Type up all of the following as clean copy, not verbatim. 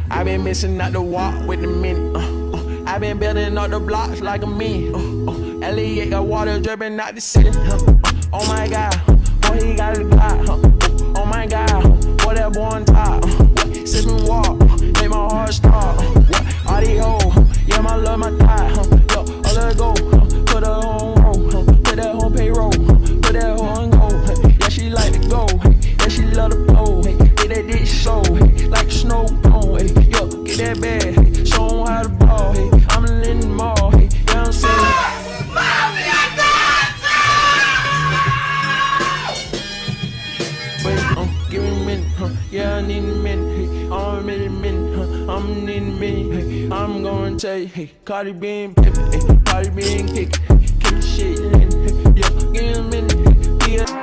I been missing out the walk with the minute. I been building up the blocks like a me. Elliot got water dripping out the city. Oh my God, boy he got a God. Oh my God, boy that boy on top. Sipping walk, make my heart stop. All these hoes, yeah my love my thigh. Yo, I let her go, put her on roll, put that on payroll, put that on go. Yeah she like to go, yeah she love to blow. Get that dick so, like a snow cone. Yo, get that bag, show 'em how to ball. I'm in the mall, yeah I'm saying. Give me a minute, yeah, I need a minute, I'm in a minute, I'm in a minute, I'm gonna tell you, hey, Cardi B and Pippin, Cardi B and kick the shit, yeah, give me a minute, yeah.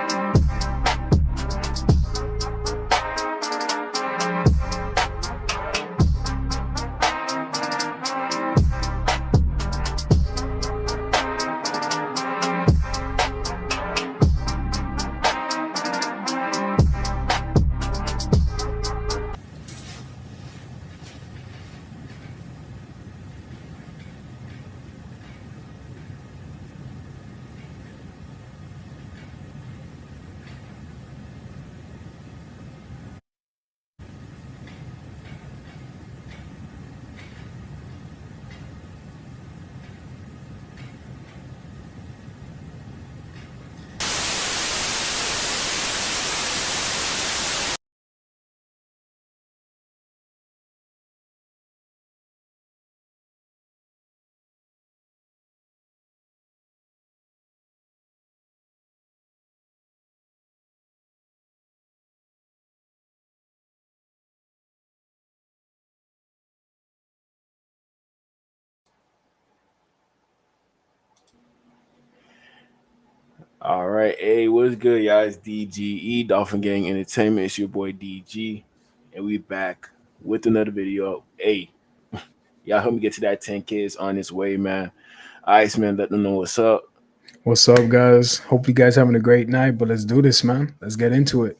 All right, hey, what's good, y'all? It's DGE Dolphin Gang Entertainment. It's your boy DG, and we back with another video. Hey, y'all help me get to that 10K. It's on its way, man. Ice man, let them know what's up. What's up, guys? Hope you guys having a great night. But let's do this, man. Let's get into it.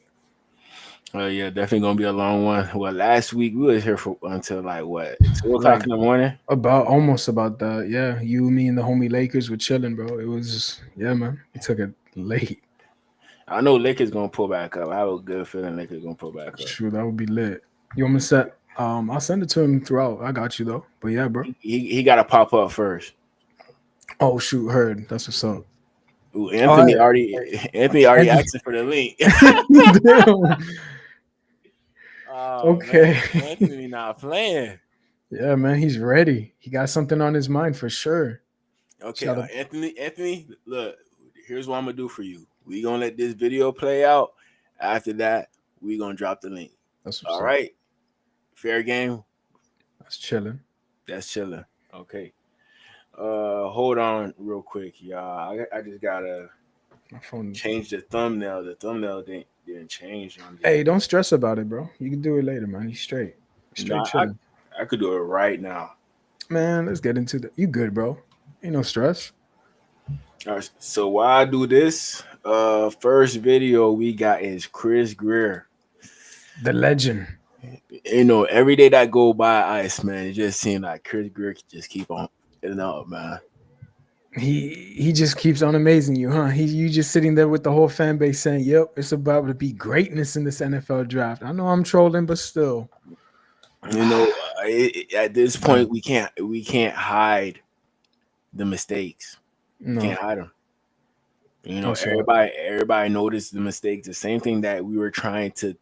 Yeah, definitely gonna be a long one. Well, last week we was here for until like what 2 o'clock Like in the morning. almost about that. Yeah, you, me, and the homie Lakers were chilling, bro. It was man. We took it late. I know Lakers gonna pull back up. I have a good feeling Lakers gonna pull back up. True, that would be lit. You want me to set? I'll send it to him throughout. I got you though. But yeah, bro. He got to pop up first. Oh shoot, heard. That's what's up. Ooh, Anthony All already asking for the link. Oh Okay. man, Anthony not playing. Yeah, man, he's ready. He got something on his mind for sure. Okay, Shout out. Anthony, look, here's what I'm gonna do for you. We gonna let this video play out. After that, we gonna drop the link. That's what's All up. right, fair game. That's chilling. That's chilling. Okay. Hold on real quick, y'all. I just gotta My phone. change the thumbnail. The thumbnail didn't change. Hey, don't stress about it, bro. You can do it later, man. You straight. Nah, Chilling. I could do it right now. Man, let's get into the. You good, bro? Ain't no stress. All right, so while I do this, first video we got is Chris Greer. The legend. You know, every day that go by, Ice man, it just seems like Chris Greer can just keep on getting up, man. He just keeps on amazing you, huh? You just sitting there with the whole fan base saying, "Yep, it's about to be greatness in this NFL draft." I know I'm trolling, but still, You know, at this point, we can't hide the mistakes. no. Can't hide them. You know, Oh, sure. everybody noticed the mistakes. The same thing that we were trying to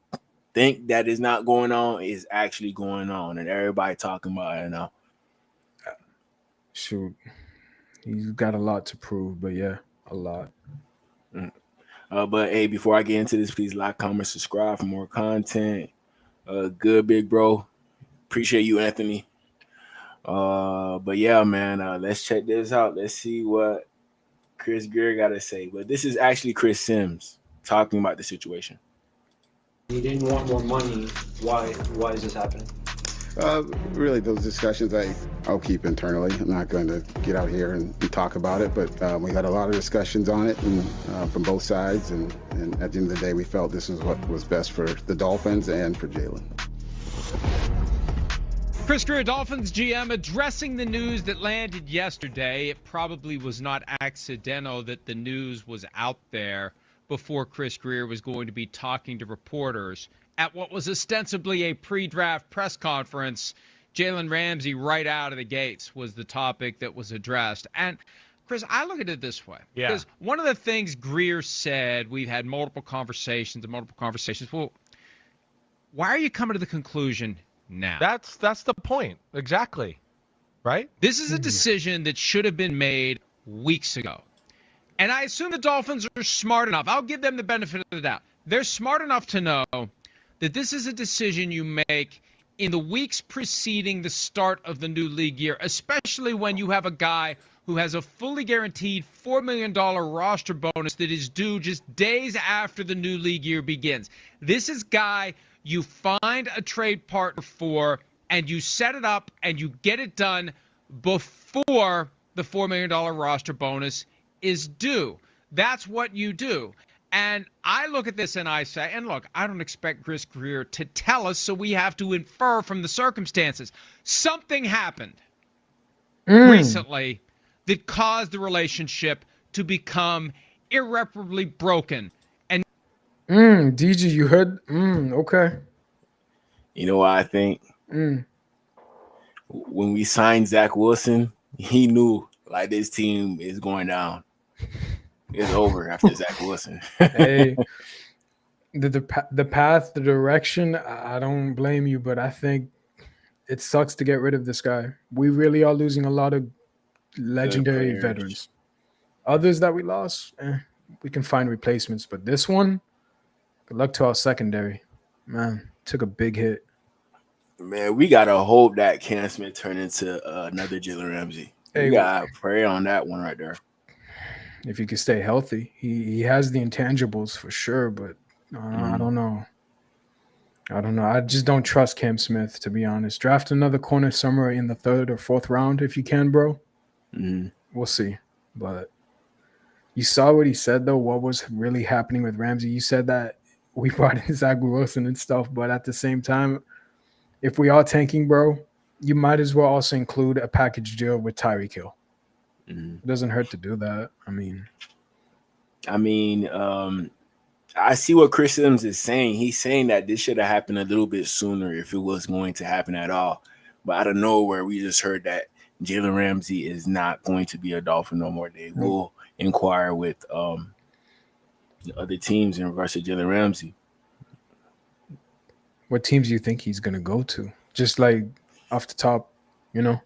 think that is not going on is actually going on, and everybody talking about it now. Shoot, he's got a lot to prove, but yeah, a lot. But hey, before I get into this, please like, comment, subscribe for more content. Good big bro. Appreciate you, Anthony. But yeah, man, let's check this out. Let's see what Chris Greer got to say. But this is actually Chris Sims talking about the situation. You didn't want more money. Why is this happening? Really, those discussions I'll keep internally. I'm not going to get out here and talk about it, but we had a lot of discussions on it and from both sides, and at the end of the day, we felt this is what was best for the Dolphins and for Jalen. Chris Grier, Dolphins GM, addressing the news that landed yesterday. It probably was not accidental that the news was out there before Chris Grier was going to be talking to reporters at what was ostensibly a pre-draft press conference. Jalen Ramsey, right out of the gates, was the topic that was addressed. And, Chris, I look at it this way. Yeah. Because one of the things Grier said, we've had multiple conversations. Well, why are you coming to the conclusion now? That's the point. Exactly. Right? This is a decision that should have been made weeks ago. And I assume the Dolphins are smart enough. I'll give them the benefit of the doubt. They're smart enough to know that this is a decision you make in the weeks preceding the start of the new league year, especially when you have a guy who has a fully guaranteed $4 million roster bonus that is due just days after the new league year begins. This is guy you find a trade partner for, and you set it up, and you get it done before the $4 million roster bonus is due. That's what you do. And I look at this and I say, and look, I don't expect Chris Grier to tell us, so we have to infer from the circumstances. Something happened recently that caused the relationship to become irreparably broken. And DG, you heard? Okay. You know what I think? When we signed Zach Wilson, he knew like this team is going down. It's over after Zach Wilson. Hey, the path, the direction, I don't blame you, but I think it sucks to get rid of this guy. We really are losing a lot of legendary veterans. Others that we lost, we can find replacements. But this one, good luck to our secondary. Man, took a big hit. Man, we got to hope that Cam Smith turn into another Jalen Ramsey. Hey, we got to pray on that one right there. If he could stay healthy, he has the intangibles for sure, but I don't know. I just don't trust Cam Smith, to be honest. Draft another corner somewhere in the 3rd or 4th round if you can, bro. We'll see. But you saw what he said, though, what was really happening with Ramsey. You said that we brought in Zach Wilson and stuff, but at the same time, if we are tanking, bro, you might as well also include a package deal with Tyreek Hill. It doesn't hurt to do that. I see what Chris Sims is saying. He's saying that this should have happened a little bit sooner if it was going to happen at all. But out of nowhere, we just heard that Jalen Ramsey is not going to be a Dolphin no more. They will inquire with the other teams in regards to Jalen Ramsey. What teams do you think he's going to go to? Just like off the top, you know?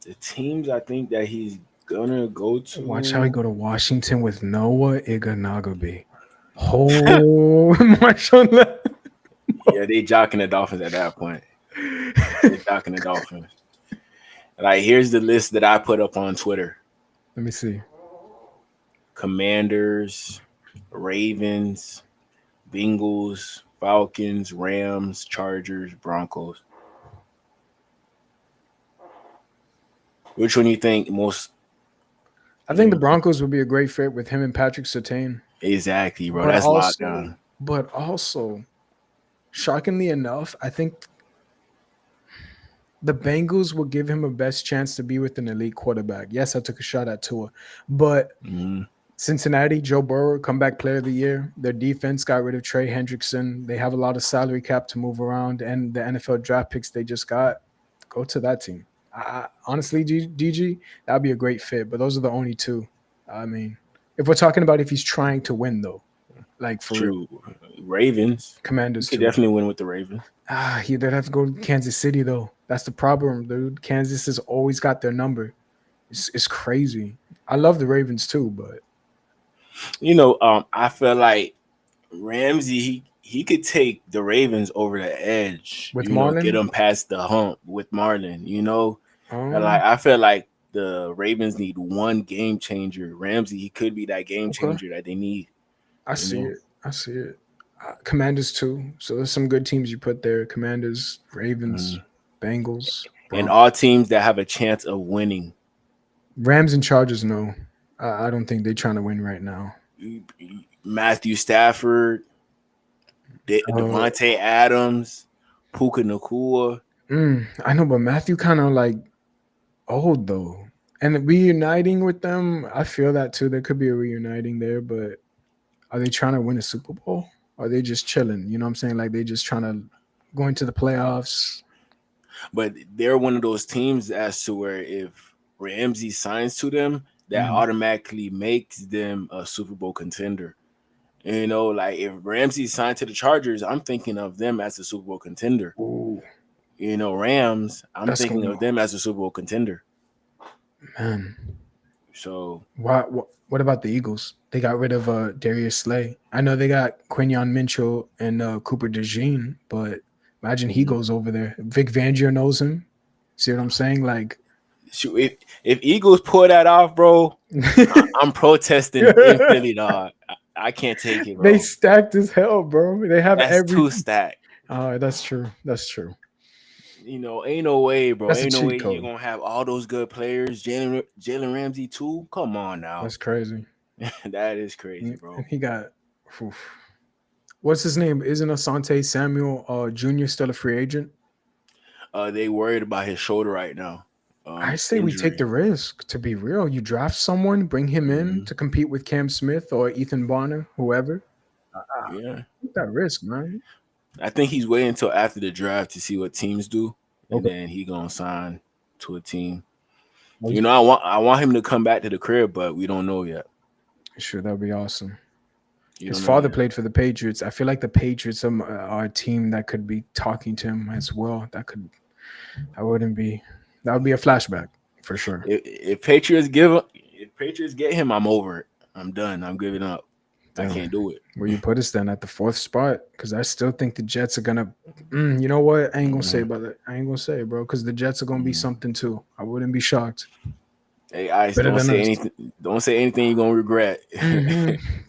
The teams I think that he's gonna go to. Watch how he go to Washington with Noah Igbenogany. Oh, Marshall. Yeah, they jocking the Dolphins at that point. They jocking the Dolphins. Like, here's the list that I put up on Twitter. Let me see. Commanders, Ravens, Bengals, Falcons, Rams, Chargers, Broncos. Which one do you think most? I think the Broncos would be a great fit with him and Patrick Surtain. Exactly, bro. But That's also, locked down. But also, shockingly enough, I think the Bengals will give him a best chance to be with an elite quarterback. Yes, I took a shot at Tua. But Cincinnati, Joe Burrow, comeback player of the year. Their defense got rid of Trey Hendrickson. They have a lot of salary cap to move around. And the NFL draft picks they just got, go to that team. Honestly, DG, that would be a great fit. But those are the only two. I mean, if we're talking about if he's trying to win, though. Like, for True. Ravens. Commanders, could definitely win with the Ravens. They'd have to go to Kansas City, though. That's the problem, dude. Kansas has always got their number. It's crazy. I love the Ravens, too, but. I feel like Ramsey, he could take the Ravens over the edge. With Marlon? Get them past the hump with Marlon, And I feel like the Ravens need one game changer. Ramsey, he could be that game changer that they need. I see it. Commanders too. So there's some good teams you put there. Commanders, Ravens, Bengals, And Broncos. all teams that have a chance of winning. Rams and Chargers, no. I don't think they're trying to win right now. Matthew Stafford, Devontae Adams, Puka Nacua. I know, but Matthew kind of like old though. And reuniting with them, I feel that too. There could be a reuniting there, but are they trying to win a Super Bowl? Or are they just chilling? You know what I'm saying? Like they just trying to go into the playoffs. But they're one of those teams as to where if Ramsey signs to them, that automatically makes them a Super Bowl contender. You know, like if Ramsey signed to the Chargers, I'm thinking of them as a Super Bowl contender. Ooh, You know, Rams, I'm That's thinking gonna- of them as a Super Bowl contender. man. So What about the Eagles? They got rid of Darius Slay. I know they got Quinyon Mitchell and Cooper DeJean, but imagine he goes over there. Vic Fangio knows him. See what I'm saying? Like, shoot, if Eagles pull that off, bro, I'm protesting instantly, dog. I can't take it, bro. they stacked as hell, bro. They have That's every. too stacked. Oh, that's true. That's true. You know, ain't no way, bro. That's a Ain't no cheat way code. you're gonna have all those good players. Jalen Ramsey too. Come on now. That's crazy. That is crazy, bro. And he got. Oof. What's his name? Isn't Asante Samuel Jr. still a free agent? They worried about his shoulder right now. I say we take the risk. To be real, you draft someone, bring him in to compete with Cam Smith or Ethan Bonner, whoever. Yeah, Take that risk, man. I think he's waiting until after the draft to see what teams do, and Okay. then he gonna sign to a team. You know, I want him to come back to the crib, but we don't know yet. Sure, that'd be awesome. You His don't know father yet. played for the Patriots. I feel like the Patriots are a team that could be talking to him as well. That would be a flashback for sure. If Patriots get him, I'm over it. I'm done. I'm giving up. I can't do it. Where you put us then at the 4th spot? Because I still think the Jets are gonna. You know what? I ain't gonna say about it. I ain't gonna say, bro. Because the Jets are gonna be something too. I wouldn't be shocked. Hey, Ice, Better don't than say us. anything. Don't say anything you're gonna regret.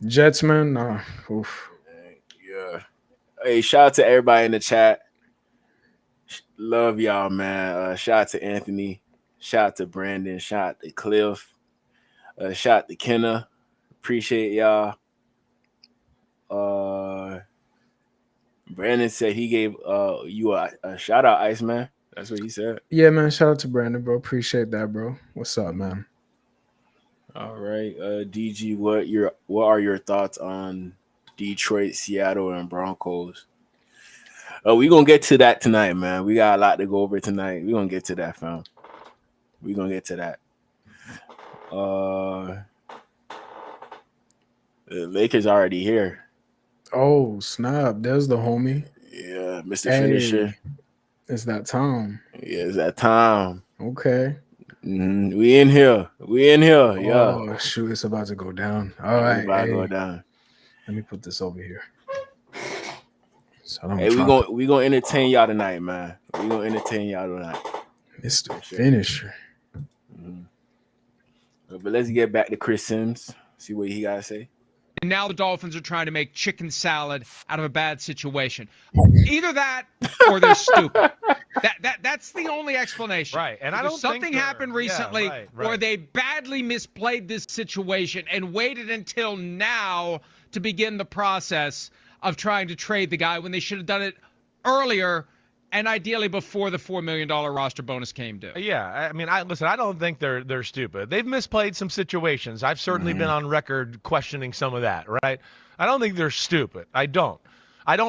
Jets, man. Nah. Oof. Yeah. Hey, shout out to everybody in the chat. Love y'all, man. Shout out to Anthony. Shout out to Brandon. Shout out to Cliff. Shout out to Kenna. Appreciate y'all. Brandon said he gave you a shout out, Iceman. That's what he said. Yeah, man. Shout out to Brandon, bro. Appreciate that, bro. What's up, man? All right, DG, what are your thoughts on Detroit, Seattle, and Broncos? We're gonna get to that tonight, man. We got a lot to go over tonight. We're gonna get to that, fam. We're gonna get to that. The Lakers already here. Oh, snap. There's the homie. Yeah, Mr. Finisher. It's that time. Yeah, it's that time. Okay. We in here. Yeah. Oh, shoot. It's about to go down. All right. About to Hey, go down. let me put this over here. So I don't Hey, drop we gonna entertain y'all tonight, man. We gonna entertain y'all tonight. Mr. Finisher. But let's get back to Chris Sims. See what he gotta say. And now the Dolphins are trying to make chicken salad out of a bad situation. Either that or they're stupid. That's the only explanation. Right, and I Either don't think something they're- happened yeah, recently, right. or they badly misplayed this situation and waited until now to begin the process of trying to trade the guy when they should have done it earlier and ideally before the $4 million roster bonus came due. Yeah, I mean, I don't think they're stupid. They've misplayed some situations. I've certainly been on record questioning some of that, right? I don't think they're stupid. I don't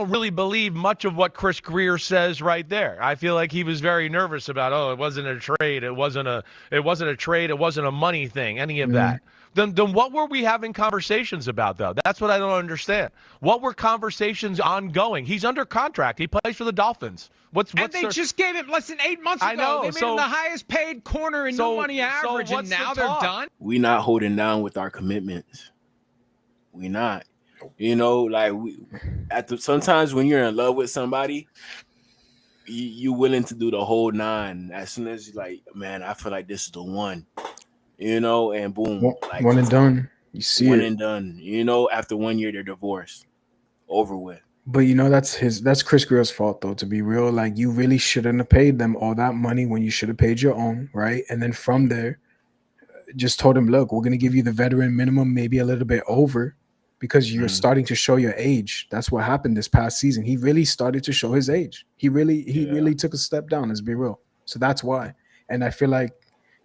really believe much of what Chris Greer says right there. I feel like he was very nervous about, it wasn't a trade, it wasn't a trade, it wasn't a money thing, any of that. Then what were we having conversations about, though? That's what I don't understand. What were conversations ongoing? He's under contract. He plays for the Dolphins. And they just gave him less than 8 months ago. I know, They made him the highest paid corner in so- no money average, so and what's the now they're talk? done. We not holding down with our commitments. We not. You know, like sometimes when you're in love with somebody, you willing to do the whole 9. As soon as you're like, man, I feel like this is the one. You know, and boom, like One and done. You see one it. and done. You know, after 1 year they're divorced, over with. But that's Chris Greer's fault though, to be real. Like you really shouldn't have paid them all that money when you should have paid your own, right? And then from there, just told him, look, we're gonna give you the veteran minimum, maybe a little bit over, because you're starting to show your age. That's what happened this past season. He really started to show his age. He really took a step down, let's be real. So that's why. And I feel like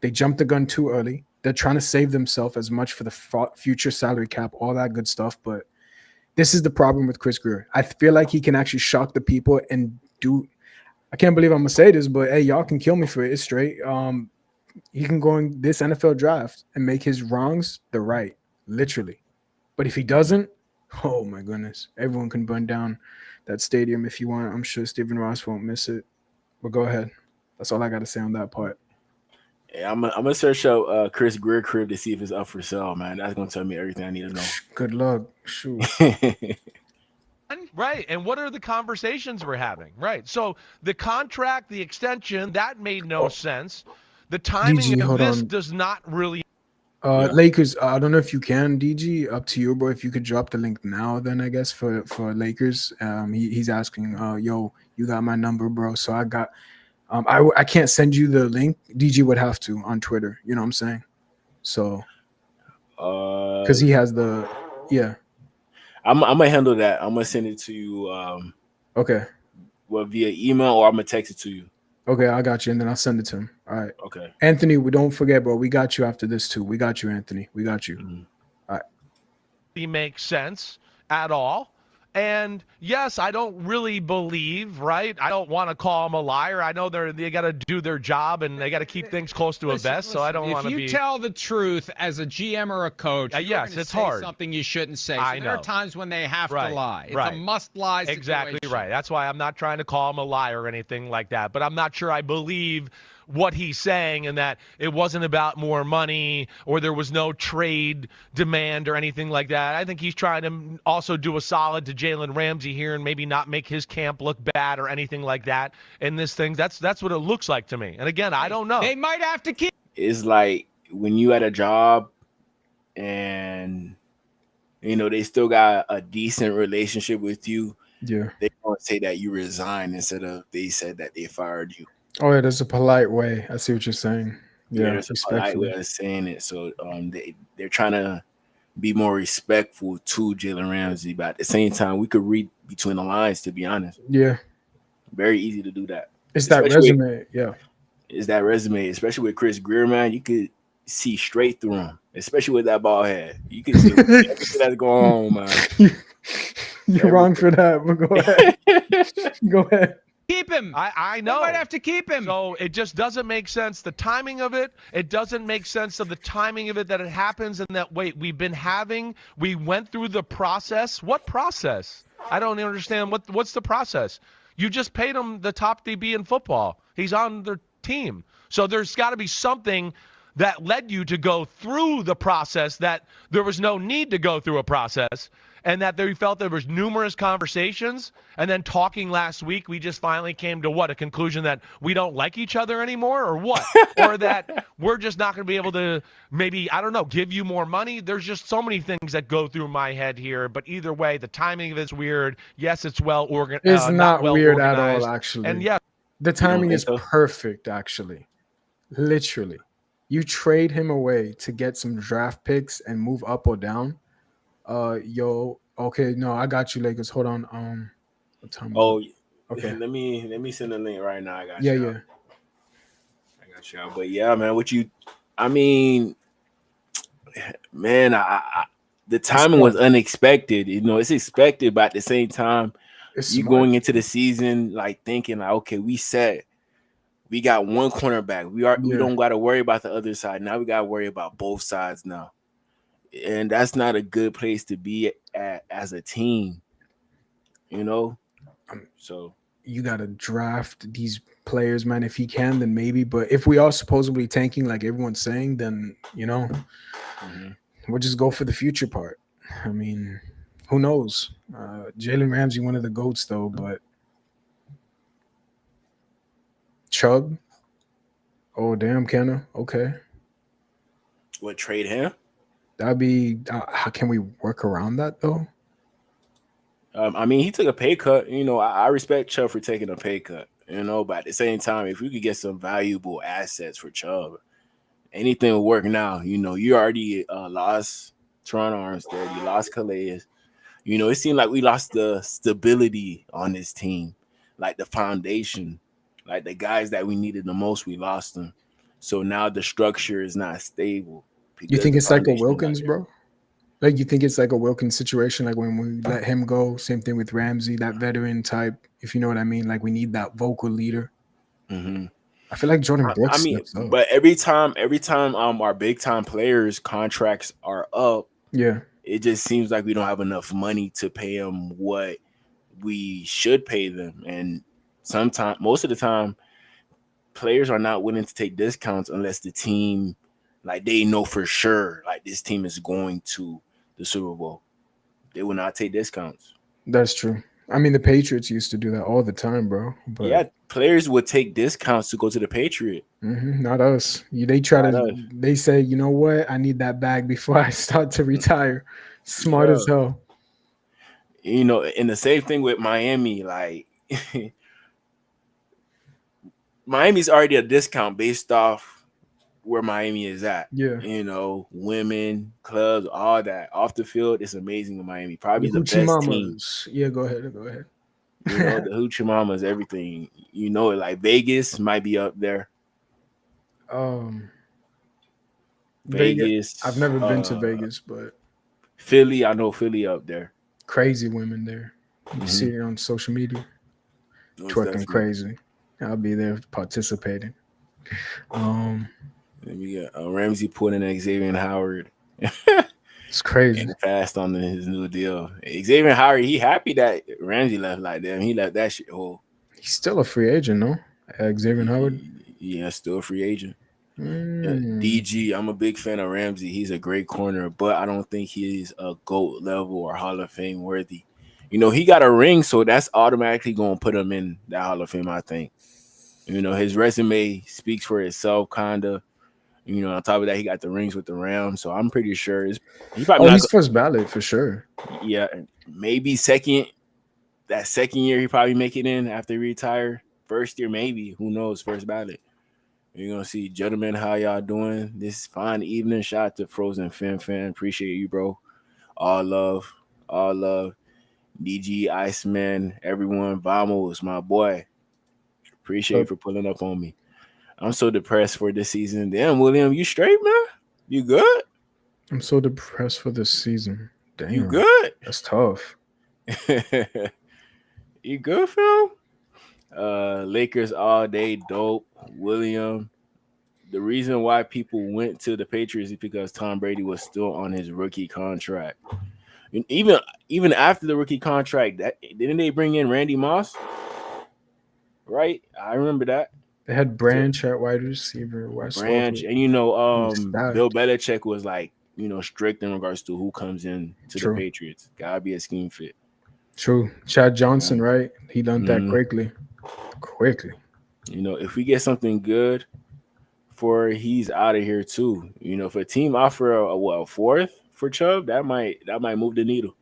they jumped the gun too early. They're trying to save themselves as much for the future salary cap, all that good stuff, but this is the problem with Chris Greer. I feel like he can actually shock the people and do. I can't believe I'm gonna say this, but hey, y'all can kill me for it. It's straight. He can go in this NFL draft and make his wrongs the right, literally. But if he doesn't, oh my goodness, everyone can burn down that stadium if you want. I'm sure Stephen Ross won't miss it. But go ahead. That's all I got to say on that part. Yeah, I'm gonna search out Chris Greer crib to see if it's up for sale, man. That's gonna tell me everything I need to know. Good luck. Shoot. Right. And what are the conversations we're having? Right. So the contract, the extension, that made no sense. The timing DG, of this on. does not really. Lakers, I don't know if you can, DG, up to you, bro. If you could drop the link now, then I guess for Lakers, he's asking, yo, you got my number, bro. So I got, I can't send you the link. DG would have to on Twitter. You know what I'm saying? So, because he has the, yeah. I'm gonna handle that. I'm gonna send it to you. Okay. Well, via email, or I'm gonna text it to you. Okay, I got you, and then I'll send it to him. All right. Okay. Anthony, we don't forget, bro. We got you after this too. We got you, Anthony. We got you. Mm-hmm. All right. He makes sense at all. And yes, I don't really believe, right? I don't want to call him a liar. I know they got to do their job and they got to keep things close to a vest. So I don't want to be. If you tell the truth as a GM or a coach, yes, it's say hard. Something you shouldn't say. So I know. There are times when they have to lie. It's right. a must-lie situation. Exactly right. That's why I'm not trying to call him a liar or anything like that. But I'm not sure I believe what he's saying and that it wasn't about more money or there was no trade demand or anything like that. I think he's trying to also do a solid to Jalen Ramsey here and maybe not make his camp look bad or anything like that. And this thing, that's what it looks like to me. And again, I don't know. They might have to keep. It's like when you at a job and they still got a decent relationship with you. Yeah. They don't say that you resigned instead of they said that they fired you. Oh yeah, there's a polite way. I see what you're saying. Yeah, there's a polite way of saying it. So they're trying to be more respectful to Jalen Ramsey, but at the same time, we could read between the lines. To be honest, yeah, very easy to do that. It's that resume, yeah. It's that resume, especially with Chris Greer, man. You could see straight through him, especially with that bald head. You can see everything that's going on, man. You're wrong for that, but go ahead. Go ahead. Keep him. I know. They might have to keep him. So it just doesn't make sense. The timing of it, it doesn't make sense of the timing of it that it happens and that, we went through the process. What process? I don't understand. What's the process? You just paid him the top DB in football. He's on the team. So there's got to be something that led you to go through the process that there was no need to go through a process. And that they felt there was numerous conversations, and then talking last week, we just finally came to a conclusion that we don't like each other anymore, or what? Or that we're just not going to be able to maybe, I don't know, give you more money. There's just so many things that go through my head here. But either way, the timing of it's weird. Yes, it's well organized. It's not well weird organized. At all, actually. And yeah, the timing is perfect, actually. Literally, you trade him away to get some draft picks and move up or down. Okay, no, I got you, Lakers. Hold on. What time? Okay. Let me send a link right now. I got you. Yeah. I got you. But yeah, man, I mean, man, the timing was unexpected. It's expected, but at the same time, you going into the season like thinking like, okay, we got one cornerback. We don't got to worry about the other side. Now we got to worry about both sides now. And that's not a good place to be at as a team, So you got to draft these players, man. If he can, then maybe. But if we are supposedly tanking, like everyone's saying, then we'll just go for the future part. I mean, who knows? Jalen Ramsey, one of the GOATs, though. But Chubb. Oh damn, Kenna. Okay. What, trade him? That'd be how can we work around that though? I mean, he took a pay cut. You know, I respect Chubb for taking a pay cut. You know, but at the same time, if we could get some valuable assets for Chubb, anything will work now. You know, you already lost Toronto Armstead, you lost Calais. You know, it seemed like we lost the stability on this team, like the foundation, like the guys that we needed the most. We lost them. So now the structure is not stable. You Because think the it's like a foundation is not Wilkins, there. bro? Like you think it's like a Wilkins situation, like when we let him go. Same thing with Ramsey, that veteran type. If you know what I mean, like we need that vocal leader. Mm-hmm. I feel like Jordan I Brooks mean, steps up. but every time our big time players contracts are up, Yeah, it just seems like we don't have enough money to pay them what we should pay them. And sometimes, most of the time, players are not willing to take discounts unless the team, like they know for sure, like this team is going to the Super Bowl. They will not take discounts. that's true. I mean, the Patriots used to do that all the time, bro. But Yeah, players would take discounts to go to the Patriot. not us. They try Not to. us. They say, you know what? I need that bag before I start to retire. Smart Yeah. as hell. You know, and the same thing with Miami, like Miami's already a discount based off where Miami is at. Yeah. You know, women, clubs, all that. Off the field, it's amazing in Miami. The Probably the Hoochie best team. Mamas. Yeah, go ahead. Go ahead. You know, the Hoochie Mamas, everything. You know, like Vegas might be up there. um, Vegas. Vegas. I've never been to Vegas, but Philly, I know Philly up there. crazy women there. You Mhm. see it on social media, Most twerking definitely. crazy. I'll be there participating. Then we got Ramsey putting in Xavier Howard. It's crazy. And fast on his new deal. Xavier Howard, he happy that Ramsey left like that. He left that shit whole. He's still a free agent, no? Xavier Howard. Yeah, still a free agent. Mm. DG, I'm a big fan of Ramsey. He's a great corner, but I don't think he's a GOAT level or Hall of Fame worthy. You know, he got a ring, so that's automatically going to put him in that Hall of Fame, I think. You know, his resume speaks for itself, kind of. You know, on top of that, he got the rings with the Rams, so I'm pretty sure he probably not. He's first ballot for sure. Yeah, maybe second. That second year, he probably make it in after he retire. First year, maybe. Who knows? First ballot. You're gonna see, gentlemen, how y'all doing? This fine evening. Shout out to Frozen Fan. Appreciate you, bro. All love, all love. DG Iceman, everyone. Vamos, my boy. Appreciate you for pulling up on me. I'm so depressed for this season. Damn, William, you straight, man? You good? I'm so depressed for this season. Damn. You good? That's tough. You good, Phil? Lakers all day, dope. William. The reason why people went to the Patriots is because Tom Brady was still on his rookie contract. And even after the rookie contract, didn't they bring in Randy Moss? Right? I remember that. They had Branch at wide receiver. Branch, and you know, Stacked. Bill Belichick was like, you know, strict in regards to who comes in to True. the Patriots. Gotta be a scheme fit. True. Chad Johnson, right? He done that Mhm. quickly. You know, if we get something good for, he's out of here too. You know, if a team offer a fourth for Chubb, that might move the needle.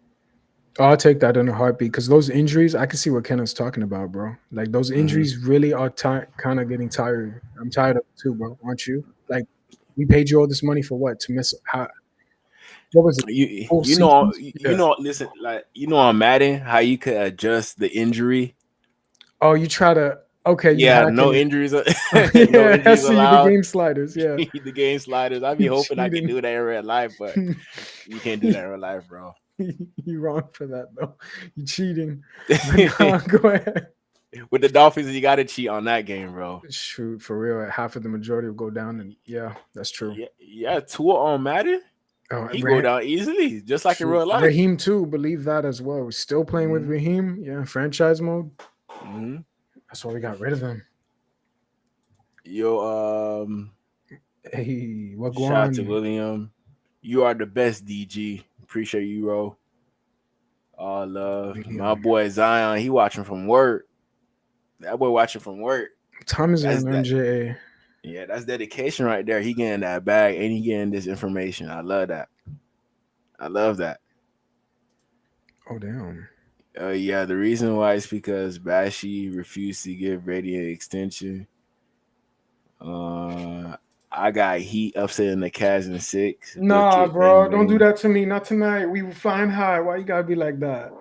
Oh, I'll take that in a heartbeat because those injuries, I can see what Kenneth's talking about, bro. Like those injuries really are kind of getting tired. I'm tired of it too, bro. Aren't you? Like we paid you all this money for what? To miss how? What was it? You know, listen, like you know on Madden how you could adjust the injury. Oh, you try to Yeah, no injuries. No I injuries see allowed. the game sliders. Yeah, The game sliders. I be You hoping I can cheating. do that in real life, but you can't do that in real life, bro. you wrong for that though. You cheating. Go ahead. With the Dolphins, you got to cheat on that game, bro. Shoot, for real. Half of the majority will go down, and yeah, that's true. Yeah. Tua on Madden, he go down easily, just like in real life. Raheem too, believe that as well. We're still playing with Raheem. Yeah, franchise mode. That's why we got rid of him. Yo, Hey, what going shout out on? to William. You are the best, DG. Appreciate you, bro. All love. My boy Zion, he watching from work. That boy watching from work. Time is on MJA. Yeah, that's dedication right there. He getting that bag and he getting this information. I love that. I love that. Oh, damn. Yeah, the reason why is because Bashi refused to give Brady an extension. I got Heat upsetting the Cavs in 6. Nah, Bucket bro, and don't do Ring. that to me. Not tonight. We were flying high. Why you gotta be like that?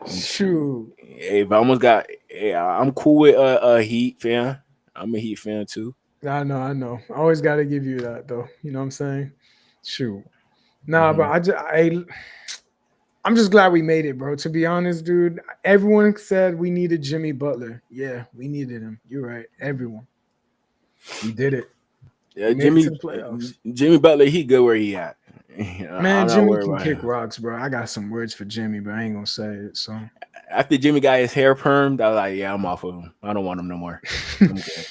Shoot. Hey, but I almost got. Hey, I'm cool with a Heat fan. I'm a Heat fan too. I know. I always gotta give you that though. You know what I'm saying? Shoot. Nah, but I'm just glad we made it, bro. To be honest, dude, everyone said we needed Jimmy Butler. Yeah, we needed him. You're right. Everyone. We did it. Yeah, We made it to the playoffs. Jimmy Butler, he good where he at. Man, I'm not Jimmy worried can about kick him. rocks, bro. I got some words for Jimmy, but I ain't gonna say it. So After Jimmy got his hair permed, I was like, yeah, I'm off of him. I don't want him no more. I'm good.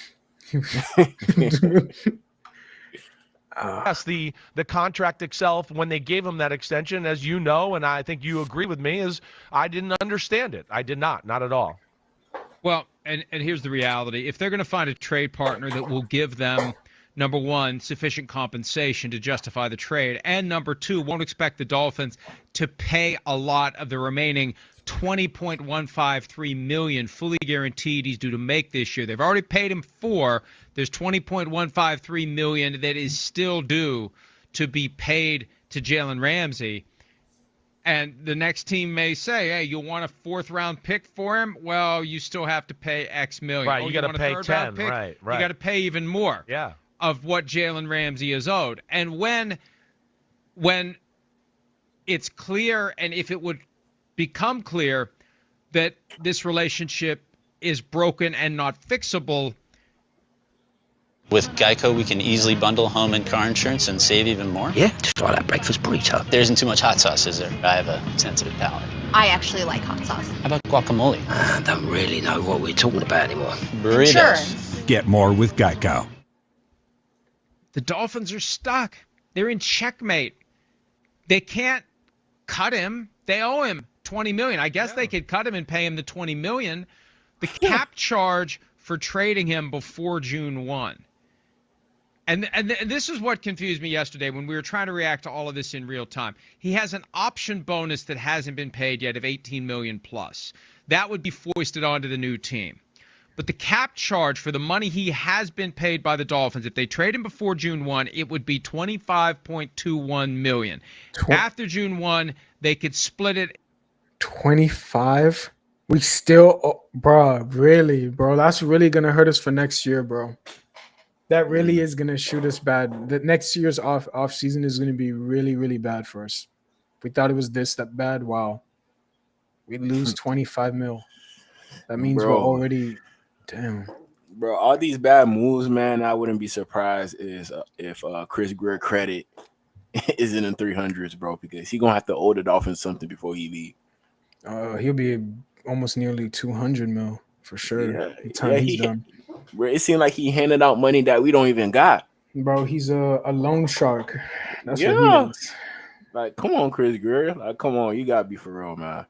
Yes, the contract itself, when they gave him that extension, as you know, and I think you agree with me, is I didn't understand it. I did not at all. Well, and here's the reality. If they're going to find a trade partner that will give them, number one, sufficient compensation to justify the trade, and number two, won't expect the Dolphins to pay a lot of the remaining $20.153 million fully guaranteed he's due to make this year. They've already paid him $4. There's $20.153 million that is still due to be paid to Jalen Ramsey. And the next team may say, hey, you want a 4th-round pick for him? Well, you still have to pay X million. Right, you got to pay 10. Pick? Right. You got to pay even more of what Jalen Ramsey is owed. And when it's clear, and if it would become clear that this relationship is broken and not fixable. With Geico, we can easily bundle home and car insurance and save even more. Yeah, just like that breakfast burrito. There isn't too much hot sauce, is there? I have a sensitive palate. I actually like hot sauce. How about guacamole? I don't really know what we're talking about anymore. Burritos. Insurance. Get more with Geico. The Dolphins are stuck. They're in checkmate. They can't cut him. They owe him $20 million. I guess they could cut him and pay him the $20 million. The cap charge for trading him before June 1. And this is what confused me yesterday when we were trying to react to all of this in real time. He has an option bonus that hasn't been paid yet of $18 million plus. That would be foisted onto the new team. But the cap charge for the money he has been paid by the Dolphins, if they trade him before June 1, it would be $25.21 million. After June 1, they could split it. 25? We still, bro, really, bro. That's really going to hurt us for next year, bro. That really is going to shoot us bad. The next year's off season is going to be really, really bad for us. We thought it was that bad. Wow. We lose 25 mil. That means we're already, damn. Bro, all these bad moves, man, I wouldn't be surprised if Chris Greer credit is in the 300s, bro, because he's going to have to owe the Dolphins something before he leave. He'll be almost nearly 200 mil for sure. Yeah. The time he's done. Bro, it seemed like he handed out money that we don't even got. Bro, he's a loan shark. That's what he is. Like, come on, Chris Greer. Like, come on. You got to be for real, man.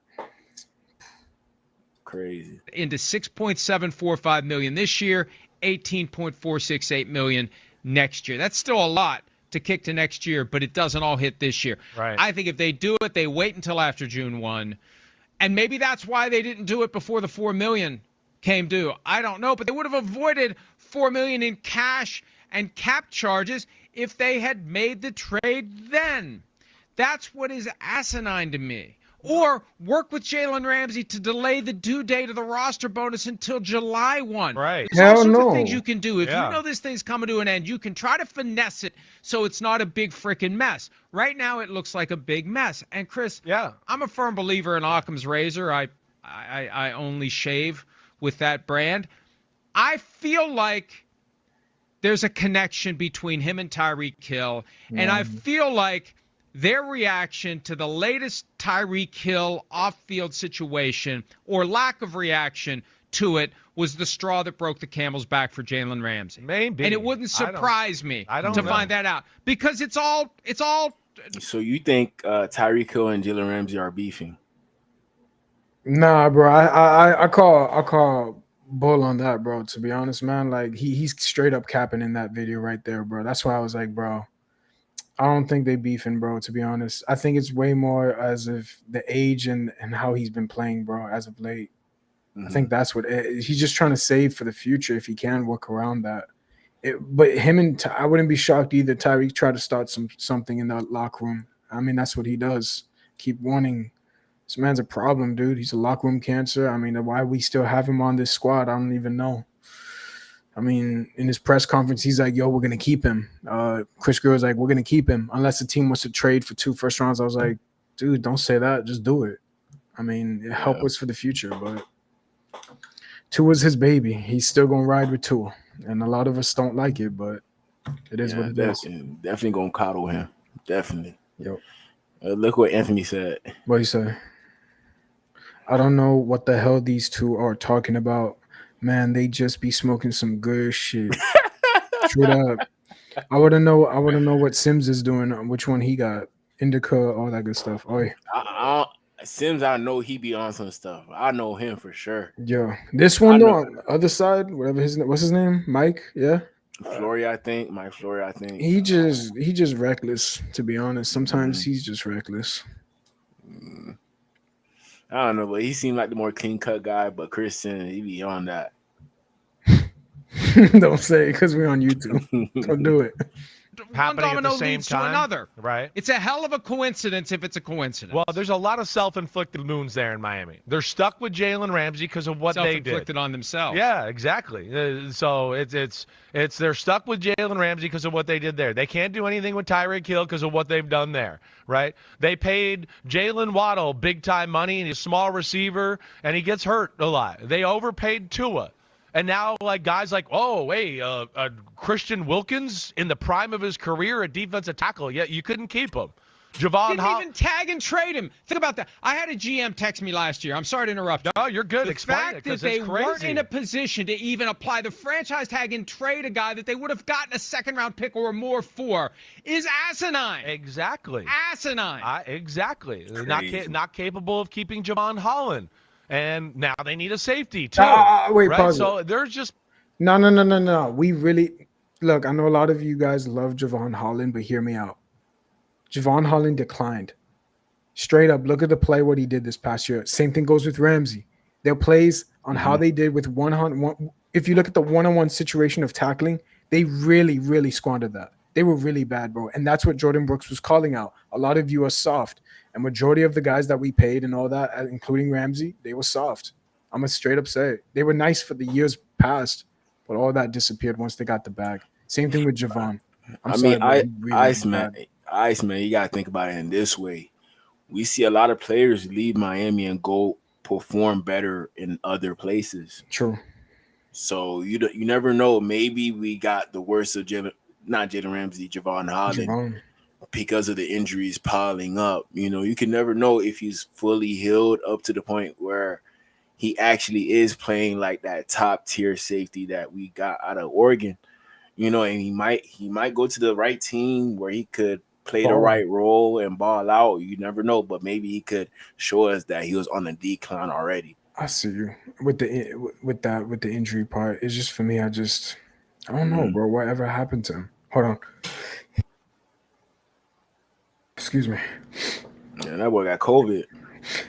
Crazy. Into $6.745 million this year, $18.468 million next year. That's still a lot to kick to next year, but it doesn't all hit this year. Right. I think if they do it, they wait until after June 1. And maybe that's why they didn't do it before the $4 million came due. I don't know, but they would have avoided $4 million in cash and cap charges if they had made the trade then. That's what is asinine to me. Or work with Jalen Ramsey to delay the due date of the roster bonus until July 1. Right. There's all sorts of things you can do. If you know this thing's coming to an end, you can try to finesse it so it's not a big freaking mess. Right now, it looks like a big mess. And Chris, I'm a firm believer in Occam's razor. I only shave with that brand. I feel like there's a connection between him and Tyreek Hill, and I feel like their reaction to the latest Tyreek Hill off-field situation, or lack of reaction to it, was the straw that broke the camel's back for Jalen Ramsey. Maybe. And it wouldn't surprise me to know. find that out, because it's all. So you think Tyreek Hill and Jalen Ramsey are beefing? Nah, bro. I call bull on that, bro. To be honest, man, like he's straight up capping in that video right there, bro. That's why I was like, bro, I don't think they beefing, bro. To be honest, I think it's way more as of the age and how he's been playing, bro, as of late. I think that's what he's just trying to save for the future if he can work around that. But him and I wouldn't be shocked either. Tyreek tried to start something in that locker room. I mean, that's what he does. Keep wanting. This man's a problem, dude. He's a locker room cancer. I mean, why we still have him on this squad, I don't even know. I mean, in his press conference, he's like, yo, we're going to keep him. Chris Greer's like, we're going to keep him unless the team wants to trade for 2 first rounds. I was like, dude, don't say that. Just do it. I mean, help us for the future. But Tua's his baby. He's still going to ride with Tua. And a lot of us don't like it, but it is what it is. Definitely going to coddle him. Definitely. Yep. Look what Anthony said. What he say? I don't know what the hell these two are talking about. Man, they just be smoking some good shit. Straight up. I want to know what Sims is doing. Which one he got? Indica, all that good stuff. Oh, yeah. Sims, I know he be on some stuff. I know him for sure. Yeah. This one though, on the other side, whatever what's his name? Mike, yeah. Flory, I think. Mike Flory, I think. He just reckless, to be honest. Sometimes he's just reckless. I don't know, but he seemed like the more clean cut guy. But Christian, he be on that. Don't say it because we're on YouTube. Don't do it. One domino leads to another. Right. It's a hell of a coincidence if it's a coincidence. Well, there's a lot of self-inflicted wounds there in Miami. They're stuck with Jalen Ramsey because of what they did. Self-inflicted on themselves. Yeah, exactly. So it's they're stuck with Jalen Ramsey because of what they did there. They can't do anything with Tyreek Hill because of what they've done there, right? They paid Jalen Waddle big-time money, and he's a small receiver, and he gets hurt a lot. They overpaid Tua. And now, like, guys like, Christian Wilkins in the prime of his career at defensive tackle, yeah, you couldn't keep him. Didn't even tag and trade him. Think about that. I had a GM text me last year. I'm sorry to interrupt you. No, you're good. The Explain fact it, that they weren't in a position to even apply the franchise tag and trade a guy that they would have gotten a second-round pick or more for is asinine. Exactly. Asinine. Exactly. Not capable of keeping Javon Holland. And now they need a safety, too. Wait, right? pause. So there's just... No. We really... Look, I know a lot of you guys love Javon Holland, but hear me out. Javon Holland declined. Straight up, look at the play, what he did this past year. Same thing goes with Ramsey. Their plays on how they did with one-on-one. If you look at the one-on-one situation of tackling, they really, really squandered that. They were really bad, bro. And that's what Jordan Brooks was calling out. A lot of you are soft. And majority of the guys that we paid and all that, including Ramsey, they were soft. I'm going to straight up say it. They were nice for the years past, but all that disappeared once they got the bag. Same thing with Javon. Iceman, you got to think about it in this way. We see a lot of players leave Miami and go perform better in other places. True. So you never know. Maybe we got the worst of Jalen Ramsey, Javon Holland, because of the injuries piling up. You can never know if he's fully healed up to the point where he actually is playing like that top tier safety that we got out of Oregon. And he might go to the right team where he could play the right role and ball out. You never know, but maybe he could show us that he was on the decline already. I see you with the injury part. It's just for me. I don't know, bro. Whatever happened to him? Hold on. Excuse me. Yeah, that boy got COVID.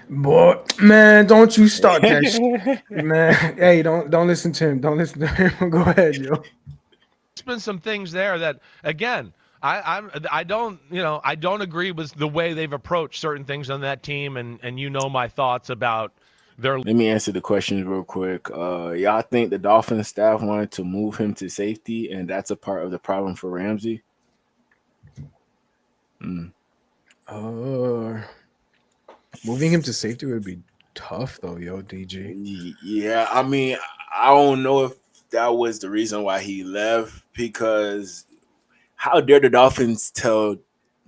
Boy, man, don't you start that shit. Man, hey, don't listen to him. Don't listen to him. Go ahead, yo. There's been some things there that, again, I don't agree with the way they've approached certain things on that team, and my thoughts about their. Let me answer the questions real quick. Y'all think the Dolphins staff wanted to move him to safety, and that's a part of the problem for Ramsey? Moving him to safety would be tough, though, yo, DG. Yeah, I mean, I don't know if that was the reason why he left, because how dare the Dolphins tell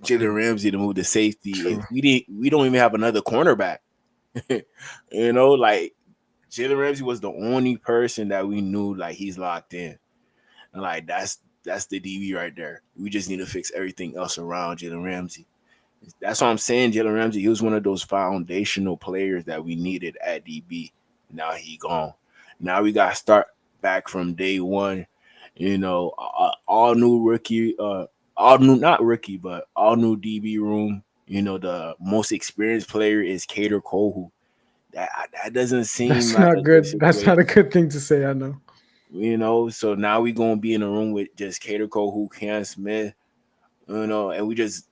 Jalen Ramsey to move to safety if we don't even have another cornerback? Like Jalen Ramsey was the only person that we knew like he's locked in, and like that's the DB right there. We just need to fix everything else around Jalen Ramsey. That's what I'm saying. Jalen Ramsey, he was one of those foundational players that we needed at DB. Now he gone. Now we got to start back from day one. All new rookie all new, not rookie, but all new DB room. You know, the most experienced player is Cater Cole. That doesn't seem That's like not a good good. That's not a situation. good thing to say. I know. You know, so now we gonna be in a room with just Cater Cole, Cam Smith. You know, and we just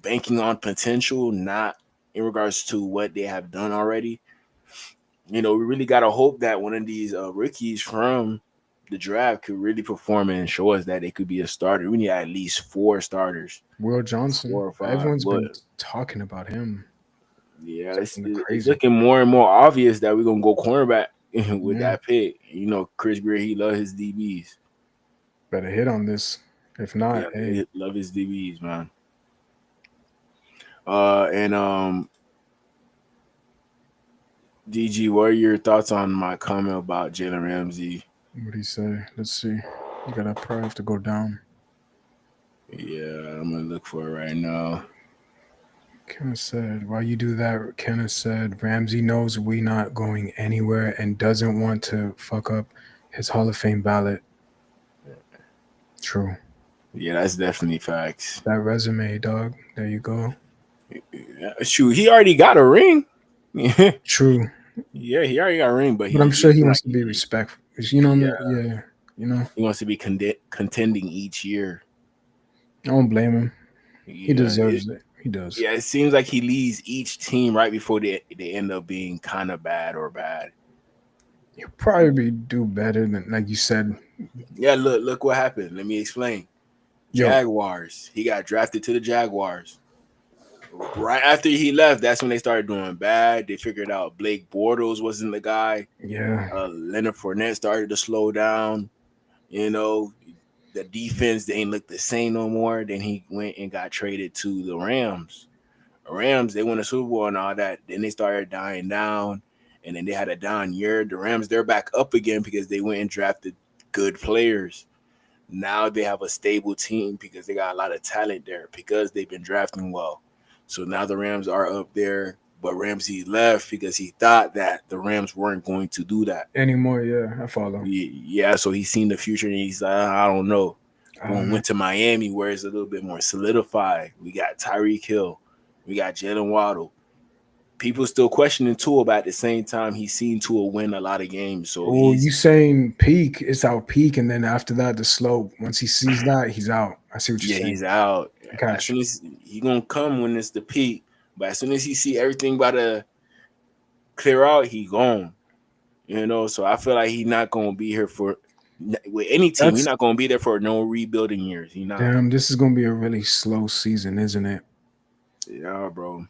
banking on potential, not in regards to what they have done already. You know, we really gotta hope that one of these rookies from the draft could really perform and show us that they could be a starter. We need at least 4 starters, Will 4 Johnson. or 5. Everyone's But been talking about him. yeah, Talking it's crazy. looking more and more obvious that we're gonna go cornerback with Yeah. that pick. You know, Chris Greer, he loves his DBs. Better hit on this. If not, Yeah, hey, love his DBs, man. And DG, what are your thoughts on my comment about Jalen Ramsey? what do you say? Let's see. You gotta probably have to go down. Yeah, I'm gonna look for it right now. Kenneth said, "Why you do that?" Kenneth said, "Ramsey knows we not going anywhere and doesn't want to fuck up his Hall of Fame ballot." True. Yeah, that's definitely facts. That resume, dog. There you go. Yeah, shoot, he already got a ring. Yeah, True. he already got a ring, but But I'm he sure he seems wants like to be respectful. You know what I yeah, mean? Yeah. You know, he wants to be contending each year. I don't blame him. He Yeah, deserves it. He does. yeah, it seems like he leads each team right before they end up being kind of bad or bad. He'll probably do better than, like you said. Yeah, look what happened. Let me explain. Yo, Jaguars. He got drafted to the Jaguars. Right after he left, that's when they started doing bad. They figured out Blake Bortles wasn't the guy. yeah. Leonard Fournette started to slow down. You know, the defense, they ain't look the same no more. Then he went and got traded to the Rams. Rams, they won a Super Bowl and all that. Then they started dying down, and then they had a down year. The Rams, they're back up again because they went and drafted good players. Now they have a stable team because they got a lot of talent there because they've been drafting well. So now the Rams are up there, but Ramsey left because he thought that the Rams weren't going to do that. Anymore, yeah. I follow. Yeah, so he's seen the future and he's like, I don't know. Went to Miami where it's a little bit more solidified. We got Tyreek Hill. We got Jalen Waddle. People still questioning Tua, but at the same time, he's seen Tua win a lot of games. So Oh, you saying peak? It's out peak, and then after that, the slope. Once he sees that, he's out. I see what you're saying. he's out. As Gotcha. soon as he gonna come when it's the peak, but as soon as he see everything about to clear out, he gone. You know, so I feel like he's not gonna be here for with any team. He's not gonna be there for no rebuilding years. He not. Damn, this is gonna be a really slow season, isn't it? Yeah, bro.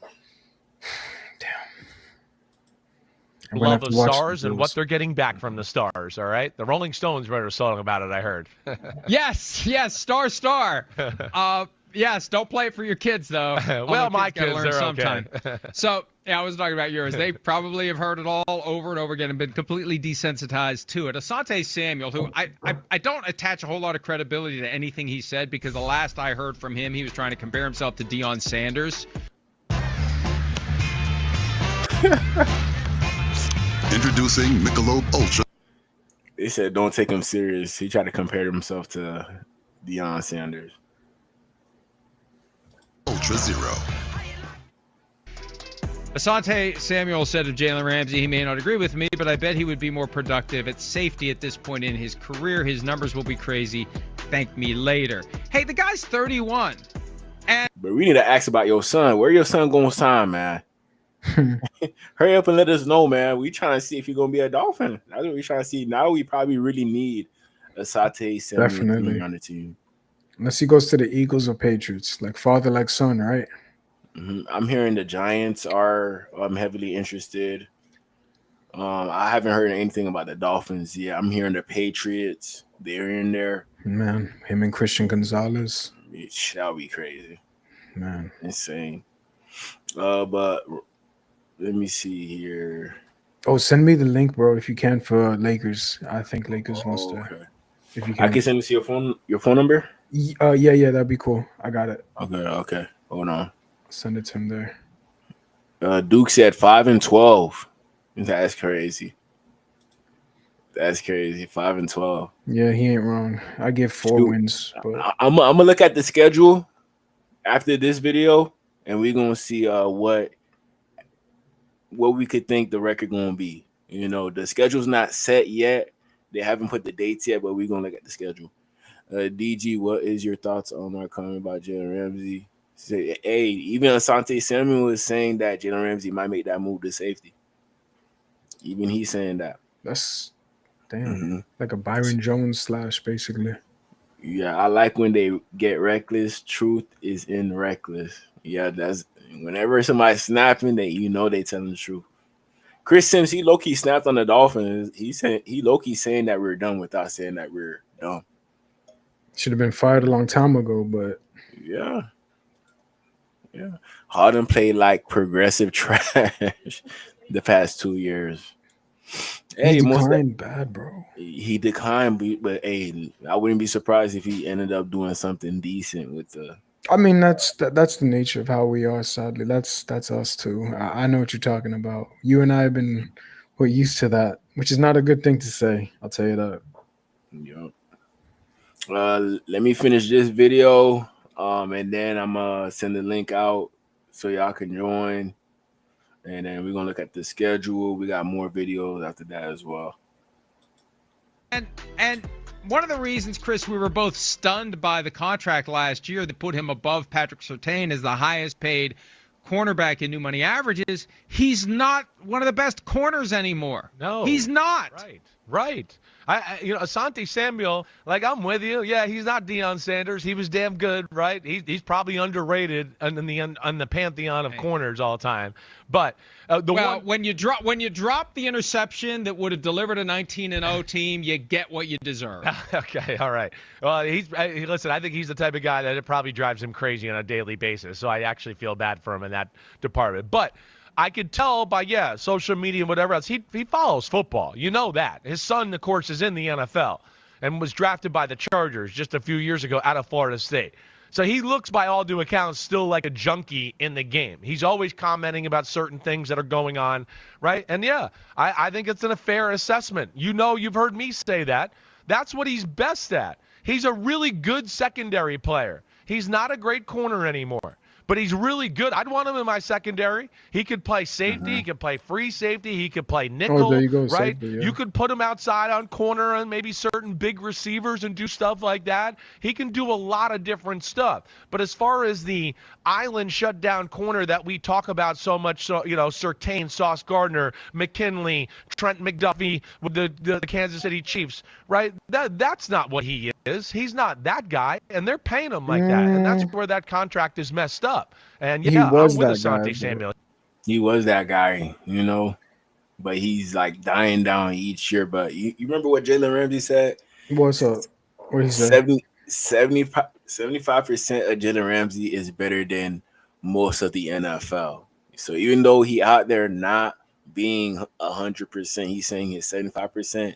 Love of stars and what they're getting back from the stars. All right, the Rolling Stones wrote a song about it. I heard. Yes, star. Yes, don't play it for your kids though. Well, my kids are sometime. Okay. So yeah, I was talking about yours. They probably have heard it all over and over again and been completely desensitized to it. Asante Samuel, who I don't attach a whole lot of credibility to anything he said because the last I heard from him, he was trying to compare himself to Deion Sanders. Introducing Michelob Ultra. They said don't take him serious. He tried to compare himself to Deion Sanders. Ultra Zero. Asante Samuel said of Jalen Ramsey, he may not agree with me, but I bet he would be more productive at safety at this point in his career. His numbers will be crazy. Thank me later. Hey, the guy's 31. But we need to ask about your son. Where your son going to sign, man? Hurry up and let us know, man. We trying to see if you're going to be a Dolphin. That's what we trying to see. Now we probably really need Asante Samuel on the team. Unless he goes to the Eagles or Patriots, like father, like son, right? I'm hearing the Giants are heavily interested. I haven't heard anything about the Dolphins yet. I'm hearing the Patriots. They're in there. Man, him and Christian Gonzalez. That'll be crazy. Man. Insane. But let me see here. Oh, send me the link, bro, if you can, for Lakers. I think Lakers wants to. Okay. If you can. I can send this to your phone number? Yeah, that'd be cool. I got it. Okay. Hold on. Send it to him there. Duke said 5-12. That's crazy. That's crazy. 5-12. Yeah, he ain't wrong. I give 4 Shoot. wins, but I'm gonna look at the schedule after this video, and we're gonna see what we could think the record gonna be. You know, the schedule's not set yet. They haven't put the dates yet, but we're gonna look at the schedule. DG, what is your thoughts on my comment about Jalen Ramsey? Say, hey, even Asante Samuel is saying that Jalen Ramsey might make that move to safety. Even he's saying that. that's like a Byron Jones / basically. Yeah, I like when they get reckless. Truth is in reckless. Yeah, that's whenever somebody's snapping, they telling the truth. Chris Sims, he low key snapped on the Dolphins. He low key saying that we're done without saying that we're done. Should have been fired a long time ago, but yeah. Harden played like progressive trash the past 2 years. he declined bad, bro. He declined, but hey, I wouldn't be surprised if he ended up doing something decent with the. I mean, that's the nature of how we are. Sadly, that's us too. I know what you're talking about. You and I we're used to that, which is not a good thing to say. I'll tell you that. Yep. Let me finish this video, and then I'm gonna send the link out so y'all can join, and then we're gonna look at the schedule. We got more videos after that as well. And one of the reasons, Chris, we were both stunned by the contract last year that put him above Patrick Surtain as the highest paid cornerback in new money averages, he's not one of the best corners anymore. No. He's not. Right. Asante Samuel, like, I'm with you. Yeah, he's not Deion Sanders. He was damn good, right? He's probably underrated in the pantheon of corners all time. But when you drop the interception that would have delivered a 19-0 team, you get what you deserve. Okay, all right. Well, listen, I think he's the type of guy that it probably drives him crazy on a daily basis. So I actually feel bad for him in that department. But I could tell by, social media and whatever else. He follows football. You know that. His son, of course, is in the NFL and was drafted by the Chargers just a few years ago out of Florida State. So he looks, by all due accounts, still like a junkie in the game. He's always commenting about certain things that are going on, right? And, I think it's a fair assessment. You've heard me say that. That's what he's best at. He's a really good secondary player. He's not a great corner anymore. But he's really good. I'd want him in my secondary. He could play safety. He could play free safety. He could play nickel. There you go, right? safety, yeah. You could put him outside on corner and maybe certain big receivers and do stuff like that. He can do a lot of different stuff. But as far as the island shutdown corner that we talk about so much, Surtain, Sauce Gardner, McKinley, Trent McDuffie with the Kansas City Chiefs, right? That's not what he is. He's not that guy, and they're paying him like that. And that's where that contract is messed up. And I'm with Asante Samuel. He was that guy, but he's like dying down each year. But you remember what Jalen Ramsey said? What's up? What he said? 75% of Jalen Ramsey is better than most of the NFL. So even though he out there not being 100%, he's saying his 75%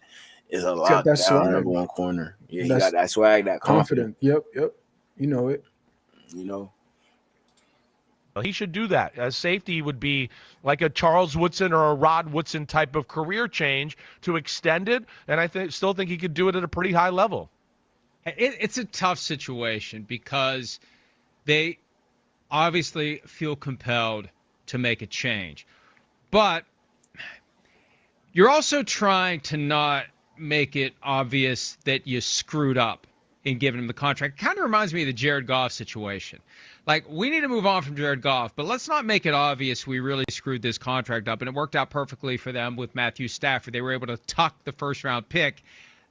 is a lot down number one corner. Yeah, he got that swag, that confidence. Yep. You know it. He should do that. As safety would be like a Charles Woodson or a Rod Woodson type of career change to extend it, and I still think he could do it at a pretty high level. It's a tough situation because they obviously feel compelled to make a change. But you're also trying to not make it obvious that you screwed up in giving him the contract. It kind of reminds me of the Jared Goff situation. Like, we need to move on from Jared Goff, but let's not make it obvious we really screwed this contract up. And it worked out perfectly for them with Matthew Stafford. They were able to tuck the first-round pick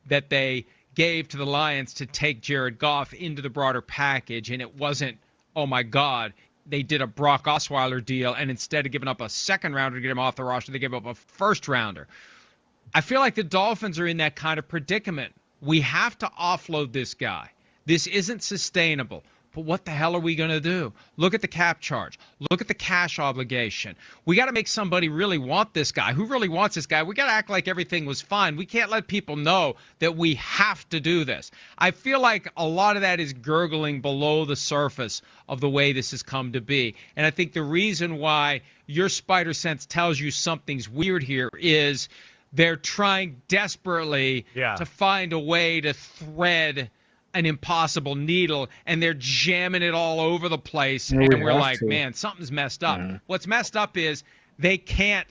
that they gave to the Lions to take Jared Goff into the broader package. And it wasn't, oh, my God, they did a Brock Osweiler deal, and instead of giving up a second-rounder to get him off the roster, they gave up a first-rounder. I feel like the Dolphins are in that kind of predicament. We have to offload this guy. This isn't sustainable. But what the hell are we going to do? Look at the cap charge. Look at the cash obligation. We got to make somebody really want this guy. Who really wants this guy? We got to act like everything was fine. We can't let people know that we have to do this. I feel like a lot of that is gurgling below the surface of the way this has come to be. And I think the reason why your spider sense tells you something's weird here is they're trying desperately to find a way to thread an impossible needle, and they're jamming it all over the place, and we're like, man, something's messed up. What's messed up is they can't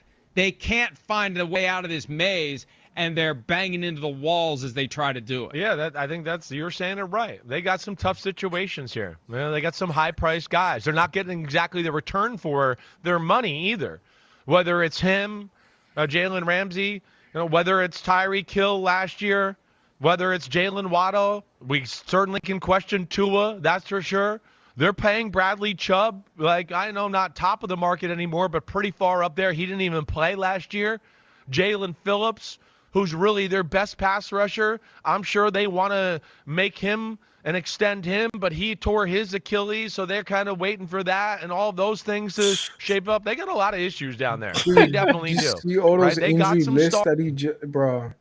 find a way out of this maze, and they're banging into the walls as they try to do it. Yeah, I think you're saying it right. They got some tough situations here. They got some high-priced guys. They're not getting exactly the return for their money either. Whether it's him, Jalen Ramsey, whether it's Tyreek Hill last year, whether it's Jalen Waddle, we certainly can question Tua, that's for sure. They're paying Bradley Chubb, like, I know, not top of the market anymore, but pretty far up there. He didn't even play last year. Jalen Phillips, who's really their best pass rusher, I'm sure they want to make him and extend him, but he tore his Achilles, so they're kind of waiting for that and all those things to shape up. They got a lot of issues down there. They definitely do. See all those They got injury some lists that bro.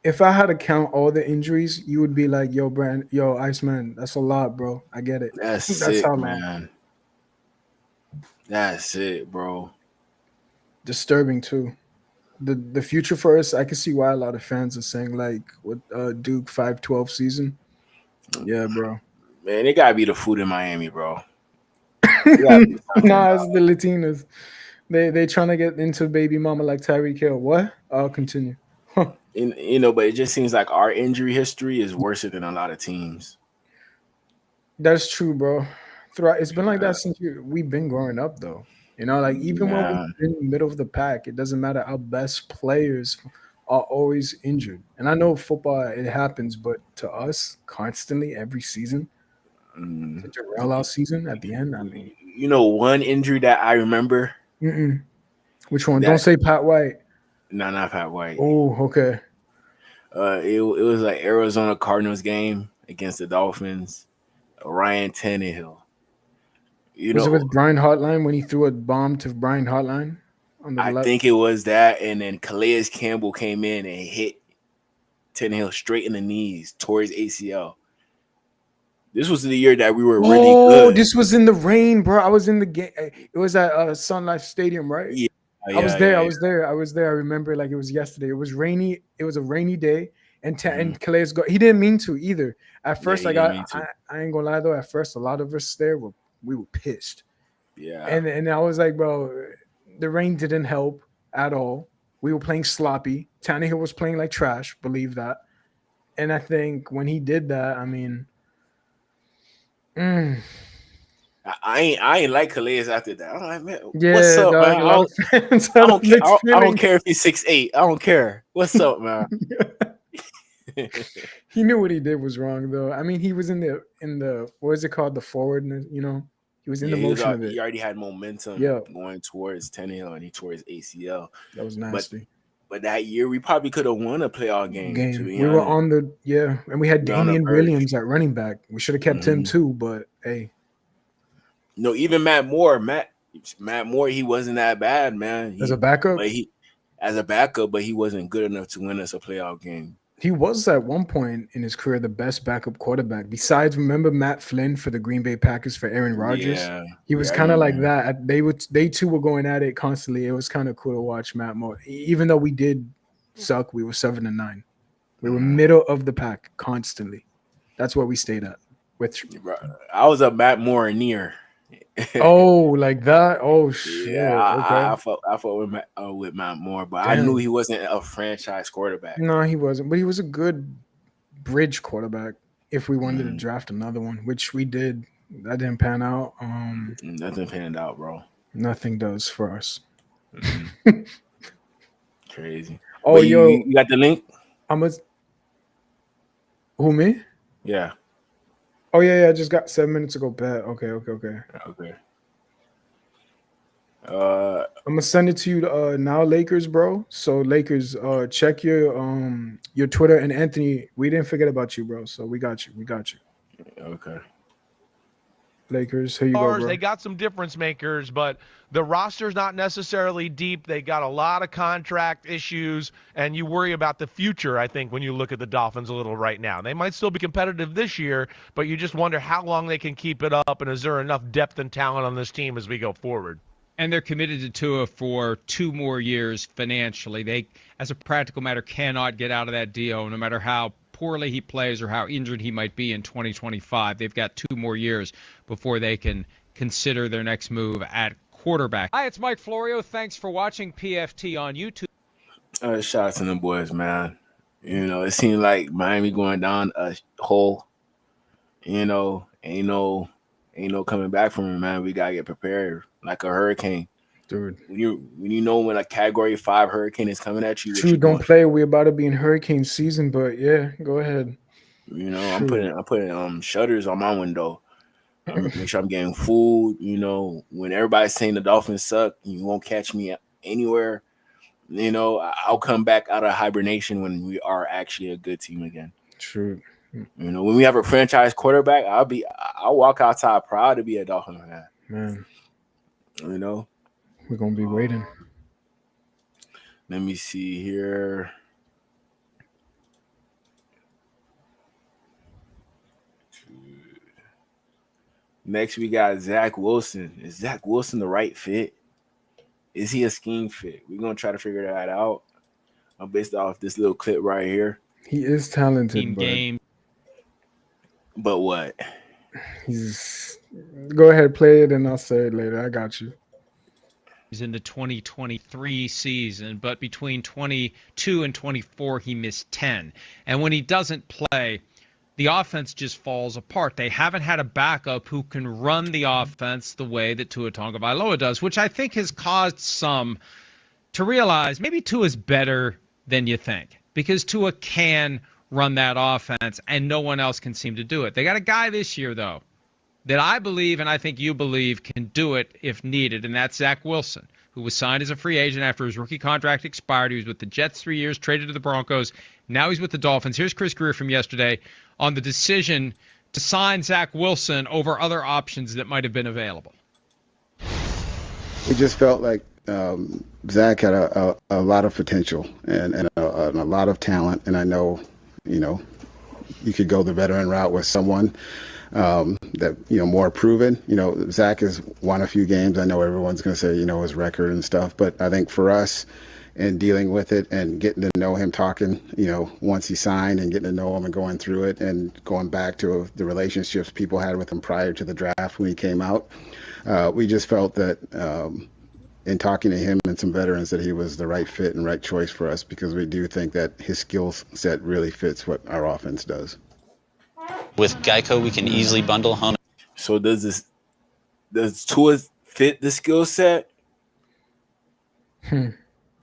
If I had to count all the injuries, you would be like, yo, Iceman, that's a lot, bro. I get it. That's sick, man. That's it, bro. Disturbing too. The future for us, I can see why a lot of fans are saying, like, with Duke 5-12 season. Yeah, bro. Man, it gotta be the food in Miami, bro. Nah, it's the Latinas. They trying to get into baby mama like Tyreek Hill. What? I'll continue. But it just seems like our injury history is worse than a lot of teams. That's true, bro. It's been like that since we've been growing up, though. Like even when we've been in the middle of the pack, it doesn't matter. Our best players are always injured. And I know football, it happens, but to us, constantly, every season, to derail our season at the end, I mean. One injury that I remember? Which one? Don't say Pat White. No, not Pat White. Oh, okay. It was like Arizona Cardinals game against the Dolphins. Ryan Tannehill. Was it with Brian Hartline when he threw a bomb to Brian Hartline? I think it was that, and then Calais Campbell came in and hit Tannehill straight in the knees, tore his ACL. This was the year that we were really good. Oh, this was in the rain, bro. I was in the game. It was at Sun Life Stadium, right? Yeah. I was there. I remember like it was yesterday. It was rainy. It was a rainy day, and Calais he didn't mean to either. At first, I ain't gonna lie though. At first, a lot of us there we were pissed. Yeah. And I was like, bro, the rain didn't help at all. We were playing sloppy. Tannehill was playing like trash. Believe that. And I think when he did that, I mean, I ain't like Calais after that. I'm like, man, yeah, what's up, dog, man? I don't care if he's 6'8". I don't care. What's up, man? He knew what he did was wrong, though. I mean, he was in the what is it called, the forward, he was in the motion of it. He already had momentum going towards Tannehill, and he tore his ACL. That was nasty. But that year, we probably could have won a playoff game. We were on and we had Damian Williams at running back. We should have kept him too, but hey. No, even Matt Moore. Matt Moore, he wasn't that bad, man. As a backup? But he wasn't good enough to win us a playoff game. He was at one point in his career the best backup quarterback. Besides, remember Matt Flynn for the Green Bay Packers for Aaron Rodgers? Yeah, he was kind of like that. They two were going at it constantly. It was kind of cool to watch Matt Moore. Even though we did suck, we were 7-9. We were middle of the pack constantly. That's where we stayed at. I was a Matt Moore near. Oh, like that? Oh shit! Yeah, okay. I fought with Matt Moore, but I knew he wasn't a franchise quarterback. No, he wasn't. But he was a good bridge quarterback. If we wanted to draft another one, which we did, that didn't pan out. Nothing panned out, bro. Nothing does for us. Crazy. Oh, yo, you got the link? Who, me? Yeah. Oh yeah, I just got 7 minutes ago. Bet. Okay. I'm gonna send it to you now, Lakers, bro. So Lakers, check your Twitter, and Anthony, we didn't forget about you, bro. So we got you. Okay. Lakers, here you go, bro. They got some difference makers, but the roster's not necessarily deep. They got a lot of contract issues, and you worry about the future, I think, when you look at the Dolphins a little right now. They might still be competitive this year, but you just wonder how long they can keep it up, and is there enough depth and talent on this team as we go forward? And they're committed to Tua for 2 more years financially. They, as a practical matter, cannot get out of that deal no matter how poorly he plays or how injured he might be in 2025. They've got 2 more years before they can consider their next move at quarterback. Hi, it's Mike Florio. Thanks for watching PFT on YouTube. Shout out to them boys, man. It seemed like Miami going down a hole. Ain't no coming back from it, man. We gotta get prepared like a hurricane, dude. When you know when a Category 5 hurricane is coming at you. True, don't play. We're about to be in hurricane season, but yeah, go ahead. I'm putting shutters on my window. Make sure I'm getting food. When everybody's saying the Dolphins suck, you won't catch me anywhere. I'll come back out of hibernation when we are actually a good team again. True. When we have a franchise quarterback, I'll walk outside proud to be a Dolphin fan. Man. We're gonna be waiting. Let me see here. Next, we got Zach Wilson. Is Zach Wilson the right fit? Is he a scheme fit? We're going to try to figure that out. I'm based off this little clip right here. He is talented, but what? Go ahead, play it, and I'll say it later. I got you. He's in the 2023 season, but between 22 and 24, he missed 10. And when he doesn't play, the offense just falls apart. They haven't had a backup who can run the offense the way that Tua Tagovailoa does, which I think has caused some to realize maybe Tua's better than you think, because Tua can run that offense and no one else can seem to do it. They got a guy this year, though, that I believe and I think you believe can do it if needed, and that's Zach Wilson, who was signed as a free agent after his rookie contract expired. He was with the Jets 3 years, traded to the Broncos. Now he's with the Dolphins. Here's Chris Greer from yesterday on the decision to sign Zach Wilson over other options that might have been available. We just felt like Zach had a lot of potential and a lot of talent, and I know, you could go the veteran route with someone that, more proven. Zach has won a few games. I know everyone's going to say, his record and stuff, but I think for us, and dealing with it and getting to know him, talking, once he signed and getting to know him and going through it and going back to the relationships people had with him prior to the draft when he came out. We just felt that in talking to him and some veterans that he was the right fit and right choice for us, because we do think that his skill set really fits what our offense does. With Geico, we can easily bundle home. So does Tua fit the skill set?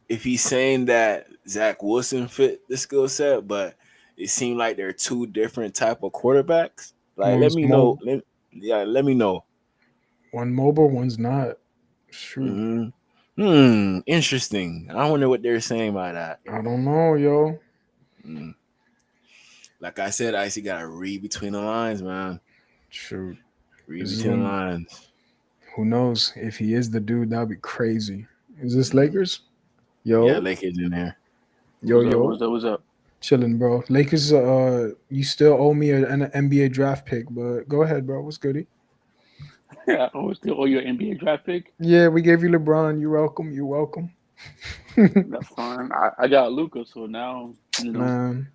If he's saying that Zach Wilson fit the skill set, but it seemed like they're two different type of quarterbacks. Like, let me know. Let me know. One mobile, one's not. Shoot. Interesting. I wonder what they're saying by that. I don't know, yo. Like I said, Icy gotta read between the lines, man. Shoot. Read between the lines. Who knows? If he is the dude, that'd be crazy. Is this Lakers? Yo. Yeah, Lakers in there. Yo. What's up? Chilling, bro. Lakers, you still owe me an NBA draft pick, but go ahead, bro. What's goody? Yeah, I still owe you an NBA draft pick? Yeah, we gave you LeBron. You're welcome. You're welcome. That's fine. I got Luka, so now, Man.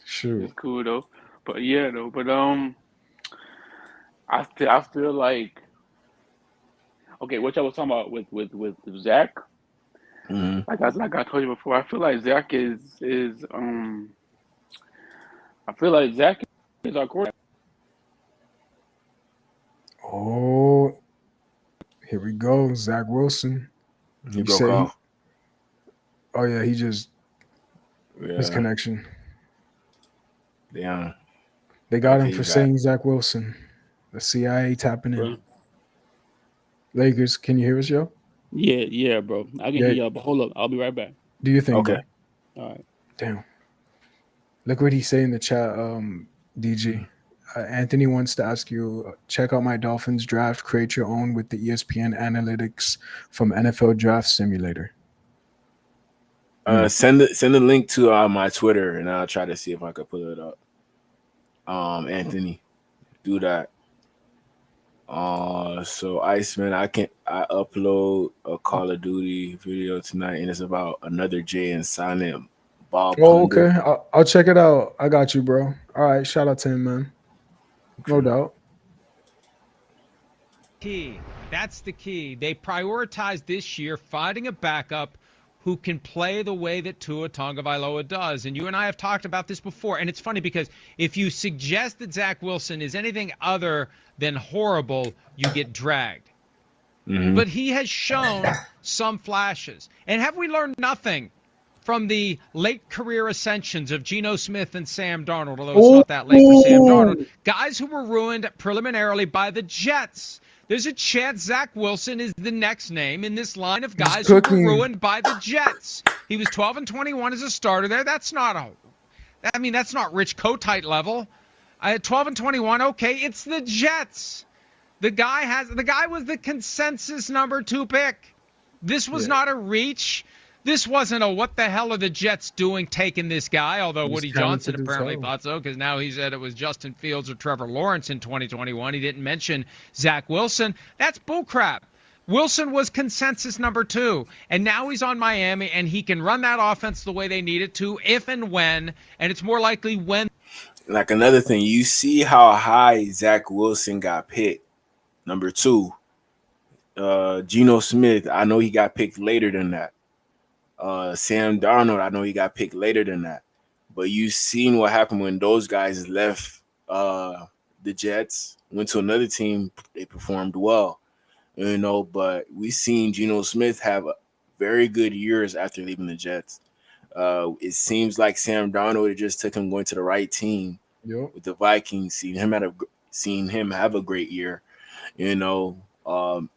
Shoot. It's cool, though. But, I feel like, okay, what y'all was talking about with Zach? Like I told you before, I feel like Zach is our quarterback. Oh, here we go, Zach Wilson. He broke off. Oh yeah, he just his connection. Yeah, they got him for saying Zach Wilson. The CIA tapping in. Lakers, can you hear us, yo? Yeah, bro. I can hear y'all, but hold up. I'll be right back. Do you think? Okay. All right. Damn. Look what he say in the chat, DG. Anthony wants to ask you, check out my Dolphins draft, create your own with the ESPN analytics from NFL Draft Simulator. Send the link to my Twitter, and I'll try to see if I could pull it up. Anthony, do that. So Iceman, I upload a Call of Duty video tonight, and it's about another Jay and Silent Bob Oh, Ponder. okay. I'll check it out. I got you, bro. All right. Shout out to him, man. No doubt. Key. That's the key. They prioritized this year finding a backup who can play the way that Tua Tagovailoa does. And you and I have talked about this before. And it's funny because if you suggest that Zach Wilson is anything other than horrible, you get dragged. Mm-hmm. But he has shown some flashes. And have we learned nothing from the late career ascensions of Geno Smith and Sam Darnold, although it's not that late for Sam Darnold, guys who were ruined preliminarily by the Jets? There's a chance Zach Wilson is the next name in this line of guys who were ruined by the Jets. He was 12-21 as a starter there. That's not Rich Kotite level. 12-21, okay, it's the Jets. The guy was the consensus number 2 pick. This was not a reach. This wasn't a what the hell are the Jets doing taking this guy, although Woody Johnson apparently thought so because now he said it was Justin Fields or Trevor Lawrence in 2021. He didn't mention Zach Wilson. That's bullcrap. Wilson was consensus number 2, and now he's on Miami, and he can run that offense the way they need it to if and when, and it's more likely when. Like another thing, you see how high Zach Wilson got picked. Number 2, Geno Smith, I know he got picked later than that. Sam Darnold, I know he got picked later than that. But you seen what happened when those guys left the Jets, went to another team, they performed well. But we seen Geno Smith have very good years after leaving the Jets. It seems like Sam Darnold, it just took him going to the right team with the Vikings, seeing him have a great year.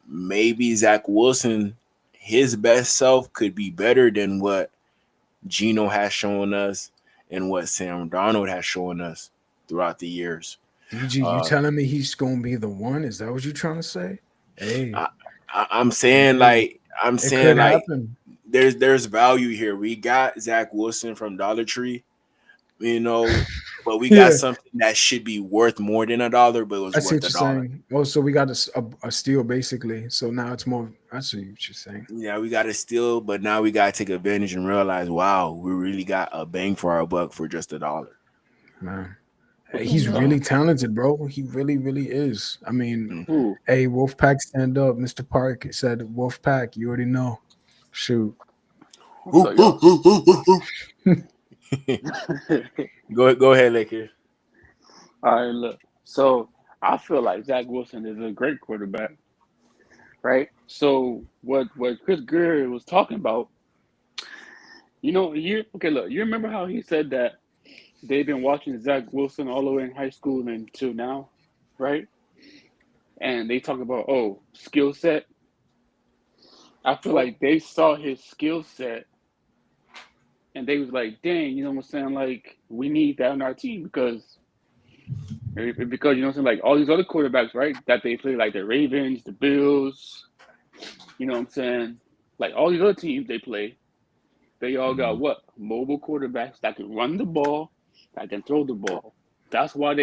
Maybe Zach Wilson, his best self could be better than what Geno has shown us and what Sam Darnold has shown us throughout the years. You telling me he's going to be the one? Is that what you're trying to say? Hey, I'm saying there's value here. We got Zach Wilson from Dollar Tree, but we got something that should be worth more than $1, but it was worth $1. Saying. Oh, so we got a steal basically. So now it's more. I see what you're saying. Yeah, we got a steal, but now we got to take advantage and realize, wow, we really got a bang for our buck for just $1. Man, he's really talented, bro. He really, really is. I mean, hey, Wolfpack, stand up. Mr. Park said, Wolfpack, you already know. Shoot. Go ahead, Lakers. All right, look. So I feel like Zach Wilson is a great quarterback, right? So what Chris Greer was talking about, you remember how he said that they've been watching Zach Wilson all the way in high school until now, right? And they talk about skill set. I feel like they saw his skill set. And they was like, dang, you know what I'm saying? Like, we need that on our team because you know what I'm saying? Like, all these other quarterbacks, right, that they play, like the Ravens, the Bills, you know what I'm saying? Like, all these other teams they play, they all got what? Mobile quarterbacks that can run the ball, that can throw the ball. That's why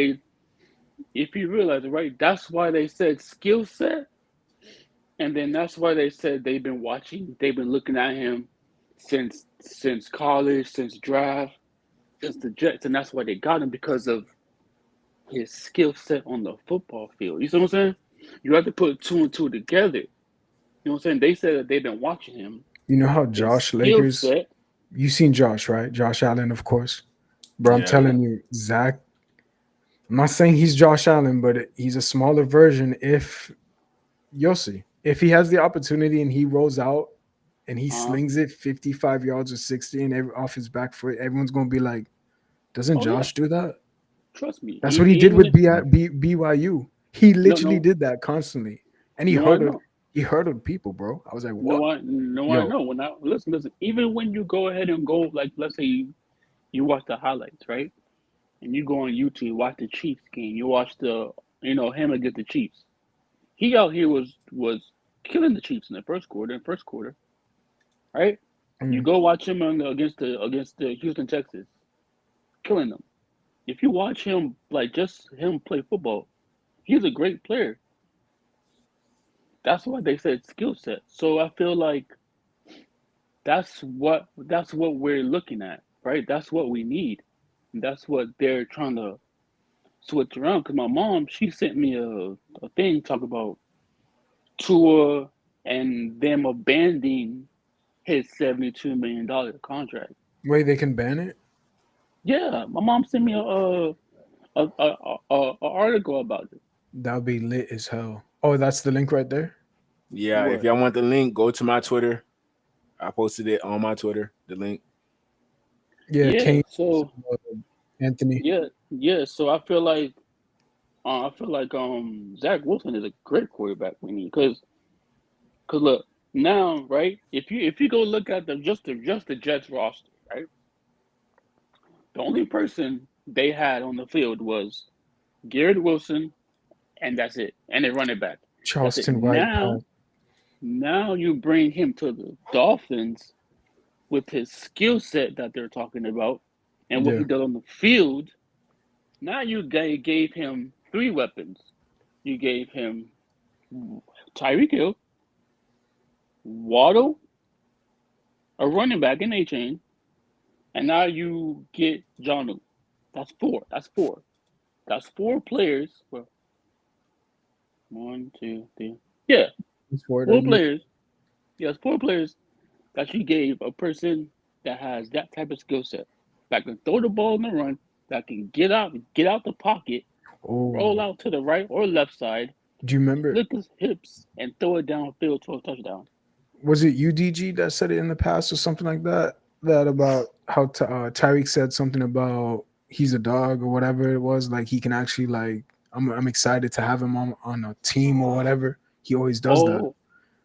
if you realize it, right, that's why they said skill set. And then that's why they said they've been looking at him since college, since draft, since the Jets, and that's why they got him because of his skill set on the football field. You see what I'm saying? You have to put 2 and 2 together. You know what I'm saying? They said that they've been watching him. You know how Josh Lakers? You seen Josh, right? Josh Allen, of course. But I'm telling you, Zach. I'm not saying he's Josh Allen, but he's a smaller version. You'll see, if he has the opportunity and he rolls out. And he slings it 55 yards or 60 and off his back foot, everyone's going to be like, doesn't Josh do that? Trust me. That's what he did with BYU. He literally did that constantly. And he hurdled people, bro. I was like, what? I know. Listen. Even when you go ahead and go, like, let's say you watch the highlights, right? And you go on YouTube, watch the Chiefs game. You watch him against the Chiefs. He out here was killing the Chiefs in the first quarter. Right? You go watch him against the Houston Texans, killing them. If you watch him, like just him play football, he's a great player. That's why they said skill set. So I feel like that's what we're looking at, right? That's what we need. And that's what they're trying to switch around. Cause my mom, she sent me a thing talk about Tua and them abandoning his $72 million contract. Wait, they can ban it? Yeah, my mom sent me a article about it. That'll be lit as hell. Oh, that's the link right there. Yeah, if What? y'all want the link, go to my Twitter. I posted it on my Twitter. The link. Yeah, Yeah. Kane, So Anthony. yeah. So I feel like Zach Wilson is a great quarterback. We need because look now, right? If you go look at the Jets roster, right? The only person they had on the field was Garrett Wilson, and that's it. And they run it back. That's it. Charleston White. Now you bring him to the Dolphins with his skill set that they're talking about and what Yeah. he did on the field. Now you gave him three weapons. You gave him Tyreek Hill, Waddle, a running back in A-Chain, and now you get Jonnu. That's four. That's four players. Well, one, two, three. Yeah, four players. Yes, four players that you gave a person that has that type of skill set, that can throw the ball in the run, that can get out the pocket, roll out to the right or left side, Do you remember? lift his hips, and throw it downfield to a touchdown. Was it UDG that said it in the past or something like that? That about how Tyreek said something about he's a dog or whatever it was. Like he can actually like I'm excited to have him on a team or whatever. He always does that.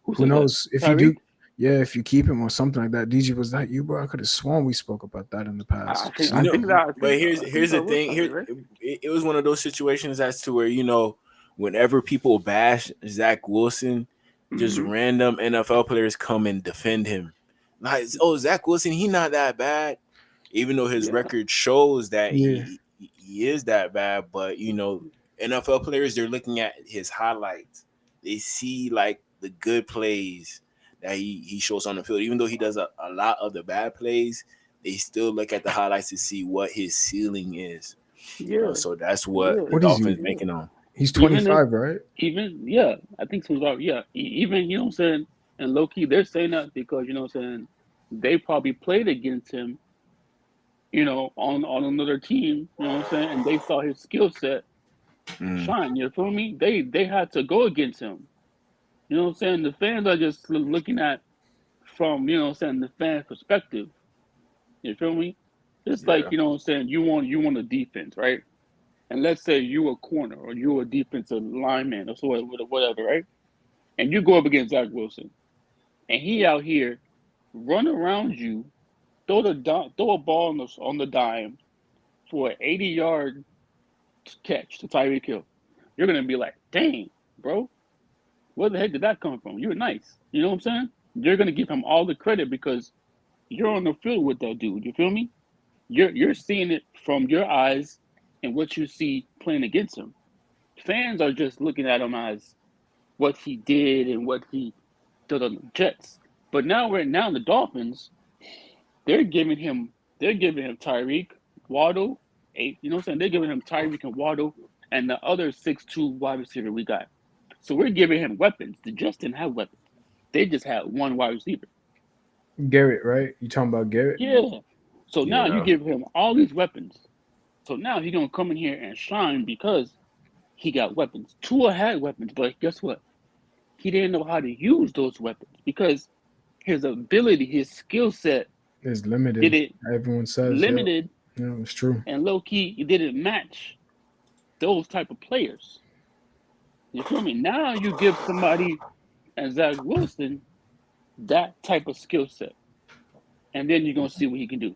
Who knows if Tyreek? you do? Yeah, if you keep him or something like that. DG, was that you, bro? I could have sworn we spoke about that in the past. But here's the thing. It was one of those situations as to where whenever people bash Zach Wilson, just random NFL players come and defend him. Like, oh, Zach Wilson, he not that bad, even though his record shows that he is that bad. But NFL players, they're looking at his highlights. They see like the good plays that he shows on the field. Even though he does a lot of the bad plays, they still look at the highlights to see what his ceiling is. Yeah. So that's what the What is he? Dolphins making on. He's 25, right? I think so. Yeah. Even, you know what I'm saying, and low key, they're saying that because, you know what I'm saying, they probably played against him, on another team, you know what I'm saying, and they saw his skill set shine, you feel me? They had to go against him. You know what I'm saying? The fans are just looking at from, you know what I'm saying, the fan perspective. You feel me? It's like, you know what I'm saying, you want a defense, right? And let's say you a corner or you a defensive lineman or so whatever, right? And you go up against Zach Wilson, and he out here run around you, throw a ball on the dime for an 80-yard catch to Tyreek Hill. You're gonna be like, dang, bro, where the heck did that come from? You're nice. You know what I'm saying? You're gonna give him all the credit because you're on the field with that dude. You feel me? You're seeing it from your eyes and what you see playing against him. Fans are just looking at him as what he did and what he did on the Jets. But now the Dolphins, they're giving him Tyreek, Waddle, you know what I'm saying? They're giving him Tyreek and Waddle and the other 6'2" wide receiver we got. So we're giving him weapons. The Jets didn't have weapons. They just had one wide receiver. Garrett, right? You talking about Garrett? Yeah. So now you give him all these weapons. So now he's gonna come in here and shine because he got weapons. Tua had weapons, but guess what? He didn't know how to use those weapons because his ability, his skill set is limited. Everyone says limited. Yeah, it's true. And low key, it didn't match those type of players. You feel me? Now you give somebody and Zach Wilson that type of skill set, and then you're gonna see what he can do.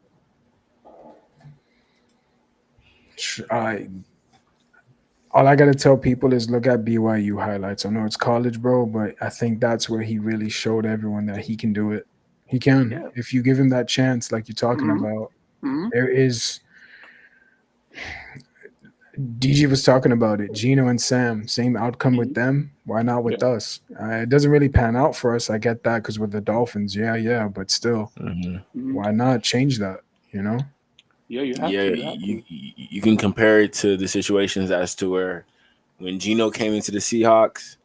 All I gotta tell people is look at BYU highlights. I know it's college, bro, but I think that's where he really showed everyone that he can do it. He can. If you give him that chance, like you're talking about, there is. DG was talking about it. Gino and Sam, same outcome with them. Why not with us? It doesn't really pan out for us. I get that because with the Dolphins, yeah, but still, why not change that? You know? Yeah, you have to. You can compare it to the situations as to where when Gino came into the Seahawks,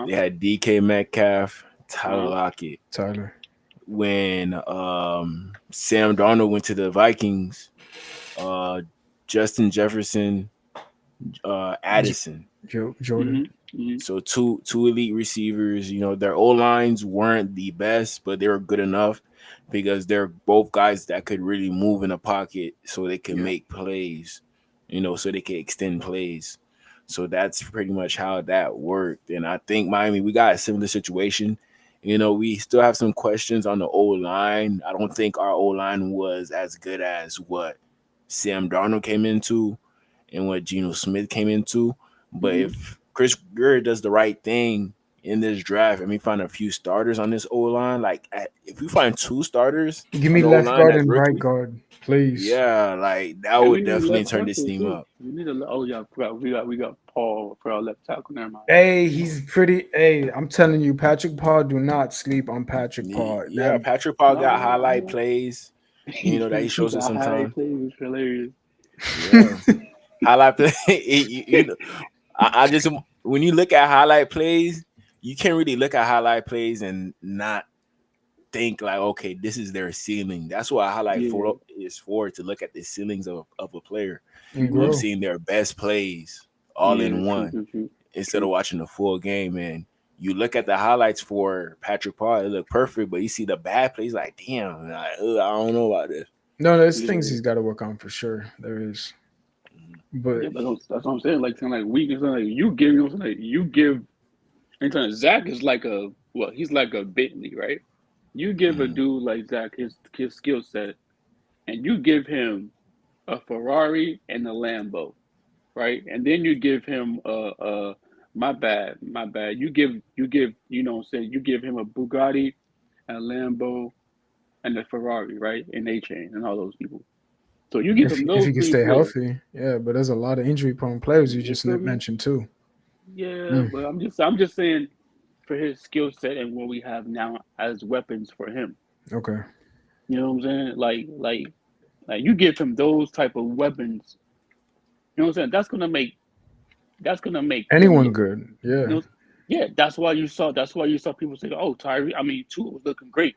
they had DK Metcalf, Tyler Lockett. When Sam Darnold went to the Vikings, Justin Jefferson, Addison, Jordan. So two elite receivers. You know, their O lines weren't the best, but they were good enough because they're both guys that could really move in the pocket, so they can make plays. You know, so they can extend plays. So that's pretty much how that worked. And I think Miami, we got a similar situation. You know, we still have some questions on the O line. I don't think our O line was as good as what Sam Darnold came into and what Geno Smith came into. But if Chris Greer does the right thing in this draft and we find a few starters on this O line, like if we find 2 starters, give me left guard and right guard, please. Yeah, like that would definitely turn this team up. We need we got Paul for our left tackle. Never mind. Hey, he's pretty. Hey, I'm telling you, Patrick Paul, do not sleep on Patrick Paul. Yeah, Patrick Paul got highlight plays. You know that he shows it sometimes. Highlight plays was hilarious. Yeah, highlight play. You know, I just when you look at highlight plays, you can't really look at highlight plays and not think like, okay, this is their ceiling. That's what a highlight is for, to look at the ceilings of a player. Of seeing their best plays all in one instead of watching the full game. And you look at the highlights for Patrick Paul, it look perfect, but you see the bad plays, like, damn, I don't know about this. No, there's things he's got to work on for sure. There is. But that's what I'm saying. Like, weakness, like you give, anytime Zach is like he's like a Bentley, right? You give a dude like Zach his skill set, and you give him a Ferrari and a Lambo, right? And then you give him my bad. You give you know what I'm saying, you give him a Bugatti, a Lambo, and a Ferrari, right? And A-Chain and all those people. So you give him those. If he can stay healthy, yeah. But there's a lot of injury-prone players you just mentioned too. Yeah, but I'm just saying, for his skill set and what we have now as weapons for him. Okay. You know what I'm saying? Like you give him those type of weapons. You know what I'm saying? That's gonna make anyone good. Yeah. You know, yeah. That's why you saw people say, "Oh, Tua was looking great."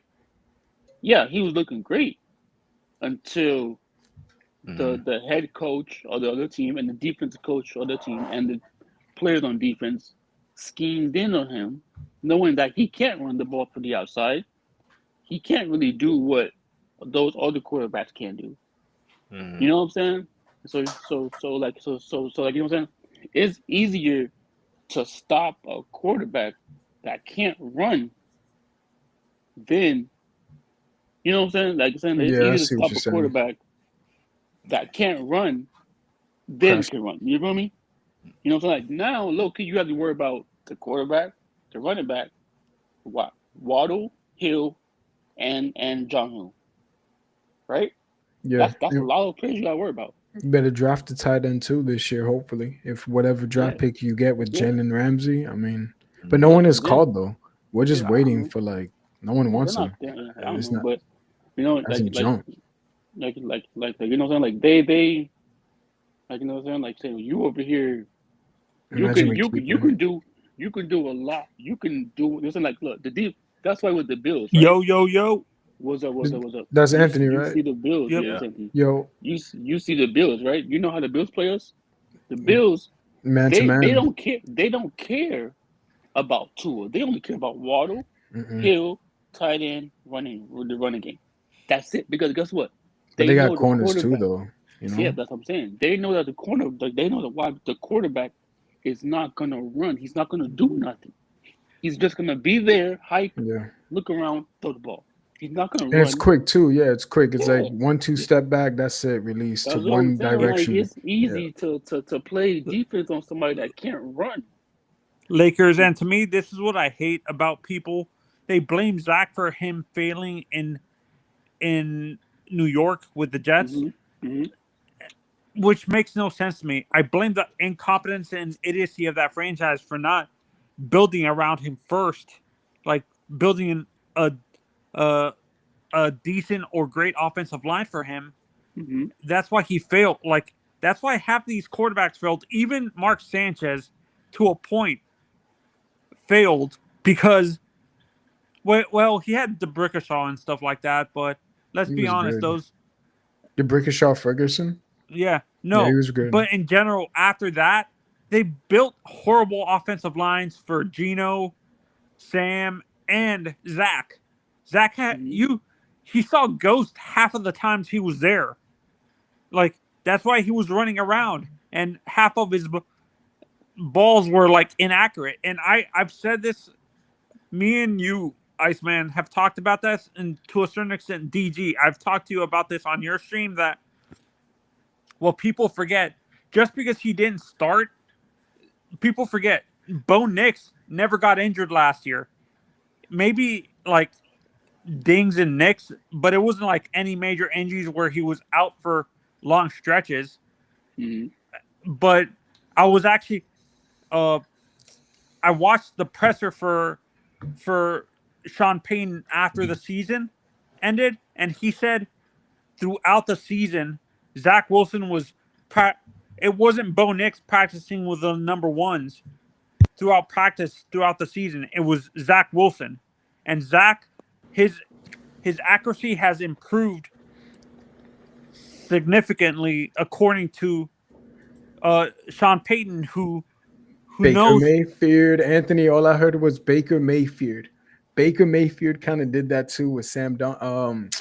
Yeah, he was looking great until the head coach of the other team and the defensive coach of the team and the players on defense schemed in on him, knowing that he can't run the ball from the outside. He can't really do what those other quarterbacks can do. You know what I'm saying? So like you know what I'm saying? It's easier to stop a quarterback that can't run than, you know what I'm saying? Like saying it's easier to stop a quarterback that can't run than can run. You feel me? You know what I'm saying? Like now, low-key, you have to worry about the quarterback, the running back, Waddle, Hill, and John Hill. Right? Yeah. That's a lot of players you got to worry about. You better draft a tight end too this year, hopefully. If whatever draft pick you get with Jalen Ramsey, I mean, but no one is called though. We're just waiting for no one wants him. But you know, like you know what I'm saying? Like they like, you know what I'm saying? Like saying you over here, you can do a lot. You can do this, and like look, that's why with the Bills. Right? Yo. What's up? That's Anthony, right? You see the Bills, Yo. You see the Bills, right? You know how the Bills play us? The Bills, man to man. They don't care. They don't care about Tua. They only care about Waddle, Hill, tight end, the running game. That's it. Because guess what? They got corners too, though. You know? Yeah, that's what I'm saying. They know that they know that why the quarterback is not gonna run. He's not gonna do nothing. He's just gonna be there, hike, look around, throw the ball. He's not gonna run. It's quick too. Yeah, it's quick. It's like 1-2 step back. That's it. Release to one direction. Like, it's easy to play defense on somebody that can't run. Lakers, and to me, this is what I hate about people. They blame Zach for him failing in New York with the Jets. which makes no sense to me. I blame the incompetence and idiocy of that franchise for not building around him first, like building a a, a decent or great offensive line for him. Mm-hmm. That's why he failed. Like that's why half these quarterbacks failed. Even Mark Sanchez, to a point, failed because well he had the Brickashaw and stuff like that. But let's He be was honest, good. those The Brickashaw Ferguson. yeah Yeah, he no. was good. But in general, after that, they built horrible offensive lines for Geno, Sam, and Zach. Zach had he saw ghosts half of the times he was there. Like that's why he was running around, and half of his balls were like inaccurate. And I've said this. Me and you, Iceman, have talked about this, and to a certain extent, DG. I've talked to you about this on your stream. That well, people forget just because he didn't start. People forget Bo Nix never got injured last year. Maybe like dings and nicks, but it wasn't like any major injuries where he was out for long stretches. But I was actually I watched the presser for Sean Payton after the season ended, and he said throughout the season Zach Wilson was it wasn't Bo Nix practicing with the number ones throughout the season. It was Zach Wilson, and Zach his accuracy has improved significantly according to Sean Payton, who Baker knows Mayfield, Anthony. All I heard was Baker Mayfield. Baker Mayfield kind of did that too with Sam Donald,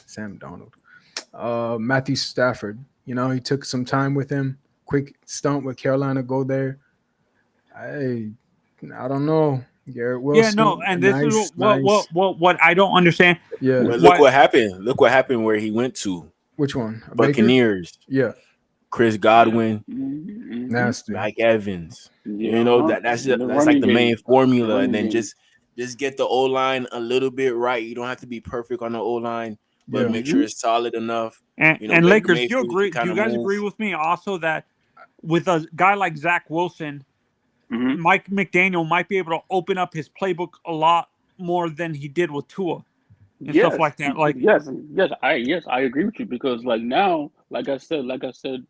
Matthew Stafford. You know, he took some time with him. Quick stunt with Carolina. Go there. I don't know. Garrett Wilson. Yeah, no, and this is what I don't understand. Yeah, but look what happened. Look what happened where he went to. Which one? Buccaneers. Baker? Yeah. Chris Godwin, nasty. Mike Evans. You know that's like the main formula, and then just get the O line a little bit right. You don't have to be perfect on the O line, but make sure it's solid enough. And, you know, and Lakers, Mayfield, do you agree? Do you guys agree with me also that with a guy like Zach Wilson, Mike McDaniel might be able to open up his playbook a lot more than he did with Tua and stuff like that? Like yes, I agree with you because like now, like I said,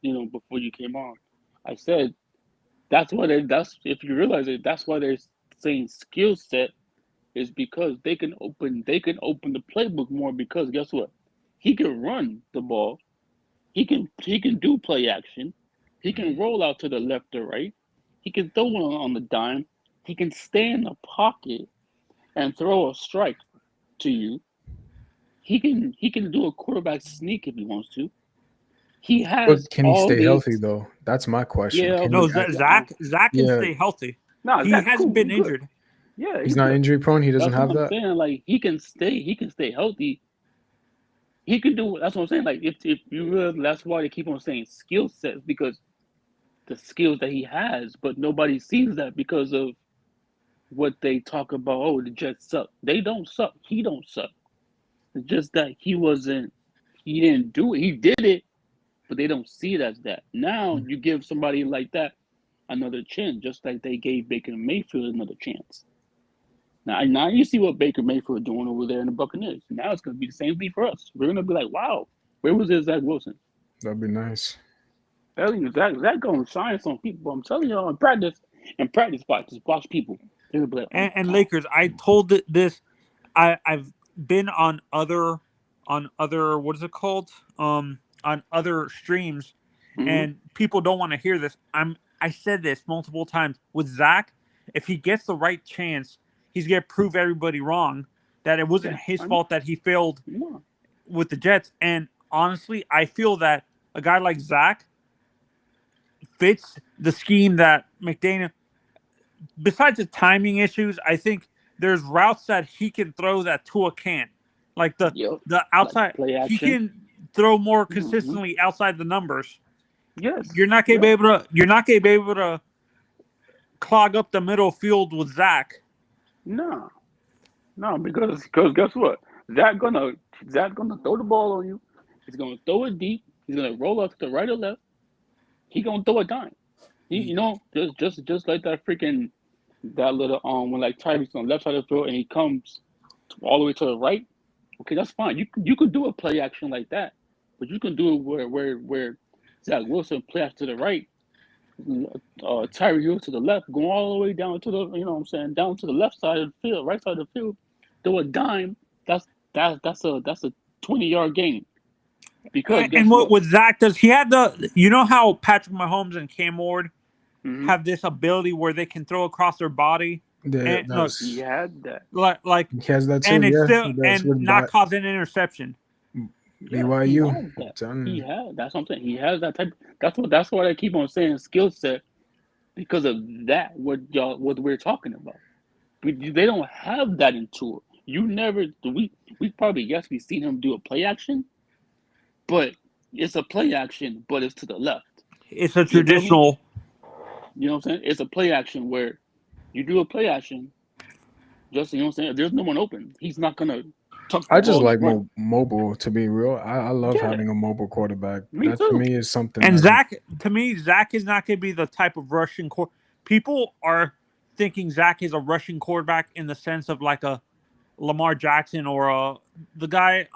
you know, before you came on, I said that's if you realize it, that's why they're saying skill set is because they can open the playbook more because guess what? He can run the ball, he can do play action, he can roll out to the left or right, he can throw one on the dime, he can stay in the pocket and throw a strike to you. He can do a quarterback sneak if he wants to. He has. But can he stay healthy though? That's my question. Yeah, can no, Zach can stay healthy. No, he hasn't been injured. Yeah, he's not injury prone. He doesn't have that. Saying. Like he can stay healthy. He can do. That's what I'm saying. Like if you realize, that's why they keep on saying skill sets because the skills that he has, but nobody sees that because of what they talk about. Oh, the Jets suck. They don't suck. He don't suck. It's just that he didn't do it. He did it, but they don't see it as that. Now you give somebody like that another chance, just like they gave Baker Mayfield another chance. Now you see what Baker Mayfield doing over there in the Buccaneers. Now it's going to be the same thing for us. We're going to be like, wow, where was this Zach Wilson? That'd be nice. Zach going to shine some people. I'm telling y'all, in practice spot, just watch people. They're gonna be like, and Lakers, I told this. I've been on other what is it called? On other streams, and people don't want to hear this. I said this multiple times with Zach. If he gets the right chance, he's gonna prove everybody wrong that it wasn't his fault that he failed with the Jets. And honestly, I feel that a guy like Zach fits the scheme that McDaniel. Besides the timing issues, I think there's routes that he can throw that Tua can't. Like the outside, like he can throw more consistently outside the numbers. Yes, you're not gonna be able to clog up the middle field with Zach. No, because guess what? Zach gonna throw the ball on you. He's gonna throw it deep. He's gonna roll up to the right or left. he gonna throw a dime. You know, just like that freaking that little when like Tyreek's on the left side of the field and he comes all the way to the right. Okay, that's fine. You could do a play action like that, but you can do it where Zach Wilson play out to the right, Tyreek Hill to the left, going all the way down to the what I'm saying, down to the left side of the field, right side of the field, throw a dime. That's a 20-yard gain. Because and what Zach does, he had how Patrick Mahomes and Cam Ward have this ability where they can throw across their body. And, look, he had that. Like he has that too, and it's yeah, still and not cause an interception. BYU. He had that's what I'm saying. He has that type. That's what I keep on saying skill set because of that. What we're talking about. They don't have that in Tua. You never we probably we've seen him do a play action, but it's a play action, but it's to the left. It's a traditional. You know what I'm saying? It's a play action where you do a play action. Just you know what I'm saying. If there's no one open, he's not gonna. I just like mobile. To be real, I love having a mobile quarterback. That to me is something. And Zach is not going to be the type of rushing people are thinking Zach is a rushing quarterback in the sense of like a Lamar Jackson or the guy.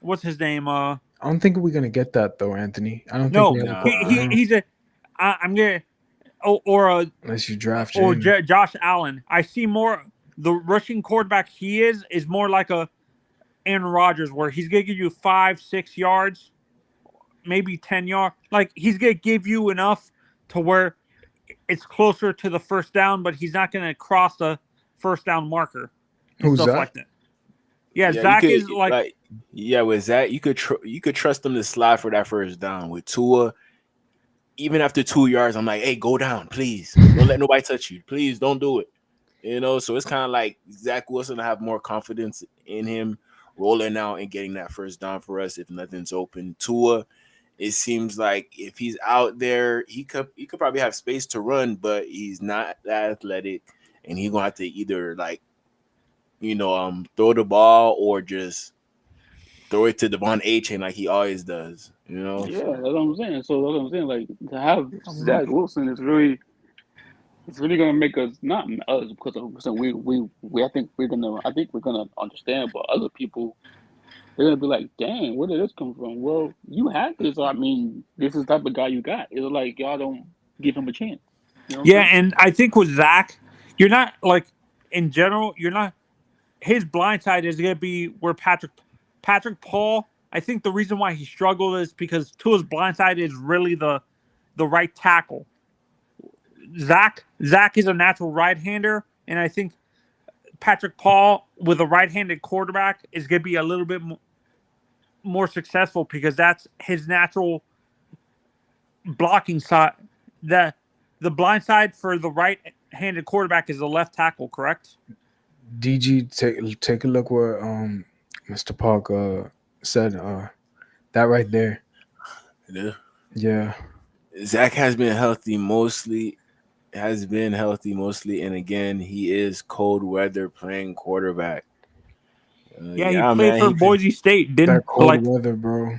What's his name? I don't think we're gonna get that though, Anthony. I don't think he's a. I'm gonna unless you draft or Josh Allen. I see more the rushing quarterback he is more like a Aaron Rodgers, where he's gonna give you 5-6 yards, maybe 10 yards. Like he's gonna give you enough to where it's closer to the first down, but he's not gonna cross the first down marker. Who's stuff that? Like that. Yeah, Zach is like with Zach, you could trust him to slide for that first down. With Tua, even after 2 yards, I'm like, hey, go down, please. Don't let nobody touch you. Please don't do it. You know, so it's kind of like Zach Wilson to have more confidence in him rolling out and getting that first down for us if nothing's open. Tua, it seems like if he's out there, he could probably have space to run, but he's not that athletic, and he's gonna have to either throw the ball or just throw it to Devon A-Chain like he always does. You know? Yeah, that's what I'm saying. So that's what I'm saying. Like to have Zach Wilson is really. It's really gonna make us not us because I think we're gonna understand, but other people they're gonna be like, "Dang, where did this come from?" Well, you had this. I mean, this is the type of guy you got. It's like y'all don't give him a chance. You know and I think with Zach, you're not like in general. You're not. His blind side is gonna be where Patrick Paul. I think the reason why he struggled is because Tua's blind side is really the right tackle. Zach is a natural right-hander, and I think Patrick Paul with a right-handed quarterback is going to be a little bit more successful because that's his natural blocking side. The blind side for the right-handed quarterback is the left tackle, correct? DG, take a look what Mr. Park said. That right there. Yeah. Zach has been healthy mostly. And again, he is cold weather playing quarterback. He played for Boise State. That cold weather, bro.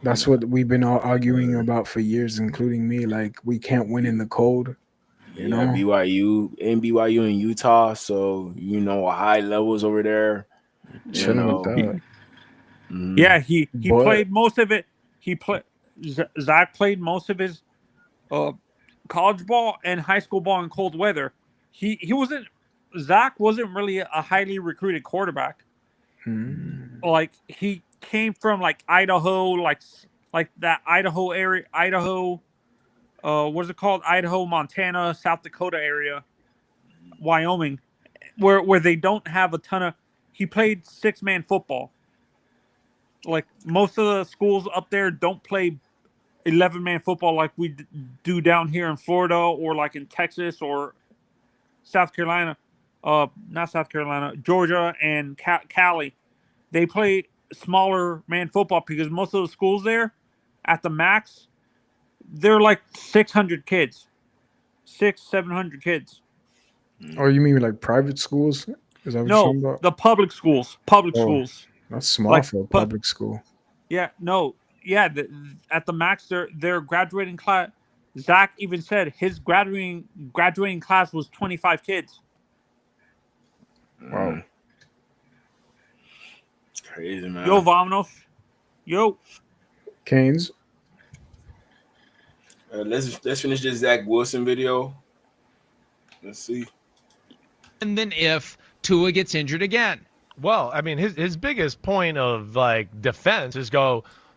That's what we've been all arguing about for years, including me. Like we can't win in the cold. You know, BYU and Utah, so high levels over there. Yeah, he played most of it. Zach played most of his college ball and high school ball in cold weather. Zach wasn't really a highly recruited quarterback. Like he came from like Idaho, like that Idaho area, what's it called? Idaho, Montana, South Dakota area, Wyoming, where they don't have a ton of. He played 6-man football. Like most of the schools up there don't play 11-man football like we do down here in Florida or like in Texas or South Carolina, Georgia and Cali. They play smaller man football because most of the schools there at the max, they're like 600 kids, 700 kids. Oh, you mean like private schools? Is that what you're talking about? The public schools. Schools. That's small for a public school. Yeah, no. Yeah, at the max, their graduating class, Zach even said his graduating class was 25 kids. Wow. It's crazy, man. Yo, Vamonos. Yo. Canes. Let's finish this Zach Wilson video. Let's see. And then if Tua gets injured again. Well, I mean, his biggest point of like defense is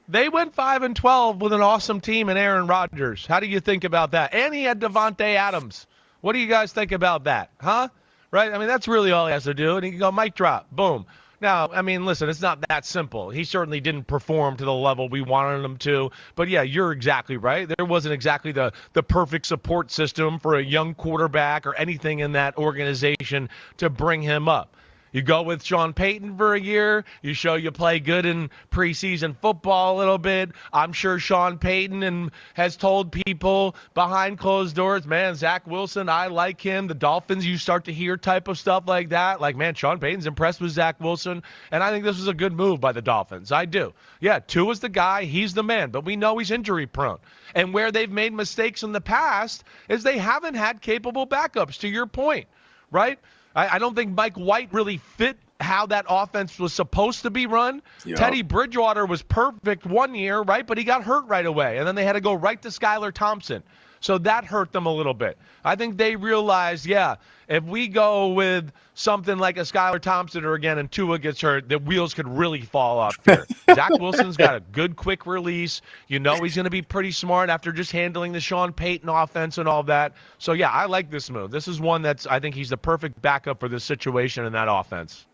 they went 5-12 with an awesome team and Aaron Rodgers. How do you think about that? And he had Devontae Adams. What do you guys think about that? Huh? Right? I mean, that's really all he has to do. And he can go mic drop. Boom. Now, I mean, listen, it's not that simple. He certainly didn't perform to the level we wanted him to. But, yeah, you're exactly right. There wasn't exactly the perfect support system for a young quarterback or anything in that organization to bring him up. You go with Sean Payton for a year. You show you play good in preseason football a little bit. I'm sure Sean Payton has told people behind closed doors, man, Zach Wilson, I like him. The Dolphins, you start to hear type of stuff like that. Like, man, Sean Payton's impressed with Zach Wilson. And I think this was a good move by the Dolphins. I do. Yeah, Tua's the guy. He's the man. But we know he's injury prone. And where they've made mistakes in the past is they haven't had capable backups, to your point, right? I don't think Mike White really fit how that offense was supposed to be run. Yep. Teddy Bridgewater was perfect one year, right? But he got hurt right away. And then they had to go right to Skylar Thompson. So that hurt them a little bit. I think they realized, yeah, if we go with something like a Skylar Thompson or again and Tua gets hurt, the wheels could really fall off here. Zach Wilson's got a good quick release. You know he's going to be pretty smart after just handling the Sean Payton offense and all that. So, yeah, I like this move. This is one I think he's the perfect backup for this situation in that offense.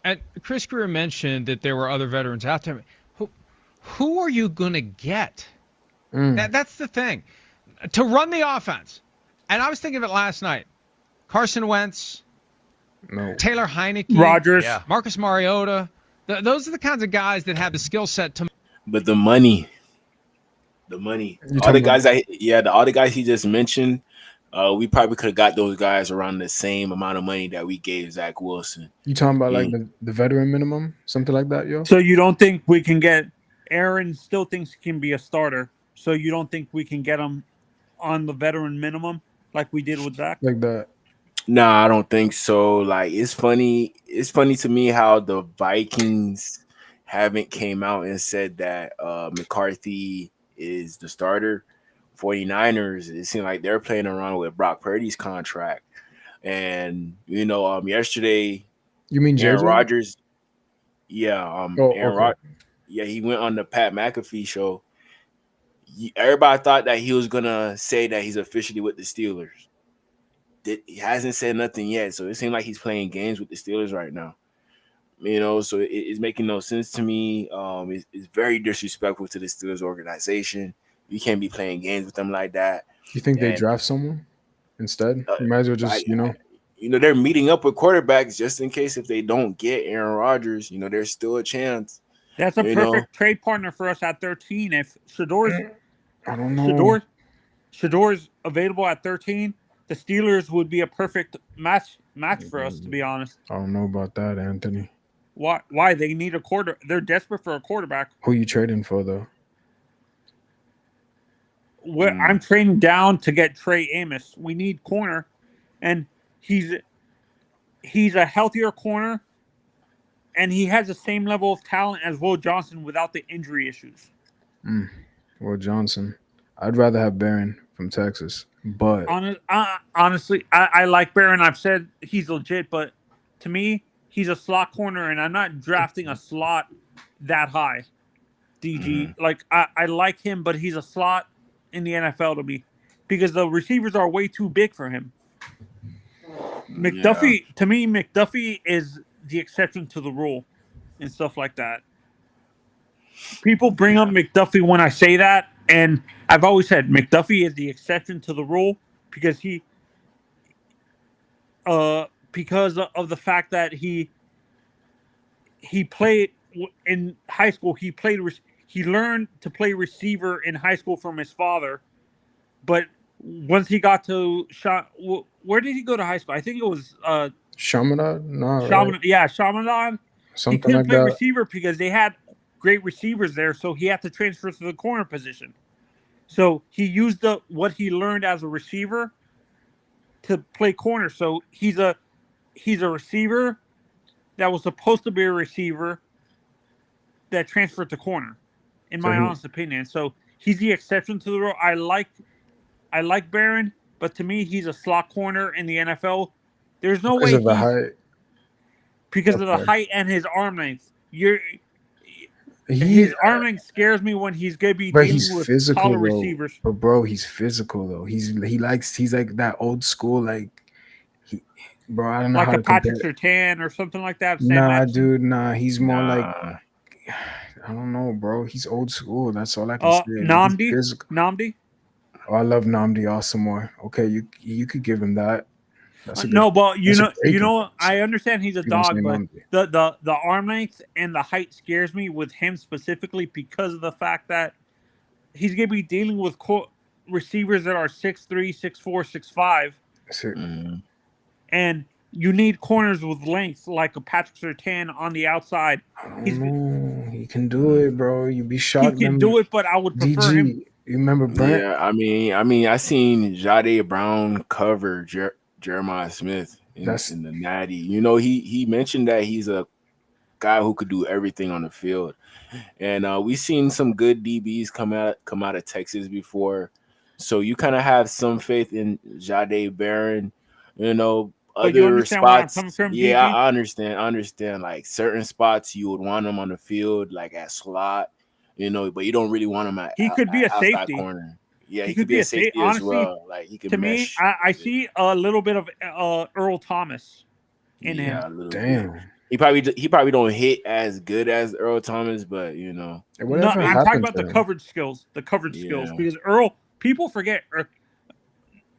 And Chris Greer mentioned that there were other veterans out there. Who are you going to get? That's the thing. To run the offense. And I was thinking of it last night. Carson Wentz, Taylor Heineke, Rodgers, Marcus Mariota. Those are the kinds of guys that have the skill set to. But the money. All the guys he just mentioned, we probably could have got those guys around the same amount of money that we gave Zach Wilson. You talking about like the veteran minimum, something like that, yo? So you don't think we can get Aaron? Still thinks he can be a starter. So you don't think we can get him on the veteran minimum like we did with Zach? Like that? Nah, I don't think so. Like it's funny to me how the Vikings haven't came out and said that McCarthy is the starter. 49ers, it seemed like they're playing around with Brock Purdy's contract. And yesterday, you mean Aaron JJ? Rodgers? Yeah, Aaron Rodgers. Yeah, he went on the Pat McAfee show. Everybody thought that he was gonna say that he's officially with the Steelers. He hasn't said nothing yet, so it seems like he's playing games with the Steelers right now. So it's making no sense to me. It's very disrespectful to the Steelers organization. You can't be playing games with them like that. You think they draft someone instead? You might as well just, they're meeting up with quarterbacks just in case if they don't get Aaron Rodgers, there's still a chance. That's a perfect trade partner for us at 13. If Shador's, I don't know. Shador's available at 13, the Steelers would be a perfect match for us, to be honest. I don't know about that, Anthony. Why? They need a quarter. They're desperate for a quarterback. Who are you trading for, though? I'm trading down to get Trey Amos. We need corner, and he's a healthier corner, and he has the same level of talent as Will Johnson without the injury issues. Will Johnson. I'd rather have Barron from Texas, but honestly, I like Barron. I've said he's legit, but to me, he's a slot corner, and I'm not drafting a slot that high. DG, I like him, but he's a slot in the NFL to me because the receivers are way too big for him. To me, McDuffie is the exception to the rule and stuff like that. People bring up McDuffie when I say that, and I've always said McDuffie is the exception to the rule because because of the fact that he played in high school. He learned to play receiver in high school from his father, but once he got to where did he go to high school? I think it was Chaminade. Chaminade. Something he couldn't like play that. Receiver because they had great receivers there, so he had to transfer to the corner position. So he used what he learned as a receiver to play corner. So he's a receiver that was supposed to be a receiver that transferred to corner, in my honest opinion. So he's the exception to the rule. I like Barron, but to me, he's a slot corner in the NFL. There's no way Because of the height. Because of the height and his arm length. His arm length scares me when he's gonna be dealing with physical, taller though. receivers. But bro, he's physical though. He's like that old school, like bro. I don't know like how a to Patrick compare. Surtain or something like that. Dude, nah. He's more like I don't know, bro. He's old school. That's all I can say. Namdi. Oh, I love Namdi Asamoah. Okay, you could give him that. But I understand he's a dog, but the arm length and the height scares me with him specifically because of the fact that he's gonna be dealing with receivers that are 6'3", 6'4", 6'5", and you need corners with length like a Patrick Surtain on the outside. He can do it, bro. You'd be shocked. He can do it, but I would prefer him. You remember Brent? Yeah, I mean, I seen Jade Brown cover Jeremiah Smith in the Natty. You know, he mentioned that he's a guy who could do everything on the field, and we've seen some good DBs come out of Texas before, so you kind of have some faith in Jade Barron. You know, other spots. Yeah, I understand. Like certain spots, you would want him on the field, like at slot. You know, but you don't really want him at. He could be a safety corner. Yeah, he could be a safety as well. Like he could. To me, I see a little bit of Earl Thomas in him. Damn. He probably don't hit as good as Earl Thomas, but you know. I'm talking about the coverage skills. The coverage skills, because Earl, people forget,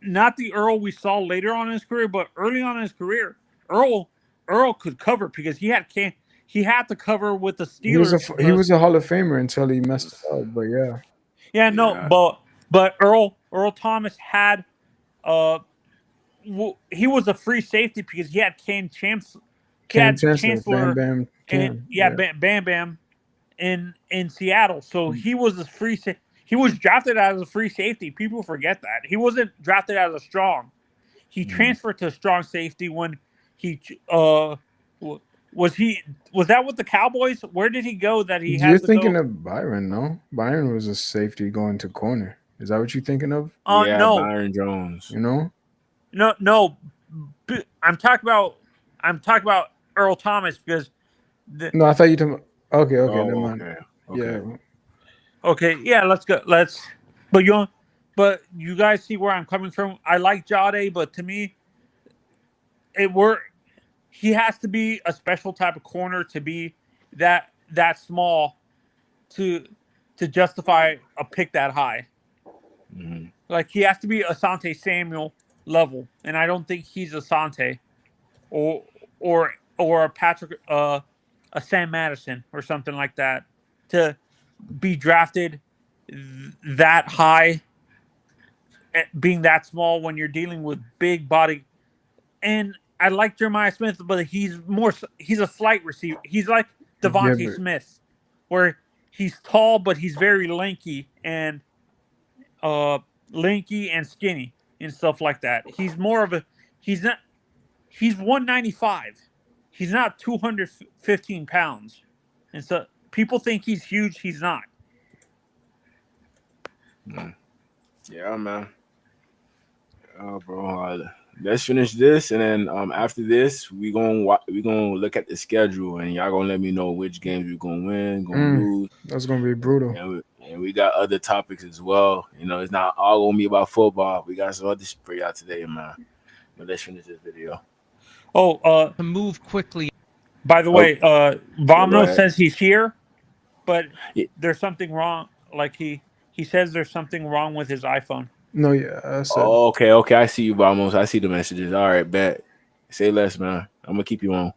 not the Earl we saw later on in his career, but early on in his career, Earl could cover because he had to cover with the Steelers. He was a Hall of Famer until he messed up, but yeah. Yeah, no, but Earl Thomas had he was a free safety because he had Chancellor, Bam Bam in Seattle. So he was a free safety. He was drafted as a free safety. People forget that. He wasn't drafted as a strong. He transferred to strong safety when he was that with the Cowboys? Where did he go that he had You're to thinking go? of Byron, no? Byron was a safety going to corner. Is that what you're thinking of? No. Byron Jones. You know? No. I'm talking about Earl Thomas because No, I thought you talking about never mind. Okay. Yeah. Okay, yeah, let's go. But you guys see where I'm coming from. I like Jade, but to me, he has to be a special type of corner to be that small to justify a pick that high. Mm-hmm. Like he has to be Asante Samuel level, and I don't think he's Asante or a Patrick a Sam Madison or something like that to be drafted that high, being that small when you're dealing with big body. And I like Jeremiah Smith, but he's a slight receiver. He's like Devontae Smith, where he's tall but he's very lanky and skinny and stuff like that. He's 195. He's not 215 pounds. And so people think he's huge. He's not. Yeah, man. Oh, bro. Let's finish this, and then after this, we gonna look at the schedule, and y'all gonna let me know which games we're gonna win, gonna lose. That's gonna be brutal. And we got other topics as well. You know, it's not all gonna be about football. We got some other shit for y'all today, man. But let's finish this video. To move quickly. By the way, Vomno says he's here, but there's something wrong. Like he says there's something wrong with his iPhone. No, yeah. Okay. I see you, Vamos. I see the messages. All right, bet. Say less, man. I'm gonna keep you on.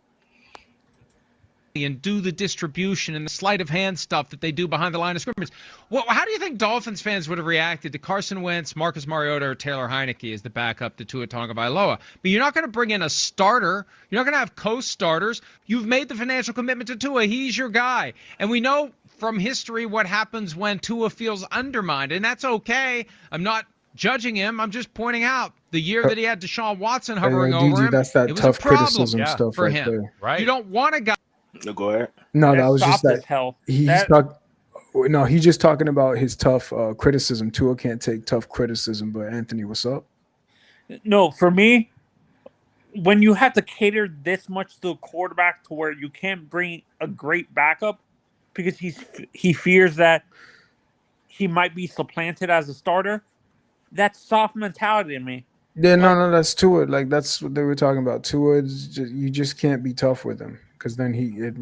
And do the distribution and the sleight of hand stuff that they do behind the line of scrimmage. Well, how do you think Dolphins fans would have reacted to Carson Wentz, Marcus Mariota, or Taylor Heineke as the backup to Tua Tagovailoa? But you're not going to bring in a starter. You're not going to have co-starters. You've made the financial commitment to Tua. He's your guy. And we know from history what happens when Tua feels undermined, and that's okay. I'm not judging him. I'm just pointing out the year that he had Deshaun Watson hovering over him, that's that it was tough a problem criticism stuff for right him. there. Right. You don't want a guy. No, go ahead. No, That's that was just soft as that hell. he's just talking about his tough criticism. Tua can't take tough criticism, but Anthony, what's up? No, for me, when you have to cater this much to a quarterback to where you can't bring a great backup because he fears that he might be supplanted as a starter, that's soft mentality to me. Yeah, no, that's Tua. Like that's what they were talking about. Tua, you just can't be tough with him because then it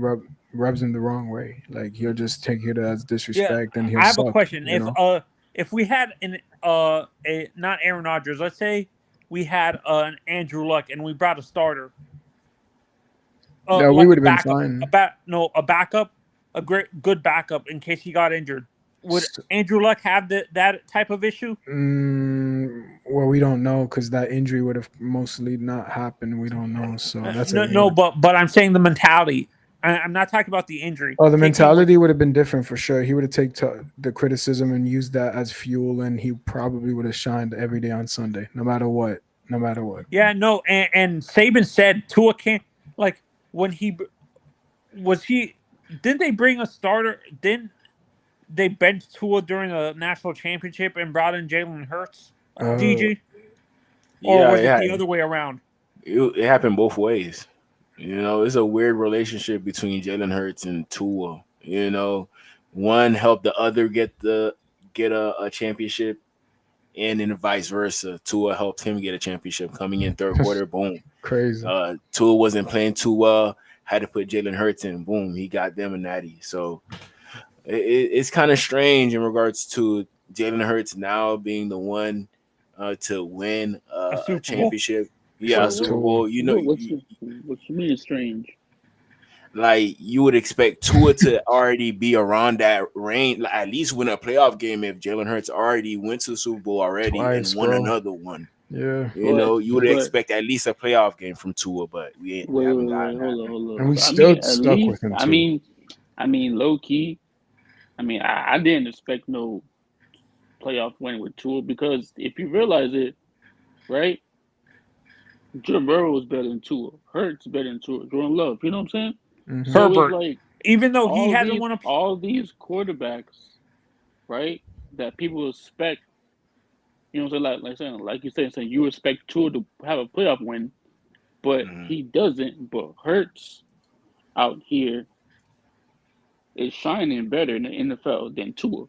rubs him the wrong way. Like he'll just take it as disrespect, and he'll. I have suck, a question. If we had not Aaron Rodgers, let's say we had an Andrew Luck and we brought a starter. Yeah, we would have been fine. A backup, good backup in case he got injured. Would Andrew Luck have that type of issue? Well, we don't know because that injury would have mostly not happened. We don't know. So that's but I'm saying the mentality. I'm not talking about the injury. Oh, the mentality would have been different for sure. He would have taken the criticism and used that as fuel, and he probably would have shined every day on Sunday, no matter what. Yeah, no, and Saban said Tua can't when he didn't they bring a starter? Didn't they bench Tua during the national championship and brought in Jalen Hurts? DG? Or was it the other way around? It happened both ways. It's a weird relationship between Jalen Hurts and Tua. One helped the other get a championship, and then vice versa. Tua helped him get a championship coming in third quarter. Boom, crazy. Tua wasn't playing too well. Had to put Jalen Hurts in. Boom, he got them a natty. So it's kind of strange in regards to Jalen Hurts now being the one to win a championship. Yeah, Super Bowl. What you mean is strange? Like you would expect Tua to already be around that range, like at least win a playoff game if Jalen Hurts already went to the Super Bowl already and won another one. Yeah, you would expect at least a playoff game from Tua, but we ain't. Hold on. And we still stuck with him. I mean, low key. I didn't expect no playoff win with Tua because if you realize it, right? Joe Burrow was better than Tua. Hurts better than Tua. Jordan Love, you know what I'm saying? Mm-hmm. So Herbert, even though he hasn't won all these quarterbacks, right? That people expect, you know what I'm saying? Like you said, you expect Tua to have a playoff win, but he doesn't. But Hurts out here is shining better in the NFL than Tua.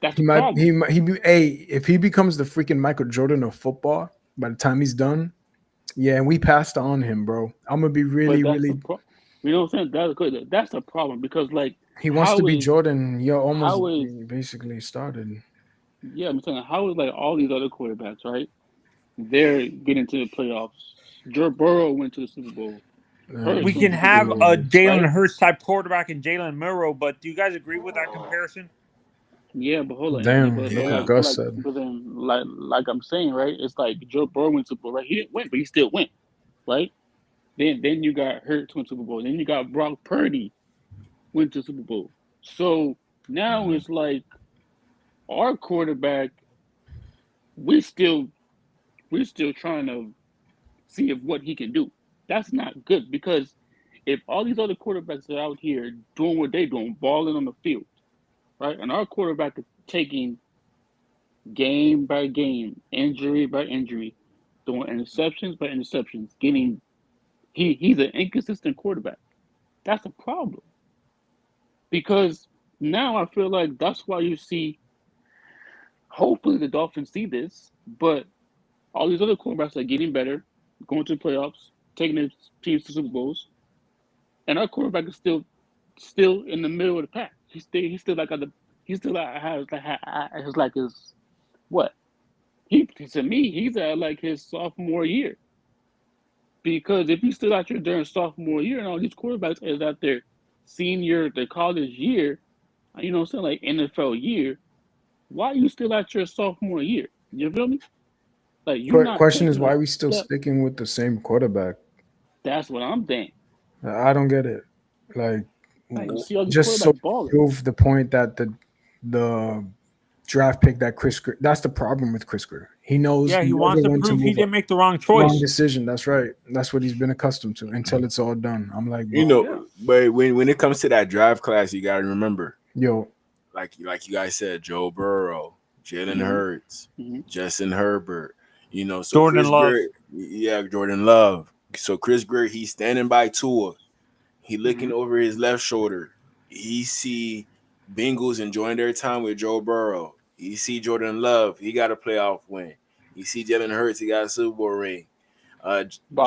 That's the problem. If he becomes the freaking Michael Jordan of football by the time he's done. Yeah, and we passed on him, bro. I'm gonna be really. You know what I'm saying? That's the problem because he wants to be Jordan. Basically started. Yeah, I'm saying how is all these other quarterbacks, right? They're getting to the playoffs. Joe Burrow went to the Super Bowl. We can have a Jalen Hurts type quarterback and Jalen Murrow, but do you guys agree with that comparison? Yeah, but hold on. Damn, Gus said. But then, like I'm saying, right? It's like Joe Burrow went to Super Bowl, right? He didn't win, but he still went, right? Then you got Hurts went to Super Bowl. Then you got Brock Purdy went to Super Bowl. So now it's like our quarterback. We still trying to see what he can do. That's not good because if all these other quarterbacks are out here doing what they're doing, balling on the field. Right, and our quarterback is taking game by game, injury by injury, doing interceptions by interceptions, he's an inconsistent quarterback. That's a problem. Because now I feel like that's why you see, hopefully the Dolphins see this, but all these other quarterbacks are getting better, going to the playoffs, taking their teams to Super Bowls, and our quarterback is still in the middle of the pack. He's still he's at his sophomore year. Because if he's still out here during sophomore year and all these quarterbacks is out there their college year, you know what I'm saying, NFL year, why are you still out your sophomore year? You feel me? Question is, why are we still sticking with the same quarterback? That's what I'm saying. I don't get it. Right, you see all these just so quarterbacks balling. prove the point that the draft pick that that's the problem with Chris Greer. He knows Yeah, he knows wants to when prove he move didn't up. make the wrong Wrong choice. decision. That's right. That's what he's been accustomed to until it's all done. I'm like, You bro, know, but when it comes to that draft class, you gotta remember, yo, like you guys said, Joe Burrow, Jalen Hurts, Justin Herbert. You know, so Jordan Chris Love. Greer, yeah, Jordan Love. So Chris Greer, he's standing by Tua. He looking over his left shoulder. He see Bengals enjoying their time with Joe Burrow. He see Jordan Love. He got a playoff win. You see Jalen Hurts. He got a Super Bowl ring.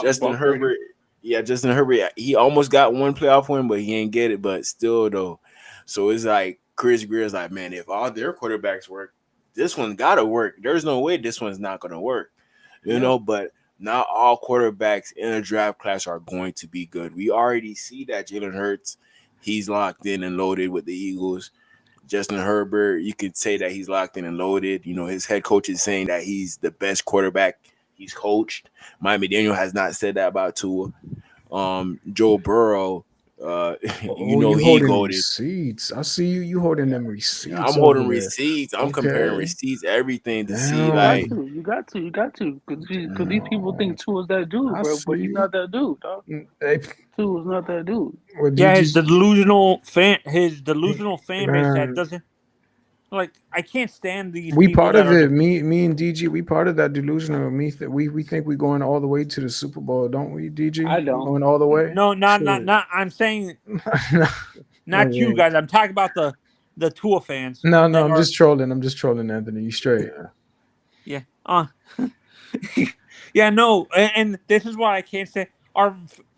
Justin Herbert. Yeah, Justin Herbert. He almost got one playoff win, but he ain't get it. But still, though. So it's like Chris Greer's like, man, if all their quarterbacks work, this one got to work. There's no way this one's not going to work. You know, but not all quarterbacks in a draft class are going to be good. We already see that Jalen Hurts, he's locked in and loaded with the Eagles. Justin Herbert, you could say that he's locked in and loaded. You know, his head coach is saying that he's the best quarterback he's coached. Mike McDaniel has not said that about Tua. Joe Burrow, you know, you he holding goaded. receipts. I see you. You holding them receipts. I'm holding receipts. I'm comparing receipts, everything to see. Like, you got to, because these people think Tua's that dude, bro. But he's not that dude, dog. Tua's not that dude. Yeah, his delusional fan base that doesn't like. I can't stand these. We people part that of are it. Me and DG. We part of that delusional. We think we're going all the way to the Super Bowl, don't we, DG? I don't. Going all the way. No, not. I'm saying not you guys. I'm talking about the Tua fans. No, I'm just trolling. I'm just trolling, Anthony. You straight? Yeah. Yeah. No, and this is why I can't say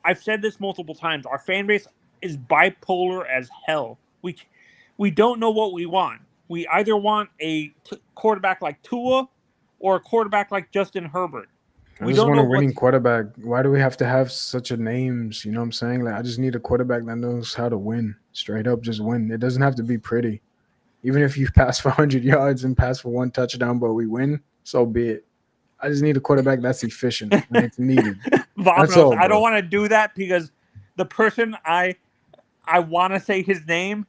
I've said this multiple times. Our fan base is bipolar as hell. We don't know what we want. We either want a quarterback like Tua or a quarterback like Justin Herbert. I just want a winning quarterback. Why do we have to have such a names? You know what I'm saying? Like, I just need a quarterback that knows how to win. Straight up, just win. It doesn't have to be pretty. Even if you pass for 100 yards and pass for one touchdown, but we win, so be it. I just need a quarterback that's efficient when it's needed. That's all, I don't want to do that because the person I want to say his name,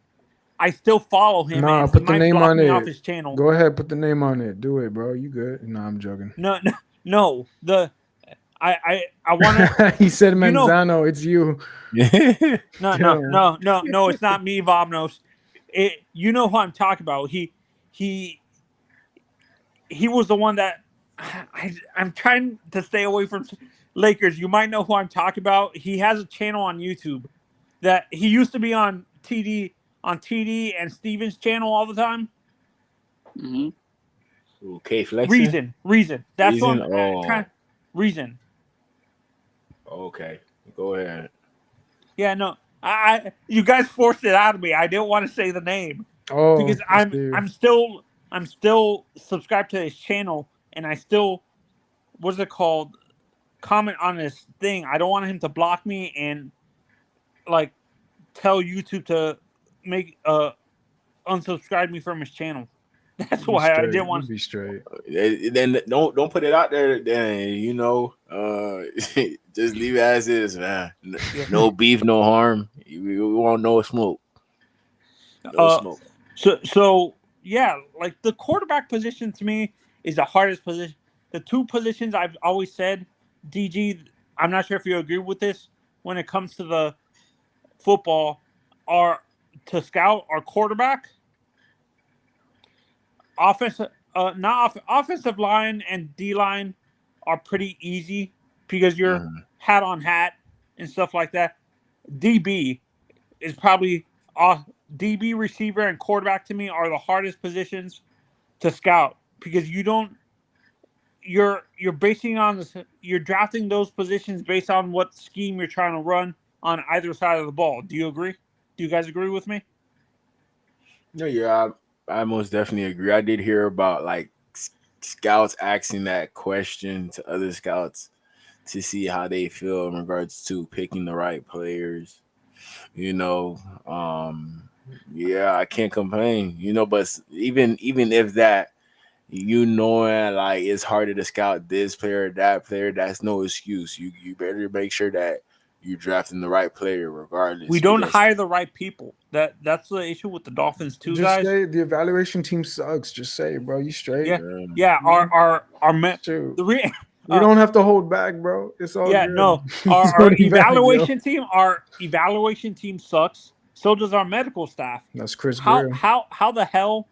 I still follow him. Nah, and put the name on it. Off his channel. Go ahead, put the name on it. Do it, bro. You good? No, I'm joking. No. I want to. He said Manzano. It's you. No. It's not me, Vomnos. You know who I'm talking about. He was the one that I'm trying to stay away from Lakers. You might know who I'm talking about. He has a channel on YouTube that he used to be on TD and Steven's channel all the time. Okay, flexing. Reason. That's Reason? what I'm trying. Reason. Okay, go ahead. Yeah, no. You guys forced it out of me. I didn't want to say the name because I'm still subscribed to his channel, and I still comment on his thing. I don't want him to block me and like tell YouTube to make unsubscribe me from his channel. That's why I didn't want to be straight. Then don't put it out there. Then just leave it as is, man. No beef, no harm. We want no smoke. No smoke. So yeah, like the quarterback position to me is the hardest position. The two positions I've always said, DG, I'm not sure if you agree with this, when it comes to the football, are to scout our quarterback. Offensive line and D line are pretty easy because you're hat on hat and stuff like that. DB is probably DB, receiver, and quarterback to me are the hardest positions to scout because you're drafting those positions based on what scheme you're trying to run on either side of the ball. Do you agree? Do you guys agree with me? No, yeah, I most definitely agree. I did hear about like scouts asking that question to other scouts to see how they feel in regards to picking the right players. Yeah, I can't complain. But even if that, like it's harder to scout this player or that player, that's no excuse. You better make sure that you're drafting the right player regardless. We don't hire the right people. That's the issue with the Dolphins too, Just guys. say the evaluation team sucks. Just say, it, bro, you straight. Yeah. Our we don't have to hold back, bro. It's all good. No. Our evaluation team. Our evaluation team sucks. So does our medical staff. That's Chris Greer. How the hell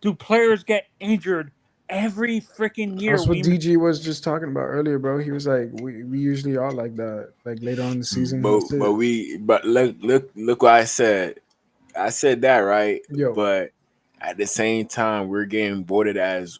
do players get injured every freaking year? That's what DG was just talking about earlier, bro. He was like, we usually are like that, like later on in the season. But look what I said. I said that, right? But at the same time, we're getting voted as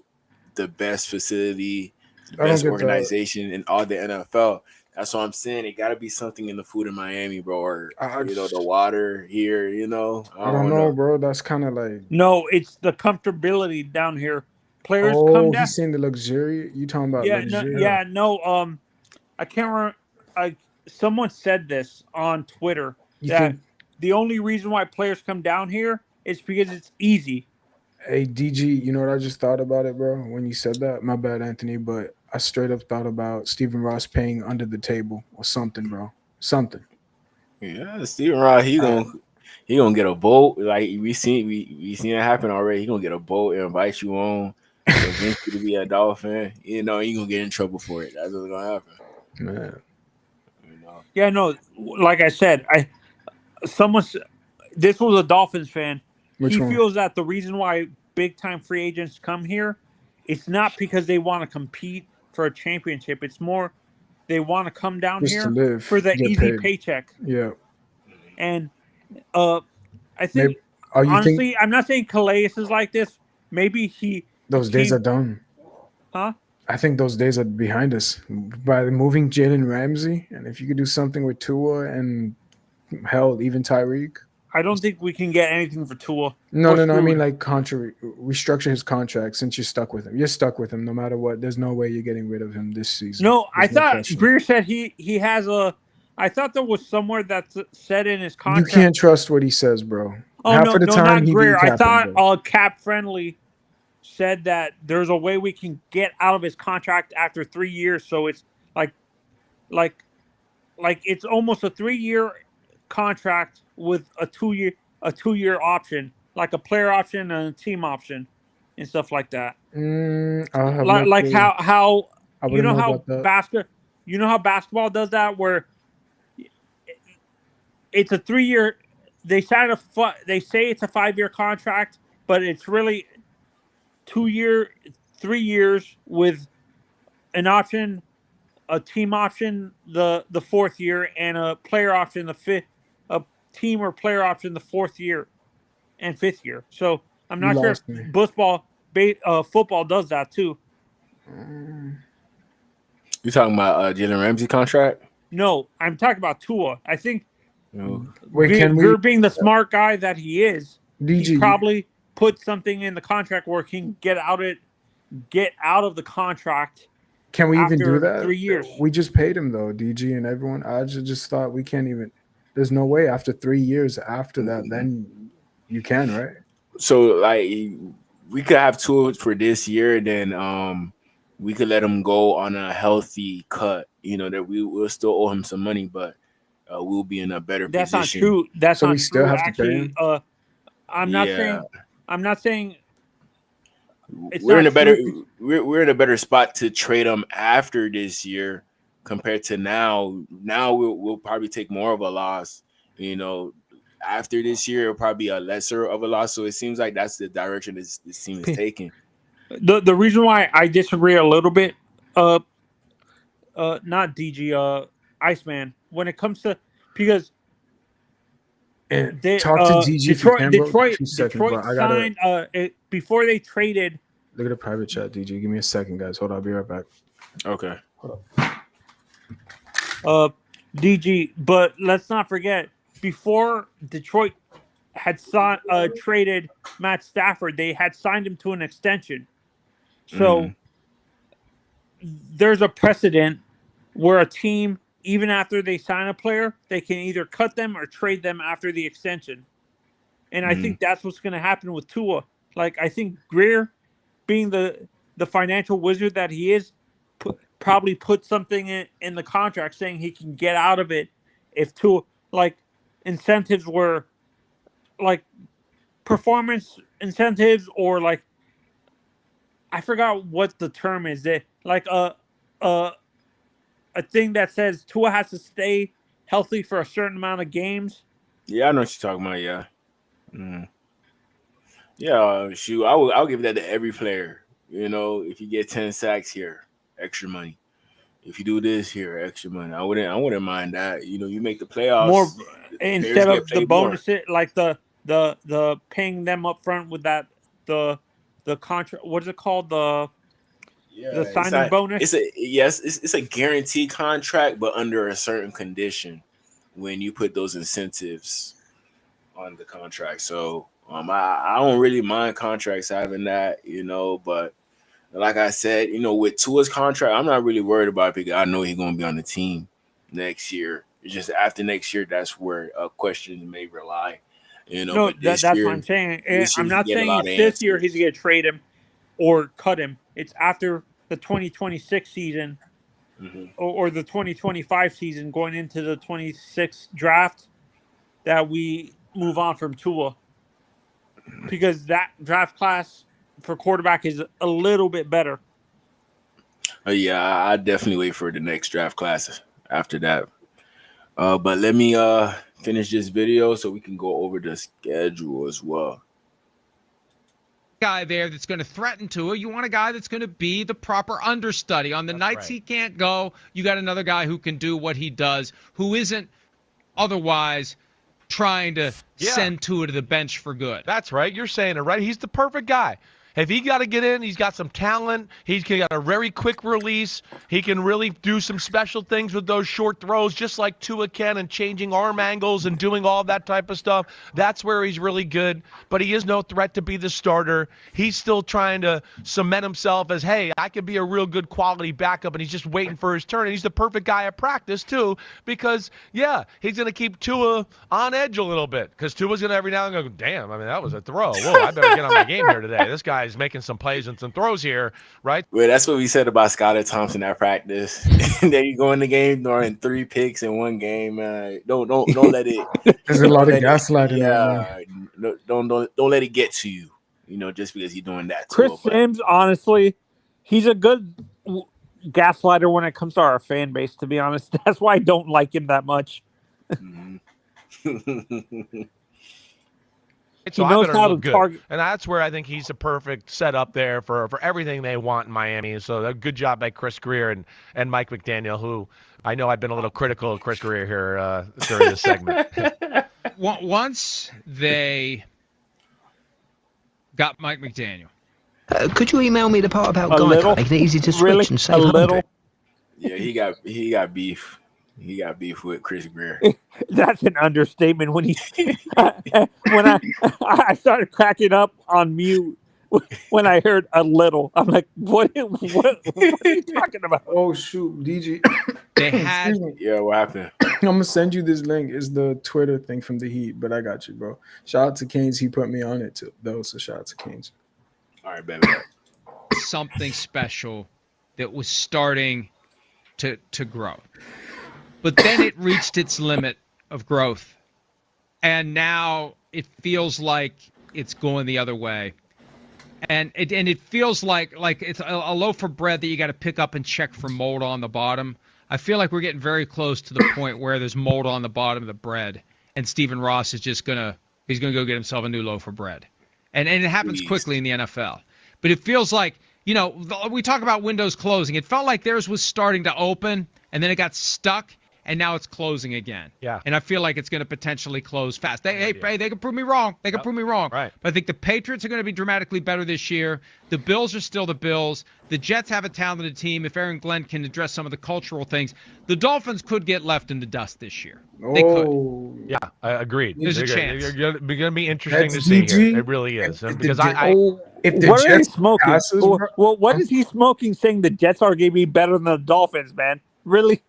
the best facility, the best organization in all the NFL. That's what I'm saying. It got to be something in the food in Miami, bro, or the water here. I don't know, bro. That's kind of like it's the comfortability down here. Players come down. He's saying the luxury. You talking about luxury? I can't remember. Someone said this on Twitter that the only reason why players come down here is because it's easy. Hey, DG, you know what I just thought about it, bro? When you said that, my bad, Anthony, but I straight up thought about Stephen Ross paying under the table or something, bro. Something. Yeah, Stephen Ross, he gonna get a boat. Like we seen it happen already. He gonna get a boat and invite you on. Convince you to be a Dolphin. You gonna get in trouble for it. That's what's gonna happen. Man. Yeah, no. Like I said, this was a Dolphins fan. He feels that the reason why big time free agents come here, it's not because they want to compete for a championship. It's more they want to come down just here for the easy paycheck. Yeah. And I think honestly, I'm not saying Calais is like this. Maybe those days are done. Huh? I think those days are behind us. By moving Jalen Ramsey, and if you could do something with Tua and hell, even Tyreek. I don't think we can get anything for Tua. No. I mean, like, restructure his contract since you're stuck with him. You're stuck with him no matter what. There's no way you're getting rid of him this season. No, I thought Greer said he has a. I thought there was somewhere that's said in his contract. You can't trust what he says, bro. Oh, not Greer. I thought Cap Friendly said that there's a way we can get out of his contract after 3 years. So it's like it's almost a 3-year contract with a 2-year option, like a player option and a team option and how basketball does that, where it's a 3-year. They say it's a 5-year contract, but it's really 3 years with an option, a team option the 4th year, and a player option the 5th. Team or player option the 4th year and 5th year. So I'm not sure if football does that too. You talking about Jalen Ramsey contract? No, I'm talking about Tua. I think Greer being the smart guy that he is, DG, he probably put something in the contract where he can get out of the contract. Can we even do that? 3 years. We just paid him though, DG and everyone. I just thought we can't even. There's no way after 3 years after that, then you can, right? So, like, we could have Tua for this year, then we could let him go on a healthy cut. That we'll still owe him some money, but we'll be in a better position. That's not true. That's not we still true. have to pay him? I'm not saying. We're in a better spot to trade him after this year. Compared to now we'll probably take more of a loss. After this year, it'll probably be a lesser of a loss. So it seems like that's the direction this team is taking. The reason why I disagree a little bit, not DG, Iceman, when it comes to because talk to DG. Detroit signed before they traded. Look at the private chat, DG. Give me a second, guys. Hold on, I'll be right back. Okay. Hold on. DG, but let's not forget, before Detroit had traded Matt Stafford, they had signed him to an extension. So there's a precedent where a team, even after they sign a player, they can either cut them or trade them after the extension. And I think that's what's going to happen with Tua. Like, I think Greer, being the financial wizard that he is, probably put something in the contract saying he can get out of it if two like incentives were like performance incentives or like I forgot what the term is. That like a thing that says Tua has to stay healthy for a certain amount of games. Yeah, I know what you're talking about. Yeah. Yeah, shoot, I'll give that to every player. You know, if you get 10 sacks here, extra money. If you do this here, extra money. I wouldn't mind that. You know, you make the playoffs. More The instead players of get the paid more. bonuses, like the paying them up front with that the contract. What is it called? The signing bonus. It's a guaranteed contract, but under a certain condition when you put those incentives on the contract. So I don't really mind contracts having that, you know, but like I said, you know, with Tua's contract, I'm not really worried about it because I know he's going to be on the team next year. It's just after next year, that's where questions may rely. You know, No, but this that's year, what I'm saying. this year I'm he not get a saying lot it's of this year he's answers. going to trade him or cut him. It's after the 2026 season or the 2025 season going into the 26 draft that we move on from Tua. Because that draft class for quarterback is a little bit better. Yeah, I definitely wait for the next draft class after that. But let me finish this video so we can go over the schedule as well. Guy there that's going to threaten Tua. You want a guy that's going to be the proper understudy. On the nights he can't go, you got another guy who can do what he does, who isn't otherwise trying to send Tua to the bench for good. That's right. You're saying it right. He's the perfect guy. If he got to get in, he's got some talent. He's got a very quick release. He can really do some special things with those short throws, just like Tua can, and changing arm angles and doing all that type of stuff. That's where he's really good. But he is no threat to be the starter. He's still trying to cement himself as, hey, I could be a real good quality backup, and he's just waiting for his turn. And he's the perfect guy at practice, too, because, yeah, he's going to keep Tua on edge a little bit, because Tua's going to every now and then go, damn, I mean, that was a throw. Whoa, I better get on my game here today. This guy's making some plays and some throws here, right? Well, that's what we said about Skylar Thompson at practice. Then you go in the game throwing 3 picks in one game. Don't let it. There's a lot of gaslighting. Yeah, don't let it get to you. You know, just because you're doing that. Chris Sims, honestly, he's a good gaslighter when it comes to our fan base. To be honest, that's why I don't like him that much. So he knows how to target, and that's where I think he's a perfect setup there for everything they want in Miami. So a good job by Chris Greer and Mike McDaniel, who I know I've been a little critical of Chris Greer here during this segment. Once they got Mike McDaniel, could you email me the part about Geico? Make it easy to switch really? and save a little. Yeah, he got beef. He got beef with Chris Greer. That's an understatement. When I started cracking up on mute when I heard a little, I'm like, what are you talking about? Oh shoot, DG. They had. Yeah, what happened? I'm gonna send you this link. It's the Twitter thing from the Heat, but I got you, bro. Shout out to Canes. He put me on it too, though. So shout out to Canes. All right, baby. Something special that was starting to grow. But then it reached its limit of growth. And now it feels like it's going the other way. And it feels like it's a loaf of bread that you got to pick up and check for mold on the bottom. I feel like we're getting very close to the point where there's mold on the bottom of the bread. And Stephen Ross is just he's gonna go get himself a new loaf of bread. And it happens quickly in the NFL. But it feels like, you know, we talk about windows closing. It felt like theirs was starting to open, and then it got stuck. And now it's closing again. Yeah. And I feel like it's going to potentially close fast. They can prove me wrong. They can prove me wrong. Right. But I think the Patriots are going to be dramatically better this year. The Bills are still the Bills. The Jets have a talented team. If Aaron Glenn can address some of the cultural things, the Dolphins could get left in the dust this year. They could. Yeah, I agreed. There's a chance. It's going to be interesting That's to see DG. here. It really is. Because if the what Jets is smoking? passes, Well, what is he smoking saying the Jets are going to be better than the Dolphins, man? Really?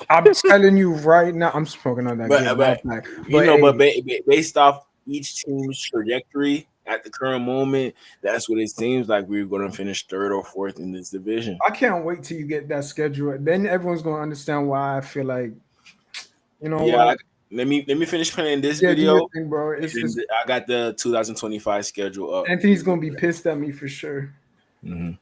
I'm telling you right now, I'm smoking on that. But based off each team's trajectory at the current moment, that's what it seems like we're going to finish 3rd or 4th in this division. I can't wait till you get that schedule. Then everyone's going to understand why I feel like You know Yeah, what? let me finish playing this Yeah, do your video. thing, bro. And I got the 2025 schedule up. Anthony's gonna be pissed at me for sure. Mm-hmm.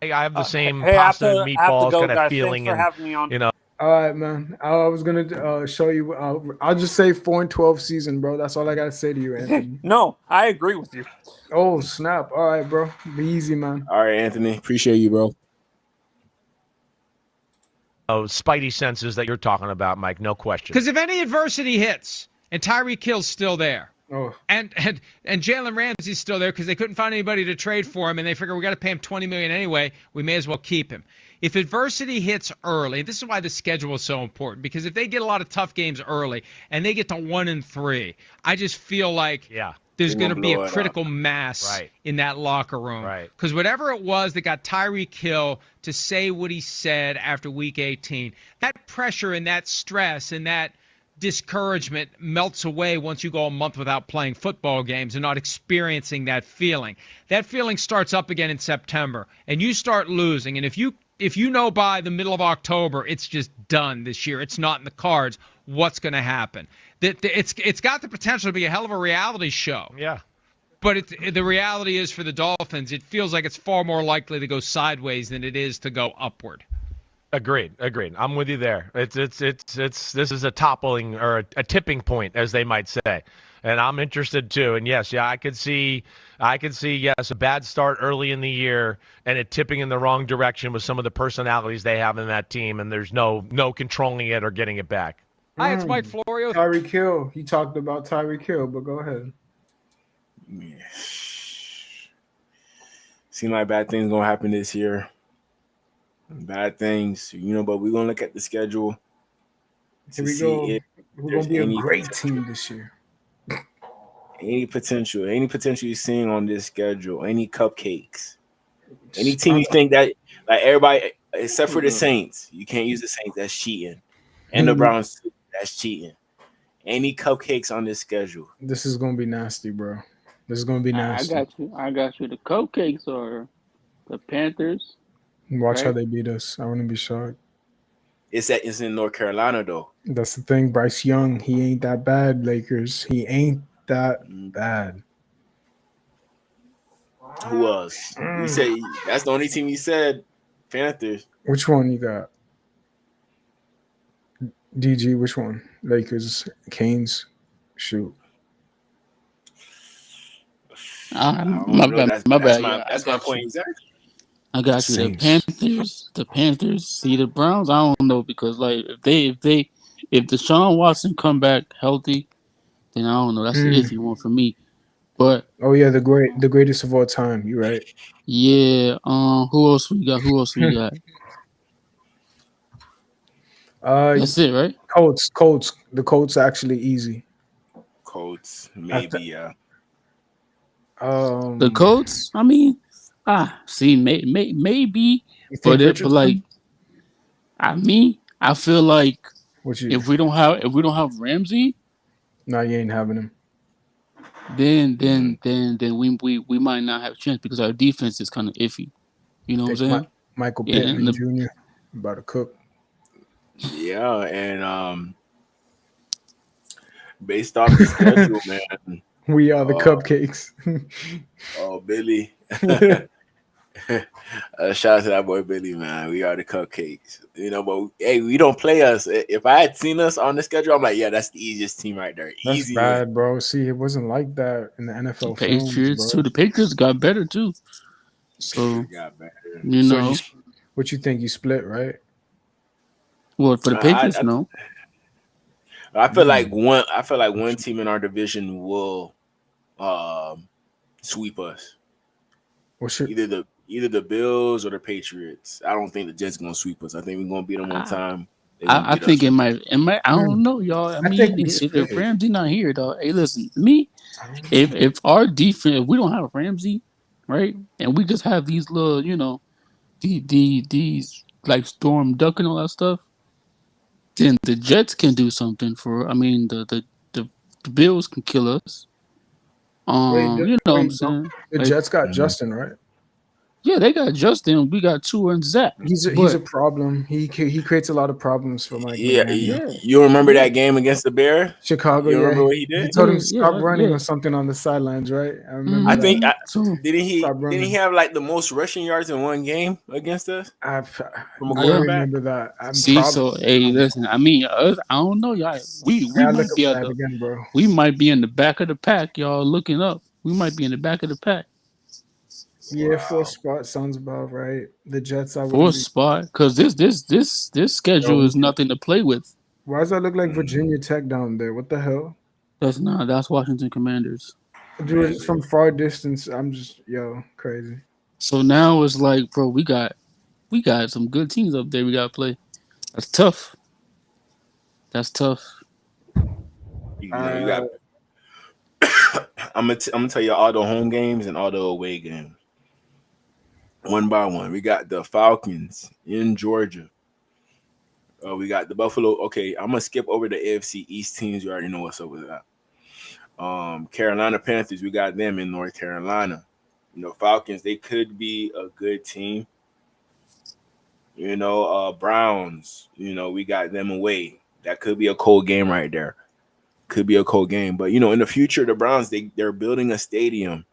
Hey, I have the same Hey, pasta and I have to meatballs go, kind of guys. Thanks feeling, for and having me on. you know. All right, man. I was gonna show you. I'll just say 4-12 season, bro. That's all I gotta say to you, Anthony. No, I agree with you. Oh snap! All right, bro. Be easy, man. All right, Anthony. Appreciate you, bro. Spidey senses that you're talking about, Mike. No question. Because if any adversity hits and Tyreek Hill's still there, Oh, and Jalen Ramsey's still there because they couldn't find anybody to trade for him, and they figure we got to pay him $20 million anyway, we may as well keep him. If adversity hits early, this is why the schedule is so important, because if they get a lot of tough games early and they get to 1-3, I just feel like there's going to be a critical mass in that locker room. Because whatever it was that got Tyreek Hill to say what he said after Week 18, that pressure and that stress and that discouragement melts away once you go a month without playing football games and not experiencing that feeling. That feeling starts up again in September, and you start losing. And if you know by the middle of October it's just done this year, it's not in the cards, what's going to happen? It's got the potential to be a hell of a reality show. Yeah. But the reality is for the Dolphins, it feels like it's far more likely to go sideways than it is to go upward. Agreed. I'm with you there. This is a toppling or a tipping point, as they might say, and I'm interested too. And yes, I could see yes, a bad start early in the year and it tipping in the wrong direction with some of the personalities they have in that team, and there's no controlling it or getting it back. Hi, it's Mike Florio. Tyreek Hill. He talked about Tyreek Hill, but go ahead. Yeah. Seem like bad things gonna happen this year. Bad things, but we're gonna look at the schedule. Here we go. We're gonna be a great team this year. Any potential you're seeing on this schedule, any cupcakes, any team you think that, like everybody except for the Saints, you can't use the Saints, that's cheating, and the Browns, that's cheating. Any cupcakes on this schedule? This is gonna be nasty, bro. This is gonna be nasty. I got you. The cupcakes are the Panthers. Watch how they beat us. I wouldn't be shocked. It's in North Carolina though. That's the thing. Bryce Young, he ain't that bad. Lakers, he ain't that bad. Who else? You said that's the only team you said. Panthers. Which one you got? DG, which one? Lakers, Canes, shoot. My bad. That's my point exactly. I got you. The Panthers. See the Browns. I don't know, because like if Deshaun Watson come back healthy, then I don't know. That's the iffy one for me. But the greatest of all time. You right? Yeah. Who else we got? That's it, right? Colts. The Colts actually easy. Colts, maybe, yeah. The Colts. I mean, maybe, but like, I feel like if we don't have Ramsey, no, you ain't having him. Then we might not have a chance, because our defense is kind of iffy. You know what I'm saying? Michael Pittman Jr. about to cook. Yeah, and based off the schedule, man. We are the cupcakes. Billy. Shout out to that boy Billy, man. We are the cupcakes. But hey, we don't play us. If I had seen us on the schedule, I'm like, yeah, that's the easiest team right there. That's easy, bad, bro. See, it wasn't like that in the NFL. Patriots too. The Patriots got better too. So what you think? You split, right? Well, for the Patriots, no. I feel like one team in our division will sweep us. Either the Bills or the Patriots. I don't think the Jets gonna sweep us. I think we're gonna beat them one time. I think it might. I don't know, y'all. I mean, if Ramsey not here, dog. Hey, listen, me. If our defense, if we don't have Ramsey, right, and we just have these little, these like storm duck and all that stuff, then the Jets can do something for. I mean, the Bills can kill us. You know what I'm saying? The Jets got Justin, right? Yeah, they got Justin. We got Tua and Zach. He's a problem. He creates a lot of problems for Mike Yeah, McDaniel. you remember that game against the Bears? Chicago, You remember yeah. what he He did? told him to Yeah, stop running yeah. or something on the sidelines, right? I remember I that. think So didn't he Stop running. have like the most rushing yards in one game against us I from a don't yeah. quarterback? remember that. I'm See, probably. so hey, listen. I mean, I don't know, y'all. We I gotta look might be up at that the again, bro. we might be in the back of the pack, y'all. Looking up, we might be in the back of the pack. Yeah, fourth spot sounds about right. The Jets, I wouldn't Fourth be. spot, because this schedule Yo, is nothing to play with. why does that look like Virginia Tech down there? What the hell? That's Washington Commanders. Dude, it's from far distance. I'm just crazy. So now it's like, bro, we got some good teams up there. We got to play. That's tough. That's tough. You got. I'm gonna tell you all the home games and all the away games, one by one. We got the Falcons in Georgia. We got the Buffalo. Okay, I'm gonna skip over the AFC East teams. You already know what's up with that. Carolina Panthers. We got them in North Carolina. Falcons. They could be a good team. Browns. We got them away. That could be a cold game right there. Could be a cold game, but in the future, the Browns they're building a stadium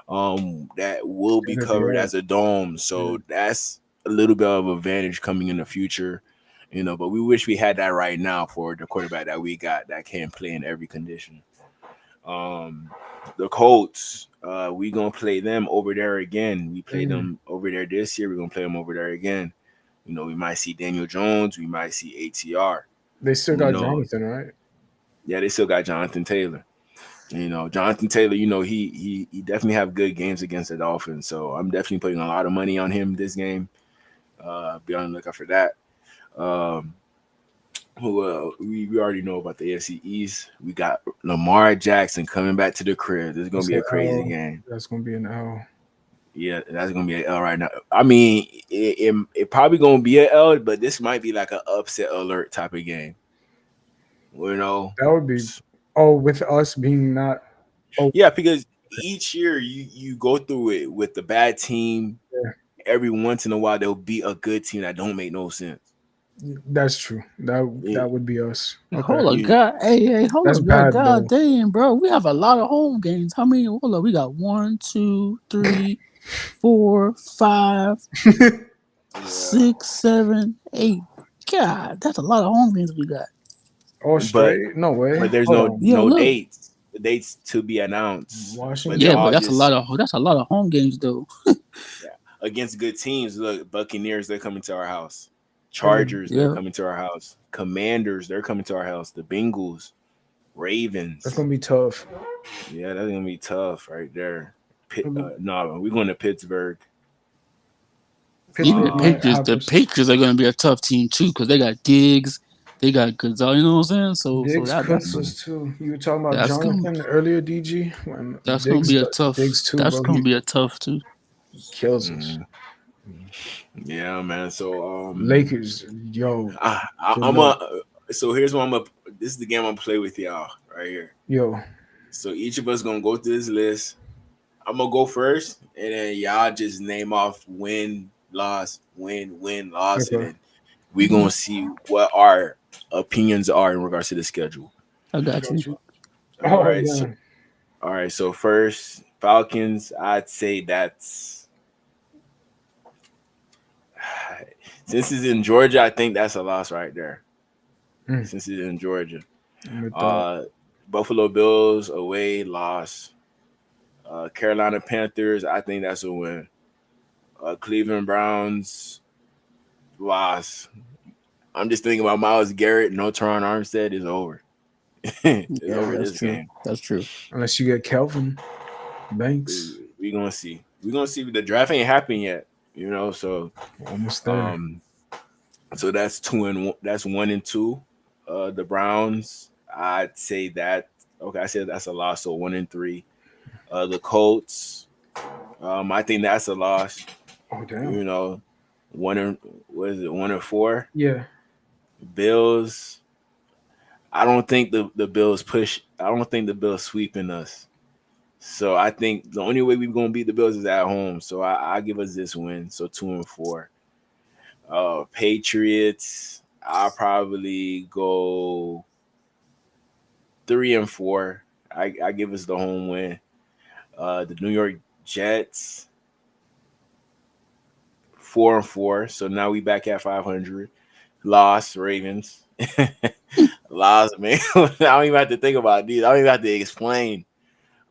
that will be covered as a dome, so that's a little bit of advantage coming in the future, but we wish we had that right now for the quarterback that we got that can play in every condition. The Colts, we gonna play them over there again. We played them over there this year. We're gonna play them over there again. We might see Daniel Jones, we might see ATR. They still got Jonathan, right? Yeah, they still got Jonathan Taylor. Jonathan Taylor, he definitely have good games against the Dolphins. So I'm definitely putting a lot of money on him this game. Be on the lookout for that. We already know about the AFC East. We got Lamar Jackson coming back to the crib. This is gonna be a crazy game. That's gonna be an L. Yeah, that's gonna be an L right now. I mean, it probably gonna be an L, but this might be like an upset alert type of game. That would be with us being not. Yeah, because each year you go through it with the bad team. Yeah. Every once in a while there'll be a good team that don't make no sense. That's true. That would be us. Okay. Hold on, God. Hey, hold That's up, bad, God damn, bro. We have a lot of home games. How many? Hold up, we got 1, 2, 3, 4, 5, 6, 7, 8. God, that's a lot of home games we got. Oh, straight? No way. But there's no dates. The dates to be announced. Washington. But that's a lot of home games though. Yeah. Against good teams. Look, Buccaneers, they're coming to our house. Chargers, they're coming to our house. Commanders, they're coming to our house. The Bengals, Ravens. That's gonna be tough. Yeah, that's gonna be tough right there. No, we're going to Pittsburgh. Even the Patriots are going to be a tough team too because they got Diggs, they got Gonzalez. You know what I'm saying? So that's too. You were talking about Jonathan earlier, DG. That's going to be a tough. That's going to be a tough too. He kills us. Yeah, man. So Lakers, yo. So here's what this is the game I'm gonna play with y'all right here. Yo. So each of us gonna go through this list. I'm gonna go first, and then y'all just name off win, loss, win, loss, and then we gonna see what our opinions are in regards to the schedule. I got you. All right. So first, Falcons. I'd say that's. Since it's in Georgia, I think that's a loss right there. Since it's in Georgia. Buffalo Bills away, loss. Carolina Panthers, I think that's a win. Cleveland Browns, loss. I'm just thinking about Myles Garrett, no Teron Armstead is over. It's over this game. That's true. Unless you get Kelvin Banks. We're gonna see. We're gonna see. The draft ain't happened yet. So almost there. So that's 1 and 2. The Browns, I'd say that. Okay, I said that's a loss. So 1 and 3. The Colts, I think that's a loss. Oh damn. 1 and 4. Yeah. Bills. I don't think the Bills push. I don't think the Bills sweeping us. So I think the only way we're gonna beat the Bills is at home. So I give us this win. So 2-4. Patriots, I'll probably go 3-4. I give us the home win. The New York Jets, 4-4. So now we back at 500. Lost Ravens. Lost, man. I don't even have to think about these. I don't even have to explain.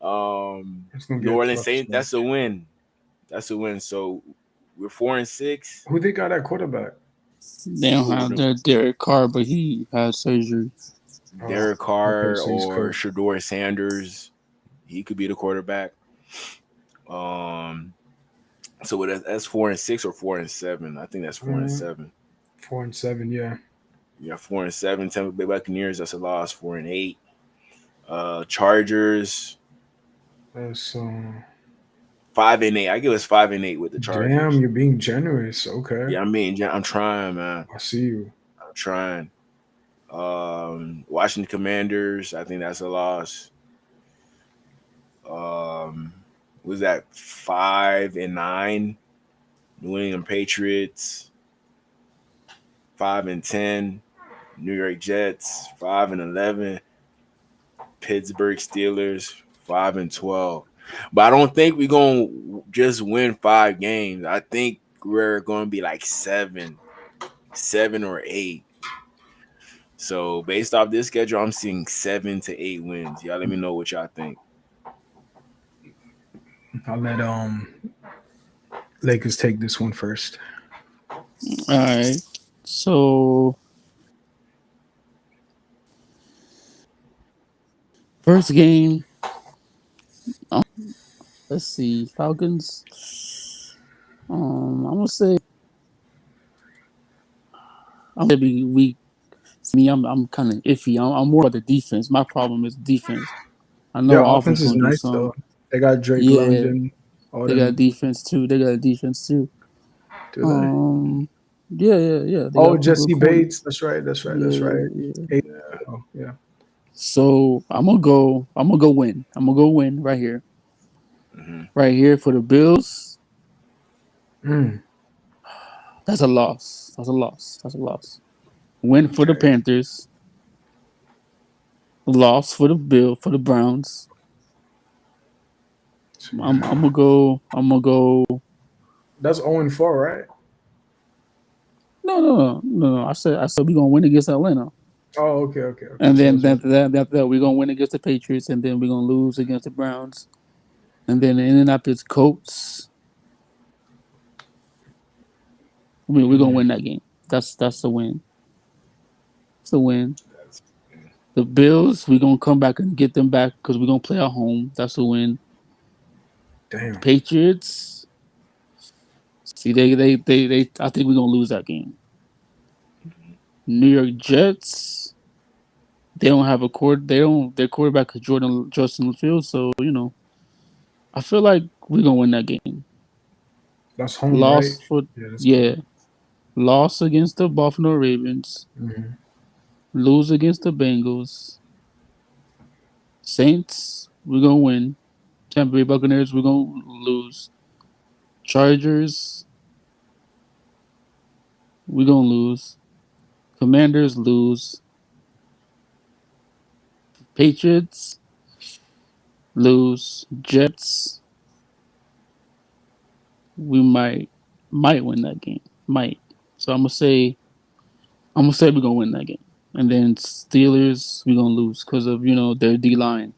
New Orleans Saints, that's a win. That's a win. So we're 4-6. Who they got at quarterback? They don't have their Derek Carr, but he had surgery. Derek Carr so he's or cool. Shador Sanders, he could be the quarterback. So that's 4-6 or 4-7. I think that's 4-7. 4-7, yeah. Yeah, 4-7. Tampa Bay Buccaneers, that's a loss. 4-8. Chargers, That's 5-8. I give us 5-8 with the Chargers. damn, you're being generous. Okay. Yeah, I'm trying, man. I see you. I'm trying. Washington Commanders, I think that's a loss. Was that 5-9? New England Patriots, 5-10. New York Jets, 5-11. Pittsburgh Steelers, 5-12. But I don't think we're gonna just win 5 games. I think we're gonna be like 7 or 8. So based off this schedule, I'm seeing 7 to 8 wins. Y'all let me know what y'all think. I'll let Lakers take this one first. All right. So first game. Let's see. Falcons. I'm gonna say I'm gonna be weak. Me, I'm kind of iffy. I'm more of the defense. My problem is defense. I know Their offense offense is gonna do nice some. though. They got Drake Yeah, London. they got defense too. They got defense too. Do they? Yeah. They Oh, got Jesse good corner. Bates. That's right. Yeah. Yeah. So I'm gonna go win. I'm gonna go win right here. Mm-hmm. Right here for the Bills. Mm. That's a loss. Win for the Panthers. Loss for the Browns. I'm gonna go. That's 0-4, right? No. I said we're gonna win against Atlanta. Oh, okay. And then after that, we're gonna win against the Patriots, and then we're gonna lose against the Browns, and then the Indianapolis Colts. I mean, we're gonna win that game. That's a win. It's a win. The Bills, we're gonna come back and get them back because we're gonna play at home. That's a win. Damn. Patriots. See, they. I think we're gonna lose that game. New York Jets. They don't have a court. Their quarterback is Justin Fields. So I feel like we're gonna win that game. That's home, Loss right? for Yeah. Loss against the Baltimore Ravens. Mm-hmm. Lose against the Bengals. Saints, we're gonna win. Tampa Bay Buccaneers, we're gonna lose. Chargers, we're gonna lose. Commanders, lose. Patriots, lose. Jets, we might win that game. Might. So I'm gonna say we're gonna win that game. And then Steelers, we're gonna lose because of their D line.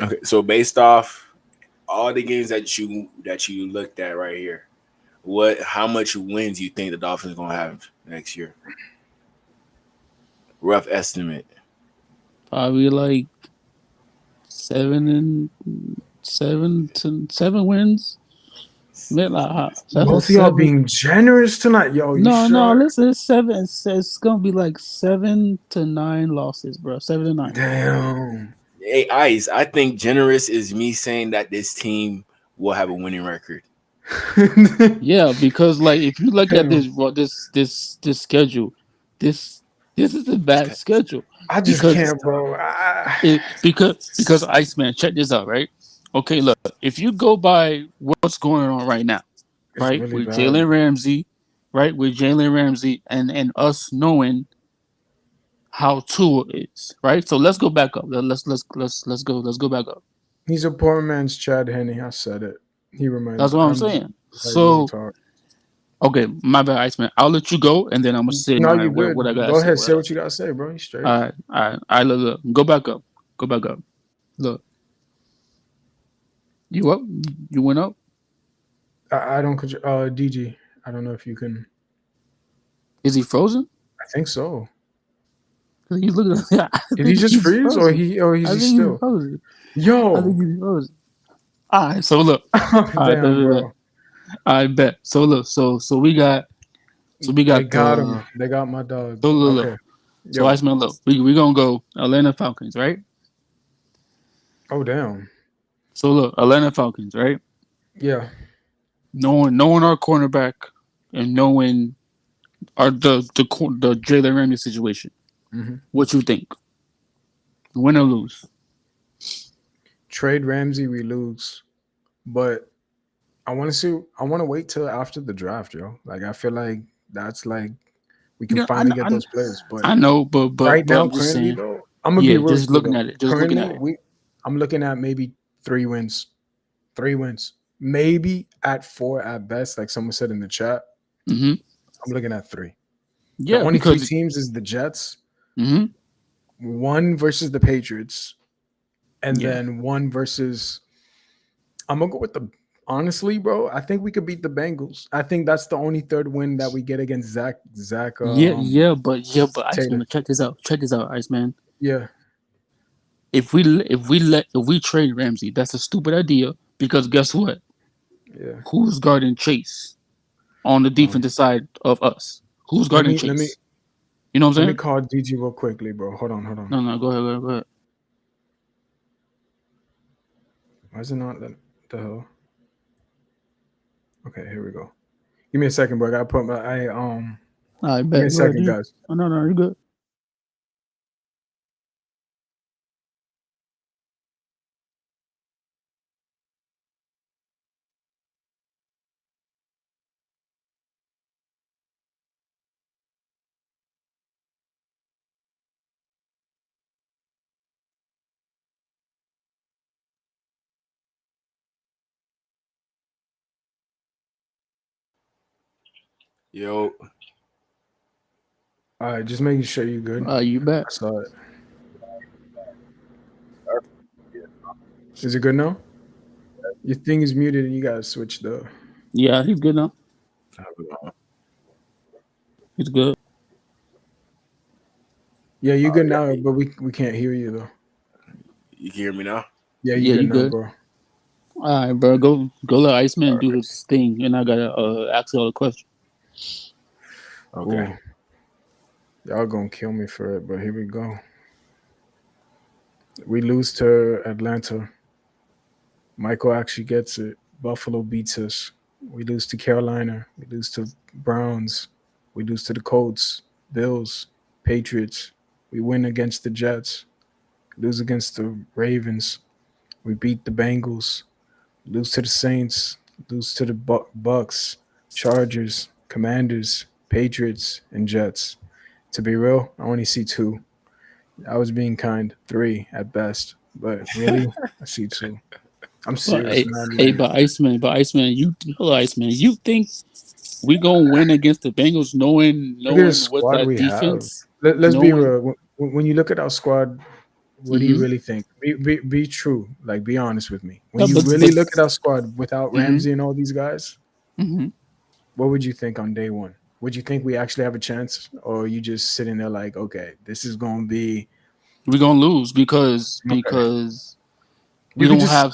Okay, so based off all the games that you looked at right here, how much wins you think the Dolphins are gonna have next year? Rough estimate. Probably like 7 wins. Both of y'all being generous tonight, yo. No, listen, it's 7. It's gonna be like 7 to 9 losses, bro. 7 to 9. Damn. Hey, Ice, I think generous is me saying that this team will have a winning record. Yeah, because like if you look at this schedule, this This is a bad schedule. I just can't, bro. Because Iceman, check this out, right? Okay, look, if you go by what's going on right now, It's right, really with bad. Jalen Ramsey, right, with Jalen Ramsey, and us knowing how Tua is, right? So let's go back up. Let's go back up. He's a poor man's Chad Henne. I said it. He reminds. That's what I'm saying. Like real So talk. okay, my bad, Iceman. I'll let you go, and then I'm gonna say No, you good. what I gotta Go say. ahead, say what you gotta say, bro. You straight. All right. Look. Go back up. Go back up. Look. You up? You went up? I don't control. DG. I don't know if you can. Is he frozen? I think so. He's looking. Did he just freeze, or he's still? Frozen. Yo. I think he's frozen. All right. So look. Damn, bro. I bet. So look. So we got. They got him. They got my dog. So look. Okay. So Iceman, look. We gonna go Atlanta Falcons, right? Oh damn. So look, Atlanta Falcons, right? Yeah. Knowing our cornerback and knowing the Jalen Ramsey situation. Mm-hmm. What you think? Win or lose? Trade Ramsey, we lose, but I want to wait till after the draft, yo. Like I feel like that's like we can finally get those players. But I know, but right now, I'm just currently saying, though, I'm gonna be real. Just looking at it. I'm looking at maybe 3 wins. 3 wins. Maybe at 4 at best, like someone said in the chat. Mm-hmm. I'm looking at 3. Yeah, the only 3 teams is the Jets. Mm-hmm. 1 versus the Patriots, and then 1 versus. I'm gonna go with the. Honestly, bro, I think we could beat the Bengals. I think that's the only 3rd win that we get against Zach. But Iceman, check this out, Iceman. Yeah. If we trade Ramsey, that's a stupid idea because guess what? Yeah. Who's guarding Chase on the defensive side of us? Who's guarding Chase? You know what I'm saying? Let me call DG real quickly, bro. Hold on. No, go ahead. Why is it not the hell? Okay, here we go. Give me a second, bro. I gotta put my I bet. Give me a second, guys. Oh, no, you're good. Yo. All right, just making sure you're good. You bet. I saw it. Is it good now? Your thing is muted and you gotta switch the. Yeah, he's good now. He's good. Yeah, you're good now, but we can't hear you though. You can hear me now? Yeah, you're good now, bro. All right, bro. Go let Iceman do his thing, and I gotta ask y'all a question. Okay. Ooh. Y'all gonna kill me for it, but here we go. We lose to Atlanta. Michael actually gets it. Buffalo beats us. We lose to Carolina. We lose to Browns. We lose to the Colts, Bills, Patriots. We win against the Jets. Lose against the Ravens. We beat the Bengals. Lose to the Saints. Lose to the Bucks, Chargers, Commanders, Patriots, and Jets. To be real, I only see 2. I was being kind. 3 at best. But really, I see 2. I'm serious, man. But Iceman, you think we gonna win against the Bengals knowing what that defense? Let's be real. When you look at our squad, what do you really think? Be true. Like, be honest with me. When you really look at our squad without Ramsey and all these guys, what would you think on day 1? Would you think we actually have a chance, or are you just sitting there like, okay, this is gonna be? We're gonna lose because we don't have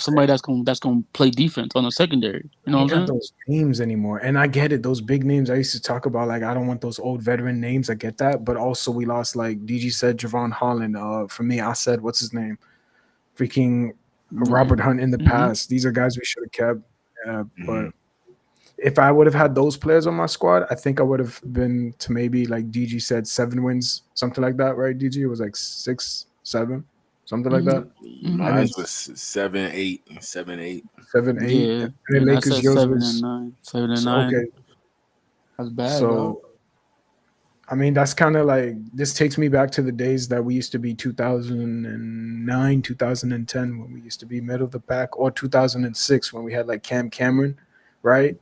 somebody that's gonna play defense on the secondary. You know what I'm saying? Those names anymore, and I get it. Those big names I used to talk about, like I don't want those old veteran names. I get that, but also we lost, like DG said, Javon Holland. For me, I said, what's his name? Freaking Robert Hunt in the past. These are guys we should have kept, but if I would have had those players on my squad, I think I would have been to maybe like DG said 7 wins, something like that, right? DG, it was like 6, 7, something like that. Mine was 7, 8, 7, 8. 7, 8. Yeah, And the and I Lakers, said yours 7 was and 9. 7 and so, 9. okay. That's bad, dog. So, I mean, that's kind of like this takes me back to the days that we used to be 2009, 2010 when we used to be middle of the pack, or 2006 when we had like Cam Cameron, right?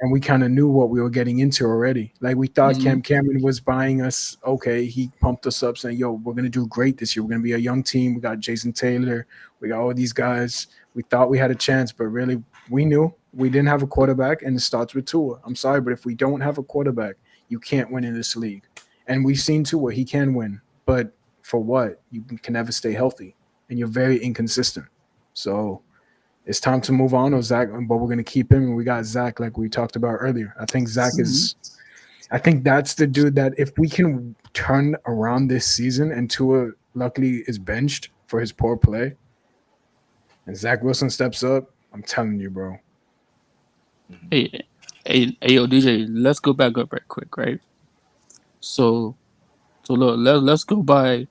And we kind of knew what we were getting into already. Like we thought Cam Cameron was buying us. Okay, he pumped us up saying, yo, we're going to do great this year. We're going to be a young team. We got Jason Taylor. We got all these guys. We thought we had a chance, but really we knew we didn't have a quarterback, and it starts with Tua. I'm sorry, but if we don't have a quarterback, you can't win in this league. And we've seen Tua, he can win. But for what? You can never stay healthy, and you're very inconsistent. So it's time to move on with Zach, but we're going to keep him. And we got Zach, like we talked about earlier. I think Zach is – I think that's the dude that if we can turn around this season and Tua luckily is benched for his poor play and Zach Wilson steps up, I'm telling you, bro. Hey, yo, DJ, let's go back up right quick, right? So look, let's go by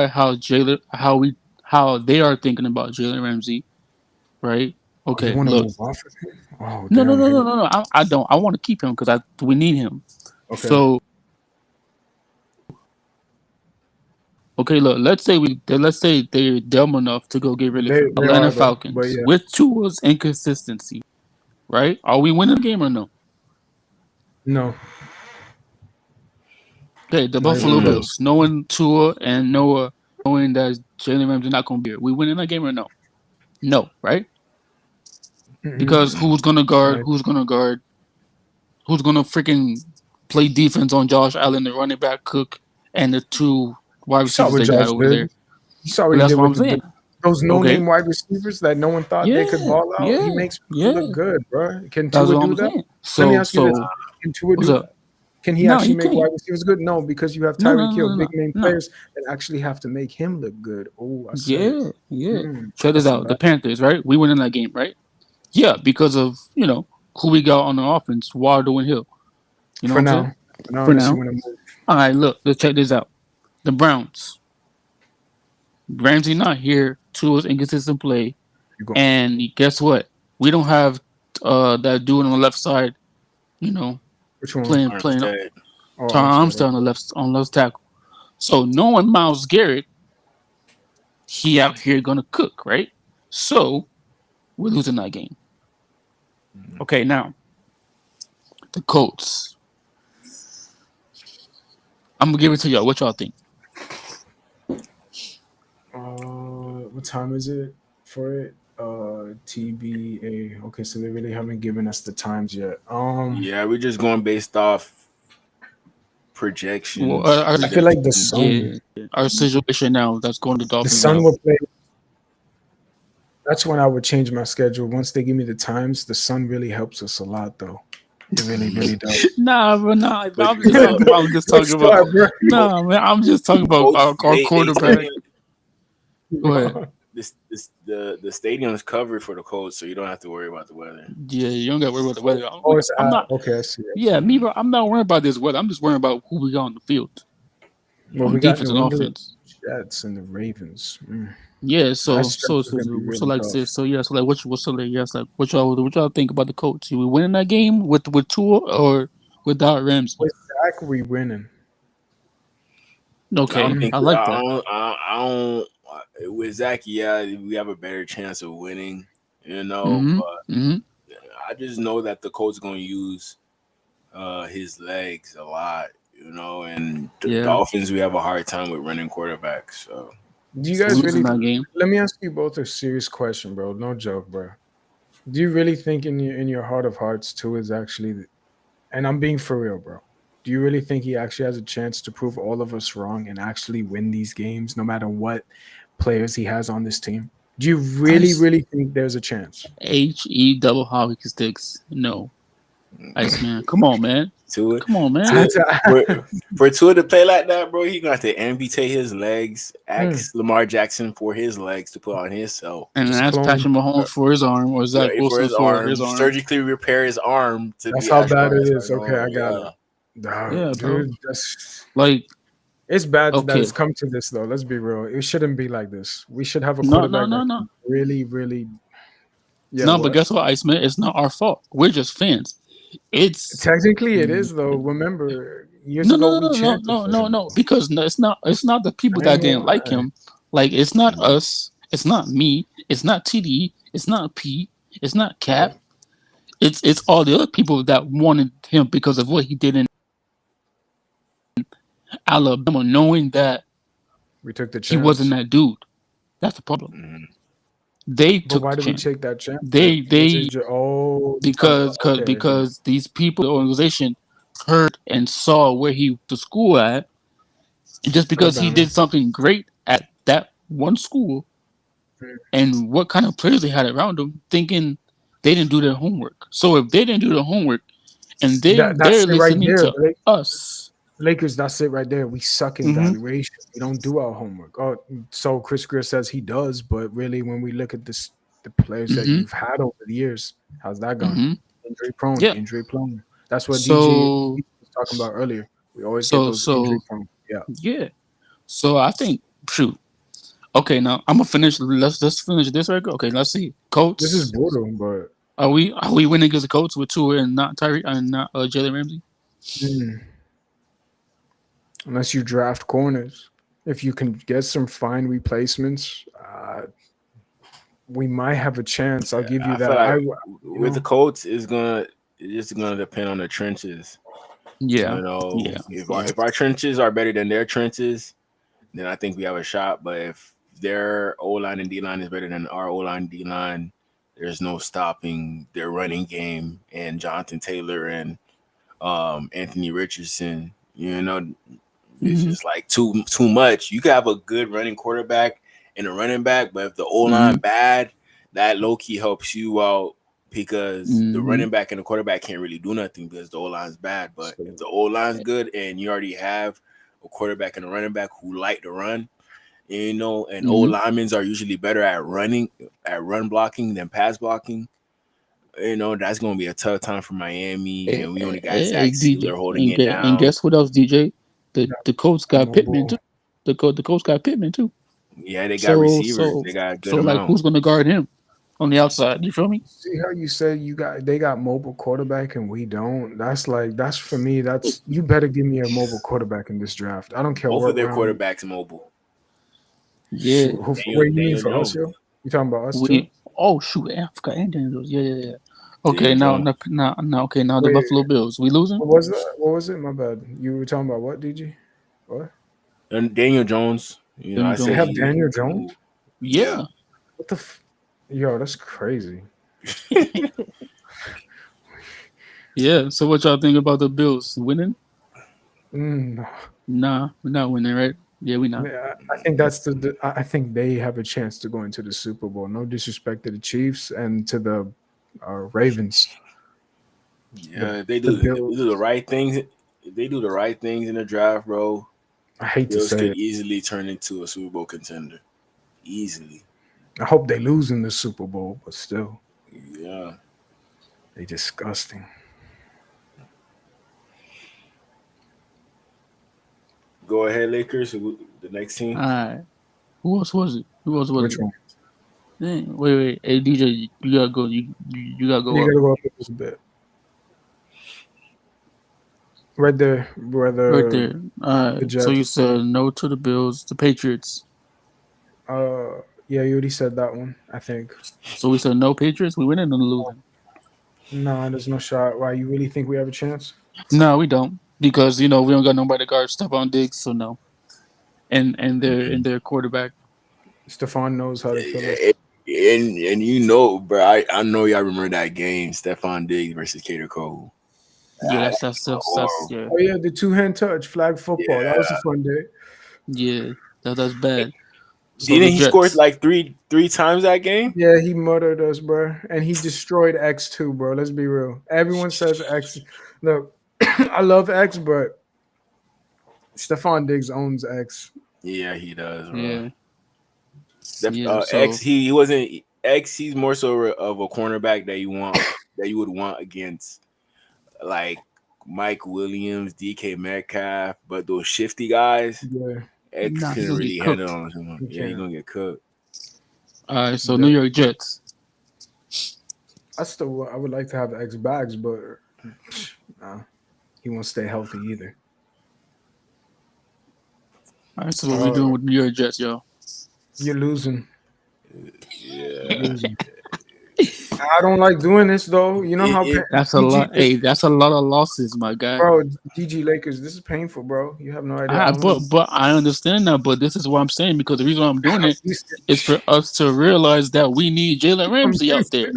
how they are thinking about Jalen Ramsey, right? Okay, you want to look. move off of him? Oh, No. I don't. I want to keep him because we need him. Okay. So, okay, look. Let's say they're dumb enough to go get rid of Atlanta Falcons with Tua's inconsistency, right? Are we winning the game or no? No. Okay, the Buffalo Bills, knowing Tua and knowing that Jalen Ramsey not going to be here, we winning that game or no? No, right? Because who's gonna guard? Who's gonna freaking play defense on Josh Allen, the running back Cook, and the 2 wide receivers they got over there? You saw what he did I'm with saying. Those no-name wide receivers that no one thought they could ball out. He makes people look good, bro. Can Tua do that? Let me ask you this: can Tua do that? Can he actually make wide receivers good? No, because you have Tyreek Hill, big name players that actually have to make him look good. Oh, I see. Check this out. The Panthers, right? We win in that game, right? Yeah, because of who we got on the offense, Waldo and Hill. You know for what I'm now. saying? For now. All right, look, let's check this out. The Browns. Ramsey not here. Tua's inconsistent play. And guess what? We don't have that dude on the left side, Which one? playing Armstead. Armstead on left tackle. So knowing Myles Garrett, he out here gonna cook, right? So we're losing that game. Okay, now the Colts. I'm gonna give it to y'all. What y'all think? What time is it for it? TBA. Okay, so they really haven't given us the times yet. Yeah, we're just going based off projections. Well, I feel like the Sun. Our situation now that's going to Dolphins. The Sun now. will play. That's when I would change my schedule. Once they give me the times, the Sun really helps us a lot, though. It really, really does. Nah, bro, nah. I'm just talking about. Nah, man. I'm just talking about our quarterback. Go ahead. The stadium's covered for the Colts, so you don't have to worry about the weather. Yeah, you don't got to worry about the weather. I'm not okay. I see. Yeah, me, bro. I'm not worried about this weather. I'm just worried about who we got on the field. Well, on we defense got and offense. Jets and the Ravens. Yeah, so like this. So yeah, so like what y'all think about the Colts? We winning that game with Tua or without Ramsey? With Zach, we winning. Okay, I like that. I don't. With Zach, yeah, we have a better chance of winning. But I just know that the Colts going to use his legs a lot. And the Dolphins, we have a hard time with running quarterbacks. So, do you guys really? Let me ask you both a serious question, bro. No joke, bro. Do you really think in your heart of hearts, Tua is actually, and I'm being for real, bro. Do you really think he actually has a chance to prove all of us wrong and actually win these games, no matter what players he has on this team? Do you really think there's a chance? HE double hockey sticks? No. Iceman, come on, man. Tua, Come on, man. for Tua to play like that, bro, he gonna have to amputate his legs. Ask Lamar Jackson for his legs to put on himself, and ask Patrick Mahomes for his arm, or Zach Wilson for his arm. Surgically repair his arm to that's be how as bad strong it as is. Okay, I got it. Yeah, dude, that's like it's bad that okay. it's come to this though. Let's be real. It shouldn't be like this. We should have a No, quarterback that can really, really. Yeah, no, but guess what, Iceman? It's not our fault. We're just fans. It's technically it is though. Remember, years ago we chanted. No, because it's not the people that didn't like him. Like it's not us. It's not me. It's not TD. It's not P. It's not Cap. It's all the other people that wanted him because of what he did in Alabama, knowing that we took the chance. He wasn't that dude. That's the problem. They took. Why did we take that chance? Because these people, the organization, heard and saw where he went to school at, and just because he did something great at that one school, and what kind of players they had around him, thinking they didn't do their homework. So if they didn't do their homework, and they're listening to us. Lakers, that's it right there. We suck in valuation. We don't do our homework. Oh, so Chris Greer says he does, but really, when we look at the players that you've had over the years, how's that gone? Injury prone, injury prone. That's what DG was talking about earlier. We always get those injury prone. Yeah. So I think, shoot. Okay, now I'm gonna finish. Let's finish this right. Okay, let's see. Colts. This is brutal, but are we winning against the Colts with Tua and not Tyree and not Jalen Ramsey? Unless you draft corners, if you can get some fine replacements, we might have a chance. I'll give you that. With the Colts, it's gonna depend on the trenches. Yeah, If our trenches are better than their trenches, then I think we have a shot. But if their O line and D line is better than our O line D line, there's no stopping their running game and Jonathan Taylor and Anthony Richardson. It's just like too much. You can have a good running quarterback and a running back, but if the O line bad, that low key helps you out because the running back and the quarterback can't really do nothing because the O line's bad. But if the O line's good and you already have a quarterback and a running back who like to run, and O linemen are usually better at run blocking than pass blocking. That's going to be a tough time for Miami, and we only got Zach Sealer holding it down. And guess what else, DJ? The Colts got Pittman too. The Colts got Pittman too. Yeah, they got receivers. They got good amount. Who's going to guard him on the outside? You feel me? See how you said they got mobile quarterback and we don't. That's for me. That's you better give me a mobile quarterback in this draft. I don't care. Both of their quarterbacks mobile. Yeah. What you mean for us, yo? You talking about us too? Oh shoot, I forgot Daniels. Yeah. Okay, now the Buffalo Bills. We losing? What was that? What was it? My bad. You were talking about what, DG? What? And Daniel Jones. I say have Daniel Jones? Yeah. What the? Yo, that's crazy. Yeah. So what y'all think about the Bills winning? No. Nah, we're not winning, right? Yeah, we not. I think that's I think they have a chance to go into the Super Bowl. No disrespect to the Chiefs and to the Ravens. Yeah, they do the right things. If they do the right things in the draft, bro, I hate Bills to say could it. easily turn into a Super Bowl contender. Easily. I hope they lose in the Super Bowl, but still. Yeah. They disgusting. Go ahead, Lakers. The next team. All right. Who else was it? Which one? Dang, wait. Hey, DJ, you gotta go. You gotta go. You gotta go up a little bit. Right there, brother. Right there. All right. So you said no to the Bills, the Patriots. Yeah, you already said that one, I think. So we said no Patriots. We winning or losing? No, there's no shot. Why, you really think we have a chance? No, we don't, because we don't got nobody to guard Stephon Diggs, so no. And their quarterback. Stephon knows how to fill it. And bro, I know y'all remember that game, Stephon Diggs versus Cater Cole. Yeah, that's yeah. Oh yeah, the 2-hand touch, flag football. Yeah. That was a fun day. Yeah, that's bad. So Didn't the he score Jets. like three times that game? Yeah, he murdered us, bro, and he destroyed X too, bro. Let's be real. Everyone says X. Look, I love X, but Stephon Diggs owns X. Yeah, he does, bro. Yeah. Yeah. X, So he wasn't X. He's more so of a cornerback that you would want against like Mike Williams, DK Metcalf, but those shifty guys, Yeah, X nah, he couldn't gonna really get handle cooked. on him. he Yeah, he's can. gonna get cooked. All right. So New York Jets. I would like to have X bags, but nah, he won't stay healthy either. All right. So what we doing with New York Jets, y'all? You're losing. Yeah, You're losing. I don't like doing this though. You know how That's a lot. Hey, that's a lot of losses, my guy. bro. DG Lakers. This is painful, bro. You have no idea. But I understand that. But this is what I'm saying because the reason why I'm doing it is for us to realize that we need Jalen Ramsey out there.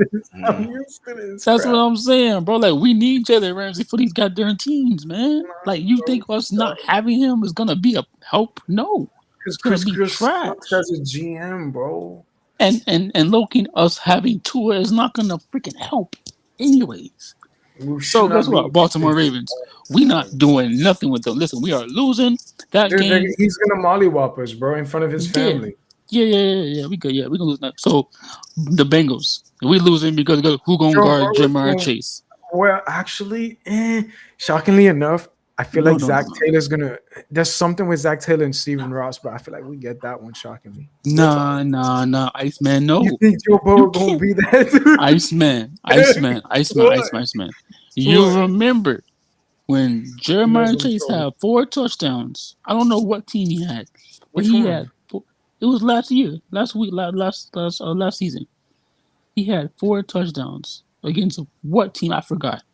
I'm used to this. That's crap. what I'm saying, bro. Like we need Jalen Ramsey for these goddamn teams, man. Like you think us not having him is gonna be a help? No, Because it's gonna Chris be trash. as a GM, bro. And looking us having Tua is not gonna freaking help, anyways. So guess what, Baltimore Ravens? We not doing nothing with them. Listen, we are losing that game. He's gonna mollywop us, bro, in front of his family. Yeah. We good. Yeah, we gonna lose that. So the Bengals, we losing because who gonna guard Jamar Chase? Well, actually, shockingly enough, I feel like Zach Taylor's gonna. There's something with Zach Taylor and Steven Ross, but I feel like we get that one shockingly. Nah, Iceman, no. You think Joe Burrow gonna be that dude? Iceman. You remember when Jeremiah Chase had 4 touchdowns? I don't know what team he had, but he had. It was last year, last season. He had 4 touchdowns against what team? I forgot.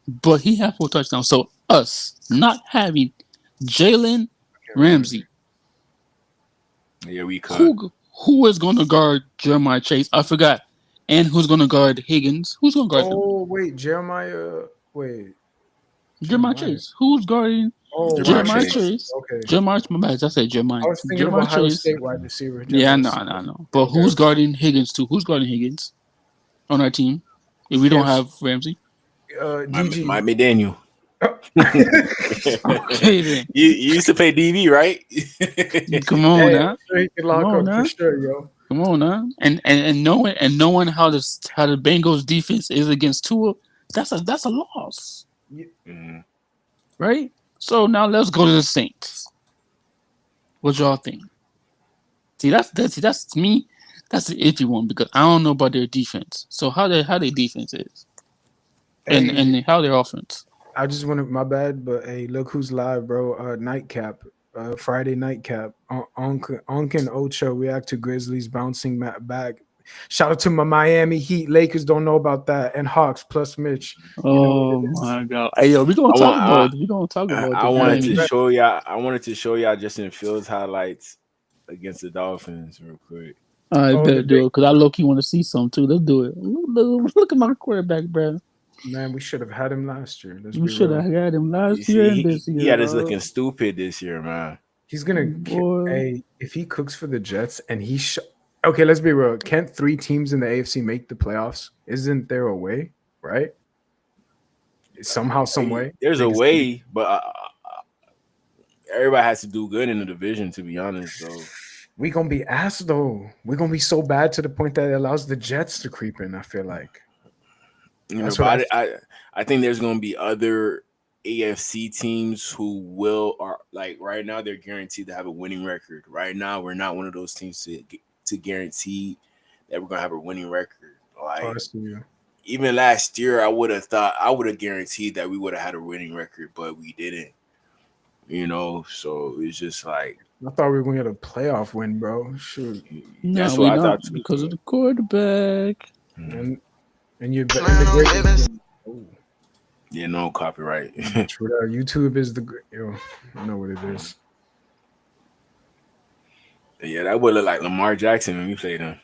But he had 4 touchdowns. So us not having Jalen Ramsey. Yeah, we could. Who is going to guard Jeremiah Chase? I forgot. And who's going to guard Higgins? Who's going to guard them? Oh, wait, Jeremiah Chase. Who's guarding Jeremiah Chase? Okay. Jeremiah, my bad. I said Jeremiah. I was thinking Jeremiah about Ohio Chase. State wide receiver. Yeah, I know. But who's guarding Higgins too? Who's guarding Higgins on our team? If we don't have Ramsey? DG. Might be Daniel. Okay, then. You used to pay DV, right? Come on now. He can lock up for sure, yo. Come on now. And knowing how the Bengals defense is against Tua, that's a loss. Mm-hmm. Right? So now let's go to the Saints. What y'all think? See, that's me. That's the iffy one because I don't know about their defense. So how their defense is, and how their offense. I just want to, my bad, but hey, look who's live, bro. Nightcap, Friday Nightcap. Onk and Ocho react to Grizzlies bouncing back. Shout out to my Miami Heat. Lakers don't know about that, and Hawks plus Mitch. Oh my God! Hey yo, we gonna talk about. I wanted to show y'all Justin Fields highlights against the Dolphins real quick. I better do it because I low-key want to see some too. Let's do it. Look at my quarterback, bro. Man, we should have had him last year. We should have had him last year and this year. He had us looking stupid this year, man. He's gonna. Hey, if he cooks for the Jets and he. Okay, let's be real. Can't 3 teams in the AFC make the playoffs? Isn't there a way? Right? Somehow, some way. There's a way, but everybody has to do good in the division. To be honest, though. We're going to be ass, though. We're going to be so bad to the point that it allows the Jets to creep in, I feel like. You know, but I think there's going to be other AFC teams who are like right now they're guaranteed to have a winning record. Right now, we're not one of those teams to guarantee that we're going to have a winning record. Like even last year, I would have guaranteed that we would have had a winning record, but we didn't. You know, so it's just like. I thought we were going to get a playoff win, bro. Shoot. That's what I thought too. Because of the quarterback. And you're the great. Yeah, no copyright. True that. YouTube is I know what it is. Yeah, that would look like Lamar Jackson when we played him.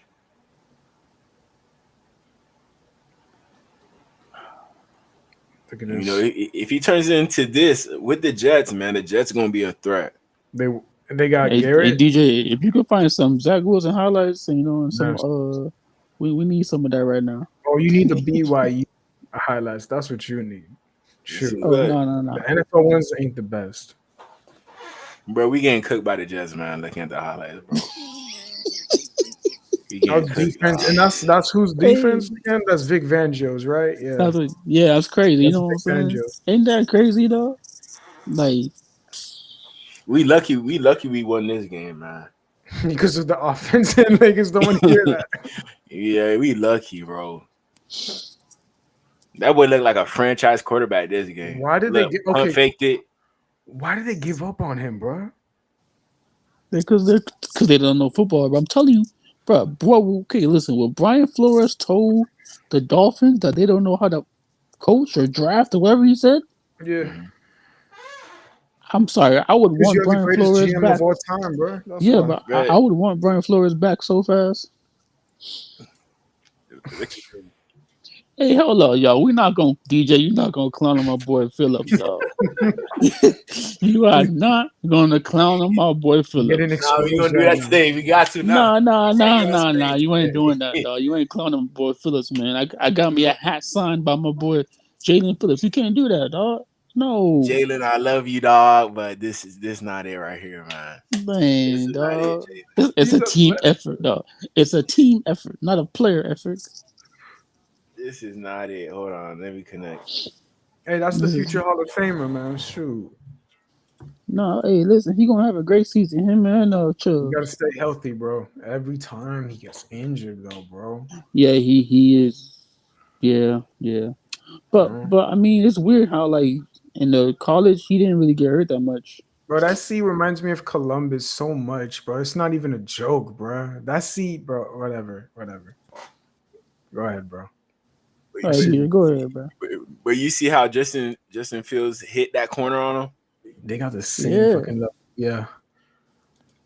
Look at this. You know, if he turns into this with the Jets, man, the Jets are gonna be a threat. They got Hey, Garrett. DJ, if you could find some Zach Wilson highlights, and some we need some of that right now. Oh, you need the BYU highlights. That's what you need. Shoot. Oh no. The NFL ones ain't the best. Bro, we getting cooked by the Jets, man. Looking at the highlights, bro. Defense, and that's whose defense again? That's Vic Fangio's, right? Yeah. That's crazy. You know what I'm saying? Ain't that crazy though? Like, we lucky we won this game, man. Because of the offense, and niggas don't want to hear that. Yeah, we lucky, bro. That would look like a franchise quarterback this game. Why did they get faked it? Why did they give up on him, bro? Because they don't know football. But I'm telling you, bro. Okay, listen. When Brian Flores told the Dolphins that they don't know how to coach or draft or whatever he said, yeah. I'm sorry. I would want Brian Flores GM back. of all time, bro. That's yeah, why. but I would want Brian Flores back so fast. Hey, hold on, y'all. We're not gonna DJ. You're not gonna clown on my boy Phillips, dog. You are not gonna clown on my boy Phillips. Nah, we gonna do that today. We got to now. Nah. You ain't doing that, dog. You ain't clowning my boy Phillips, man. I got me a hat signed by my boy Jalen Phillips. You can't do that, dog. No, Jalen, I love you, dog, but this not it right here, man. Man, dog. It's a team effort, dog. It's a team effort, not a player effort. This is not it. Hold on, let me connect. Hey, that's the future Hall of Famer, man. Shoot. No, hey, listen, he gonna have a great season. Him and Chubb. You gotta stay healthy, bro. Every time he gets injured, though, bro. Yeah, he is. Yeah. But I mean, it's weird how like in the college he didn't really get hurt that much. Bro, that C reminds me of Columbus so much, bro. It's not even a joke, bro. That C, bro. Whatever. Go ahead, bro. All right, go ahead, bro. But you see how Justin Fields hit that corner on him? They got the same fucking level. Yeah.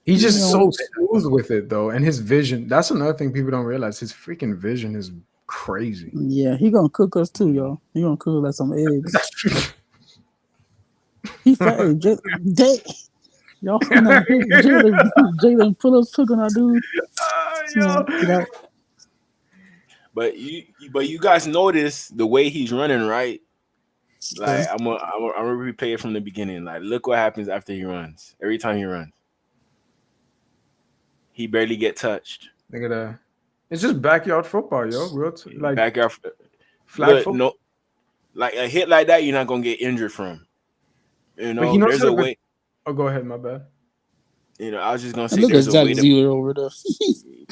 He's just so smooth with it, though. And his vision. That's another thing people don't realize. His freaking vision is crazy. Yeah, he gonna cook us too, y'all. He gonna cook like some eggs. He said, hey, y'all Jalen Phillips cooking our dude. But you guys notice the way he's running, right? Like I'm gonna replay it from the beginning. Like, look what happens after he runs. Every time he runs, he barely get touched. Look at that. It's just backyard football, yo. Like backyard flag football. No, like a hit like that, you're not gonna get injured from. You know, there's a way. Oh, go ahead, my bad. You know, I was just gonna say look there's at a Zach way Zeller over there.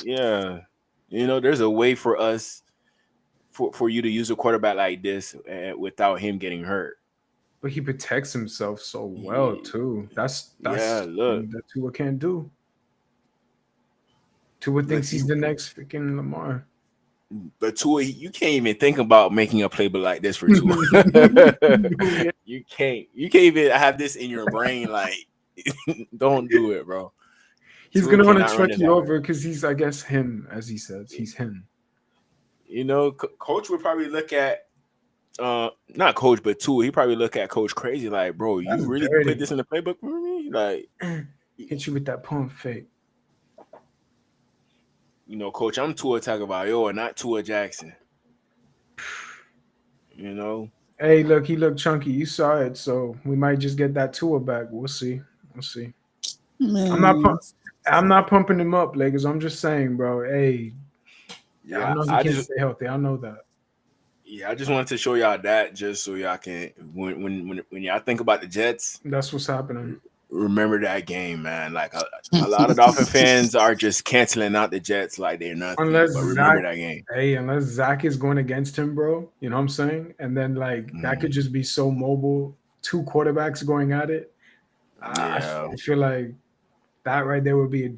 Yeah. You know, there's a way for us, for you to use a quarterback like this without him getting hurt. But he protects himself so well too. That's look that Tua can't do. Tua thinks he's the next freaking Lamar. But Tua, you can't even think about making a playbook like this for Tua. You can't even have this in your brain. Like, don't do it, bro. He's going to want to truck you over because he's, I guess, him, as he says. He's him. You know, coach would probably look at, not coach, but Tua. He probably look at coach crazy, like, bro, you really put this in the playbook for me? Like, hit you with that pump fake. You know, coach, I'm Tua Tagovailoa, not Tua Jackson. You know? Hey, look, he looked chunky. You saw it, so we might just get that Tua back. We'll see. Man. I'm not pumping him up, Lakers. I'm just saying, bro. Hey, yeah, I know he can't stay healthy. I know that. Yeah, I just wanted to show y'all that just so y'all can, when y'all think about the Jets, that's what's happening. Remember that game, man. Like a lot of Dolphin fans are just canceling out the Jets like they're nothing. But remember that game. Hey, unless Zach is going against him, bro. You know what I'm saying? And then that could just be so mobile. Two quarterbacks going at it. Yeah. I feel like that right there would be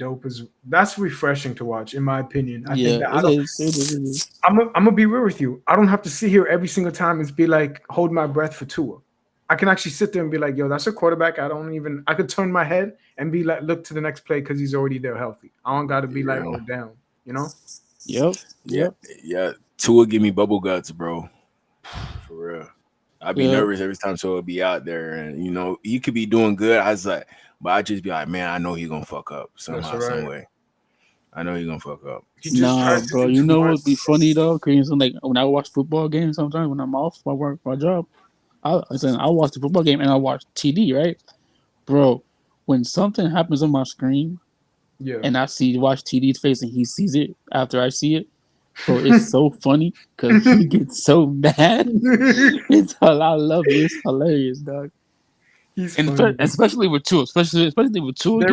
that's refreshing to watch, in my opinion. I think that it is. I'm gonna be real with you. I don't have to sit here every single time and be like, hold my breath for Tua. I can actually sit there and be like, yo, that's a quarterback. I could turn my head and be like, look to the next play because he's already there healthy. I don't got to be like, oh, down, you know? Yep. Yeah. Tua give me bubble guts, bro. For real. I'd be Yeah. nervous every time Tua would be out there, and he could be doing good. But I just be like, man, I know he's gonna fuck up somehow, some way. I know he's gonna fuck up. Nah, bro. You know what'd be funny though? Cause like when I watch football games, sometimes when I'm off my work, my job, I watch the football game and I watch TD, right, bro. When something happens on my screen, and I watch TD's face and he sees it after I see it, bro, it's so funny because he gets so mad. I love it. It's hilarious, dog. Especially with Tua, especially with Tua.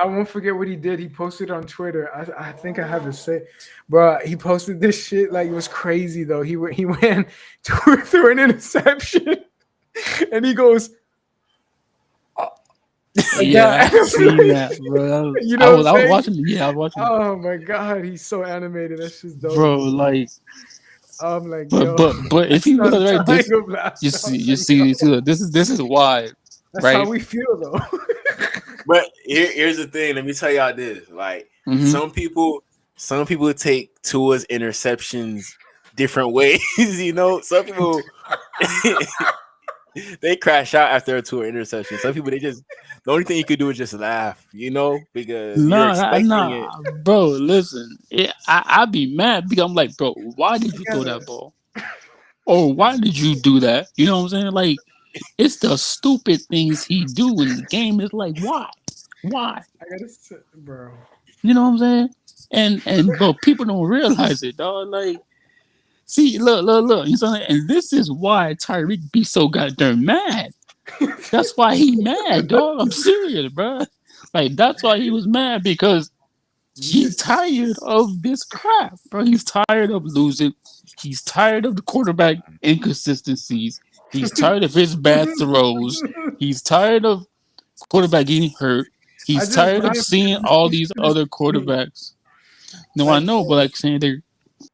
I won't forget what he did. He posted on Twitter. I think I have to say, bro. He posted this shit like it was crazy though. He ran through an interception, and he goes, yeah, I seen that, bro. You know, I was watching. Yeah, I was watching. Oh my god, he's so animated. That's just dope, bro. Like, I'm like, but if you look at this, you see, this is why. That's how we feel, though. But here's the thing. Let me tell y'all this. Like, some people take Tua's interceptions different ways. Some people they crash out after a Tua interception. Some people the only thing you could do is just laugh, because you're expecting it. Bro, listen, I'd be mad because I'm like, bro, why did you throw that ball? Or why did you do that? You know what I'm saying? Like, it's the stupid things he do in the game. It's like, why? I gotta say, bro. You know what I'm saying? And bro, people don't realize it, dog. Like, see, look. You know, and this is why Tyreek be so goddamn mad. That's why he mad, dog. I'm serious, bro. Like, that's why he was mad because he's tired of this crap, bro. He's tired of losing. He's tired of the quarterback inconsistencies. He's tired of his bad throws. He's tired of quarterback getting hurt. He's tired of seeing all these other quarterbacks. No, I know, but like saying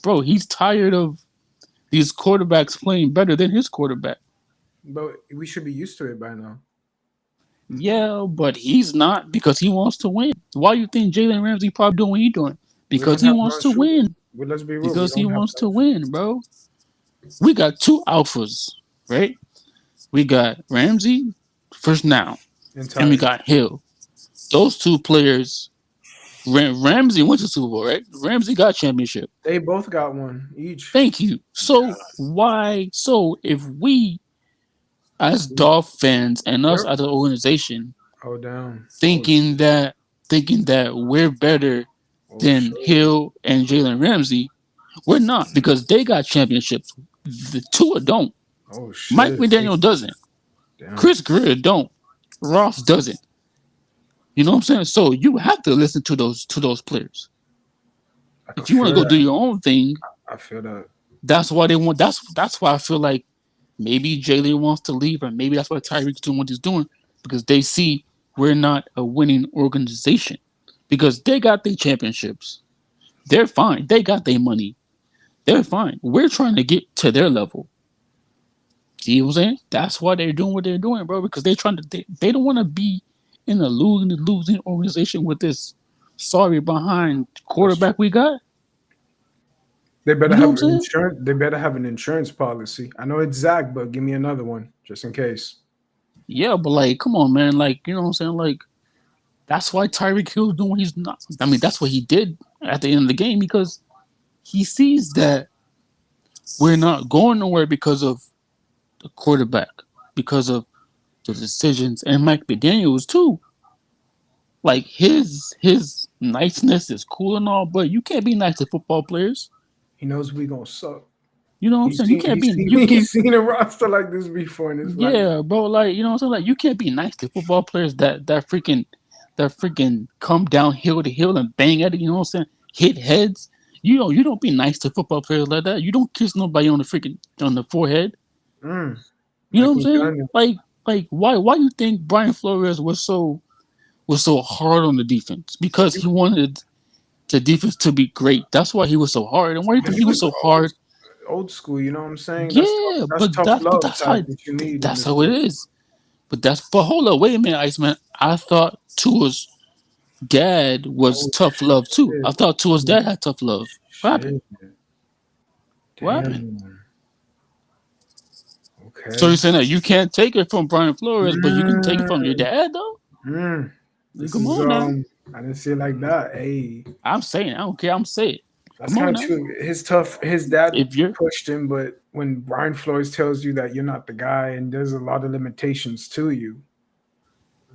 bro, he's tired of these quarterbacks playing better than his quarterback. But we should be used to it by now. Yeah, but he's not because he wants to win. Why do you think Jalen Ramsey probably doing what he's doing? Because he wants to win. Well, let's be real. Because he wants to win, bro. We got two alphas, right? We got Ramsey first now, and we got Hill. Those two players, Ramsey went to Super Bowl, right? Ramsey got championship. They both got one each. Thank you. So why? So if we, as Dolphins and us as an organization, thinking that we're better than Hill and Jalen Ramsey, we're not because they got championships. The Tua don't. Oh shit. Mike McDaniel doesn't. Damn. Chris Greer don't. Ross doesn't. You know what I'm saying? So you have to listen to those players. If you want to go do your own thing, I feel that. That's why they want. That's why I feel like maybe Jalen wants to leave, or maybe that's why Tyreek's doing what he's doing because they see we're not a winning organization because they got their championships. They're fine. They got their money. They're fine. We're trying to get to their level. See what I'm saying? That's why they're doing what they're doing, bro. Because they're trying to. They don't want to be in a losing organization with this sorry behind quarterback we got. They better have an insurance. They better have an insurance policy. I know it's Zach, but give me another one just in case. Yeah, but like, come on, man. Like, you know what I'm saying? Like, that's why Tyreek Hill's doing what he's not. I mean, that's what he did at the end of the game because he sees that we're not going nowhere because of the quarterback, because of the decisions, and Mike McDaniels too. Like his niceness is cool and all, but you can't be nice to football players. He knows we gonna suck. You know what I'm saying? You can't be. He's seen a roster like this before in his life. Yeah, bro. Like, you know what I'm saying? Like, you can't be nice to football players that freaking come down hill to hill and bang at it. You know what I'm saying? Hit heads. You don't be nice to football players like that. You don't kiss nobody on the forehead. You know what I'm saying? Like why you think Brian Flores was so hard on the defense? Because he wanted the defense to be great. That's why he was so hard. And why do you think he was so hard? Old school, you know what I'm saying? Yeah, that's how it is. But hold up, wait a minute, Iceman. I thought Tua's dad was tough love too. Shit. I thought Tua's dad had tough love. What happened? What happened? Okay. So you're saying that you can't take it from Brian Flores, but you can take it from your dad, though? This Come is on now. I didn't see it like that. Hey, I'm saying, I don't care. I'm saying it. that's Come on kind of now. true. His dad If you're pushed him, but when Brian Flores tells you that you're not the guy and there's a lot of limitations to you,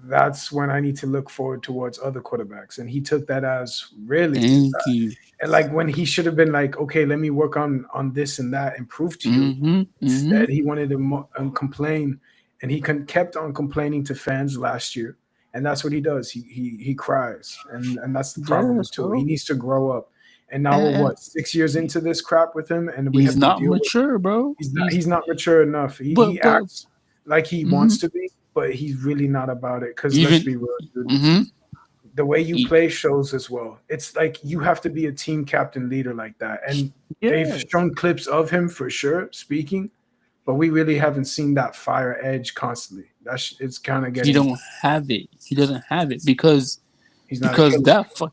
that's when I need to look forward towards other quarterbacks. And he took that as really, thank you. and like when he should have been like, okay, let me work on this and that and prove to you. Instead, he wanted to complain, and he kept on complaining to fans last year. And that's what he does. He cries, and that's the problem Yes, too. bro. He needs to grow up. And now we're what 6 years into this crap with him, and we He's have to not deal with. mature, bro. He's not mature enough. He acts like he wants to be, but he's really not about it. Because let's be real, dude. The way you play shows as well. It's like you have to be a team captain leader like that. And they've shown clips of him for sure speaking, but we really haven't seen that fire edge constantly. It's kind of getting. He don't have it. He doesn't have it because he's not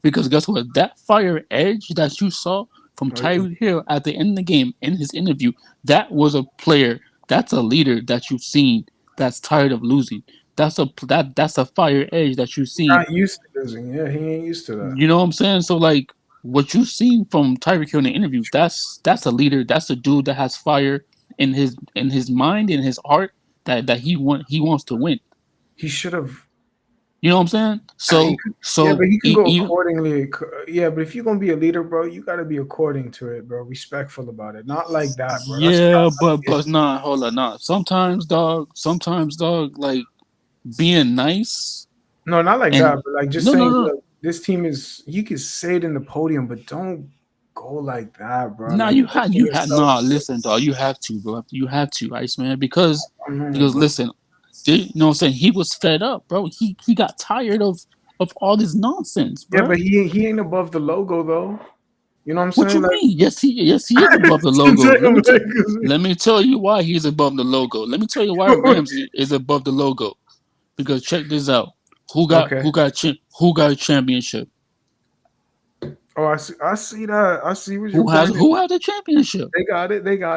because guess what? That fire edge that you saw from Tyreek Hill at the end of the game in his interview, that was a player. That's a leader that you've seen that's tired of losing. That's a fire edge that you've seen. Not used to losing. Yeah, he ain't used to that. You know what I'm saying? So like what you've seen from Tyreek Hill in the interview, that's a leader. That's a dude that has fire in his mind, in his heart that he wants to win. He should have. You know what I'm saying? Yeah, but he can go accordingly. Yeah, but if you're gonna be a leader, bro, you gotta be according to it, bro. Respectful about it, not like that, bro. Yeah, but nah, hold on, nah. Sometimes, dog, like being nice. No, not like that, but like just saying, no. Look, this team is. You can say it in the podium, but don't go like that, bro. Nah, like, you had nah. Listen, dog, you have to, bro. You have to, Iceman, because listen. You know what I'm saying? He was fed up, bro. He got tired of all this nonsense, bro. Yeah, but he ain't above the logo though. You know what I'm saying? What you mean? Yes, he is above the logo. Let me tell you why he's above the logo. Let me tell you why Ramsey is above the logo. Because check this out. Who got a championship? Oh, I see that. I see what who has a championship? They got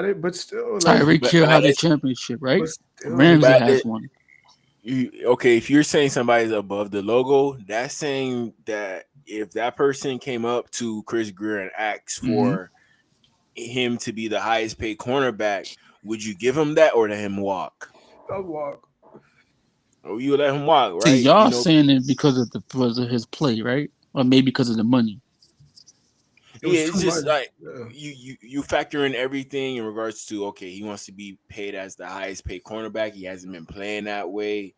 it, but still, Tyreek Hill has a championship, right? Ramsey has one. Okay, if you're saying somebody's above the logo, that's saying that if that person came up to Chris Greer and asked for him to be the highest paid cornerback, would you give him that or let him walk? I'll walk. Oh, you let him walk, right? See, y'all saying it because of his play, right? Or maybe because of the money. Yeah, it's just like you factor in everything in regards to, okay, he wants to be paid as the highest paid cornerback. He hasn't been playing that way,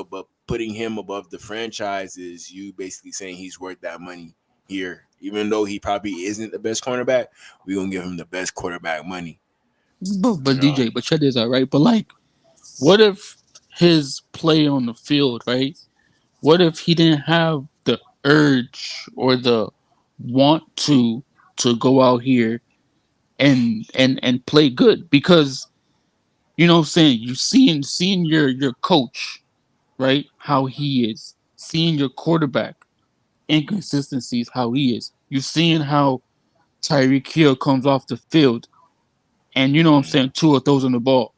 but putting him above the franchise is you basically saying he's worth that money here. Even though he probably isn't the best cornerback, we're going to give him the best quarterback money. But DJ, but check this out, right? But like, what if his play on the field, right? What if he didn't have the urge or the want to go out here and play good? Because you know what I'm saying, you seeing your coach, right, how he is, seeing your quarterback inconsistencies, how he is, you seeing how Tyreek Hill comes off the field and you know what I'm saying, Tua throws on the ball,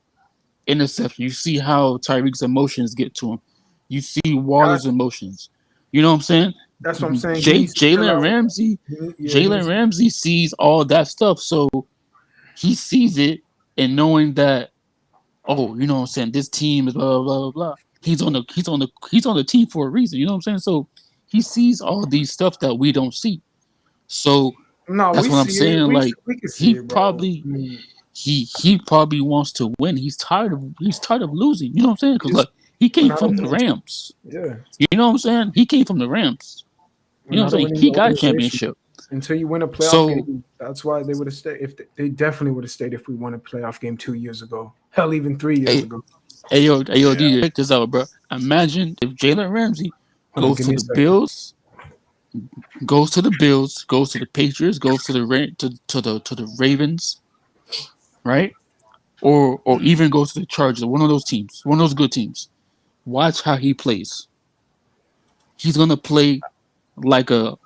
interception. You see how Tyreek's emotions get to him. You see Waller's emotions. You know what I'm saying? That's what I'm saying. Jalen Ramsey sees all that stuff, so he sees it, and knowing that, oh, you know what I'm saying, this team is blah blah blah blah. He's on the team for a reason. You know what I'm saying? So he sees all these stuff that we don't see. So that's what I'm saying. Like he probably wants to win. He's tired of losing. You know what I'm saying? Because like he came from the Rams. Yeah. You know what I'm saying? He came from the Rams. You know what I'm saying? He got a championship. Until you win a playoff game, that's why they would have stayed. If they definitely would have stayed if we won a playoff game 2 years ago. Hell, even 3 years ago. Hey yo, DJ, check this out, bro. Imagine if Jalen Ramsey goes to the Bills, goes to the Patriots, goes to the Ravens, right? Or even goes to the Chargers, one of those teams, one of those good teams. Watch how he plays. He's gonna play like a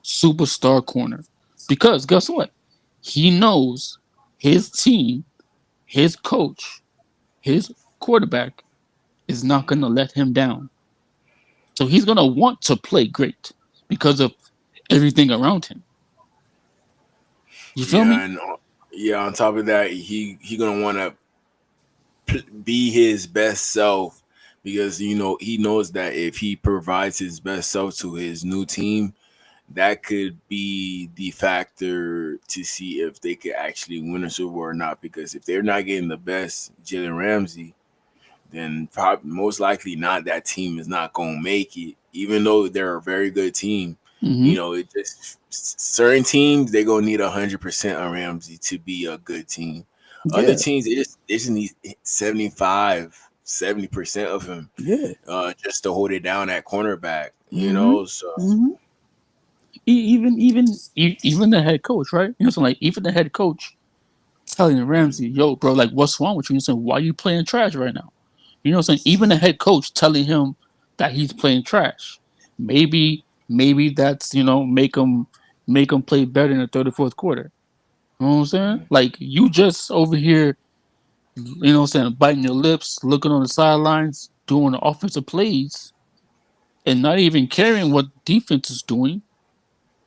superstar corner. Because guess what? He knows his team, his coach, his quarterback is not going to let him down. So he's going to want to play great because of everything around him. You feel me? And on top of that, he gonna want to be his best self because he knows that if he provides his best self to his new team, that could be the factor to see if they could actually win a Super Bowl or not. Because if they're not getting the best Jalen Ramsey, then probably most likely not. That team is not going to make it, even though they're a very good team. Mm-hmm. It just certain teams they're gonna need 100% on Ramsey to be a good team. Other teams they just need 75-70% of him, just to hold it down at cornerback. So even the head coach, right? So like even the head coach telling Ramsey, "Yo, bro, like what's wrong with you?" And saying, "Why are you playing trash right now?" You know what I'm saying? Even the head coach telling him that he's playing trash. Maybe that's make him play better in the third or fourth quarter. You know what I'm saying? Like you just over here, biting your lips, looking on the sidelines, doing the offensive plays, and not even caring what defense is doing.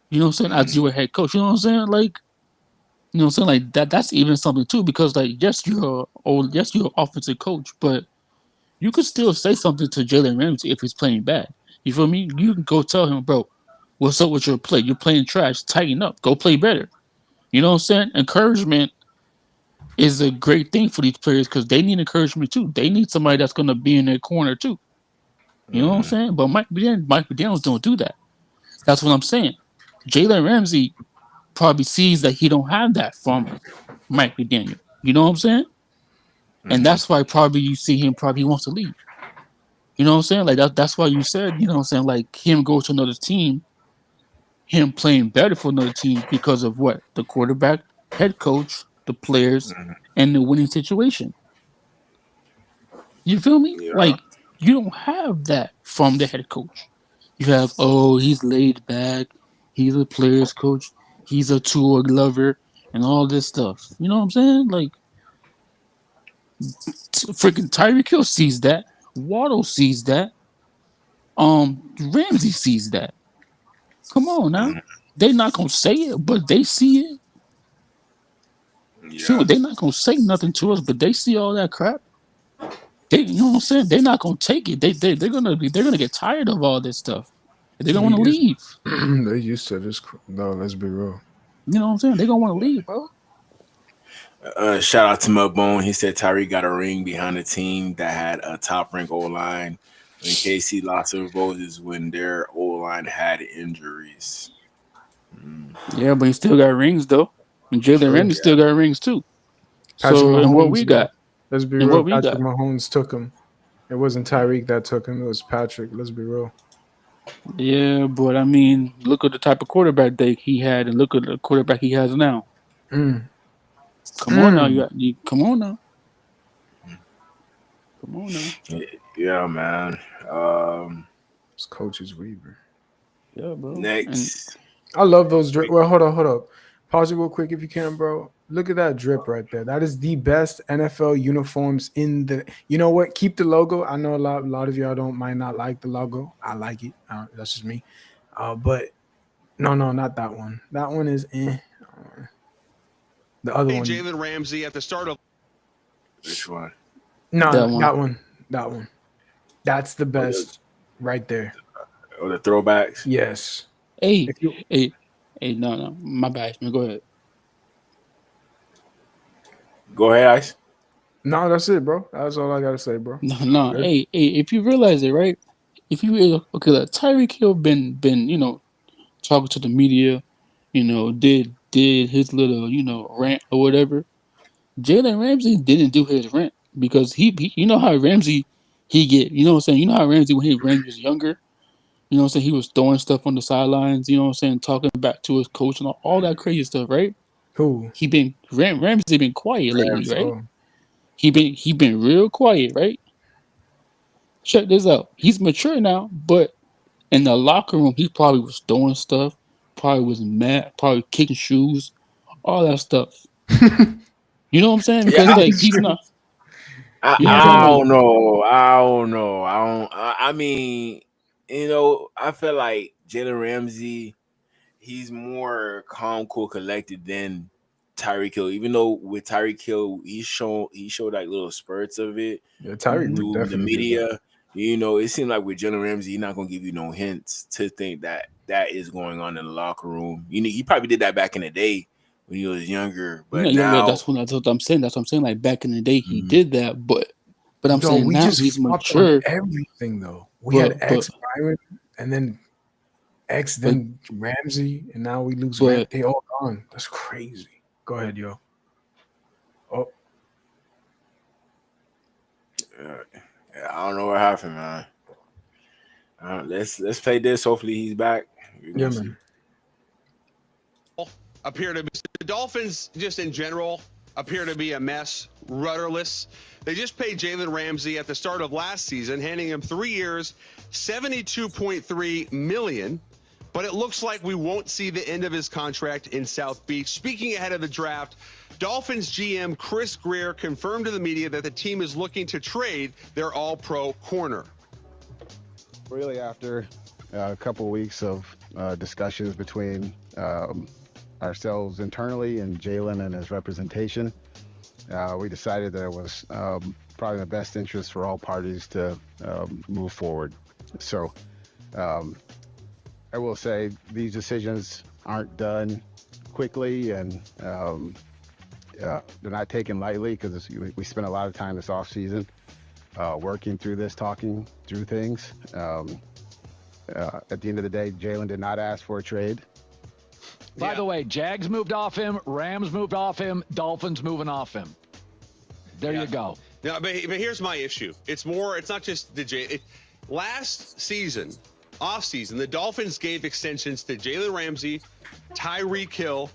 You know what I'm saying? As your head coach, you know what I'm saying? Like, you know what I'm saying? Like that's even something too, because like yes, you're an offensive coach, but you could still say something to Jalen Ramsey if he's playing bad. You feel me? You can go tell him, bro, what's up with your play? You're playing trash. Tighten up. Go play better. You know what I'm saying? Encouragement is a great thing for these players because they need encouragement too. They need somebody that's going to be in their corner too. You know what I'm saying? But Mike McDaniels don't do that. That's what I'm saying. Jalen Ramsey probably sees that he don't have that from Mike McDaniel. You know what I'm saying? And that's why probably you see him probably he wants to leave. You know what I'm saying? Like that's why you said, you know what I'm saying, like him go to another team, him playing better for another team because of what? The quarterback, head coach, the players, and the winning situation. You feel me? Yeah. Like you don't have that from the head coach. You have, he's laid back, he's a player's coach, he's a tour lover, and all this stuff. You know what I'm saying? Like freaking Tyreek Hill sees that. Waddle sees that. Ramsey sees that. Come on now. They're not gonna say it, but they see it. Yeah. Sure, they're not gonna say nothing to us, but they see all that crap. You know what I'm saying? They're not gonna take it. They're gonna get tired of all this stuff. They're gonna want to leave. They're used to this. No, let's be real. You know what I'm saying? They're gonna want to leave, bro. Shout out to Mudbone. He said Tyreek got a ring behind a team that had a top-ranked O-line. In case he lost Super Bowls is when their O-line had injuries. Yeah, but he still got rings though. And Jalen Ramsey still got rings too. So and what we got? Let's be real. Patrick Mahomes took him. It wasn't Tyreek that took him. It was Patrick. Let's be real. Yeah, but I mean, look at the type of quarterback that he had, and look at the quarterback he has now. Come on now, you come on now. Come on now. Yeah, man. It's Coach's Weaver. Yeah, bro. Next. I love those drip. Well, hold up. Pause it real quick if you can, bro. Look at that drip right there. That is the best NFL uniforms in the. You know what? Keep the logo. I know a lot of y'all might not like the logo. I like it. That's just me. But no, not that one. That one is in. The other one. Jalen Ramsey at the start of. Which one? No, that one. That's the best right there. Oh, the throwbacks? Yes. Hey, no, my bad. Go ahead. Go ahead, Ice. No, that's it, bro. That's all I gotta say, bro. No. Hey, if you realize it, right? If you like Tyreek Hill been talking to the media, did his little rant or whatever. Jalen Ramsey didn't do his rant because he you know how Ramsey he get, you know what I'm saying? You know how Ramsey when Ramsey was younger, you know what I'm saying, he was throwing stuff on the sidelines, you know what I'm saying, talking back to his coach and all that crazy stuff, right? Who? Ramsey been quiet lately, right? He been real quiet, right? Check this out. He's mature now, but in the locker room, he probably was throwing stuff, probably was mad, probably kicking shoes, all that stuff. You know what I'm saying? Because he's not. I don't know. I mean, I feel like Jalen Ramsey, he's more calm, cool, collected than Tyreek Hill. Even though with Tyreek Hill, he showed like little spurts of it. Yeah, Tyreek through would the definitely do that. media. It seemed like with Jalen Ramsey, he's not gonna give you no hints to think that is going on in the locker room. He probably did that back in the day when he was younger, but now that's what I'm saying. That's what I'm saying. Like back in the day, he did that, but I'm Yo, saying we now just he's flopped mature. on everything though. We had X Byron, and then X, then Ramsey, and now we lose. They all gone. That's crazy. Go ahead, yo. Oh, I don't know what happened, man. Let's play this. Hopefully he's back. Yeah, man. Appear to be the Dolphins just in general appear to be a mess, rudderless. They just paid Jalen Ramsey at the start of last season, handing him 3 years, $72.3 million. But it looks like we won't see the end of his contract in South Beach. Speaking ahead of the draft, Dolphins GM Chris Grier confirmed to the media that the team is looking to trade their all-pro corner. Really, after a couple of weeks of discussions between ourselves internally and Jalen and his representation, we decided that it was probably in the best interest for all parties to move forward. So I will say these decisions aren't done quickly, and they're not taken lightly because we spent a lot of time this offseason working through this, talking through things. At the end of the day, Jalen did not ask for a trade. By the way, Jags moved off him, Rams moved off him, Dolphins moving off him. There you go. Yeah, but here's my issue. It's not just the last season, off season, the Dolphins gave extensions to Jalen Ramsey, Tyreek Hill,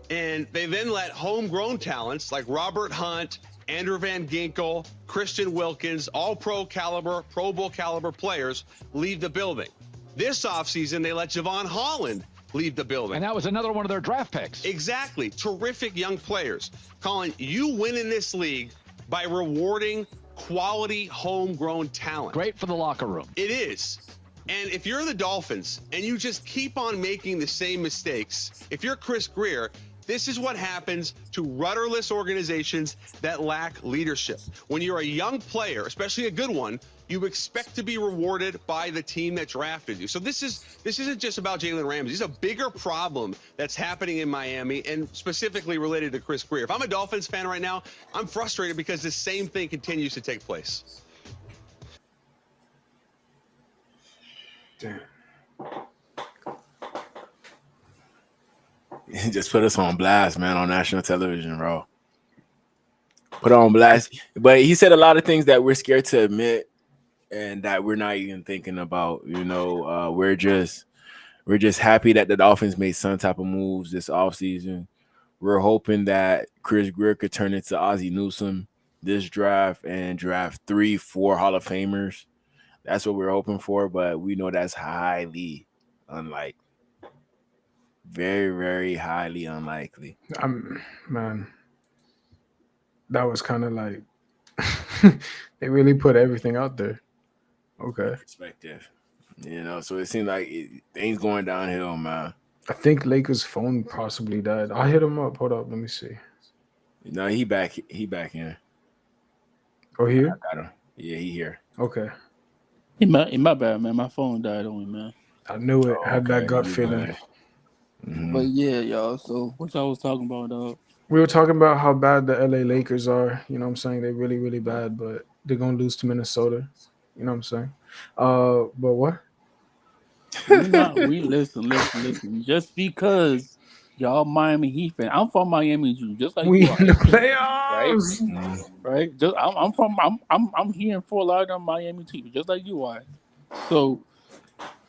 and they then let homegrown talents like Robert Hunt, Andrew Van Ginkel, Christian Wilkins, all Pro Bowl caliber players leave the building. This offseason, they let Javon Holland leave the building. And that was another one of their draft picks. Exactly. Terrific young players. Colin, you win in this league by rewarding quality homegrown talent. Great for the locker room. It is. And if you're the Dolphins and you just keep on making the same mistakes, if you're Chris Grier, this is what happens to rudderless organizations that lack leadership. When you're a young player, especially a good one, you expect to be rewarded by the team that drafted you. So this isn't just about Jalen Ramsey. This is a bigger problem that's happening in Miami and specifically related to Chris Grier. If I'm a Dolphins fan right now, I'm frustrated because the same thing continues to take place. Damn. Just put us on blast, man, on national television, bro. Put on blast. But he said a lot of things that we're scared to admit and that we're not even thinking about. We're just happy that the Dolphins made some type of moves this offseason. We're hoping that Chris Grier could turn into Ozzie Newsome this draft and draft 3-4 Hall of Famers. That's what we're hoping for, but we know that's highly unlikely. Very, very highly unlikely. Man, that was kind of like they really put everything out there. Okay. Perspective. So it seemed like things going downhill, man. I think Lakers' phone possibly died. I hit him up. Hold up, let me see. No, he back. He back in. Oh, here? I got him. Yeah, he here. Okay. My bad, man. My phone died on me, man. I knew it. I had that gut feeling. Mm-hmm. But yeah, y'all. So what y'all was talking about, dog? We were talking about how bad the LA Lakers are. You know what I'm saying? They're really, really bad, but they're going to lose to Minnesota. You know what I'm saying? But what? We listen. Just because y'all Miami Heat fan, I'm from Miami too, just like we you in the playoffs, right? I'm here in Fort Lauderdale, Miami too, just like you are. So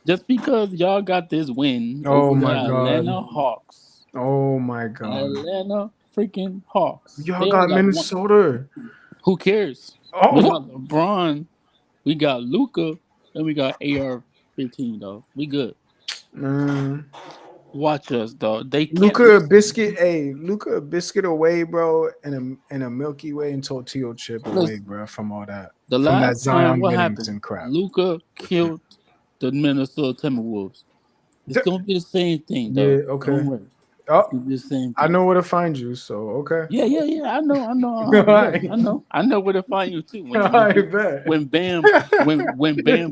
just because y'all got this win over the Atlanta Hawks. Oh my God. Atlanta freaking Hawks. Y'all got Minnesota. Who cares? Oh. We got LeBron, we got Luka, and we got AR-15, though. We good. Watch us, dog. They can't. Luca a biscuit, Luca a biscuit away, bro, and a Milky Way and tortilla chip away, Listen, bro, from all that. the From that last time, Zion what Williamson happened? crap. Luca killed the Minnesota Timberwolves. It's gonna be the same thing, Yeah, dog. okay. Don't worry. Oh, It's gonna be the same thing. I know where to find you, so okay. Yeah. I know. Alright. I know where to find you too. I bet. When Bam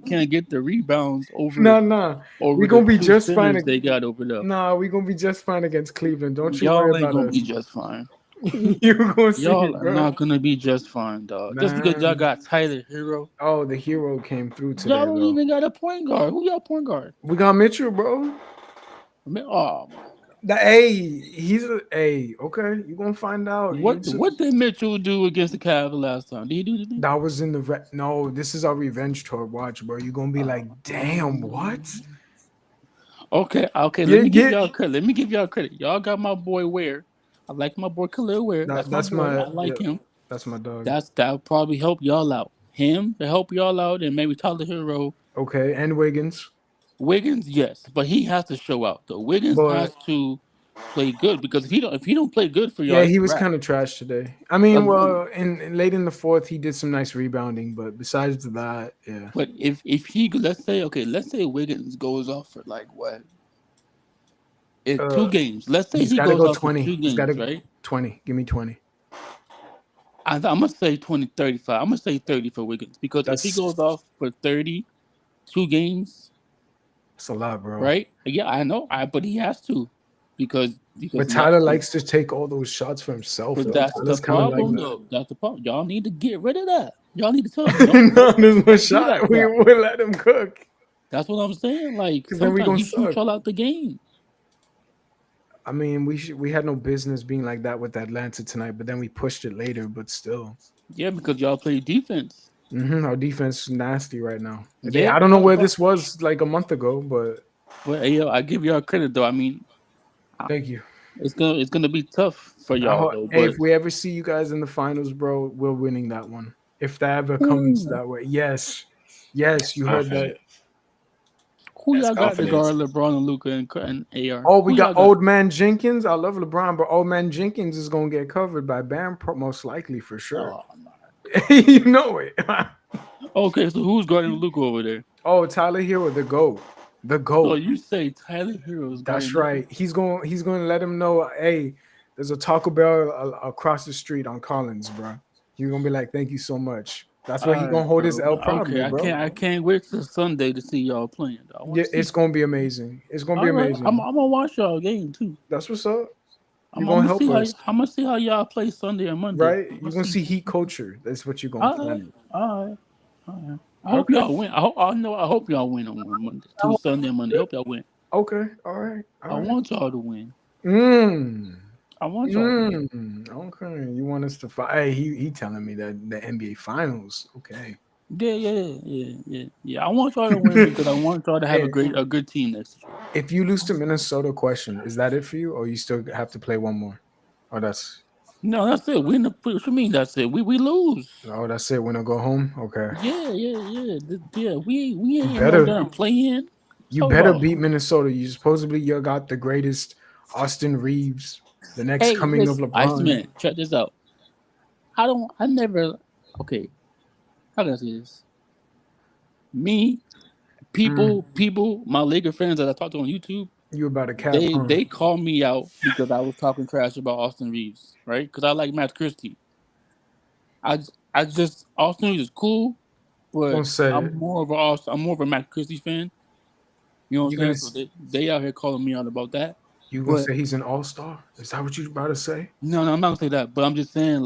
can't get the rebounds over Nah. over We the gonna be two just fine. centers they got over there. Nah, we gonna be just fine against Cleveland. Don't you Y'all worry ain't about gonna us. be just fine. You gonna see Y'all it, are bro. not gonna be just fine, dog. Just because y'all Man. got Tyler Hero, Oh, the hero came through today, y'all don't though. even got a point guard. Who y'all point guard? We got Mitchell, bro. Oh, He's a okay. You gonna find out. what did Mitchell do against the Cavs last time? Did he do anything? That was in the no. This is our revenge tour. Watch, bro. You gonna be like, damn, what? Okay. Let me give y'all credit. Y'all got my boy Ware. I like my boy Khalil Ware. That's my boy. I like him. That's my dog. That'll probably help y'all out. Him to help y'all out, and maybe Tyler Hero. Okay, and Wiggins. Wiggins, yes, but he has to show out. Though Wiggins has to play good because if he don't play good for y'all, he was kind of trash today. I mean, in late in the fourth, he did some nice rebounding, but besides that, yeah. But if he let's say Wiggins goes off for like what? 2 games. Let's say he goes off 20. for 2 games, right? 20. Give me 20. I'm gonna say 20, 35. I'm gonna say 30 for Wiggins because if he goes off for 30, 2 games, that's a lot, bro. Right? Yeah, I know. But he has to because But Tyler likes to take all those shots for himself. But that's the problem, though. That's the problem. Y'all need to get rid of that. Y'all need to tell him. No, there's no shot. We'll let him cook. That's what I'm saying. Like sometimes he shoot y'all out the game. I mean, we had no business being like that with Atlanta tonight, but then we pushed it later. But still, yeah, because y'all play defense. Our defense is nasty right now. Yeah, I don't know where this was like a month ago, but I give y'all credit though. I mean, thank you. It's gonna be tough for y'all though. But if we ever see you guys in the finals, bro, we're winning that one. If that ever comes that way, yes, you heard that. Who y'all got to guard LeBron and Luka and AR? Oh, we got Old Man Jenkins. I love LeBron, but Old Man Jenkins is gonna get covered by Bam most likely for sure. Oh, you know it. Okay, so who's guarding Luka over there? Oh, Tyler Hero, the GOAT. The GOAT. So you say Tyler Hero's That's right. He's going to let him know, hey, there's a Taco Bell across the street on Collins, bro. You're gonna be like, thank you so much. That's why he's gonna hold his L properly, okay, bro. I can't wait till Sunday to see y'all playing. Yeah, it's gonna be amazing. It's gonna be amazing. I'm gonna watch y'all game too. That's what's up. I'm gonna see how y'all play Sunday and Monday. Right? You're gonna see heat culture. That's what you're gonna find. All right. I hope y'all win. I hope y'all win on Monday, Sunday and Monday. I hope y'all win. Okay. All right. I want y'all to win. I want y'all to win. Okay. You want us to fight? Hey, he telling me that the NBA Finals. Okay. Yeah. I want y'all to win because I want y'all to have a good team next year. If you lose to Minnesota, question, is that it for you, or you still have to play one more? Oh, that's that's it. What you mean that's it? We lose. Oh, that's it. Win or go home. Okay. Yeah. We ain't done playing. You better beat Minnesota. You supposedly got the greatest Austin Reeves, the next coming of LeBron. Iceman, check this out. Okay. How can I say this? People, my Laker fans that I talked to on YouTube, you about to cap? They call me out because I was talking trash about Austin Reeves, right? Because I like Matt Christie. I just Austin Reeves is cool, but I'm more of a Matt Christie fan. You know what I'm saying? So they out here calling me out about that. You gonna say he's an all-star? Is that what you about to say? No, I'm not gonna say that. But I'm just saying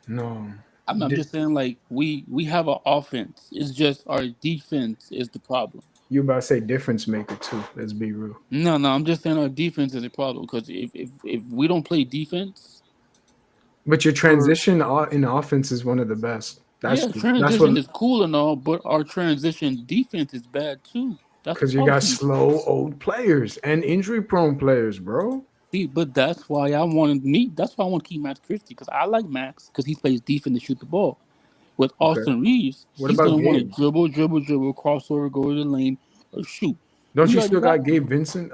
no. I'm just saying we have an offense. It's just our defense is the problem. You about to say difference maker too? Let's be real. No, I'm just saying our defense is a problem because if we don't play defense. But your transition in offense is one of the best. Transition is cool and all, but our transition defense is bad too. Because you got slow old players and injury-prone players, bro. See, but that's why I want to keep Max Christie because I like Max because he plays defense to shoot the ball. With Austin Reeves, he's gonna want to dribble, crossover, go to the lane, or shoot. Don't We you already still got got Gabe Vincent?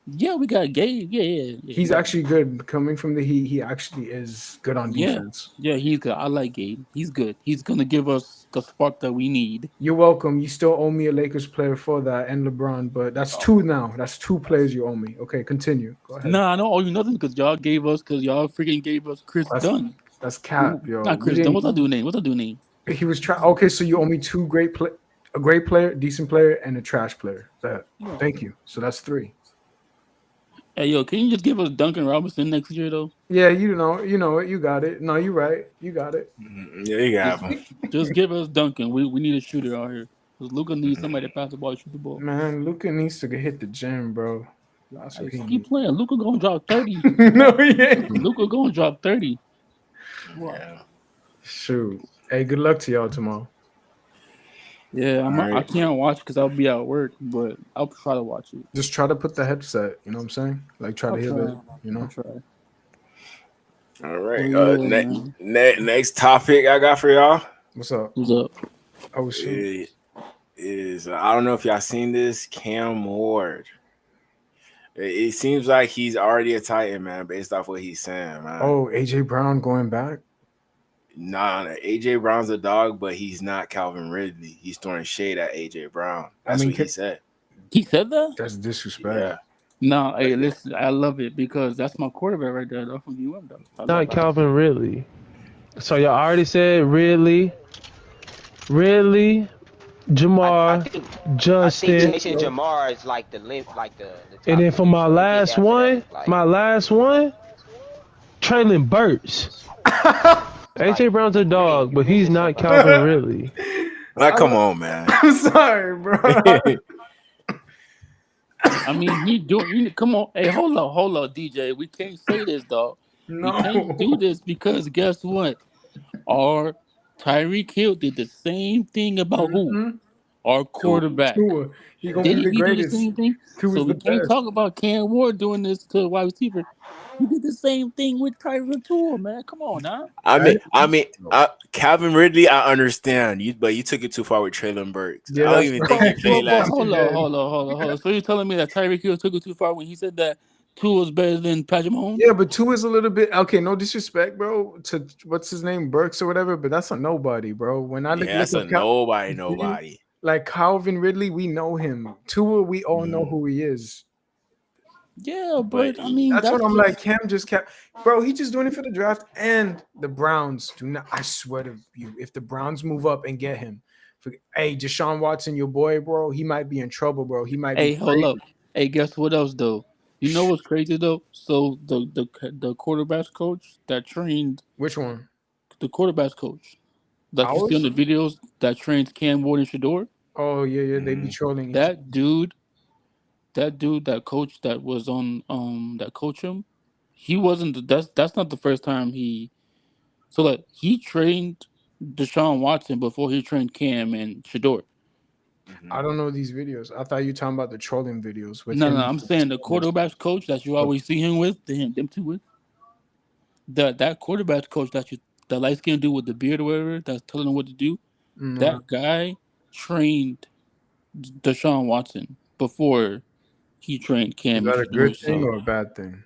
Yeah, we got Gabe. Yeah. He's actually good. Coming from the Heat, he actually is good on defense. Yeah, he's good. I like Gabe. He's good. He's gonna give us the spark that we need. You're welcome. You still owe me a Lakers player for that and LeBron, but that's two now. That's two players you owe me. Okay, continue. Go ahead. Nah, I don't owe you nothing because y'all freaking gave us Chris Dunn. That's cap, yo. Not Chris Dunn. What's that dude name? He was trying. Okay, so you owe me two a great player, decent player, and a trash player. Thank you. So that's three. Hey, yo, can you just give us Duncan Robinson next year, though? Yeah, you know it. You got it. No, you're right. You got it. Yeah, you got him. Just give us Duncan. We need a shooter out here. Because Luka needs somebody to pass the ball, shoot the ball. Man, Luka needs to hit the gym, bro. That's what he keep playing. Luka gonna drop 30. No, he ain't. Luka gonna drop 30. Yeah. Shoot. Hey, good luck to y'all tomorrow. Yeah, I can't watch because I'll be at work, but I'll try to watch it. Just try to put the headset. You know what I'm saying? Like try to hear it. You know. I'll try. All right. Next topic I got for y'all. What's up? What's up? Oh shit. Is I don't know if y'all seen this. Cam Ward. It seems like he's already a Titan, man, based off what he's saying, man. Oh, AJ Brown going back? Nah, AJ Brown's a dog, but he's not Calvin Ridley. He's throwing shade at AJ Brown. That's what he said. He said that? That's disrespect. Yeah. No, hey, listen, I love it because that's my quarterback right there, though, from UM, though. Not Calvin Ridley. So y'all already said Ridley, Jamar, Justin. I think Jason Jamar is like the length, like the and then for my last one, Traylon Burks. AJ Brown's a dog, but he's not Calvin Ridley. Like, come on, man. I'm sorry, bro. I mean, come on. Hey, hold up, DJ. We can't say this, dog. No. We can't do this because guess what? Our Tyreek Hill did the same thing about who? Our quarterback. Tua. He gonna be the do the greatest. same thing? Tua's So we the can't best. talk about Cam Ward doing this to a wide receiver. He did the same thing with Tyreek Tua, man. Come on, now. I mean, Calvin Ridley, I understand you, but you took it too far with Traylon Burks. Yeah, I don't even think he played last Hold year. on. So you're telling me that Tyreek Hill took it too far when he said that Tua was better than Patrick Mahomes? Yeah, but Tua's a little bit okay. No disrespect, bro. To what's his name, Burks or whatever. But that's a nobody, bro. When I look, That's a nobody. Like Calvin Ridley, we know him. Tua, we all know who he is. Yeah, but I mean, that's what I'm like. Cam just kept, bro. He just doing it for the draft, and the Browns do not. I swear to you, if the Browns move up and get him, hey, Deshaun Watson, your boy, bro, he might be in trouble, bro. He might. Hey, hold up. Hey, guess what else though? You know what's crazy though? So the quarterback's coach that trained which one? The quarterback's coach that you see on the videos that trains Cam Ward and Shador. Oh yeah, they be trolling that dude. That coach that was on that coach him, he wasn't. That's not the first time he. So like he trained Deshaun Watson before he trained Cam and Shador. I don't know these videos. I thought you were talking about the trolling videos. With No, him. I'm saying the quarterback's coach that you always see him with, them two with. That quarterback's coach that light skinned dude with the beard or whatever that's telling him what to do. Mm-hmm. That guy trained Deshaun Watson before he trained Cam. Is that a good thing or a bad thing?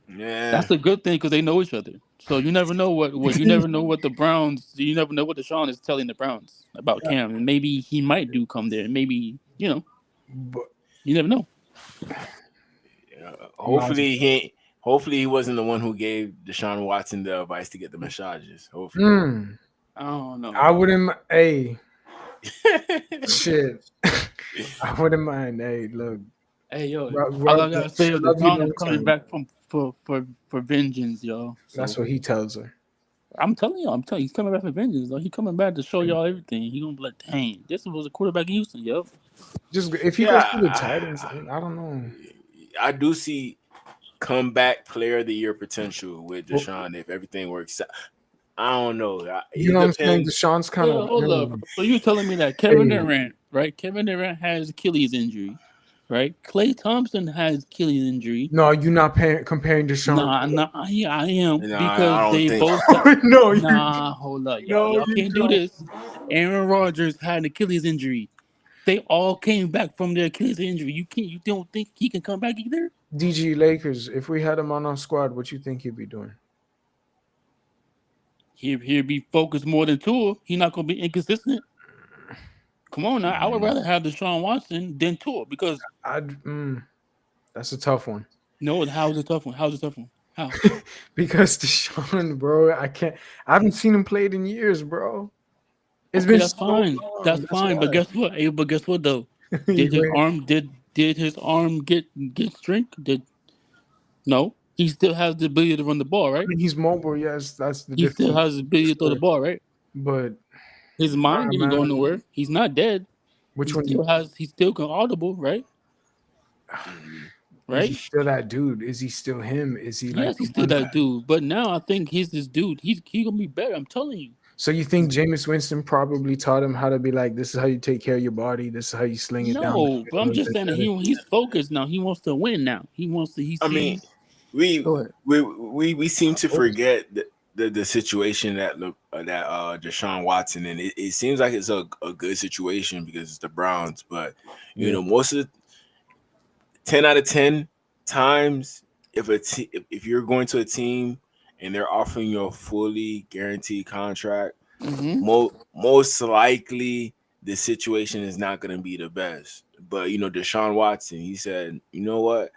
Yeah, that's a good thing because they know each other. So you never know what you never know what the Browns. You never know what Deshaun is telling the Browns about Cam, and maybe he might do come there. Maybe but you never know. Hopefully he wasn't the one who gave Deshaun Watson the advice to get the massages. Hopefully, I don't know. I wouldn't. Hey, shit. I wouldn't mind. Hey, look. Hey yo, all I gotta say is the Browns is coming back for vengeance, y'all. So, that's what he tells her. I'm telling you, he's coming back for vengeance. Though. He's coming back to show y'all everything. He gonna be like, dang, this was a quarterback in Houston, yo. Just if he goes to the Titans, I don't know. I do see comeback player of the year potential with Deshaun if everything works out. I don't know. You know what I'm saying? Deshaun's kind of. Hold up. So you're telling me that Kevin Durant, right? Kevin Durant has Achilles injury, right? Klay Thompson has Achilles injury. No, you're not comparing Deshaun. Nah, I am because they both. Hold up, y'all can't do this. Aaron Rodgers had an Achilles injury. They all came back from their Achilles injury. You don't think he can come back either? DG Lakers, if we had him on our squad, what you think he'd be doing? He'll be focused more than Tua. He's not gonna be inconsistent. Come on now. I would rather have Deshaun Watson than Tua because that's a tough one. No, how's it tough one? How's it tough one? How? Because Deshaun, bro, I haven't seen him played in years, bro. It's been that's so fine. long. That's fine. why. But guess what? Hey, but guess what though? Did his arm get strength? No. He still has the ability to run the ball, right? I mean, he's mobile, yes. That's the He difference. still has the ability to throw the ball, right? But his mind didn't go nowhere. He's not dead. Which he one? He still can audible, right? Right? He's still that dude. Is he still him? Is he like? Yes, he's still that dude. But now I think he's this dude. He gonna be better. I'm telling you. So you think Jameis Winston probably taught him how to be like, this is how you take care of your body. This is how you sling it down. No, but I'm just saying that he's focused now. He wants to win now. He wants to. We seem to forget the situation that Deshaun Watson, and it seems like it's a good situation because it's the Browns. But you know, most of 10 out of 10 times, if you're going to a team and they're offering you a fully guaranteed contract, most likely the situation is not going to be the best. But, you know, Deshaun Watson, he said, you know what?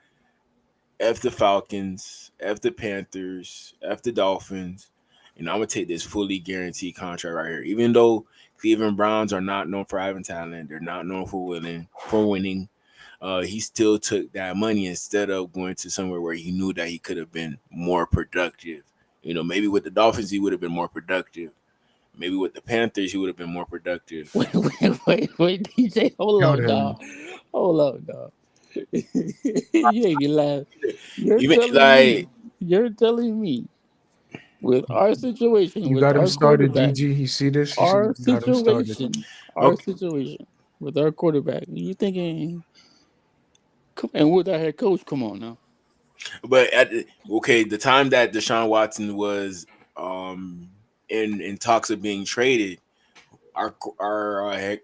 F the Falcons, F the Panthers, F the Dolphins. You know, I'm going to take this fully guaranteed contract right here. Even though Cleveland Browns are not known for having talent, they're not known for winning. He still took that money instead of going to somewhere where he knew that he could have been more productive. You know, maybe with the Dolphins, he would have been more productive. Maybe with the Panthers, he would have been more productive. Wait, DJ, hold on, dog. You ain't laugh. You're telling me with our situation, you got him started, DG. You see this? Our situation with our quarterback. You thinking? And with our head coach, come on now. But the time that Deshaun Watson was in talks of being traded, our head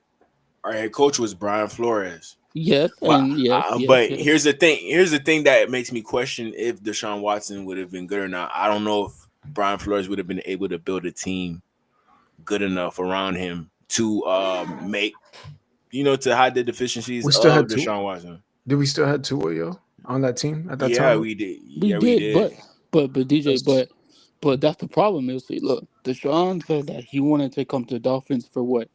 coach was Brian Flores. Yes, but here's the thing. Here's the thing that makes me question if Deshaun Watson would have been good or not. I don't know if Brian Flores would have been able to build a team good enough around him to make, to hide the deficiencies of Deshaun Watson. Did we still have Tua on that team at that time? Yeah, we did. We did. But DJ, but that's the problem is, look, Deshaun said that he wanted to come to the Dolphins for what?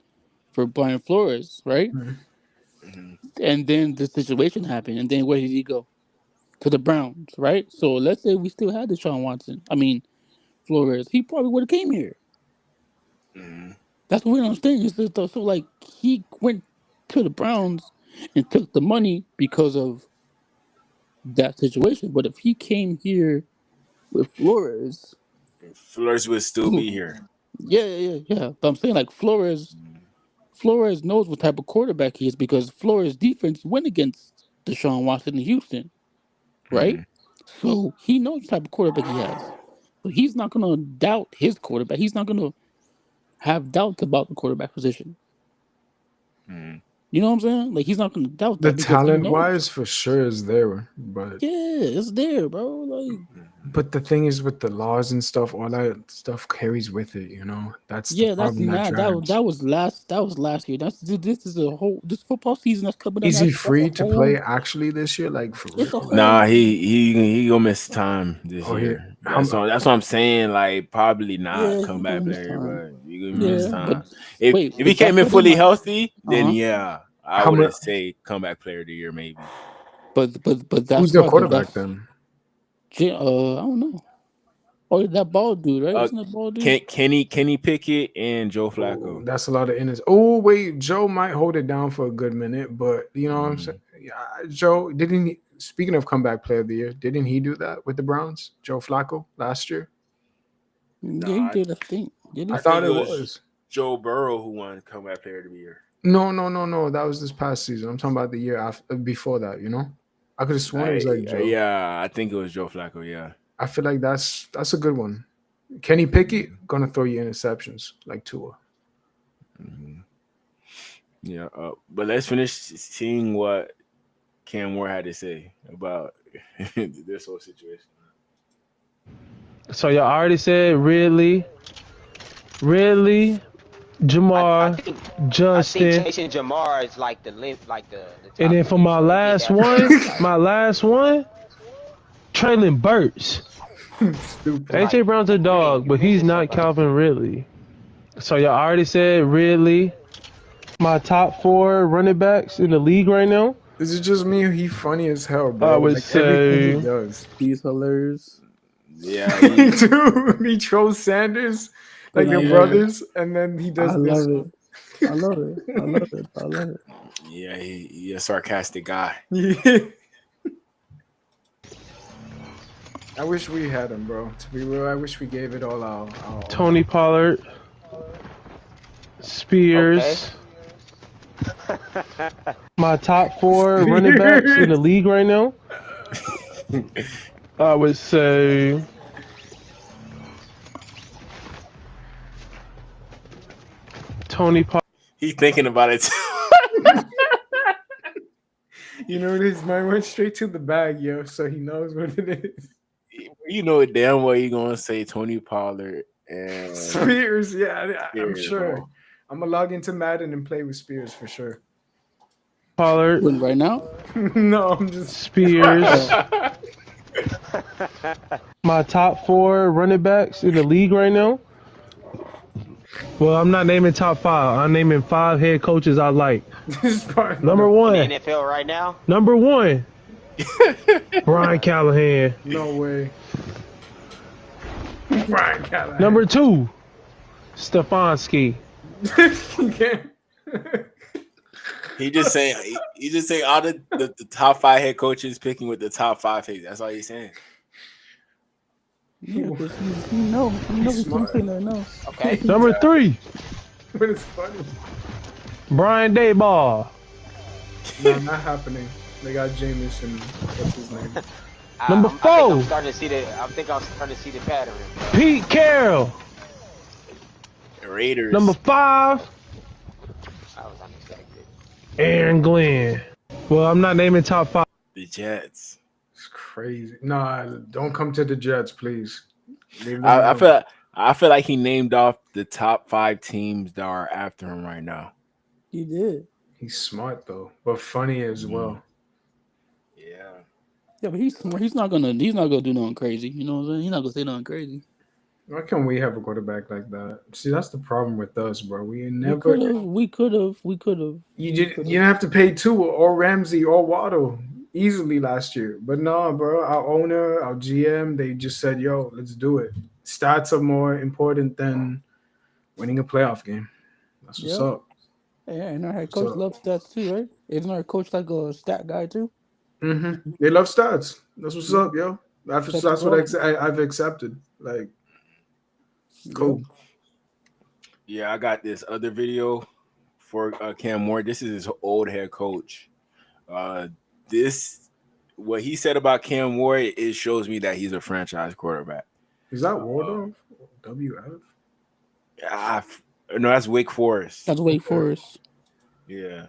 For Brian Flores, right? Mm-hmm. And then the situation happened, and then where did he go? To the Browns, right? So let's say we still had Flores. He probably would have came here. Mm-hmm. That's what we don't understand. So like he went to the Browns and took the money because of that situation. But if he came here with Flores would still be here. Yeah. But I'm saying like Flores knows what type of quarterback he is because Flores' defense went against Deshaun Watson in Houston, right? Mm-hmm. So he knows the type of quarterback he has. So he's not going to doubt his quarterback. He's not going to have doubts about the quarterback position. Mm-hmm. You know what I'm saying? Like he's not going to doubt the that. The talent-wise, for sure, is there, but it's there, bro. Like, but the thing is, with the laws and stuff, all that stuff carries with it. That's the problem. That was last year. This is this football season that's coming up. Is he free to play actually this year? Like for real? Nah, he gonna miss time this year. That's what I'm saying. Like probably not comeback player, but you gonna miss time. If he came in fully healthy, then I would say comeback player of the year maybe. But that's who's the quarterback then? I don't know. Oh, that bald dude, right? Isn't that bald dude? Kenny Pickett and Joe Flacco. Oh, that's a lot of innings. Oh wait, Joe might hold it down for a good minute, but you know what I'm saying? Yeah, Joe didn't. Speaking of comeback player of the year, didn't he do that with the Browns? Joe Flacco last year. Yeah, he did. I think. I thought it was Joe Burrow who won comeback player of the year. No. That was this past season. I'm talking about the year before that. I could have sworn it was like Joe. Yeah, I think it was Joe Flacco. Yeah, I feel like that's a good one. Kenny Pickett gonna throw you interceptions like Tua. Mm-hmm. Yeah, but let's finish seeing what Cam Moore had to say about this whole situation. So y'all already said Ridley, Jamar, I think Justin, chasing Jamar is like the top and then for three. my So he did last that. one, Traylon Burks. Stupid. AJ Brown's a dog, but he's not Calvin Ridley. So y'all already said Ridley. My top 4 running backs in the league right now. Is it just me? He funny as hell, bro. I would Like everything he say does. He's hilarious. Yeah, Dude, he trolls Sanders like And I your love brothers, and then he does I this. love it. I love it. I love it. I love it. yeah, he a sarcastic guy. Yeah. I wish we had him, bro. To be real, I wish we gave it all out. Tony Pollard, Spears. My top 4 running backs in the league right now. I would say Tony Pollard. He's thinking about it too. You know, this man went straight to the bag, yo, so he knows what it is. You know it damn well you're gonna say Tony Pollard and Spears, yeah, I'm Spears, sure. bro. I'm gonna log into Madden and play with Spears for sure. Pollard. When right now? No, I'm just Spears. My top 4 running backs in the league right now. Well, I'm not naming top 5. I'm naming 5 head coaches I like. Number 1. In the NFL right now. Number 1. Brian Callahan. No way. Brian Callahan. Number 2. Stefanski. He just saying all the top 5 head coaches picking with the top 5 picks. That's all he's saying. Yeah, because he knows he's gonna say nothing else. Okay. Number 3. But it's funny. Brian Dayball. No, not happening. They got Jameis and what's his name? Number 4. I think I'm starting to see the pattern. Pete Carroll. Raiders. Number 5. I was unexpected. Aaron Glenn. Well, I'm not naming top 5. The Jets. It's crazy. Nah, don't come to the Jets, please. I feel like he named off the top 5 teams that are after him right now. He did. He's smart though, but funny as well. Yeah. Yeah, but he's smart. He's not gonna do nothing crazy. You know what I'm saying? He's not gonna say nothing crazy. Why can't we have a quarterback like that? See, that's the problem with us, bro. We never. We could have. You didn't have to pay Tua or Ramsey or Waddle easily last year, but no, bro. Our owner, our GM, they just said, "Yo, let's do it." Stats are more important than winning a playoff game. That's what's up. Yeah, and our head coach loves stats too, right? Isn't our coach like a stat guy too? Mm-hmm. They love stats. That's what's up, yo. That's what I've accepted. Like, cool. Yeah, I got this other video for Cam Moore. This is his old head coach. What he said about Cam Moore, it shows me that he's a franchise quarterback. Is that Waldorf? WF? No, that's Wake Forest. That's Wake Forest. Yeah.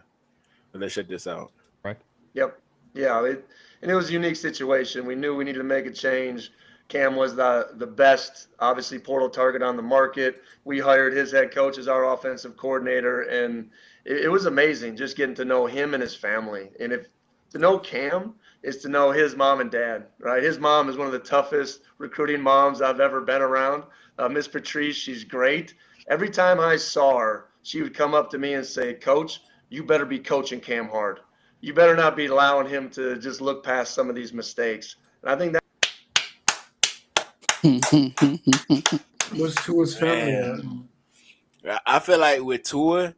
But let's check this out. Right. Yep. Yeah. And it was a unique situation. We knew we needed to make a change. Cam was the best, obviously, portal target on the market. We hired his head coach as our offensive coordinator, and it was amazing just getting to know him and his family. And to know Cam is to know his mom and dad, right? His mom is one of the toughest recruiting moms I've ever been around. Miss Patrice, she's great. Every time I saw her, she would come up to me and say, "Coach, you better be coaching Cam hard. You better not be allowing him to just look past some of these mistakes." And I think that was Tua's family. I feel like with Tua,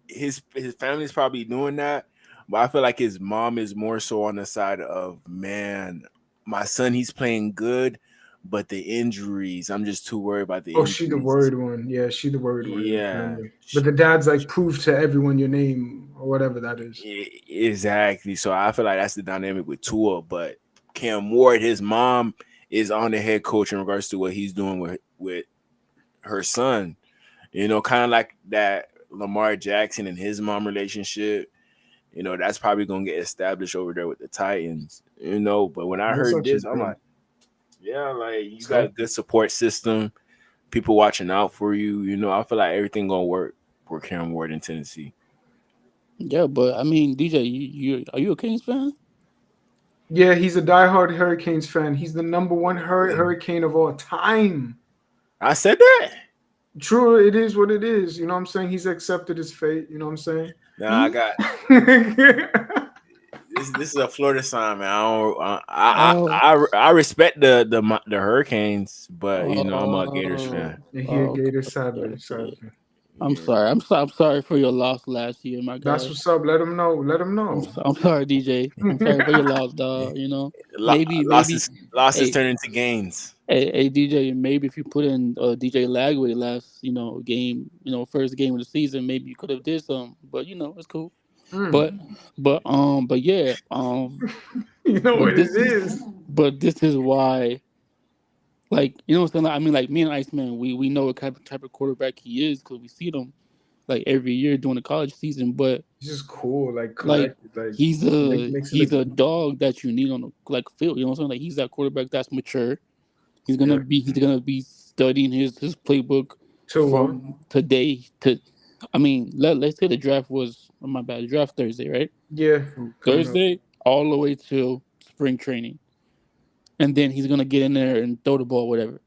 his family's probably doing that, but I feel like his mom is more so on the side of, man, my son, he's playing good, but the injuries, I'm just too worried about the injuries. She the worried one. Yeah, she the worried one. Yeah. But the dad's like, prove to everyone your name or whatever that is. Exactly. So I feel like that's the dynamic with Tua, but Cam Ward, his mom is on the head coach in regards to what he's doing with her son. You know, kind of like that Lamar Jackson and his mom relationship, that's probably gonna get established over there with the Titans. But when I That's heard actually this, I'm good. like, yeah, like you So- got a good support system, people watching out for you. I feel like everything gonna work for Cam Ward in Tennessee. Yeah, but I mean, DJ, are you a Kings fan? Yeah, he's a diehard Hurricanes fan. He's the number one Hurricane of all time. I said that. True, it is what it is. You know what I'm saying? He's accepted his fate. You know what I'm saying? Nah, I got this is a Florida sign, man. I respect the Hurricanes, but I'm a Gators fan. He a Gator, sadly. I'm sorry. I'm sorry for your loss last year, my guy. That's what's up. Let him know. Let him know. I'm sorry, DJ. I'm sorry for your loss, dog. Maybe Losses hey, turn into gains. Hey, DJ, maybe if you put in DJ Lagway last, game, first game of the season, maybe you could have did something. But it's cool. But yeah, you know what it is. But this is why, like, what I'm saying? Like, I mean, like me and Iceman, we know what type of quarterback he is because we see them like every year during the college season. But he's just cool, like he's a dog that you need on the field. You know what I'm saying? Like he's that quarterback that's mature. He's gonna be studying his playbook from today to. I mean, let's say the draft was my bad. The draft Thursday, right? Yeah. Thursday all the way till spring training, and then he's gonna get in there and throw the ball, whatever.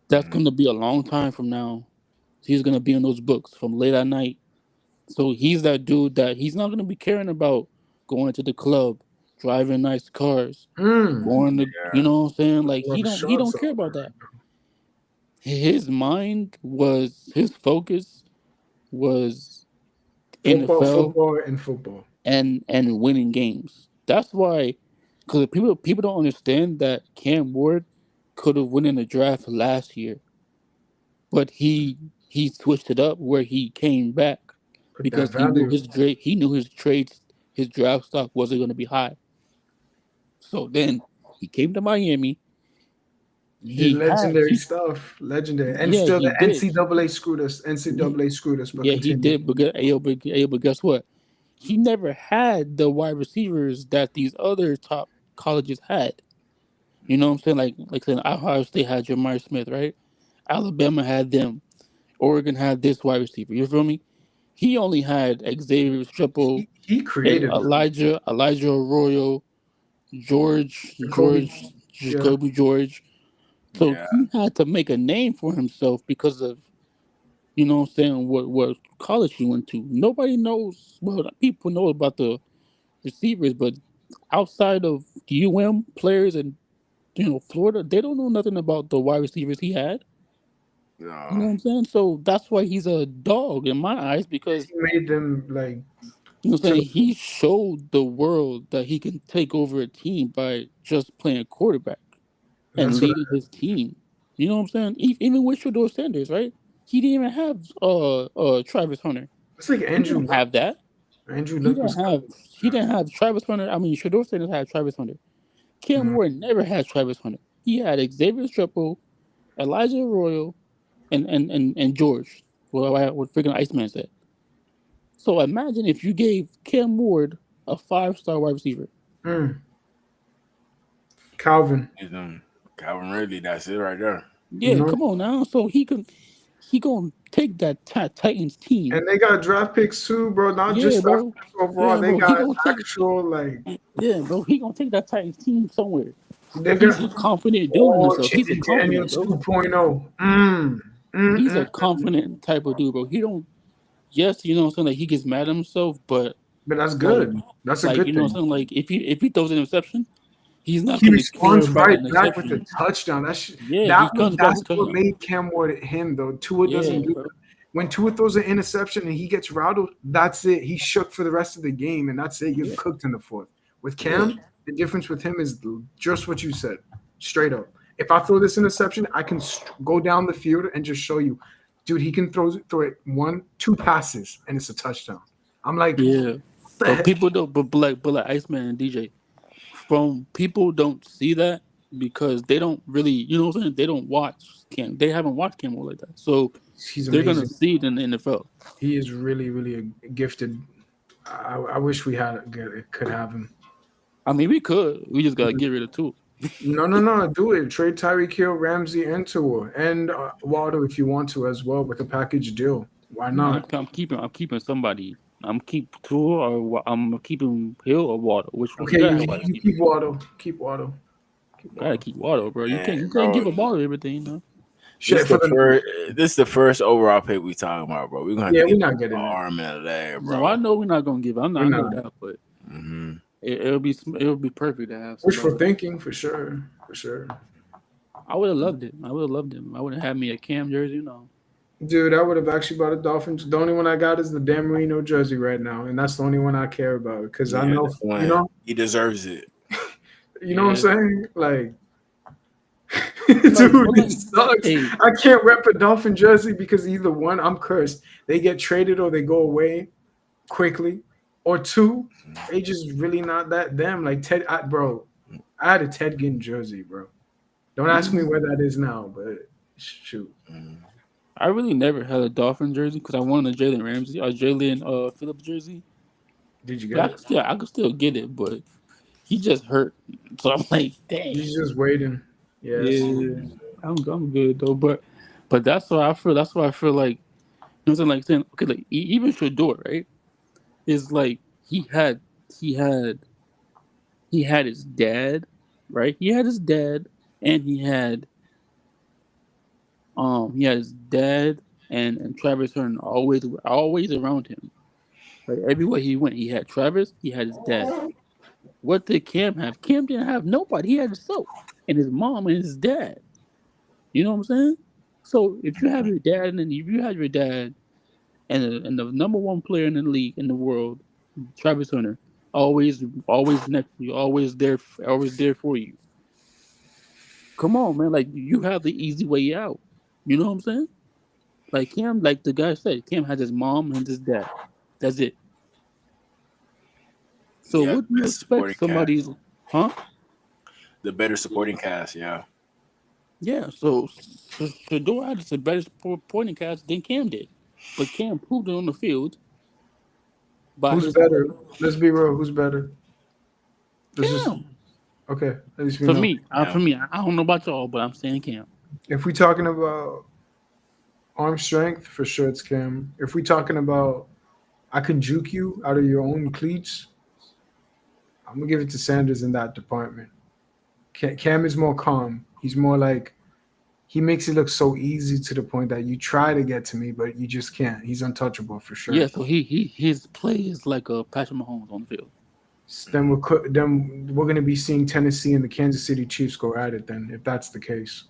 That's gonna be a long time from now. He's gonna be in those books from late at night. So he's that dude that he's not gonna be caring about going to the club, driving nice cars, going to you know what I'm saying? Like he don't care about that. His focus was football and winning games. That's why, because people don't understand that Cam Ward could have won in the draft last year, but he switched it up where he came back because he knew his trades, his draft stock wasn't going to be high. So then he came to Miami. He legendary stuff. And still the NCAA screwed us. But yeah, continue. he did. But guess what? He never had the wide receivers that these other top colleges had. You know what I'm saying? Like saying Ohio State had Jamar Smith, right? Alabama had them. Oregon had this wide receiver. You feel me? He only had Xavier Triple. He created Elijah Arroyo, Jacoby George. So he had to make a name for himself because of, you know what I'm saying, what college he went to. Nobody knows. Well, people know about the receivers, but outside of UM players and Florida, they don't know nothing about the wide receivers he had. You know what I'm saying? So that's why he's a dog in my eyes, because he made them like. You know what I'm saying? He showed the world that he can take over a team by just playing quarterback and leading his team. You know what I'm saying? Even with Shedeur Sanders, right? He didn't even have Travis Hunter. It's like Andrew. He didn't have that. Andrew He didn't have Travis Hunter. I mean, Shedeur Sanders had Travis Hunter. Cam Ward never had Travis Hunter. He had Xavier Triple, Elijah Arroyo, and George. What freaking Iceman said. So imagine if you gave Cam Ward a 5-star wide receiver. Calvin Ridley, that's it right there. Yeah, come on now. So he gonna take that Titans team. And they got draft picks too, bro. Not just overall. They got actual bro. He gonna take that Titans team somewhere. He's a confident dude in himself. He's a confident 2.0. He's a confident type of dude, bro. He don't. Yes, you know what I'm saying. Like he gets mad at himself, but that's good. That's a good you know thing. what I'm saying. Like if he throws an interception, he's not. He responds right back with the touchdown. That's what made Cam Ward him though. Tua doesn't do that. When Tua throws an interception and he gets rattled, that's it. He shook for the rest of the game, and that's it. You're cooked in the fourth. With Cam, the difference with him is just what you said, straight up. If I throw this interception, I can go down the field and just show you. Dude, he can throw it 1-2 passes and it's a touchdown. I'm like, but people don't. But like Iceman and DJ, from people don't see that because they don't really, you know what I'm saying. They don't watch Cam. They haven't watched Cam like that. So He's They're gonna amazing. see it in the NFL. He is really, really a gifted. I wish we could have him. I mean, we could. We just gotta get rid of two. No. Do it. Trade Tyreek Hill, Ramsey, and Tua, and Waddle if you want to as well with a package deal. Why not? I'm keeping somebody. I'm keep Tua or I'm keeping Hill or Waddle. Which one? Okay, you keep Waddle. Keep Waddle. Gotta keep Waddle, bro. You Man, can't give a Waddle everything, though. This is the first overall pick we talking about, bro. We're gonna have to we're get not getting arm and leg, bro. No, I know we're not gonna give. I know that, but Mm-hmm. it'll be perfect to have. Wishful thinking for sure. I would have loved it. I would have loved him. I would have had me a Cam jersey, you know. Dude, I would have actually bought a Dolphins. The only one I got is the Dan Marino jersey right now, and that's the only one I care about because I know, he deserves it. You know what I'm saying? Like, dude, it sucks. I can't rep a Dolphin jersey because either one, I'm cursed. They get traded or they go away quickly, or two, they just really not that them. Like Ted, I had a Ted Ginn jersey, bro. Don't ask me where that is now, but shoot. I really never had a Dolphin jersey because I wanted a Jalen Ramsey or Jalen Phillips jersey. Did you get it? Yeah, I could still get it, but he just hurt. So I'm like, dang. He's just waiting. Yes. Yeah, I'm good though. But that's why I feel. That's why I feel like, you know what I'm saying? Like saying, okay, like even Shador, right? Is like he had his dad, right? He had his dad, and he had his dad and Travis Hunter always around him. Like everywhere he went, he had Travis, he had his dad. What did Cam have? Cam didn't have nobody. He had himself and his mom and his dad. You know what I'm saying? So if you have your dad, and then if you have your dad and the number one player in the league in the world, Travis Hunter, always next to you, always there for you. Come on, man! Like you have the easy way out. You know what I'm saying? Like Cam, like the guy said, Cam has his mom and his dad. That's it. So what do you expect somebody's, The better supporting cast, yeah. Yeah, so Shador had a better supporting cast than Cam did. But Cam proved it on the field. Who's better? Let's be real. Who's better? Cam. Okay, at least we For know. me, I don't know about y'all, but I'm saying Cam. If we're talking about arm strength, for sure it's Cam. If we're talking about I can juke you out of your own cleats, I'm gonna give it to Sanders in that department. Cam is more calm. He's more like he makes it look so easy to the point that you try to get to me, but you just can't. He's untouchable for sure. Yeah, so his play is like a Patrick Mahomes on the field. Then we're going to be seeing Tennessee and the Kansas City Chiefs go at it. Then, if that's the case,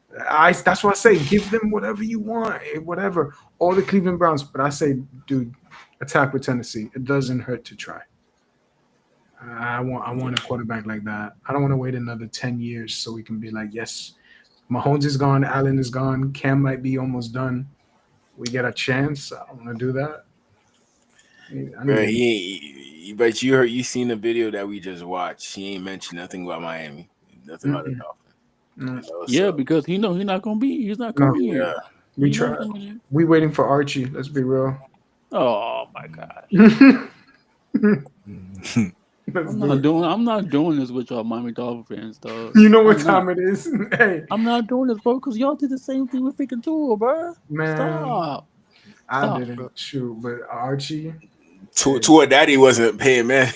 that's why I say give them whatever you want, whatever. All the Cleveland Browns, but I say, dude, attack with Tennessee. It doesn't hurt to try. I want a quarterback like that. I don't want to wait another 10 years so we can be like, yes, Mahomes is gone, Allen is gone, Cam might be almost done. We get a chance. I don't want to do that. But you seen the video that we just watched. He ain't mentioned nothing about Miami, nothing about the Dolphins. Yeah, because he's not gonna be. He's not gonna be here. We try. We waiting for Archie. Let's be real. Oh my God. I'm not doing this with y'all Miami Dolphin fans, dog. You know what time it is? Hey, I'm not doing this, bro, because y'all did the same thing with freaking Tua, bro. Man, Stop. I didn't shoot, but Archie. Tua daddy wasn't paying Manny.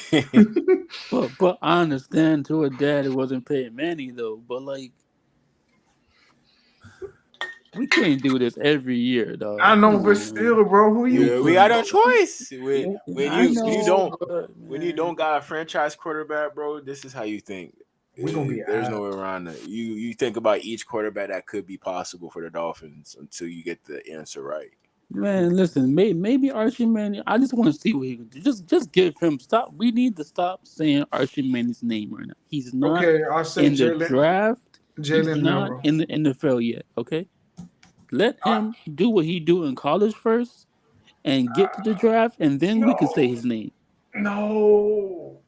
but I understand Tua daddy wasn't paying Manny though. But like, we can't do this every year, dog. I know, but still, bro, who you? Yeah, we got no choice. When you don't got a franchise quarterback, bro, this is how you think. There's no way around it. You think about each quarterback that could be possible for the Dolphins until you get the answer right. Man, listen, maybe Archie Manning. I just want to see what he can do. Just give him stop. We need to stop saying Archie Manning's name right now. He's not I'll say in the draft. He's not Milroe. in the NFL yet. Okay, let him do what he do in college first, and get to the draft, and then we can say his name. No,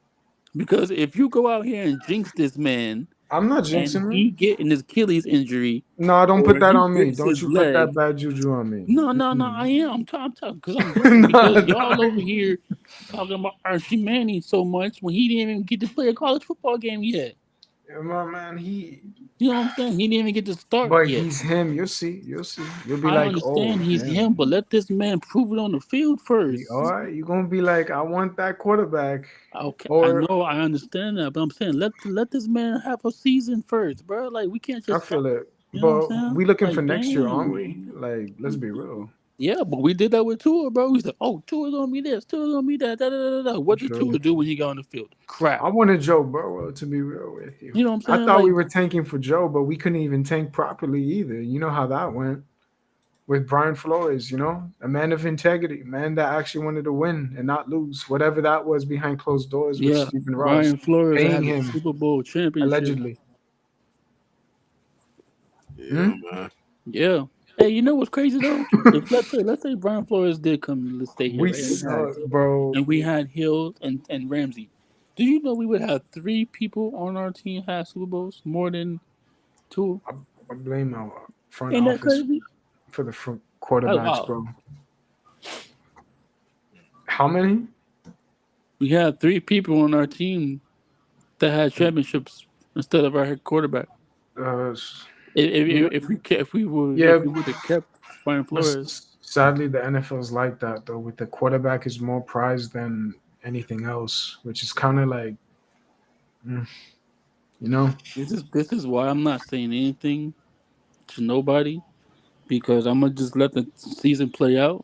because if you go out here and jinx this man, I'm not and jinxing he him. getting his Achilles injury, No, don't or put that he on me. breaks Don't his you put leg. that bad juju on me. No, I am. I'm talking because I'm jinxing because y'all over here talking about Archie Manning so much when he didn't even get to play a college football game yet. Yeah, my man, You know what I'm saying? He didn't even get to start but yet. he's him. You'll see. You'll see. You'll be I like, oh, understand he's him, but let this man prove it on the field first. all right, you're gonna be like, I want that quarterback. Okay, I Or know, I understand that, but I'm saying let this man have a season first, bro. Like we can't I just feel stop. it. You know what I'm But saying? we looking for Like, next year, aren't we? dang. Like, let's be real. Yeah, but we did that with Tua, bro. We said, "Oh, Tua's gonna be this, Tua's gonna be that." Da, da, da, da. What did True. Tua do when he got on the field? Crap. I wanted Joe Burrow, to be real with you. You know what I'm saying? I thought we Like, were tanking for Joe, but we couldn't even tank properly either. You know how that went with Brian Flores, you know? A man of integrity, man that actually wanted to win and not lose, whatever that was behind closed doors with yeah, Stephen Ross, Brian Flores paying has a him Super Bowl championship. allegedly. Yeah, man. Yeah. Hey, you know what's crazy though? If let's say Brian Flores did come, let's stay here, We right? bro. And we had Hill and Ramsey. Do you know we would have 3 people on our team have Super Bowls more than 2? I blame our front Ain't that office crazy? for the Oh quarterbacks, wow. bro. How many? We had 3 people on our team that had championships instead of our head quarterback. If we would have kept Brian Flores. Sadly, the NFL's like that though. With the quarterback is more prized than anything else, which is kind of like, you know. This is why I'm not saying anything to nobody, because I'm gonna just let the season play out,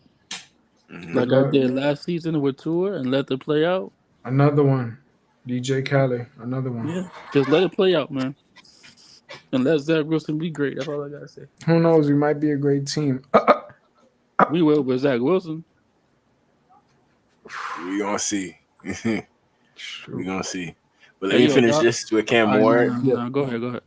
like I did last season with Tua, and let it play out. Another one, DJ Khaled. Another one. Yeah, just let it play out, man. And let Zach Wilson be great. That's all I gotta say. Who knows? We might be a great team. We will with Zach Wilson. We gonna see. We gonna see. But let Hey, me finish this with Cam Ward. No, go ahead.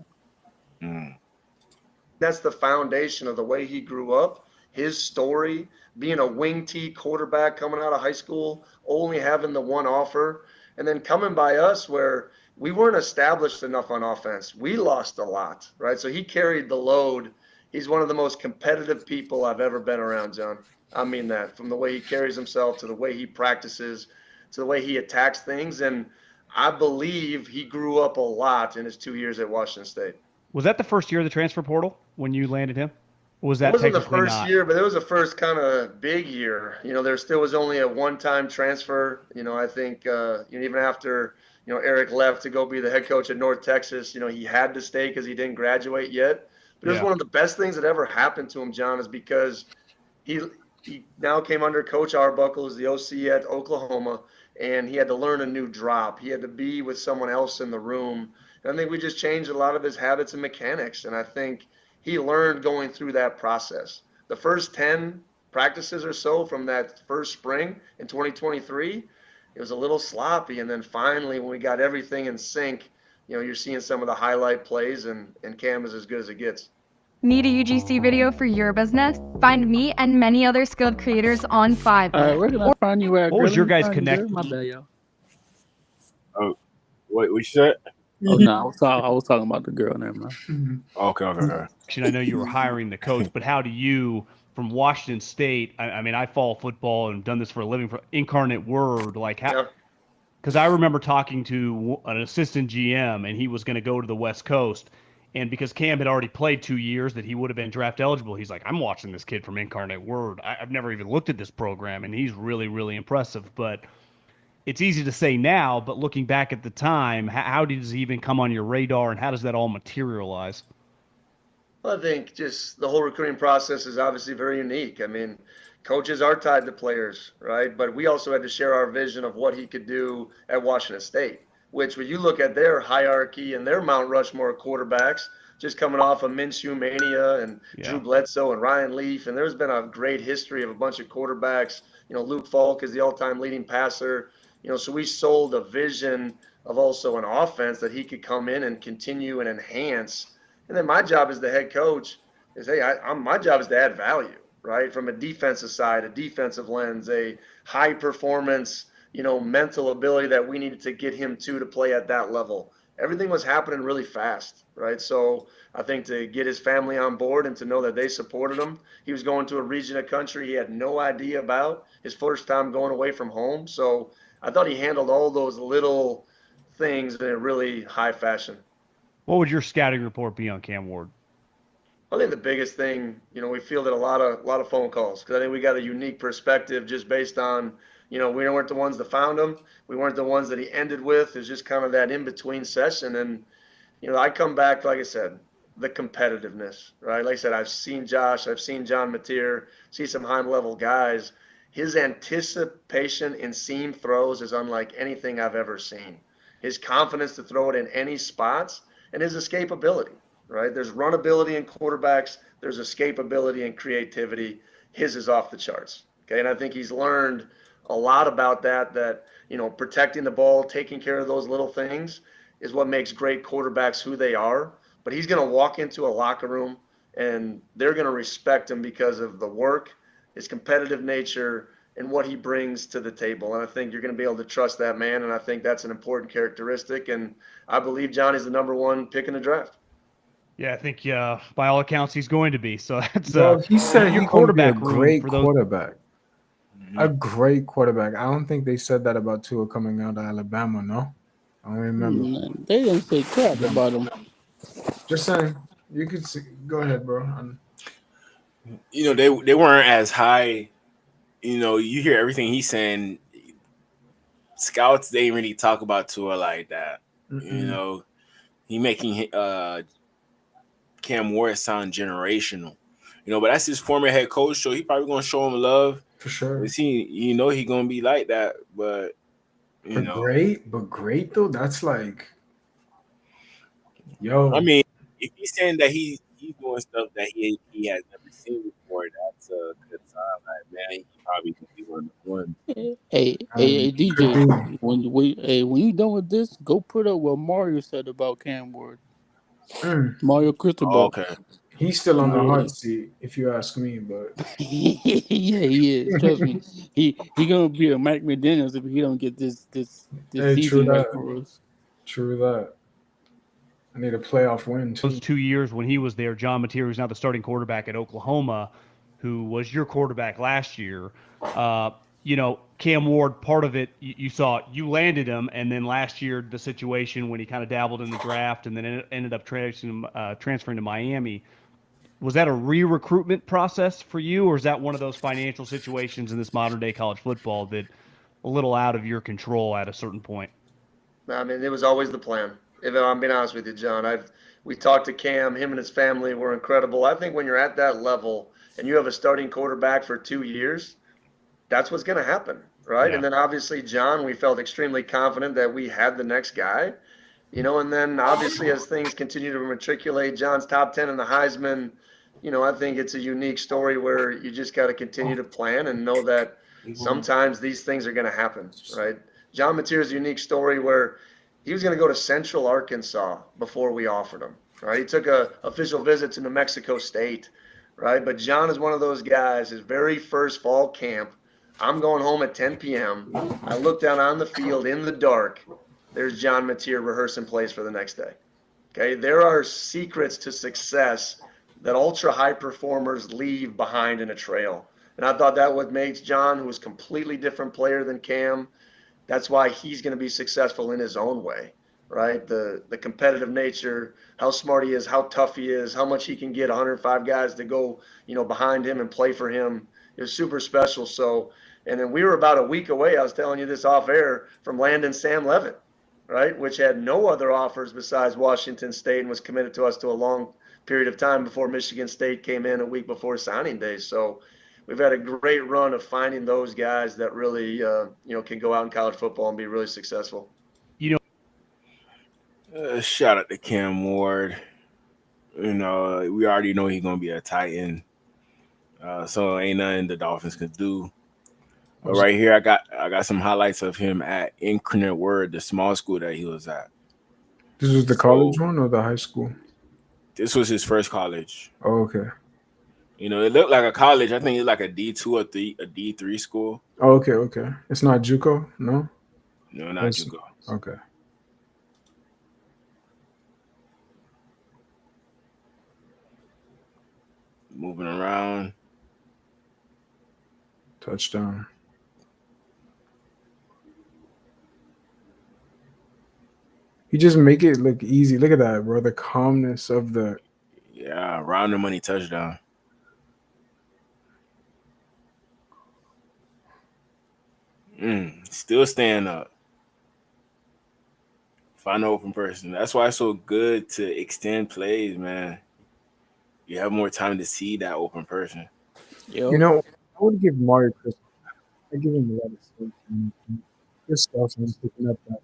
That's the foundation of the way he grew up, his story, being a wing T quarterback coming out of high school, only having the one offer, and then coming by us where we weren't established enough on offense. We lost a lot, right? So he carried the load. He's one of the most competitive people I've ever been around, John. I mean that, from the way he carries himself to the way he practices to the way he attacks things. And I believe he grew up a lot in his 2 years at Washington State. Was that the first year of the transfer portal when you landed him? Or was that It wasn't the technically first not? year, but it was the first kind of big year. You know, there still was only a one-time transfer. You know, I think even after Eric left to go be the head coach at North Texas, he had to stay because he didn't graduate yet. But it was one of the best things that ever happened to him, John, is because he now came under Coach Arbuckle, who's the OC at Oklahoma, and he had to learn a new drop. He had to be with someone else in the room. And I think we just changed a lot of his habits and mechanics. And I think he learned going through that process. The first 10 practices or so from that first spring in 2023, it was a little sloppy. And then finally, when we got everything in sync, you're seeing some of the highlight plays, and Cam is as good as it gets. Need a UGC video for your business? Find me and many other skilled creators on Fiverr. All right, where can I find you at? What was your guys' connect? My bad, y'all. Oh, what you said? Oh no, I was talking about the girl. Never mind. Okay. I know you were hiring the coach, but how do you, from Washington State? I mean, I follow football and done this for a living. For Incarnate Word, like how? Because I remember talking to an assistant GM, and he was going to go to the West Coast. And because Cam had already played 2 years that he would have been draft eligible, he's like, I'm watching this kid from Incarnate Word. I've never even looked at this program, and he's really, really impressive. But it's easy to say now, but looking back at the time, how does he even come on your radar, and how does that all materialize? Well, I think just the whole recruiting process is obviously very unique. I mean, coaches are tied to players, right? But we also had to share our vision of what he could do at Washington State, which when you look at their hierarchy and their Mount Rushmore quarterbacks, just coming off of Minshew Mania and Drew Bledsoe and Ryan Leaf, and there's been a great history of a bunch of quarterbacks. Luke Falk is the all-time leading passer. So we sold a vision of also an offense that he could come in and continue and enhance. And then my job as the head coach is, my job is to add value, right? From a defensive side, a defensive lens, a high performance, mental ability that we needed to get him to play at that level. everything was happening really fast, right? So I think to get his family on board and to know that they supported him, he was going to a region of country he had no idea about, his first time going away from home. So I thought he handled all those little things in a really high fashion. What would your scouting report be on Cam Ward? I think the biggest thing, we fielded a lot of phone calls because I think we got a unique perspective just based on, we weren't the ones that found him. We weren't the ones that he ended with. It's just kind of that in-between session. And, I come back, like I said, the competitiveness, right? Like I said, I've seen Josh, I've seen John Mateer, see some high-level guys. His anticipation in seam throws is unlike anything I've ever seen. His confidence to throw it in any spots and his escapability. Right? There's runability in quarterbacks. There's escapability and creativity. His is off the charts. Okay. And I think he's learned a lot about that, protecting the ball, taking care of those little things is what makes great quarterbacks who they are. But he's going to walk into a locker room and they're going to respect him because of the work, his competitive nature, and what he brings to the table. And I think you're going to be able to trust that man. And I think that's an important characteristic. And I believe Johnny's the number one pick in the draft. Yeah, I think by all accounts he's going to be. So that's he said your he's going to be a quarterback great room for those. quarterback. A great quarterback. I don't think they said that about Tua coming out of Alabama. No, I don't remember. They didn't say crap about him. Just saying. You could go ahead, bro. They weren't as high. You hear everything he's saying. Scouts, they didn't really talk about Tua like that. Mm-mm. He making Cam Ward sound generational. But that's his former head coach, so he probably gonna show him love for sure. He gonna be like that, but great though. That's like, yo. I mean, if he's saying that he's doing stuff that he has never seen before, that's a good sign. Like, man, he probably could be one of the ones. Hey, DJ, when you done with this, go put up what Mario said about Cam Ward. Mario Cristobal. Okay. He's still on the hot seat, if you ask me, but yeah, he is. Trust me. He gonna be a Mike McDaniels if he don't get this season right for us. True that. I need a playoff win too. Those 2 years when he was there, John Mateer, who's now the starting quarterback at Oklahoma, who was your quarterback last year. Cam Ward, part of it, you saw you landed him, and then last year the situation when he kind of dabbled in the draft and then ended up transferring to Miami. Was that a re-recruitment process for you, or is that one of those financial situations in this modern-day college football that a little out of your control at a certain point? I mean, it was always the plan. If I'm being honest with you, John, we talked to Cam. Him and his family were incredible. I think when you're at that level and you have a starting quarterback for 2 years, that's what's going to happen, right? Yeah. And then obviously, John, we felt extremely confident that we had the next guy, and then obviously as things continue to matriculate, John's top 10 in the Heisman, I think it's a unique story where you just got to continue to plan and know that sometimes these things are going to happen, right? John Mateer's a unique story where he was going to go to Central Arkansas before we offered him, right? He took an official visit to New Mexico State, right? But John is one of those guys, his very first fall camp, I'm going home at 10 p.m. I look down on the field in the dark. There's John Mateer rehearsing plays for the next day. Okay, there are secrets to success that ultra high performers leave behind in a trail. And I thought that what makes John, who was a completely different player than Cam, that's why he's going to be successful in his own way, right? The competitive nature, how smart he is, how tough he is, how much he can get 105 guys to go, behind him and play for him. It was super special. So, and then we were about a week away, I was telling you this off air, from landing Sam Levitt, right? Which had no other offers besides Washington State and was committed to us to a long period of time before Michigan State came in a week before signing day. So we've had a great run of finding those guys that really, can go out in college football and be really successful. Shout out to Cam Ward. We already know he's gonna be a Titan. So ain't nothing the Dolphins can do. But right here, I got some highlights of him at Incarnate Word, the small school that he was at. This was the college one or the high school? This was his first college. Oh, okay. It looked like a college. I think it's like a D2 or a D3 school. Oh, okay. It's not JUCO, no? No, not JUCO. Okay. moving around. Touchdown. You just make it look easy. Look at that, bro. The calmness of the. Yeah, round the money touchdown. Still staying up. Find an open person. That's why it's so good to extend plays, man. You have more time to see that open person. You know, I would give Mario Chris. I give him a lot of space. Chris Dolphin picking up that.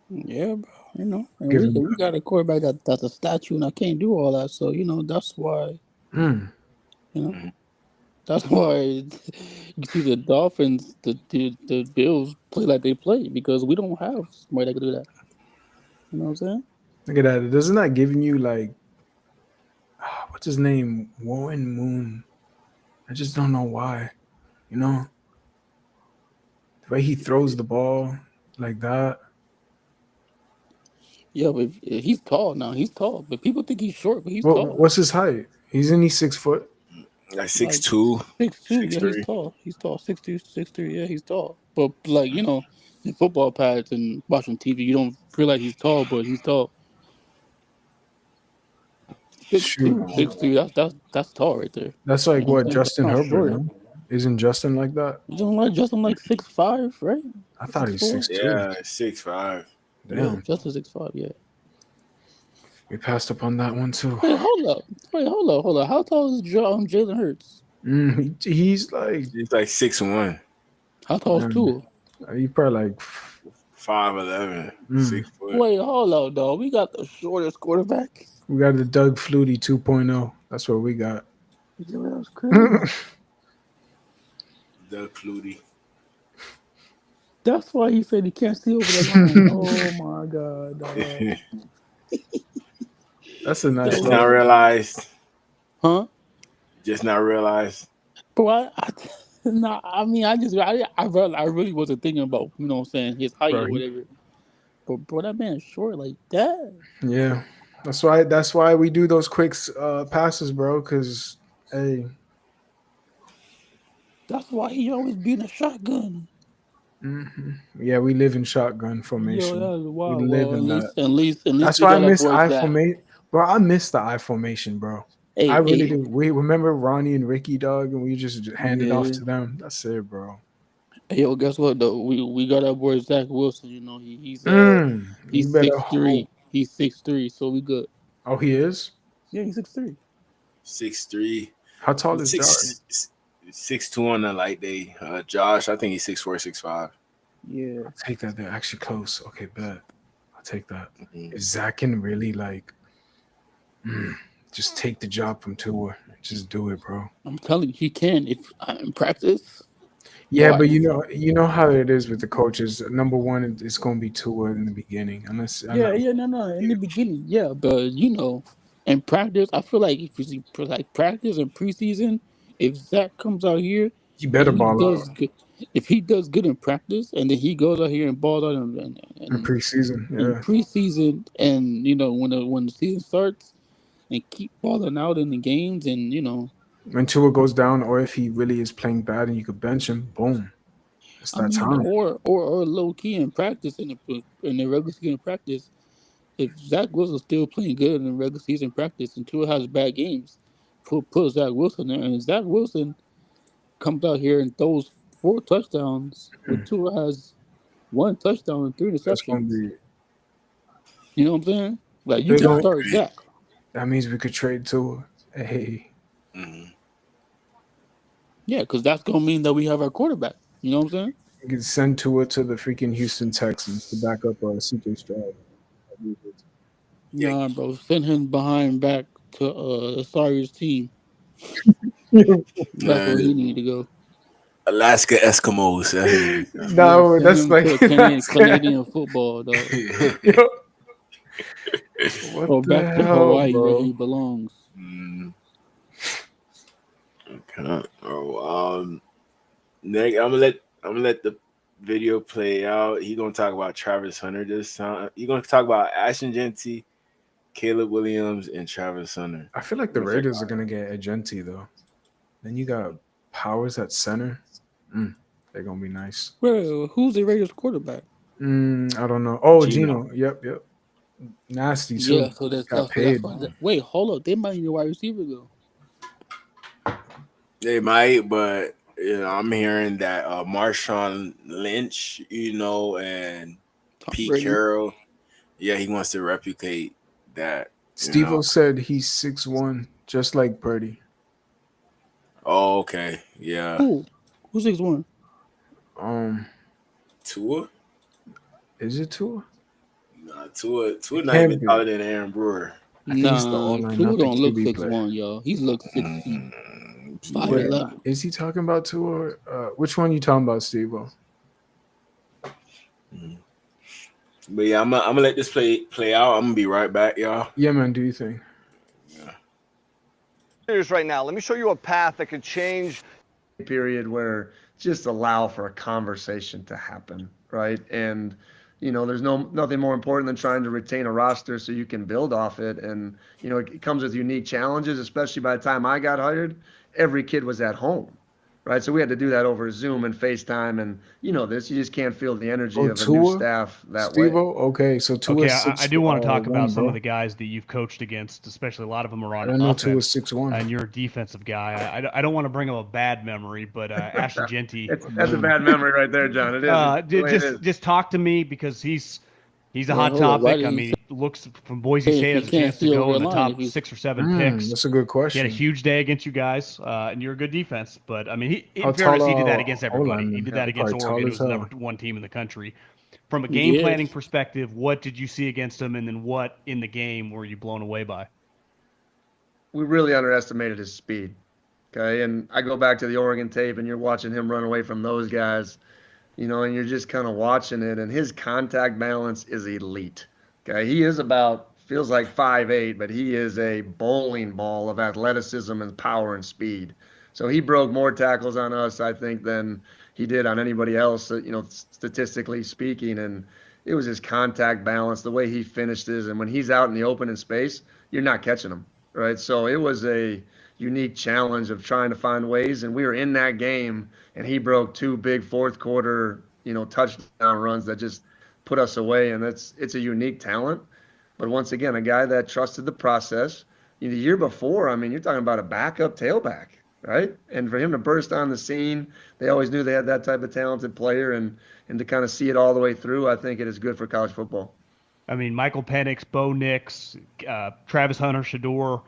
Yeah, bro. You know, and Give we him we got a quarterback that's a statue, and I can't do all that. So you know, that's why. Mm. You know, that's why you see the Dolphins, the Bills play like they play because we don't have somebody that can do that. You know what I'm saying? Look at that. Doesn't that giving you like what's his name? Warren Moon. I just don't know why. You know? The way he throws the ball like that. Yeah, but he's tall now. He's tall, but people think he's short, but he's tall. What's his height? Isn't he 6 foot? Like 6'2". 6'2". Yeah, he's 6'3". tall. He's tall. 6'2", 6'3". Yeah, he's tall. But like you know, in football pads and watching TV, you don't realize he's tall, but he's tall. 6'2", 6'3". That's tall right there. That's like You know what I'm saying? Justin That's not Herbert, short. no? Isn't Justin like that? You don't like Justin like 6'5", right? I thought he's 6'4"? 6'2". Yeah, 6'5". Damn. Yeah, Justin 6'5". Yeah. We passed up on that one too. Wait, hold up. How tall is Jalen Hurts? He's like 6'1". How tall is Tua? He probably like 5'11", 6 foot. Wait, hold up, dog. We got the shortest quarterback. We got the Doug Flutie 2.0. That's what we got. That was crazy. Doug Flutie. That's why he said he can't see over the line. Oh my god, dog. That's a nice. Just now realized. Huh? Just now realized. Bro, I mean, I really wasn't thinking about, you know what I'm saying, his height or whatever. But bro, that man's short like that. Yeah, that's why we do those quick passes, bro. Because hey, that's why he always be in a shotgun. Yeah, we live in shotgun formation. Yo, that's wild. We live Well, in at that. least That's we why I got miss our boy I Zach. formation, bro. I miss the I formation, bro. I really do. We remember Ronnie and Ricky, dog, and we just hand it off to them. That's it, bro. Hey, yo, guess what though? We got our boy Zach Wilson. You know he's You better 6'3". hope. He's 6'3", so we good. Oh, he is. Yeah, he's 6'3". 6'3". How tall is Josh? 6'2" on the light day. Josh, I think he's 6'4", 6'5". Yeah. I'll take that. They're actually close. Okay, bet. I'll take that. If Zach can really like just take the job from Tua, just do it, bro. I'm telling you, he can if in practice. Yeah, Watch. but you know how it is with the coaches. Number one, it's going to be Tua in the beginning, unless No, in the beginning, yeah, but you know, in practice, I feel like if you see like practice and preseason, if Zach comes out here, you better and he ball does out. good. If he does good in practice, and then he goes out here and balls out in preseason, in preseason, and you know when the season starts, and keep balling out in the games, and you know. When Tua goes down, or if he really is playing bad and you could bench him, boom. It's that time. Or low key in practice in the regular season practice, if Zach Wilson's still playing good in the regular season practice and Tua has bad games, put Zach Wilson there, and Zach Wilson comes out here and throws 4 touchdowns, but Tua has 1 touchdown and 3 interceptions. You know what I'm saying? Like you can start Zach. That means we could trade Tua. Hey. Yeah, because that's gonna mean that we have our quarterback. You know what I'm saying? You can send Tua to the freaking Houston Texans to back up CJ Stroud. Nah, bro, send him back to Sawyer's team. That's where he need to go. Alaska Eskimos. No, that's like Canadian football, dog. Or back to Hawaii where he belongs. Okay. Nick, I'm gonna let the video play out. He gonna talk about Travis Hunter this time. He gonna talk about Ashton Genty Caleb Williams, and Travis Hunter. I feel like the Raiders are gonna get Agenti though. Then you got Powers at center. They're gonna be nice. Bro, who's the Raiders quarterback? I don't know. Oh, Gino. Yep. Nasty too. Yeah, so that's got paid. Wait, hold up. They might need a wide receiver though. They might, but I'm hearing that Marshawn Lynch, and Pete Brady. Carroll, he wants to replicate that. Steve-O said he's 6'1", just like Purdy. Oh, okay. Yeah. Who's 6'1"? Tua? Is it Tua? Nah, Tua not even taller than Aaron Brewer. Nah, Tua don't look 6'1", y'all. He looks 6 feet. 5'11". Is he talking about Tua? Which one you talking about, Steve-O? But yeah, I'm gonna let this play out. I'm gonna be right back, y'all. Yeah, man. Do you think? Here's right now. Let me show you a path that could change. Period where just allow for a conversation to happen, right? And there's nothing more important than trying to retain a roster so you can build off it. And it comes with unique challenges, especially by the time I got hired, every kid was at home, right? So we had to do that over Zoom and FaceTime, and you just can't feel the energy of a new staff that Steve-O? way. Okay, so Tua is 6'1". I do want to talk about some of the guys that you've coached against, especially a lot of them are on I know offense. Tua is 6'1". And you're a defensive guy. I don't want to bring up a bad memory, but Ashton Jeanty. That's a bad memory right there, John. It is. Just talk to me because he's a hot topic. I mean, he looks from Boise State has a chance to go in the top 6 or 7 picks. That's a good question. He had a huge day against you guys, and you're a good defense. But I mean, in fairness, he did that against everybody. He did that against Oregon, who's the #1 team in the country. From a game planning perspective, what did you see against him, and then what in the game were you blown away by? We really underestimated his speed. Okay, and I go back to the Oregon tape, and you're watching him run away from those guys. And you're just kind of watching it, and his contact balance is elite. Okay, he is feels like 5'8", but he is a bowling ball of athleticism and power and speed. So he broke more tackles on us, I think, than he did on anybody else, statistically speaking. And it was his contact balance, the way he finishes, and when he's out in the open in space, you're not catching him, right? So it was a unique challenge of trying to find ways, and we were in that game, and he broke 2 big fourth quarter, touchdown runs that just put us away, and it's a unique talent. But once again, a guy that trusted the process. The year before, I mean, you're talking about a backup tailback, right? And for him to burst on the scene, they always knew they had that type of talented player, and to kind of see it all the way through, I think it is good for college football. I mean, Michael Penix, Bo Nix, Travis Hunter, Shador.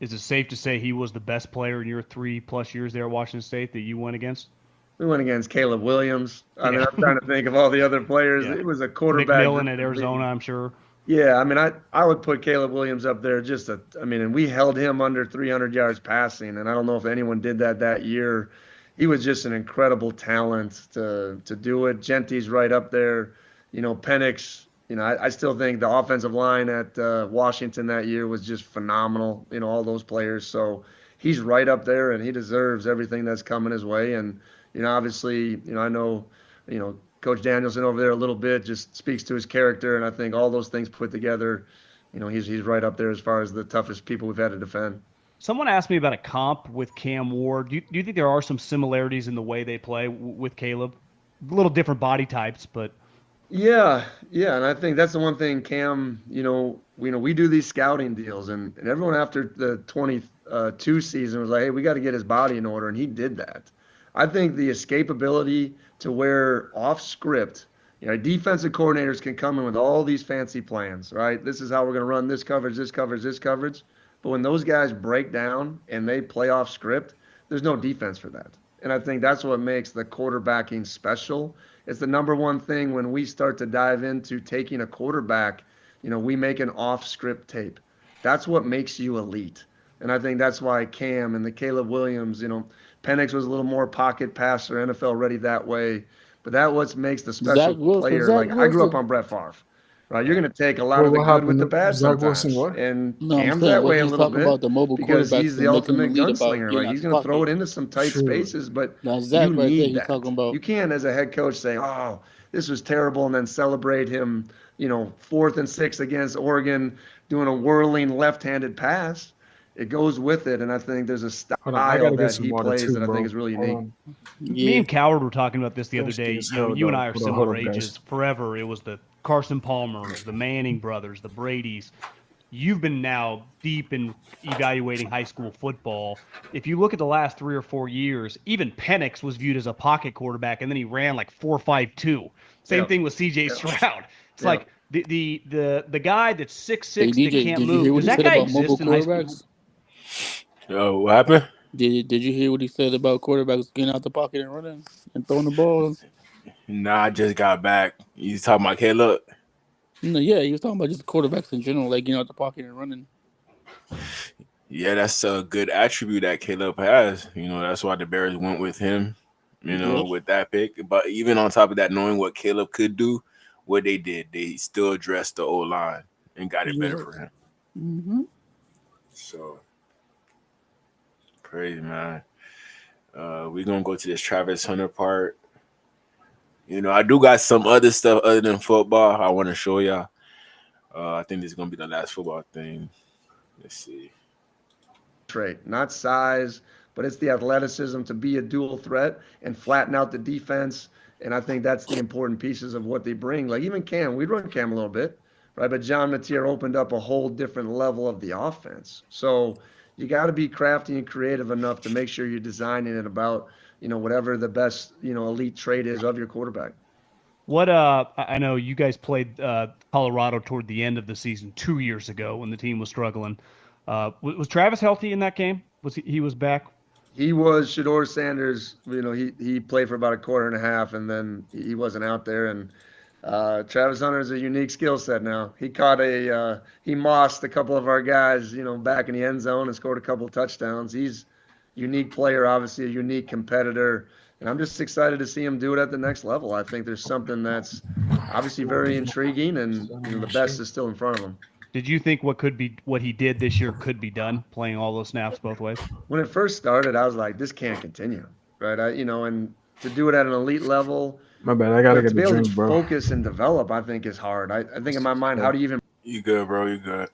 Is it safe to say he was the best player in your 3+ years there at Washington State that you went against? We went against Caleb Williams. I mean, I'm trying to think of all the other players. It was a quarterback. McMillan at Arizona, I'm sure. Yeah, I mean, I would put Caleb Williams up there and we held him under 300 yards passing, and I don't know if anyone did that year. He was just an incredible talent to do it. Genty's right up there. Penix, I still think the offensive line at Washington that year was just phenomenal, all those players. So he's right up there, and he deserves everything that's coming his way. And, obviously, I know, Coach Danielson over there a little bit just speaks to his character, and I think all those things put together, he's right up there as far as the toughest people we've had to defend. Someone asked me about a comp with Cam Ward. Do you think there are some similarities in the way they play with Caleb? A little different body types, but... Yeah, and I think that's the one thing, Cam, we do these scouting deals, and everyone after the 22 season was like, hey, we got to get his body in order, and he did that. I think the escapability to where off script, defensive coordinators can come in with all these fancy plans, right? This is how we're going to run this coverage, this coverage, this coverage. But when those guys break down and they play off script, there's no defense for that. And I think that's what makes the quarterbacking special. It's the #1 thing when we start to dive into taking a quarterback, we make an off-script tape. That's what makes you elite. And I think that's why Cam and the Caleb Williams, Penix was a little more pocket passer, NFL ready that way. But that what makes the special player. I grew up on Brett Favre. Right, you're going to take a lot of the good with the bad sometimes. And Cam's that way a little bit because he's the ultimate gunslinger. Right, he's going to throw it into some tight spaces, but you need that. You can't, as a head coach, say, "Oh, this was terrible," and then celebrate him 4th and 6 against Oregon, doing a whirling left-handed pass. It goes with it, and I think there's a style I gotta get that some he water plays too, that I bro. think is really unique. Me and Coward were talking about this the other day. Thirsty as hell, You and dog. I are Hold on, similar hold on, guys. ages. Forever, it was the Carson Palmers, the Manning brothers, the Bradys. You've been now deep in evaluating high school football. If you look at the last 3 or 4 years, even Penix was viewed as a pocket quarterback, and then he ran like 4.52. Same thing with C.J. Stroud. It's like the guy that's 6'6" Hey, DJ, that can't did you hear move. what Does he that said guy about mobile exist in high school? quarterbacks? Yo, what happened? Did you hear what he said about quarterbacks getting out the pocket and running and throwing the ball? Nah, I just got back. You talking about Caleb? No, yeah, he was talking about just quarterbacks in general, like getting out the pocket and running. Yeah, that's a good attribute that Caleb has. That's why the Bears went with him, with that pick. But even on top of that, knowing what Caleb could do, what they did, they still addressed the O-line and got it better for him. Mm-hmm. So, crazy, man. We're going to go to this Travis Hunter part. I do got some other stuff other than football I want to show y'all. I think this is going to be the last football thing. Let's see. Trait, not size, but it's the athleticism to be a dual threat and flatten out the defense. And I think that's the important pieces of what they bring. Like even Cam, we'd run Cam a little bit, right? But John Mateer opened up a whole different level of the offense. So you got to be crafty and creative enough to make sure you're designing it about, whatever the best, elite trait is of your quarterback. What I know you guys played Colorado toward the end of the season 2 years ago when the team was struggling. Was Travis healthy in that game? He was back? He was. Shedeur Sanders, he played for about a quarter and a half, and then he wasn't out there. And Travis Hunter is a unique skill set now. He caught he mossed a couple of our guys, back in the end zone and scored a couple of touchdowns. He's a unique player, obviously a unique competitor. And I'm just excited to see him do it at the next level. I think there's something that's obviously very intriguing, and the best is still in front of him. Did you think what he did this year could be done, playing all those snaps both ways? When it first started, I was like, this can't continue, right? And to do it at an elite level. My bad, I gotta get to the be able drink, to bro. focus and develop, I think is hard. I think in my mind, how do you even You good, bro? You good?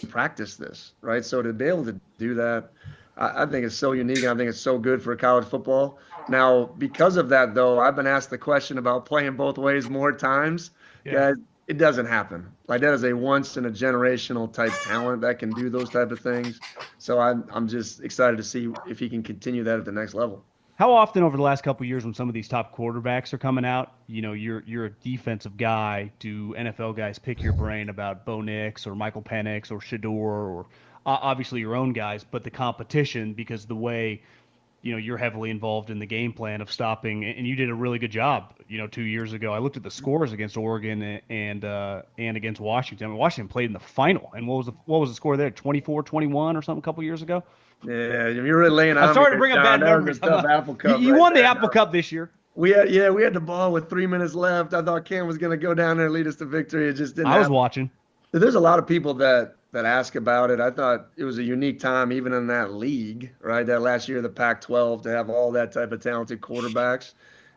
practice this, right? So to be able to do that, I think it's so unique, and I think it's so good for college football. Now, because of that, though, I've been asked the question about playing both ways more times. Guys, it doesn't happen. Like that is a once in a generational type talent that can do those type of things. So I'm just excited to see if he can continue that at the next level. How often over the last couple of years when some of these top quarterbacks are coming out, you're a defensive guy, do NFL guys pick your brain about Bo Nix or Michael Penix or Shedeur or obviously your own guys, but the competition, because the way you're heavily involved in the game plan of stopping, and you did a really good job 2 years ago. I looked at the scores against Oregon and against Washington. I mean, Washington played in the final, and what was the score there, 24-21 or something a couple years ago? Yeah, you're really laying on. I'm sorry to bring up bad memories. Apple Cup You won the Apple Cup this year. We had the ball with 3 minutes left. I thought Cam was going to go down there and lead us to victory. It just didn't happen. I was watching. There's a lot of people that ask about it. I thought it was a unique time, even in that league, right? That last year, the Pac-12, to have all that type of talented quarterbacks.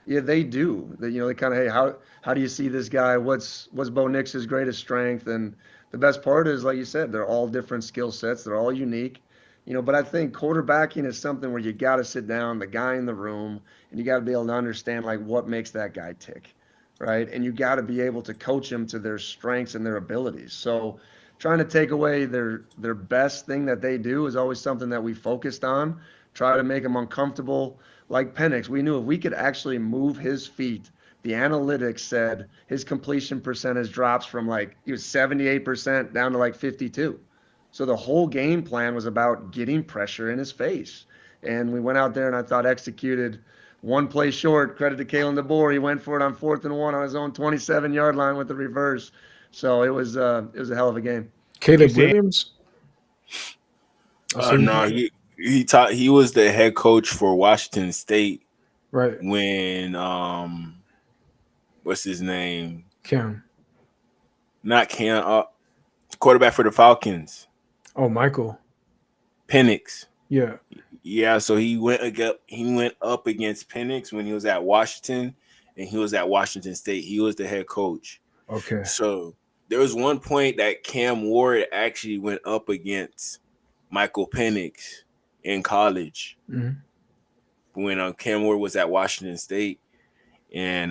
Yeah, they do. They kind of, hey, how do you see this guy? What's Bo Nix's greatest strength? And the best part is, like you said, they're all different skill sets. They're all unique. But I think quarterbacking is something where you got to sit down, the guy in the room, and you got to be able to understand like what makes that guy tick, right? And you got to be able to coach them to their strengths and their abilities. So trying to take away their best thing that they do is always something that we focused on. Try to make them uncomfortable. Like Penix, we knew if we could actually move his feet, the analytics said his completion percentage drops from he was 78% down to 52%. So the whole game plan was about getting pressure in his face. And we went out there and I thought executed one play short. Credit to Kalen DeBoer. He went for it on 4th and 1 on his own 27-yard line with the reverse. So it was a hell of a game. Caleb Williams? No, he was the head coach for Washington State. Right. When what's his name? Cam. Not Cam. Quarterback for the Falcons. Oh, Michael Penix. Yeah. Yeah, so he went up against Penix when he was at Washington, and he was at Washington State. He was the head coach. Okay. So there was one point that Cam Ward actually went up against Michael Penix in college when Cam Ward was at Washington State, and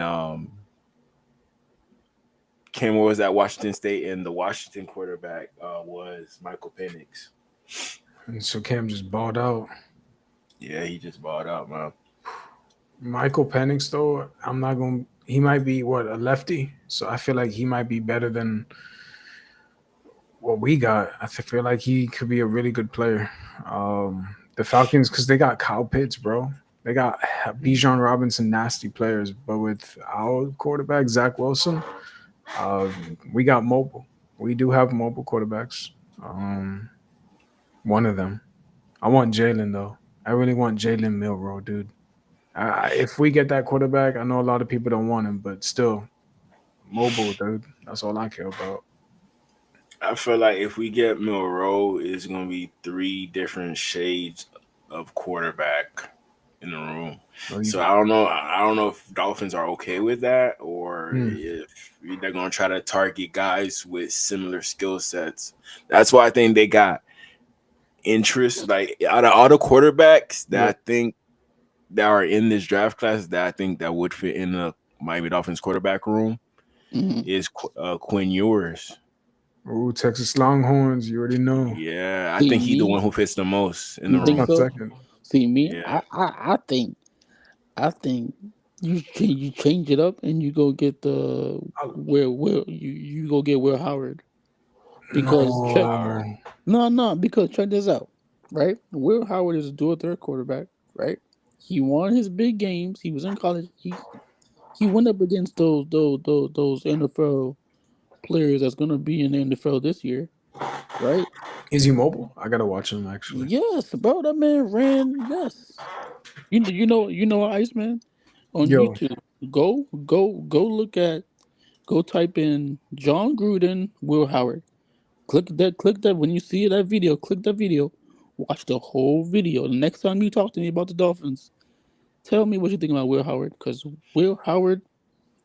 Cam Ward was at Washington State, and the Washington quarterback was Michael Penix. And so Cam just balled out. Yeah, he just balled out, man. Michael Penix, though, he might be a lefty. So I feel like he might be better than what we got. I feel like he could be a really good player. The Falcons, because they got Kyle Pitts, bro. They got Bijan Robinson, nasty players. But with our quarterback, Zach Wilson, we got mobile. We do have mobile quarterbacks. One of them. I want Jalen, though. I really want Jalen Milroe, dude. If we get that quarterback, I know a lot of people don't want him, but still, mobile, dude. That's all I care about. I feel like if we get Milroe, it's gonna be 3 different shades of quarterback in the room. So I don't know if Dolphins are okay with that, or if they're gonna try to target guys with similar skill sets. That's why I think they got interest. Like out of all the quarterbacks that I think that are in this draft class, that I think that would fit in the Miami Dolphins quarterback room is Quinn Ewers. Oh, Texas Longhorns, you already know. Yeah, I think he's the one who fits the most in the room. Think so? Second. See me, I think you change it up and you go get the you go get Will Howard because because check this out, right? Will Howard is a dual threat quarterback, right? He won his big games. He was in college. He went up against those NFL players that's gonna be in the NFL this year, right? Is he mobile? I gotta watch him actually. Yes, bro. That man ran. Yes, you know Iceman on YouTube. Go look at. Go type in John Gruden, Will Howard. Click that. When you see that video, click that video. Watch the whole video. The next time you talk to me about the Dolphins, tell me what you think about Will Howard, because Will Howard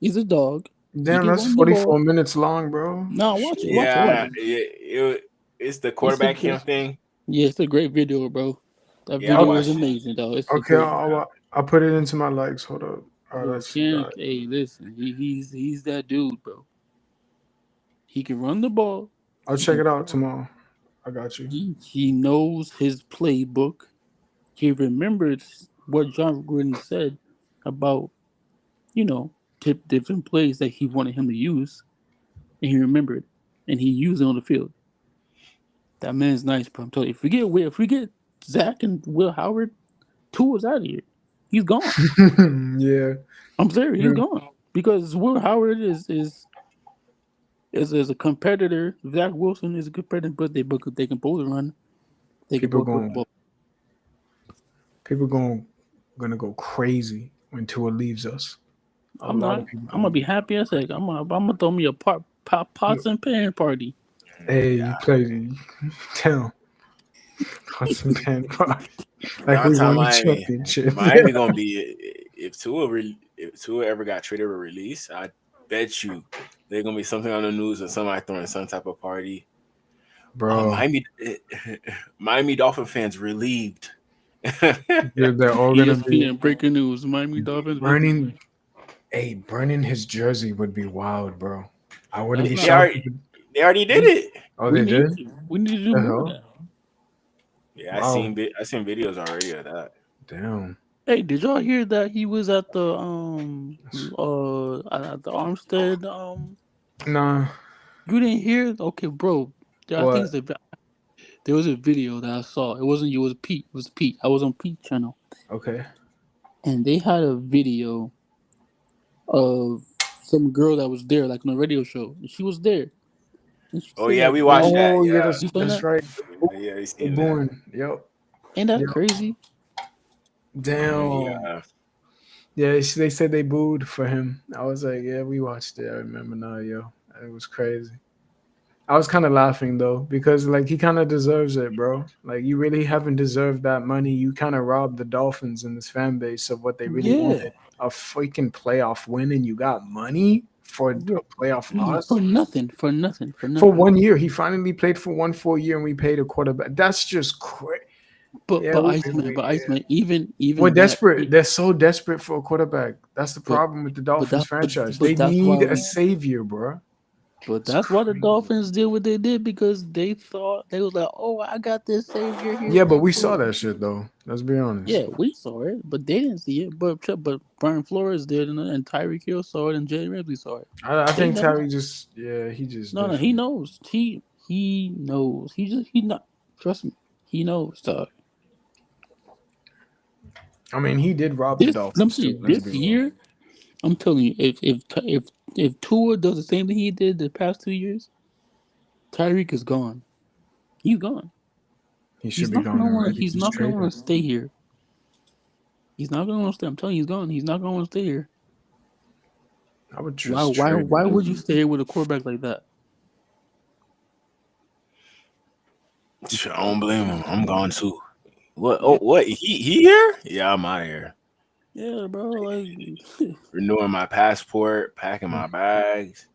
is a dog. Damn, that's 44 minutes long, bro. No, watch it. It's the quarterback camp thing. Yeah, it's a great video, bro. That video is amazing, though. Okay, I'll put it into my likes. Hold up. Hey, listen, he's that dude, bro. He can run the ball. I'll check it out tomorrow. I got you. He knows his playbook. He remembers what John Gruden said about, different plays that he wanted him to use, and he remembered, and he used it on the field. That man's nice, bro. I'm telling you, if we get Zach and Will Howard, Tua's out of here. He's gone. Yeah, I'm serious. He's gone because Will Howard is a competitor. Zach Wilson is a competitor, but they can both run. People gonna go crazy when Tua leaves us. I'm gonna be happy as heck. I'm gonna throw me a pots and pan party. Hey, you played. Tell. Pots and pan party. Like we won the championship. Miami gonna be if Tua ever got traded or released, I bet you there's gonna be something on the news or somebody throwing some type of party. Bro, Miami Dolphin fans relieved. They're all gonna be breaking news. Miami Dolphins burning his jersey would be wild, bro. I wouldn't be shocked. They already did it. Oh, they did? We need to do more of that. Yeah, wow. I seen videos already of that. Damn. Hey, did y'all hear that he was at the Armstead? Nah. You didn't hear? Okay, bro. There was a video that I saw. It wasn't you. It was Pete. It was Pete. I was on Pete's channel. Okay. And they had a video of some girl that was there, like on a radio show. She was there. Oh yeah, we watched that. Oh yeah, that's right. Yeah, he's seen born. Yep. Ain't that crazy? Damn. Yeah, they said they booed for him. I was like, yeah, we watched it. I remember now, yo. It was crazy. I was kind of laughing though, because like he kind of deserves it, bro. Like you really haven't deserved that money. You kind of robbed the Dolphins and this fan base of what they really wanted. A freaking playoff win, and you got money for a playoff loss. For nothing. For 1 year. He finally played for 1 full year and we paid a quarterback. That's just crazy. But Iceman, even we're that, desperate. They're so desperate for a quarterback. That's the problem with the Dolphins franchise. They need a savior, bro. But that's why the Dolphins did what they did, because they thought they was like, "Oh, I got this savior here." Yeah, but we saw that shit though. Let's be honest. Yeah, we saw it, but they didn't see it. But Brian Flores did, and Tyreek Hill saw it, and Jay Ramsey saw it. I think Tyreek he just no, he knows. He knows. He not. Trust me, he knows. Dog. I mean, he did rob the Dolphins too. This year, I'm telling you, if Tua does the same thing he did the past 2 years, Tyreek is gone. He's gone. He should be gone already. He's not going to want to stay here. He's not going to want to stay. I'm telling you, he's gone. He's not going to want to stay here. I would just why would you stay here with a quarterback like that? I don't blame him. I'm gone too. What? Oh, what? He here? Yeah, I'm out of here. Yeah, bro. Like renewing my passport, packing my bags.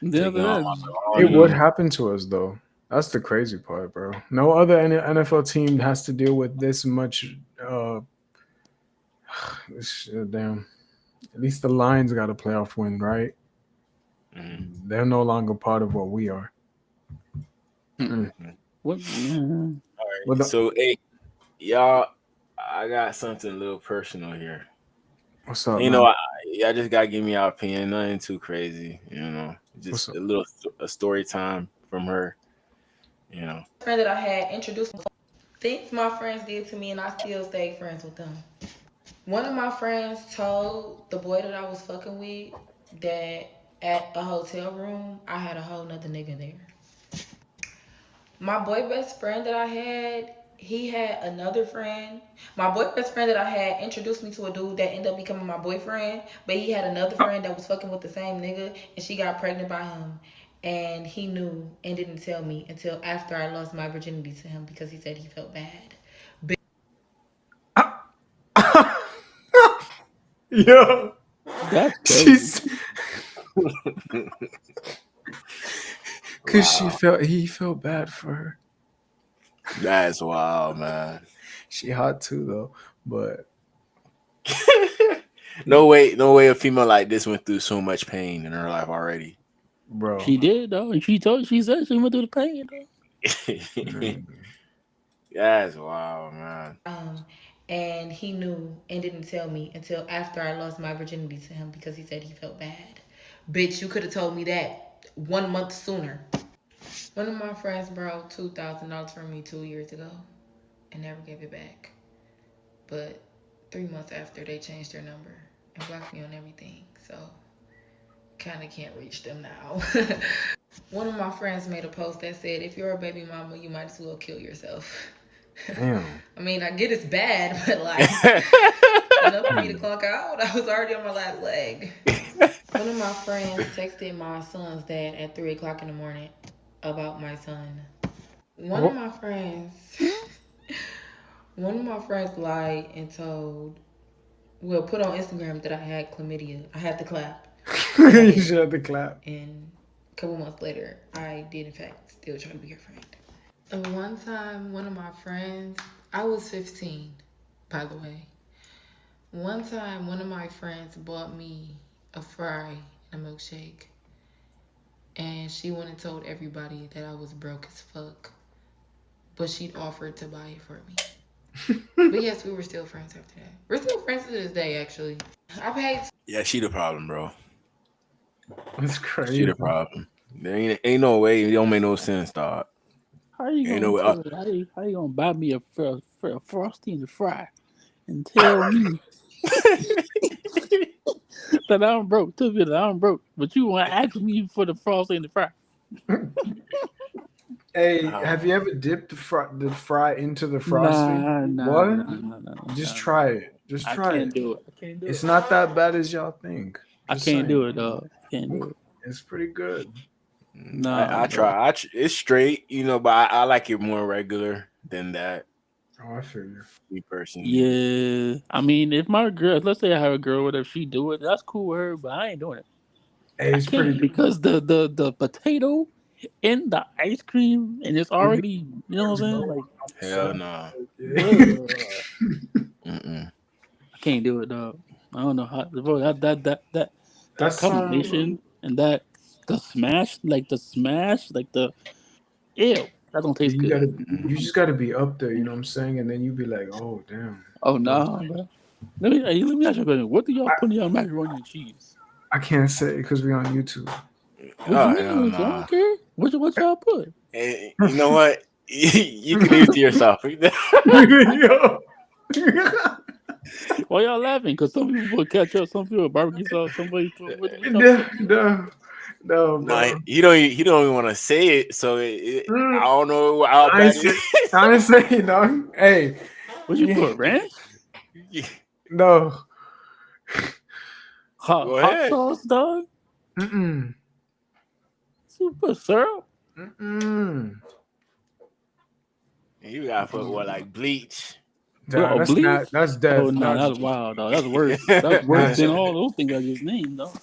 What happened to us though? That's the crazy part, bro. No other NFL team has to deal with this much. Damn. At least the Lions got a playoff win, right? They're no longer part of what we are. What? All right. So, hey, y'all, I got something a little personal here. What's up? You know, I just gotta give me your opinion. Nothing too crazy, you know. Just a story time from her. You know, friend that I had introduced me. Things my friends did to me, and I still stayed friends with them. One of my friends told the boy that I was fucking with that at a hotel room I had a whole nother nigga there. My boy best friend that I had, he had another friend. My boy best friend that I had introduced me to a dude that ended up becoming my boyfriend, but he had another friend that was fucking with the same nigga, and she got pregnant by him. And he knew and didn't tell me until after I lost my virginity to him because he said he felt bad. Yo, that's crazy. Cause he felt bad for her. That's wild, man. She hot too though, but no way a female like this went through so much pain in her life already. Bro, she did though. And she said she went through the pain though. That's wild, man. And he knew and didn't tell me until after I lost my virginity to him because he said he felt bad. Bitch, you could have told me that 1 month sooner. One of my friends borrowed $2,000 from me 2 years ago and never gave it back. But 3 months after, they changed their number and blocked me on everything. So, kind of can't reach them now. One of my friends made a post that said, if you're a baby mama, you might as well kill yourself. Damn. I mean, I get it's bad, but like, enough for me to clunk out. I was already on my last leg. One of my friends texted my son's dad at 3 o'clock in the morning about my son. One of my friends lied and put on Instagram that I had chlamydia. I had to clap. You should have to clap. And a couple months later, I did in fact still try to be her friend. And one time, one of my friends, I was 15, by the way. One time, one of my friends bought me a fry and a milkshake. And she went and told everybody that I was broke as fuck. But she'd offered to buy it for me. But yes, we were still friends after that. We're still friends to this day, actually. I paid. Yeah, she the problem, bro. That's crazy. She the problem. There ain't no way. It don't make no sense, dog. How you gonna buy me a Frosty and a fry and tell me that I'm broke? Tell me that I'm broke, but you want to ask me for the Frosty and the fry? Hey, have you ever dipped the fry into the frosting? What? Just try it. Just try it. I can't do it. It's not that bad as y'all think. I can't do it, dog. Can't do it. It's pretty good. No, I try. It's straight, you know, but I like it more regular than that. Oh, I feel you. Me personally. Yeah, I mean, if my girl, let's say I have a girl, whatever she do it, that's cool with her, but I ain't doing it. Hey, I it's pretty. can't because the potato in the ice cream and it's already, you know what I'm saying? Like, Hell no. I can't do it, dog. I don't know how, bro. That That's combination and that the smash, like the ew, that don't taste you good. gotta. You just gotta be up there. You know what I'm saying? And then you be like, oh damn. Oh no, bro. Let me ask you a question. What do y'all put in your macaroni and cheese? I can't say because we on YouTube. What you Oh hell mean? I nah. don't care. What y'all put? And you know what? You can leave it to yourself. Yo. Why y'all laughing? Because some people put ketchup, some people put barbecue sauce, somebody put what y'all No, put? no, Nah, bro. he don't even want to say it. So I don't know how I ain't bad say, it I ain't say no. Hey, What you put? Ranch? is. no. Go Hot ahead. sauce, dog? Mm-mm. You put syrup? Mm-mm. You gotta put what, like bleach. Nah, Oh, that's bleach? not. That's Oh death. no, That's that's wild, dog. That's worse. That's worse than all those things I just named, dog.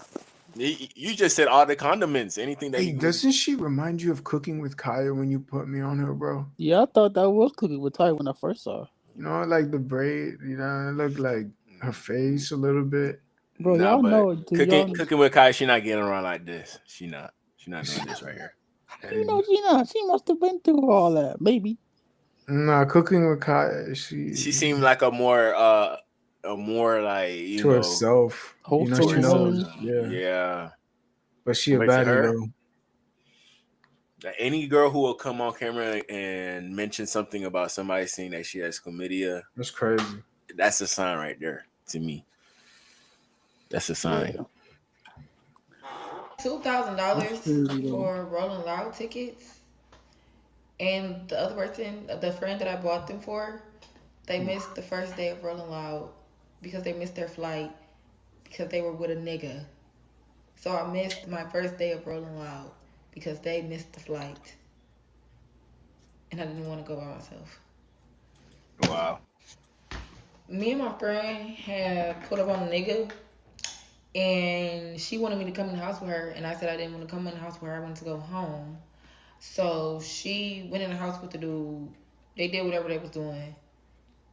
You just said all the condiments, anything that Hey, you. doesn't she remind you of Cooking with Kaya when you put me on her, bro? Yeah, I thought that was Cooking with Ty when I first saw her. You know, like the braid. You know, it looked like her face a little bit. Bro, Nah, y'all but know, do y'all cooking with Kai, she not getting around like this. She not doing this right here. you know Gina? She must have been through all that, maybe. Nah, Cooking with Kaya. She She seemed like a more like to herself. You know, to she Wholesome herself. knows. woman. Yeah, Yeah, but she a but to baddie her, though. like, any girl who will come on camera and mention something about somebody saying that she has chlamydia, That's crazy. that's a sign right there to me. That's a sign. Yeah. That's $2,000 crazy though. for Rolling Loud tickets, and the other person, the friend that I bought them for, they missed the first day of Rolling Loud because they missed their flight because they were with a nigga. So I missed my first day of Rolling Loud because they missed the flight, and I didn't want to go by myself. Wow. Me and my friend had put up on a nigga, and she wanted me to come in the house with her, and I said I didn't want to come in the house with her. I wanted to go home. So she went in the house with the dude. They did whatever they was doing,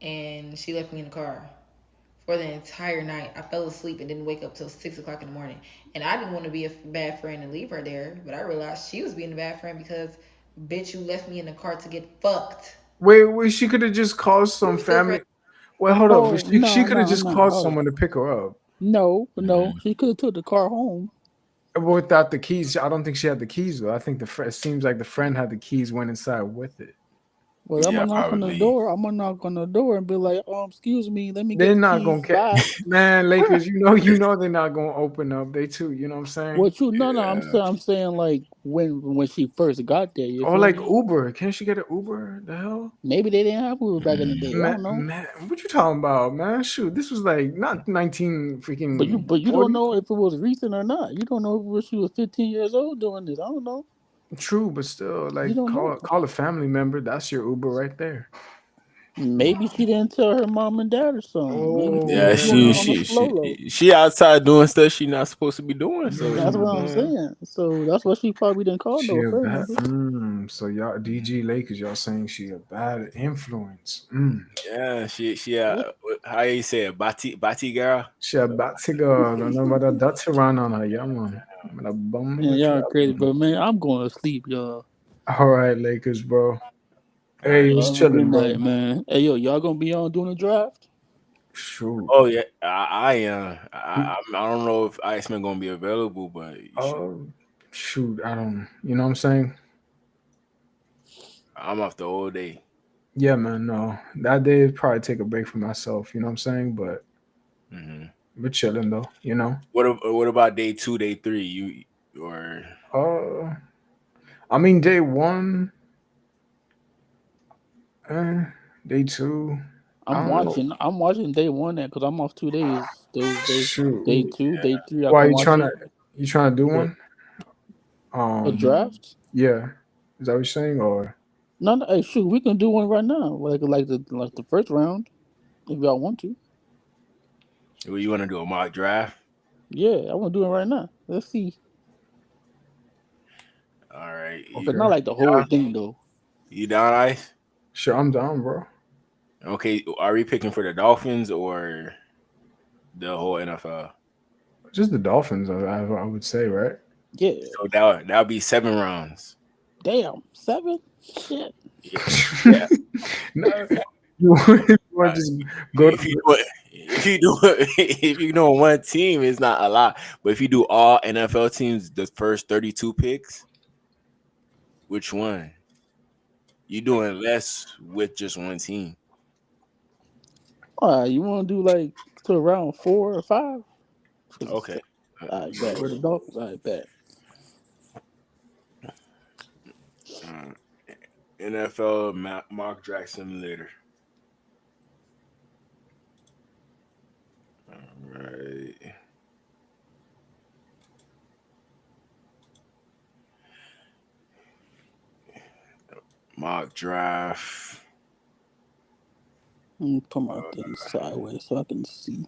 and she left me in the car for the entire night. I fell asleep and didn't wake up till 6 o'clock in the morning. And I didn't want to be a bad friend and leave her there, but I realized she was being a bad friend because, bitch, you left me in the car to get fucked. Wait. She could have just called some Still family. Wait, hold up. Oh She no, could have no, just no. called Hold someone on. to pick her up No. She could have took the car home. without the keys. I don't think she had the keys though. I think it seems like the friend had the keys, went inside with it. Well, I'm Yeah, gonna knock on the probably. door. I'm gonna knock on the door and be like, excuse me, let me get They're the not keys gonna care, back. man. Lakers, you know they're not gonna open up. They too, you know what I'm saying? What you no, Yeah. I'm saying like when she first got there, you Or feel like me? Uber. Can't she get an Uber? The hell? Maybe they didn't have Uber back in the day. I don't know. Man, what you talking about, man? Shoot, this was like not 19 freaking But you don't 40. know if it was recent or not. You don't know if she was 15 years old doing this. I don't know. True, but still, You like don't know. call a family member. That's your Uber right there. Maybe she didn't tell her mom and dad or something. Maybe she Yeah, was Oh, doing it she on the she slow low. she outside doing stuff she not supposed to be doing. So That's what I'm mm, saying. So that's what she probably didn't call she no a family bad. member. So y'all DG Lakers, y'all saying she a bad influence. yeah, she how you say it, Bati girl. She a bad girl. Don't know about that run on her. Yeah, man. I'm a bum in Man, the y'all trap. crazy, but man, I'm going to sleep, y'all. All right, Lakers, bro. All Hey, right. it was Have a good chilling, night, bro. man. Hey, y'all gonna be on doing the draft? Shoot. Oh yeah, I am. I don't know if Iceman gonna be available, but Oh, shoot. I don't. You know what I'm saying? I'm off the whole day. Yeah, man. No, that day probably take a break for myself. You know what I'm saying? But Hmm. we're chilling though. You know. What about day 2, day 3? You or Uh, I mean, day one, uh, day two. I don't know. I'm watching day one because I'm off 2 days. Those day Shoot. two, day three, I Why can you watch trying it. to? You trying to do But one? a Um, draft? yeah. Is that what you're saying? Or No, hey, shoot, we can do one right now. Like the first round, if y'all want to. you want to do a mock draft? Yeah, I want to do it right now. Let's see. right. Okay, not like the whole thing though. You down, Ice? Sure, I'm down, bro. Okay, are we picking for the Dolphins or the whole NFL? Just the Dolphins, I would say, right? Yeah. So that would be 7 rounds. Damn, 7? Shit. Yeah. No, you want to just go if you do one team, it's not a lot. But if you do all NFL teams, the first 32 picks, which one? You doing less with just one team. All right, you want to do like to round 4 or 5? Okay. I bet. For the Dolphins, I bet. NFL mock draft simulator. All right. Mock draft. Let me put my thing sideways so I can see.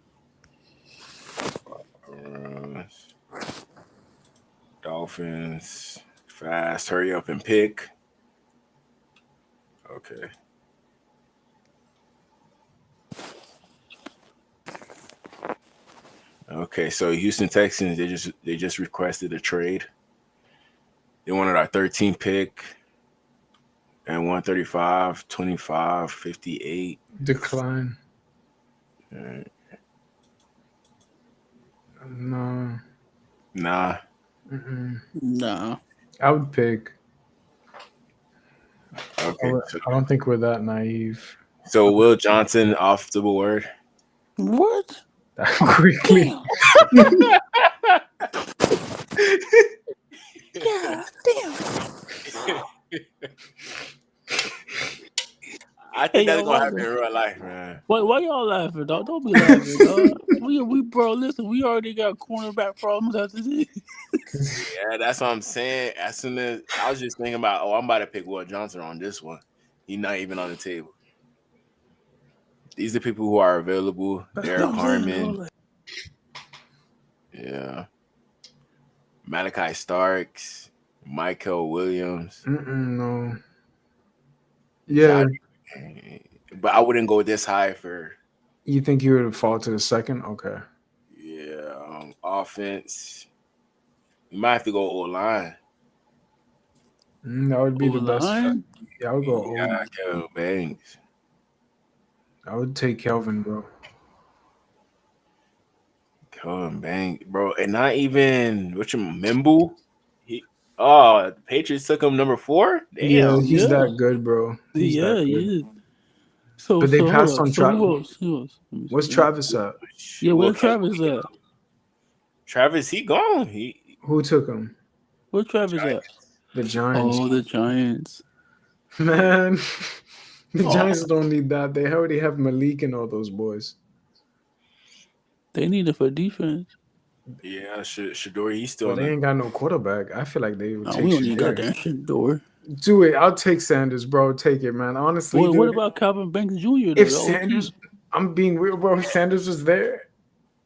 Dolphins. Fast. Hurry up and pick. Okay. Okay, so Houston Texans, they just requested a trade. They wanted our 13th pick and 135, 25, 58. Decline. Right. No. Nah. Nah. I would pick. Okay. I don't think we're that naive. So Will Johnson off the board. What? That quickly. God damn. I think that's gonna happen in real life, man. Why y'all laughing, dog? Don't be laughing, dog. we bro, listen, we already got cornerback problems after this. Yeah, that's what I'm saying. As soon as I was just thinking about, I'm about to pick Will Johnson on this one. He's not even on the table. These are people who are available. Derek Harmon. Yeah. Malachi Starks. Michael Williams. No. Yeah. But I wouldn't go this high for. You think you would fall to the second? Okay. Yeah. Offense. You might have to go O-line. That would be the best. Yeah, I would go Kelvin Banks. I would take Kelvin, bro. Kelvin Banks, bro. And not even Mimbu. The Patriots took him number 4? Damn. Yeah, he's that good, bro. He's that good. Yeah. So, but they passed on Travis. Who else? Where's Travis at? Yeah, where's Travis at? Travis, he gone. Who took him? Where's Travis at? The Giants. Oh, the Giants. Man, the Giants don't need that. They already have Malik and all those boys. They need it for defense. Yeah, Shador, he's still. They ain't got no quarterback. I feel like they would take. We don't need goddamn Shador. Do it. I'll take Sanders, bro. Take it, man. Honestly, what about Calvin Banks Jr.? If Sanders, I'm being real, bro. If Sanders was there,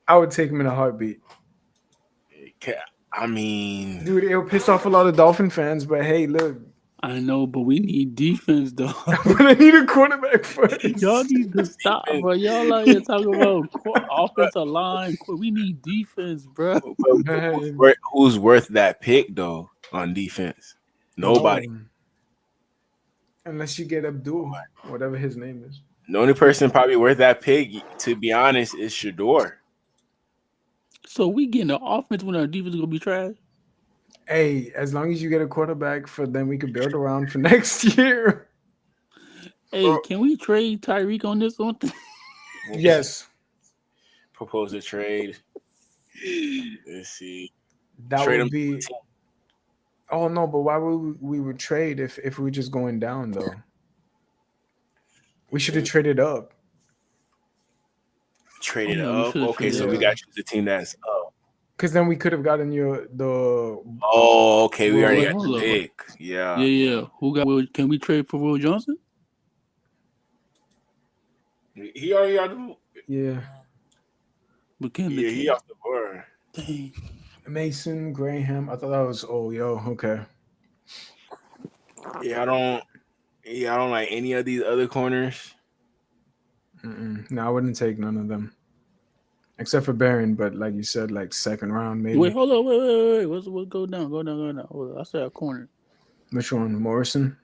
I would take him in a heartbeat. I mean, dude, it'll piss off a lot of Dolphin fans, but hey, look. I know, but we need defense, though. But I need a quarterback first. Y'all need to stop, bro. Y'all out here talking about offensive line. We need defense, bro. Who's worth that pick, though, on defense? Nobody. Unless you get Abdul, whatever his name is. The only person probably worth that pick, to be honest, is Shador. So we getting the offense when our defense is gonna be trash? Hey, as long as you get a quarterback for them, we could build around for next year. Hey, can we trade Tyreek on this one? Yes. Propose a trade. Let's see. That trade would be. Oh no, but why would we would trade if we're just going down though? We should have traded up. Traded up. Okay, so we got to choose the team that's up. Because then we could have gotten the. Oh, okay. We already got the pick. Yeah. Yeah. Who got Will? Can we trade for Will Johnson? He already got the. Yeah. But can he off the board. Dang. Mason Graham. I thought that was. Oh, yo. Okay. Yeah, I don't. Yeah, I don't like any of these other corners. No, I wouldn't take none of them except for Barron. But like you said, like second round maybe. Wait, hold on, wait. What's go down? Go down. Hold on. I said a corner. Which one? Morrison?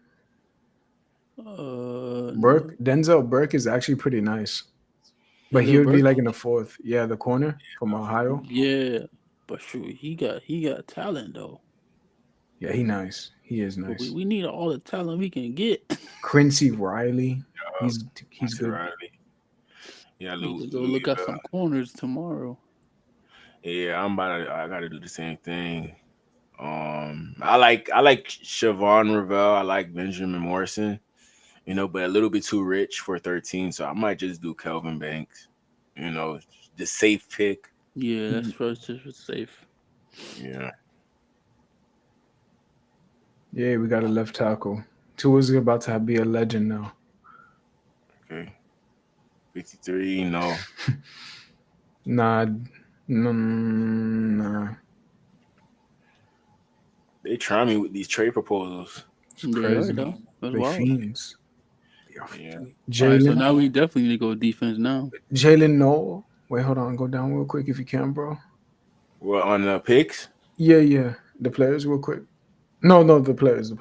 No. Burke? Denzel Burke is actually pretty nice. But he Denzel would be Burke? like in the fourth. Yeah, the corner from Ohio. Yeah, but shoot, he got talent though. Yeah, he nice. He is nice. We need all the talent we can get. Quincy Riley. He's good. Riley. Yeah, We need to go look at some corners tomorrow. Yeah, I gotta do the same thing. I like Siobhan Ravel. I like Benjamin Morrison. But a little bit too rich for 13. So I might just do Kelvin Banks. The safe pick. Yeah, that's first just safe. Yeah. Yeah, we got a left tackle. Tua's about to be a legend now. Okay. 53, no. Nah. They try me with these trade proposals. It's crazy. That's they wild. fiends. Yeah. Jalen. Right, so now we definitely need to go defense now. Jalen Noel. Wait, hold on. Go down real quick if you can, bro. What, on the picks? Yeah. The players real quick. No, the players.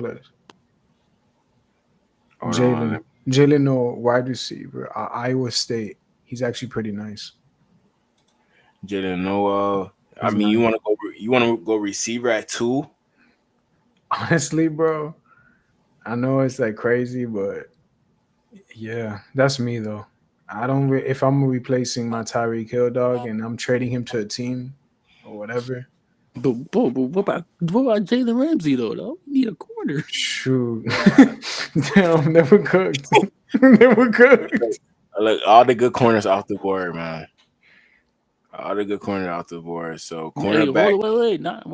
Jalen Noel, wide receiver, Iowa State. He's actually pretty nice. Jalen Noel. I mean, you want to go receiver at 2? Honestly, bro, I know it's like crazy, but yeah, that's me though. I don't. If I'm replacing my Tyreek Hill dog and I'm trading him to a team or whatever. But what about Jalen Ramsey though? We need a corner. Shoot, damn, never cooked. Never cooked. Look, all the good corners off the board, man. All the good corners off the board. So cornerback. Wait, not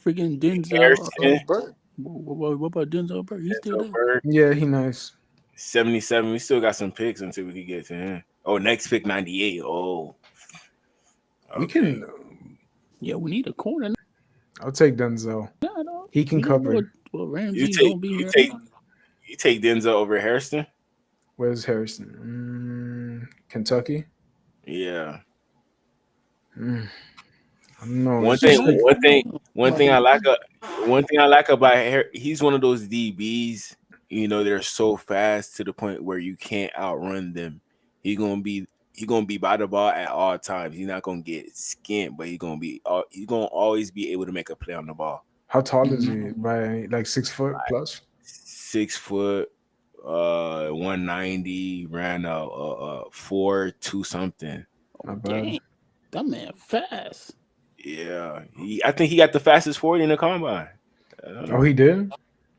freaking Denzel Burke. What about Denzel Burke? He's still there. Burke. Yeah, he nice. 77. We still got some picks until we can get to him. Oh, next pick 98. Oh, okay. We can. Yeah, we need a corner. I'll take Denzel. He can cover. Well, Ramsey don't be here. You take Denzel over Harrison. Where's Harrison? Kentucky. Yeah. I don't know. One thing I like about he's one of those DBs. They're so fast to the point where you can't outrun them. He's gonna be by the ball at all times. He's not gonna get skint, but he's gonna always be able to make a play on the ball. How tall is he? By like 6 foot plus? 6 foot, 190. Ran a 4.2 something. Not bad. That man fast. Yeah, I think he got the fastest 40 in the combine. Oh, he did?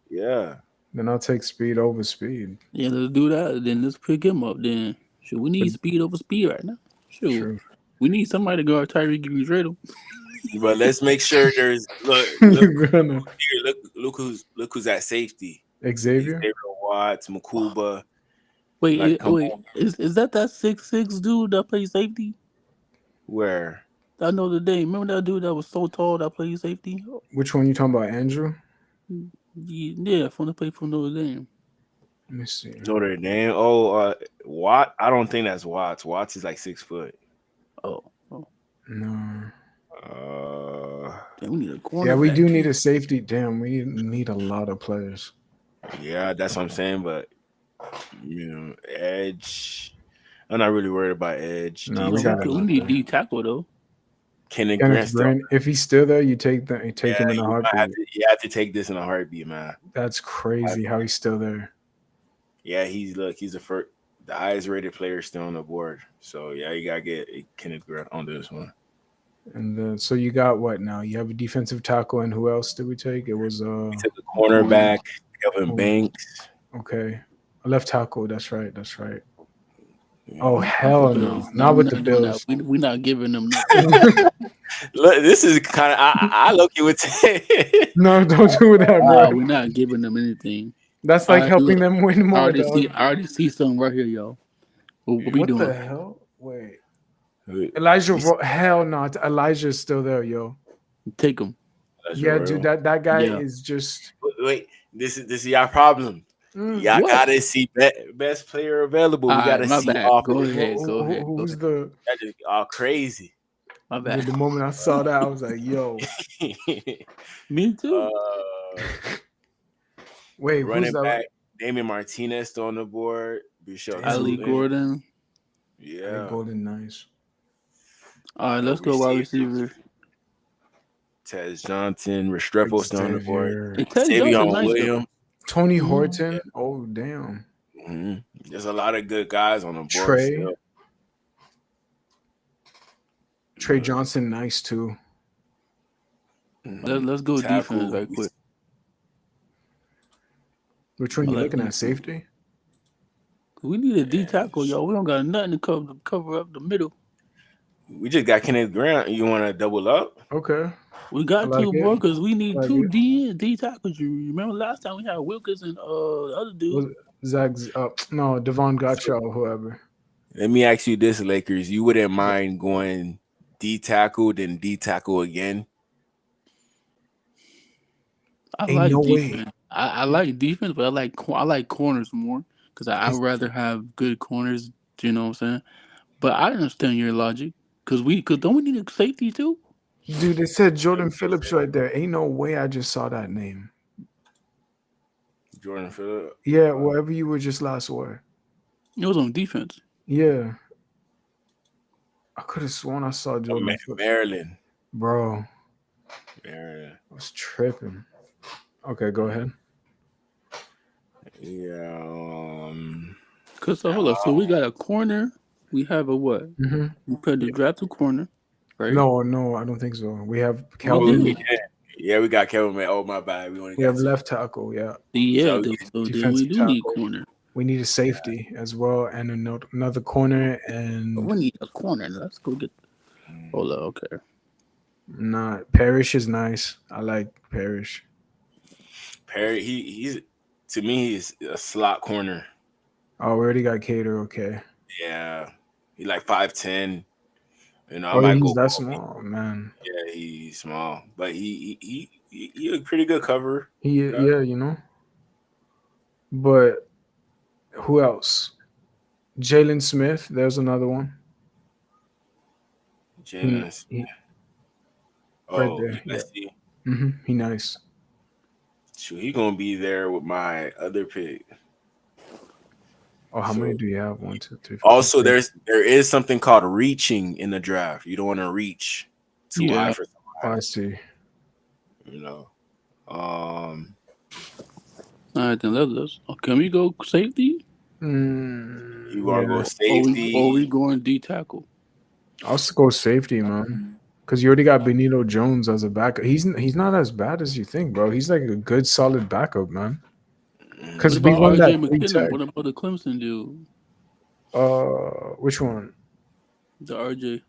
Yeah. Then I'll take speed over speed. Yeah, let's do that. Then let's pick him up. Then should we need speed over speed right now? Sure. True. We need somebody to guard Tyreek and trade him. But let's make sure there's look who's at safety. Xavier Watts, Makuba. Wait, is that 6'6" dude that plays safety? Where? I know the name. Remember that dude that was so tall that played safety? Which one you talking about, Andrew? Yeah, from the play from Notre Dame. Let me see. Notre Dame. Oh, Watt. I don't think that's Watts. Watts is like 6 foot. Oh. No. Damn, we need a corner. Yeah, we do need a safety. Damn, we need a lot of players. Yeah, that's what I'm saying. But edge. I'm not really worried about edge. No, we need D tackle though. Kenneth Grant. If he's still there, you take him in a heartbeat. You have to take this in a heartbeat, man. That's crazy how he's still there. Yeah, he's the first, the highest rated player still on the board. So yeah, you gotta get Kenneth Grant on this one. And so you got what now? You have a defensive tackle, and who else did we take? It was we took a cornerback, Kelvin Banks. Okay, a left tackle. That's right. Oh hell no! Not with the Bills. We're not giving them nothing. Look, this is kind of I look you would say. No, don't do that, bro. We're not giving them anything. That's like helping them win more. I already see something right here, y'all. What we doing? What the hell? Wait. Elijah, hell no. Elijah's still there, yo. Take him. Yeah, dude, that guy is just. wait. This is y'all problem. Y'all What? gotta see best player available. All We right, gotta my see bad. off. Go ahead. Go ahead. Go Who's ahead. the? That just all crazy. My bad. The moment I saw that, I was like, "Yo, Me too. wait, who's Running that?" back Damian Martinez still on the board. Bishop Ali Tootin. Gordon. Yeah. Golden, nice. All right, let's go wide receiver. Tez Johnson, Restrepo still on the board. Xavier. Hey, Ted Johnson, Savion nice though. Williams. Tony Horton. Oh damn. There's a lot of good guys on the board Trey. still. Trey Johnson, nice too. Let's go defense right quick. Which one I you like looking at? defense. Safety? We need a D tackle, y'all. We don't got nothing to cover up the middle. We just got Kenneth Grant. You want to double up? Okay. We got two more because we need like two it. D tackles. You remember last time we had Wilkins and the other dude? No, Devon Gotcha or whoever. Let me ask you this, Lakers. You wouldn't mind going D tackle, then D tackle again? I Ain't like no defense. way. I like defense, but I like corners more because I'd rather have good corners. You know what I'm saying? But I understand your logic because don't we need a safety too? Dude, they said Jordan Phillips right there. Ain't no way I just saw that name. Jordan Phillips? Yeah, wherever you were just last word. It was on defense. Yeah. I could have sworn I saw Jordan Phillips. Maryland. Bro. Maryland. I was tripping. Okay, go ahead. Yeah. Hold on. So we got a corner. We have a what? Mhm. We put the draft a corner, right? No, I don't think so. We have We Calvin. did. Yeah, we got Kevin. Oh, my bad. We only We got have left tackle, yeah. Yeah, so then we Defensive do need tackle. corner. We need a safety as well and another corner and We need a corner. Let's go get. Hold on, okay. Parrish is nice. I like Parrish. Perry, he's to me he's a slot corner. Oh, we already got Cater. Okay. Yeah, he like 5'10". You know, I Oh, might he's go that small, man. Yeah, he's small, but he a pretty good cover. Yeah, you know. But who else? Jalen Smith. There's another one. Jalen Smith. Right there. Yeah. He nice. Shoot, he gonna be there with my other pick. Oh, how many do you have? 1, 2, 3, 4. Also, there is something called reaching in the draft. You don't want to reach too high for somebody. Oh, I see. You know. All right, then let's. Can we go safety? You want to go safety? Or we going D tackle? I'll go safety, man. Because you already got Benito Jones as a backup. He's not as bad as you think, bro. He's like a good, solid backup, man. Because we won that RJ McKinnon. What about the Clemson dude? Which one? The RJ.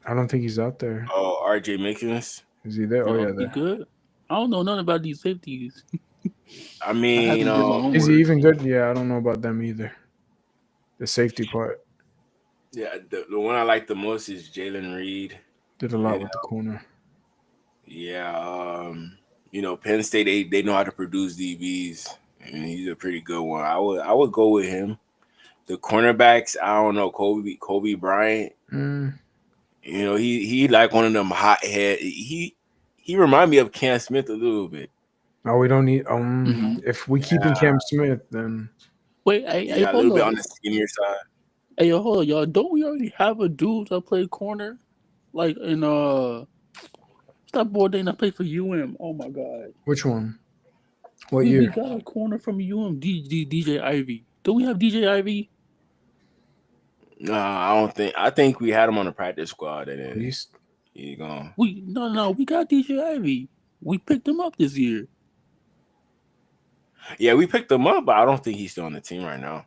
I don't think he's out there. Oh, RJ Mickens. Is he there? Oh yeah, He there. good. I don't know nothing about these safeties. I mean, is he even good? Yeah, I don't know about them either. The safety part. Yeah, the one I like the most is Jalen Reed. Did a lot with the corner. Yeah, you know, Penn State they know how to produce DBs, and he's a pretty good one. I would go with him. The cornerbacks, I don't know, Kobe Bryant. You know, he like one of them hot head. He remind me of Cam Smith a little bit. Oh, we don't need. If we keep in Cam Smith, then wait, a little bit on the senior side. Hey, yo, hold on, y'all. Don't we already have a dude that play corner? Like in what's that boy thing that played for UM? Oh my god. Which one? What We year? got a corner from UM, DJ Ivy. Don't we have DJ Ivy? No, I don't think. I think we had him on the practice squad, and then he gone. No, we got DJ Ivy. We picked him up this year. Yeah, we picked him up, but I don't think he's still on the team right now.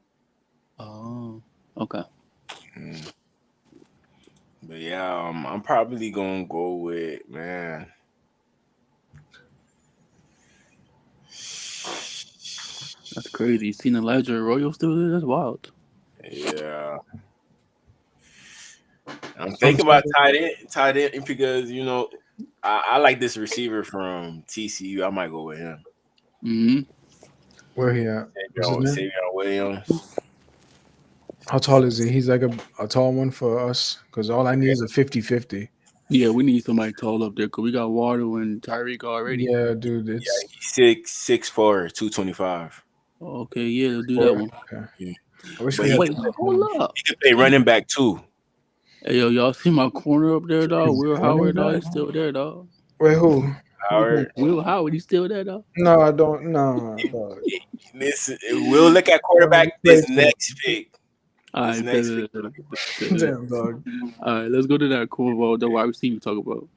Oh, okay. But yeah, I'm probably gonna go with man. That's crazy. You seen Elijah Arroyo still there? That's wild. Yeah. I'm thinking about tight end because you know I like this receiver from TCU. I might go with him. Mm-hmm. Where he at? What's his name? Savion Williams. How tall is he? He's like a tall one for us because all I need is a 50-50. Yeah, we need somebody tall up there because we got Waddle and Tyreek already. Yeah, dude. It's 6'4", 225. Okay, yeah, they'll do that one. Okay. Yeah. I wish But we had. Wait, hold up. He can play running back too. Hey, yo, y'all see my corner up there, dog? Will Running Howard, dog, back? he's still there, dog. Wait, who? Howard. Will Howard, he's still there, dog. No, I don't. No, dog. We'll look at quarterback this next pick. All right, Damn, dog. All right, let's go to that corner, the wide receiver talk about.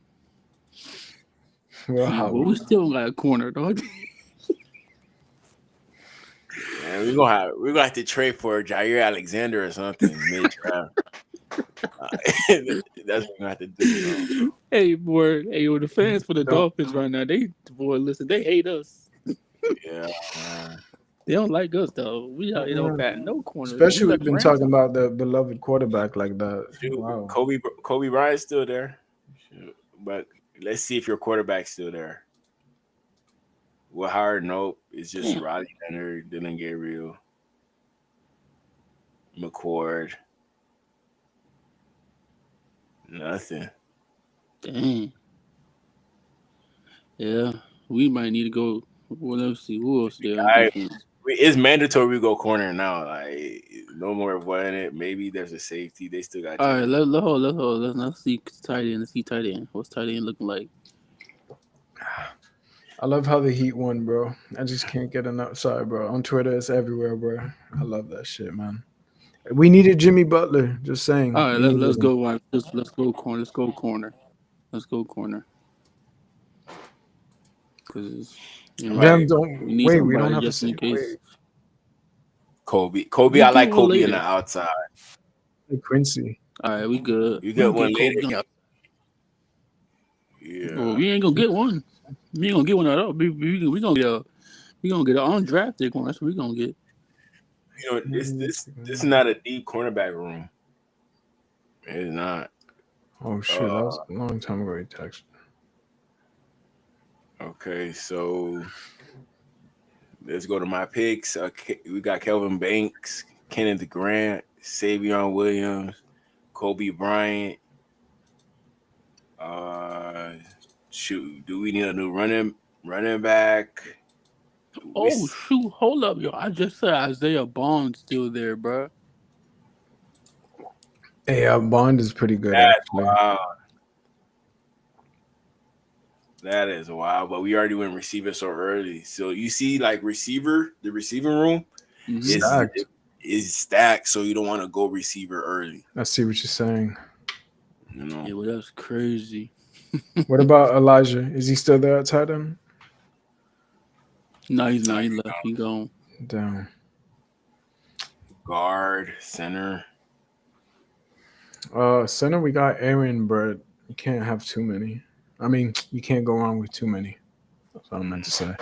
Well, we still got a corner, dog. Man, we're gonna have to trade for Jair Alexander or something mid-draft. That's what we're gonna have to do. Bro. Hey, boy, the fans for the Dolphins right now, listen, they hate us. Yeah, man. They don't like us though. We out here bat no corner. Especially we've been talking about the beloved quarterback like that. Dude, wow. Kobe Bryant's still there, but let's see if your quarterback's still there. Well, Howard, nope. It's just Riley Leonard, Dylan Gabriel, McCord. Nothing. Dang. Yeah, we might need to go. Well, let's see who else there. It's mandatory we go corner now. Like no more avoiding it. Maybe there's a safety. They still got. All right, let's see tight end. Let's see tight end. What's tight end looking like? I love how the Heat won, bro. I just can't get enough. Sorry, bro. On Twitter, it's everywhere, bro. I love that shit, man. We needed Jimmy Butler. Just saying. All right, let's go. Let's go corner. Let's go corner. Let's go corner. Because we don't have just in case. Kobe, I like Kobe on the outside. Hey, Quincy. All right, we good. You got one later. Yeah. Well, we ain't gonna get one. We ain't gonna get one at all. We gonna get an undrafted one. That's what we gonna get. You know, this is not a deep cornerback room. It's not. Oh shit, that was a long time ago. He texted. Okay, so let's go to my picks. We got Kelvin Banks, Kenneth Grant, Savion Williams, Kobe Bryant. Shoot, do we need a new running back? Oh shoot, hold up, yo! I just said Isaiah Bond's still there, bro. Hey, Bond is pretty good. That's actually. wild. That is wild, but we already went receiver so early. So you see, like the receiving room is stacked. So you don't want to go receiver early. I see what you're saying. You know? Yeah, well, that's crazy. What about Elijah? Is he still there at tight end? No, he's not. He left. He gone. Damn. Guard, center. Center, we got Aaron, but you can't have too many. I mean, you can't go wrong with too many. That's what I meant to say.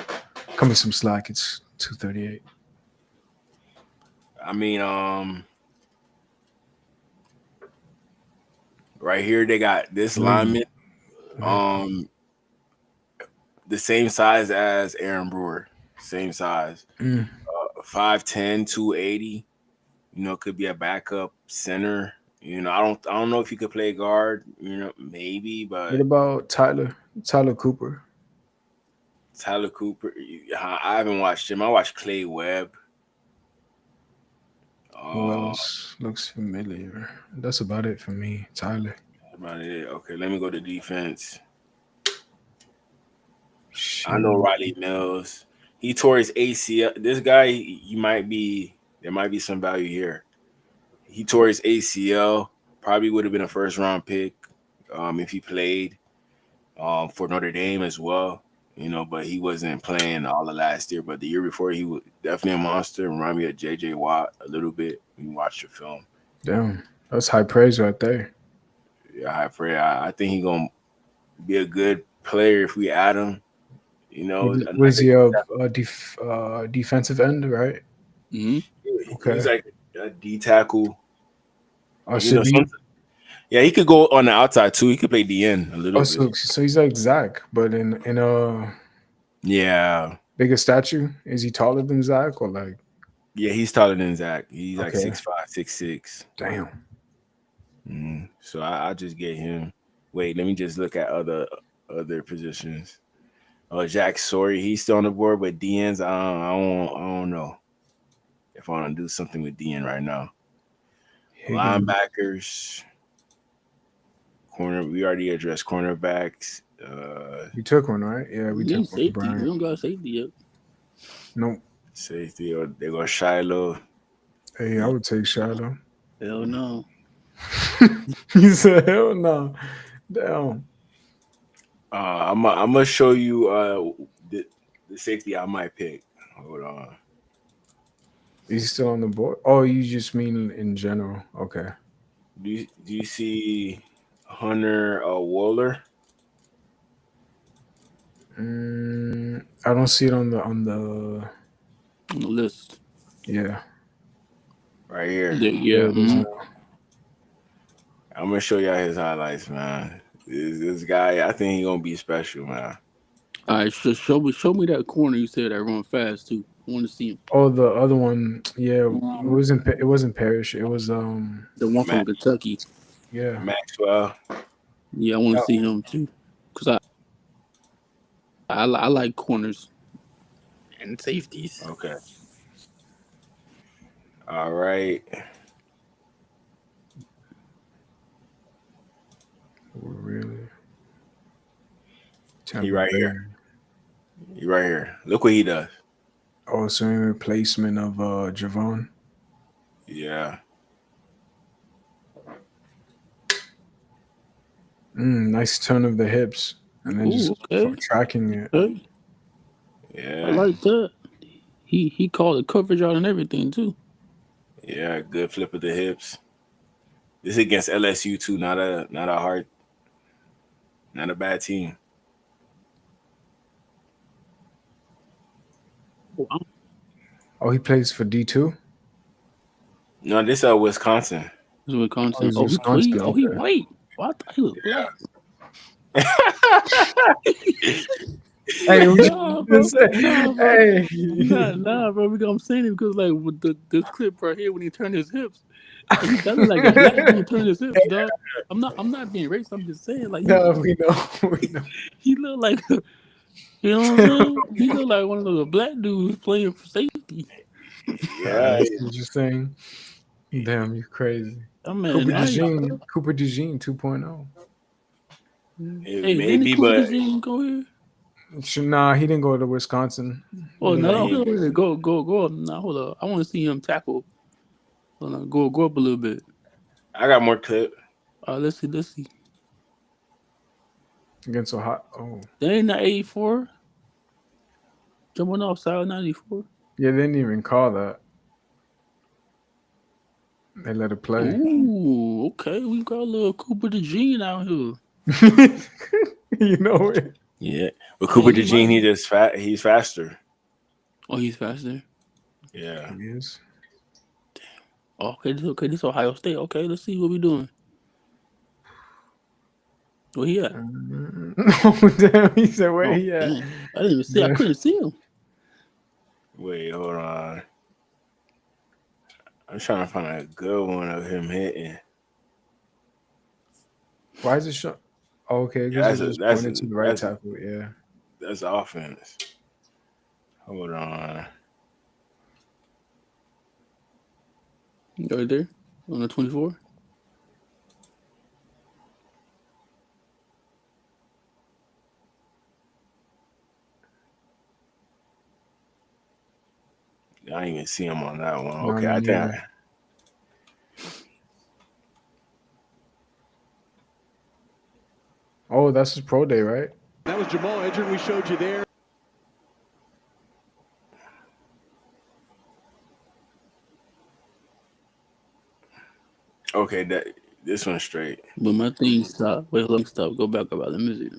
Cut me some slack. It's 2:38. I mean, right here they got this lineman, the same size as Aaron Brewer, same size, 5'10", 280. You know, could be a backup center. You know, I don't know if he could play guard. You know, maybe, but what about Tyler Cooper? Tyler Cooper. I haven't watched him. I watched Clay Webb. Who else looks familiar? That's about it for me. Tyler. About it. Okay, let me go to defense. I know Riley Mills. He tore his ACL. This guy, there might be some value here. He tore his ACL. Probably would have been a first-round pick if he played for Notre Dame as well. You know, but he wasn't playing all of last year. But the year before, he was definitely a monster. Remind me of J.J. Watt a little bit when you watch the film. Damn, that's high praise right there. Yeah, high praise. I think he's going to be a good player if we add him. You know, what is he a defensive end, right? Mm-hmm. Okay. He's like a D tackle. So yeah, he could go on the outside too. He could play DN a little bit. So he's like Zach, but in yeah, Bigger statue? Is he taller than Zach or like? Yeah, he's taller than Zach. He's like Okay. 6'5", 6'6". Damn. So I just get him. Wait, let me just look at other positions. Oh, Jack Sorry, he's still on the board, but DN's I don't know if I want to do something with DN right now. Higgins. Linebackers, corner. We already addressed cornerbacks. You took one, right? Yeah, we took one. Safety. Brian. We don't got safety yet. Nope. Safety, or they go Shiloh. Hey, I would take Shiloh. Hell no. He said, hell no. Damn. I'm gonna show you the safety I might pick. Hold on. He's still on the board. Oh, you just mean in general? Okay. Do you see Hunter Waller? I don't see it on the list. Yeah. Right here. Yeah. I'm gonna show y'all his highlights, man. This guy, I think he's gonna be special, man. All right, so show me that corner you said that run fast too. I want to see him. Oh, the other one, yeah, it wasn't Parrish. It was the one from Kentucky. Yeah, Maxwell. Yeah, I want to see him too, cause I like corners and safeties. Okay. All right. Really? He right here. He right here. Look what he does. Oh, so in replacement of Javon. Yeah. Nice turn of the hips, and then just tracking it. Okay. Yeah. I like that. He called the coverage out and everything too. Yeah, good flip of the hips. This is against LSU too, not a bad team. Oh, he plays for D2? No, this Wisconsin. This is Wisconsin. Oh, Wisconsin. He white. Well, I thought he was black. Hey, nah, bro. Hey, nah, bro. I'm saying it because like with this clip right here when he turned his hips, he does look like a black dude turn his hips, dog. I'm not being racist. I'm just saying like we know. He look like you know what I'm saying? He look like one of those black dudes playing for safety. Yeah, that's interesting. Damn, you crazy. Oh, man, Cooper DeJean 2.0. It may be, but go here. Nah, he didn't go to Wisconsin. Oh no, go up. Nah, hold up. I want to see him tackle. Hold on, go up a little bit. I got more clip. Let's see. Against Ohio. Oh, They ain't not 84. Jumping off side 94. Yeah, they didn't even call that. They let it play. Ooh, okay. We got a little Cooper DeJean out here. You know it. Yeah, but Cooper DeJean, he's faster. Oh, he's faster. Yeah, he is. Damn. Okay. This Ohio State. Okay, let's see what we doing. Where he at? Oh damn! He said where he at? Damn. I didn't even see. Yeah. I couldn't see him. Wait, hold on. I'm trying to find a good one of him hitting. Why is it showing? Oh, okay, because it's pointed to the right tackle. Yeah, that's offense. Hold on. Right there on the 24. I didn't even see him on that one. Okay, I think. Oh, that's his pro day, right? That was Jamal Edgerton we showed you there. Okay, this one's straight. But my thing stopped. Wait, let me stop. Go back about the music.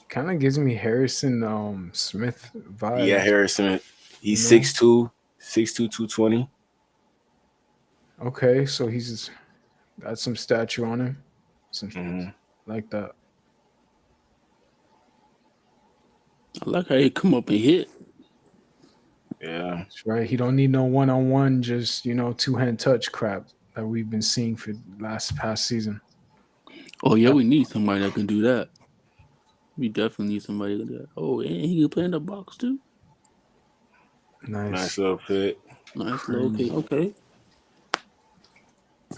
Kind of gives me Harrison Smith vibes. Yeah, Harrison. He's 6'2", 220. Okay, so he's got some stature on him. Like that. I like how he come up and hit. Yeah, That's right. He don't need no one-on-one, just two-hand touch crap that we've been seeing for past season. Oh yeah, we need somebody that can do that. We definitely need somebody to do that. Oh, and he can play in the box too. nice little fit. Nice little okay.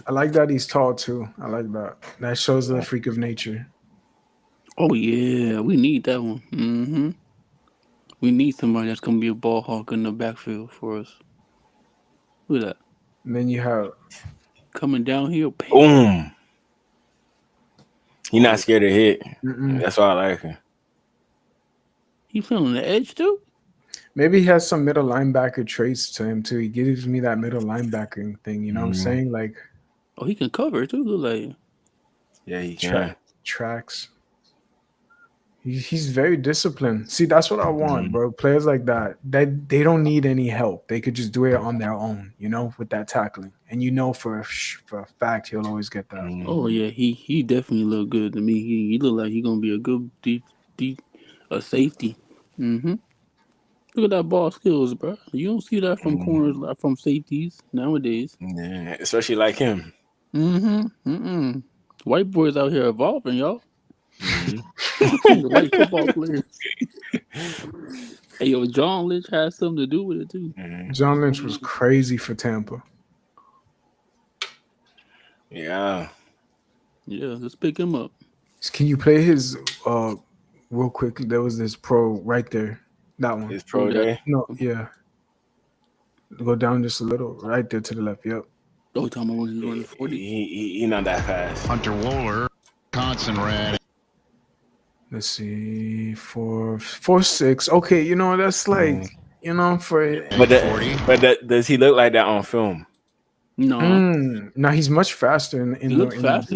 I like that he's tall too. I like that. That shows the freak of nature. Oh yeah, we need that one. Mm-hmm. We need somebody that's gonna be a ball hawk in the backfield for us. Look at that. And then you have coming down here. Boom. He not scared to hit. Mm-mm. That's why I like him. He feeling the edge too. Maybe he has some middle linebacker traits to him too. He gives me that middle linebacking thing. You know what I'm saying? Like, oh, he can cover too. Look like, yeah, he can. Tracks. He's very disciplined. See, that's what I want, bro. Players like that they don't need any help. They could just do it on their own, with that tackling. And for a fact he'll always get that. oh yeah, he definitely look good to me. He look like he gonna be a good a safety. Mm-hmm. Look at that ball skills, bro. You don't see that from corners, from safeties nowadays. Yeah, especially like him. Mm-hmm. White boys out here evolving, y'all. The white football players. Hey, yo, John Lynch has something to do with it too. John Lynch was crazy for Tampa. Yeah, let's pick him up. Can you play his real quick? There was this pro right there. That one. His pro day? No, yeah. Go down just a little, right there to the left. Yep. Oh, you talking about when he's running 40? He not that fast. Hunter Wohler, Wisconsin ran. Let's see, 4.6. Okay, that's like for. But does he look like that on film? No. No, he's much faster in he looks faster,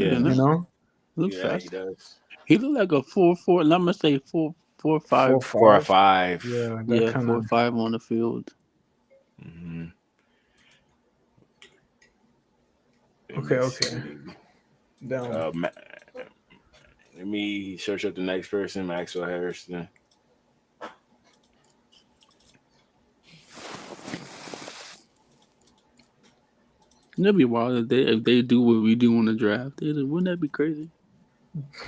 Looks yeah, faster. he does. He look like a 4.4. And I'm gonna say 4.5. 4 or 5. Yeah, 4 or 5 on the field. Mm-hmm. Okay. Down. Let me search up the next person, Maxwell Harrison. That'd be wild if they do what we do on the draft. Wouldn't that be crazy?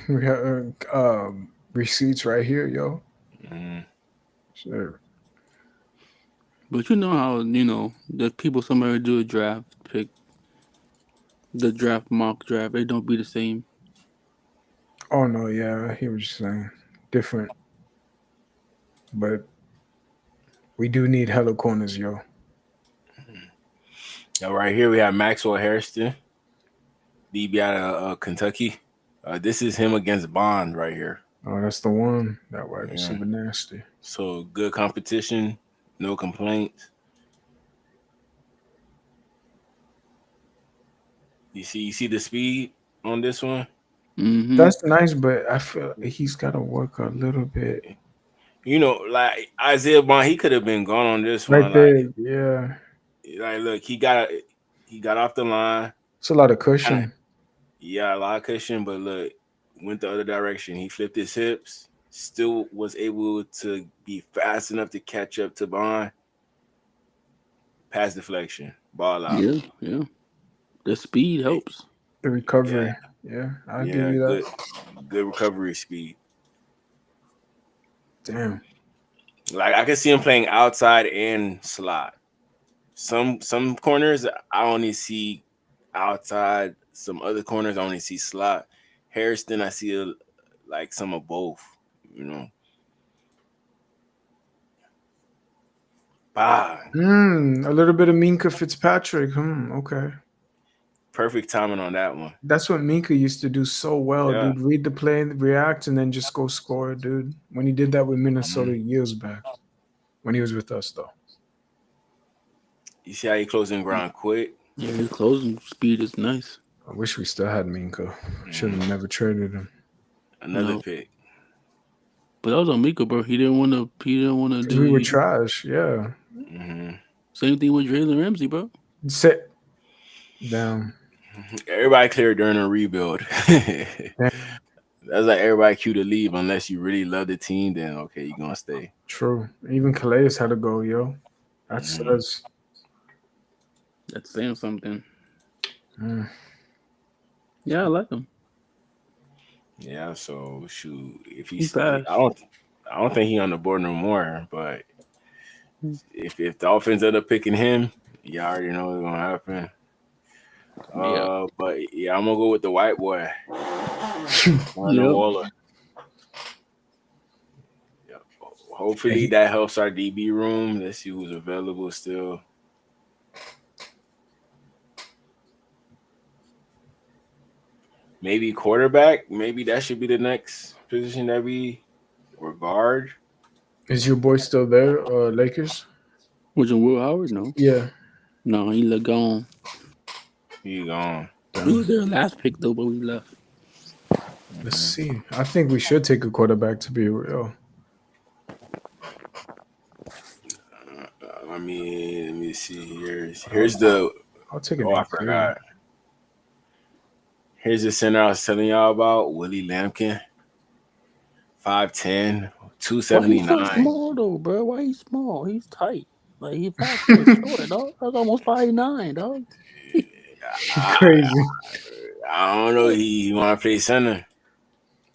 We got receipts right here, yo. Sure. But you know how that people somebody do a draft pick, the draft mock draft, they don't be the same. Oh no, yeah, he was just saying different, but we do need hella corners, yo. Now, right here we have Maxwell Harrison, DB out of Kentucky. This is him against Bond right here. Oh, that's the one. That wide receiver nasty. So good competition, no complaints. You see the speed on this one? Mm-hmm. That's nice, but I feel he's got to work a little bit. Like Isaiah Bond, he could have been gone on this right one. There, yeah. Like, look, he got off the line. It's a lot of cushion. Yeah, a lot of cushion, but look, went the other direction. He flipped his hips, still was able to be fast enough to catch up to Bond. Pass deflection, ball out. Yeah. The speed helps. The recovery. Yeah, I'll give you that. Good recovery speed. Damn. Like I can see him playing outside and slot. Some corners I only see outside. Some other corners I only see slot. Harrison I see like some of both. A little bit of Minka Fitzpatrick. Okay. Perfect timing on that one. That's what Minka used to do so well, dude. Read the play, react, and then just go score, dude. When he did that with Minnesota years back. When he was with us, though. You see how he closing ground quick? Yeah, his closing speed is nice. I wish we still had Minka. Should have never traded him. Another pick. But that was on Minka, bro. He didn't want to do. We were trash, yeah. Mm-hmm. Same thing with Jalen Ramsey, bro. Sit down. Everybody cleared during a rebuild. That's like everybody cue to leave unless you really love the team. Then okay, you're gonna stay. True. Even Calais had to go, yo. That says. That's saying something. Mm. Yeah, I like him. Yeah. So shoot, if He he's, passed. I don't think he on the board no more. But if the Dolphins end up picking him, you already know what's gonna happen. Yeah. But yeah, I'm gonna go with the white boy, Darnell Yep. Waller. Yep. Hopefully that helps our DB room. Let's see who's available still. Maybe quarterback. Maybe that should be the next position that we or guard. Is your boy still there, Lakers? Was it Will Howard? No. Yeah. No, he left gone. He gone. He was their last pick though, but we left. Let's see. I think we should take a quarterback to be real. Let me see. Here's the. I'll take an. Oh, I forgot. Here's the center I was telling y'all about, Willie Lampkin. 5'10", 279. Why he so small though, bro? Why he small? He's tight. Like he fast and short, dog. That's almost 5'9", dog. Crazy. I don't know. He want to play center.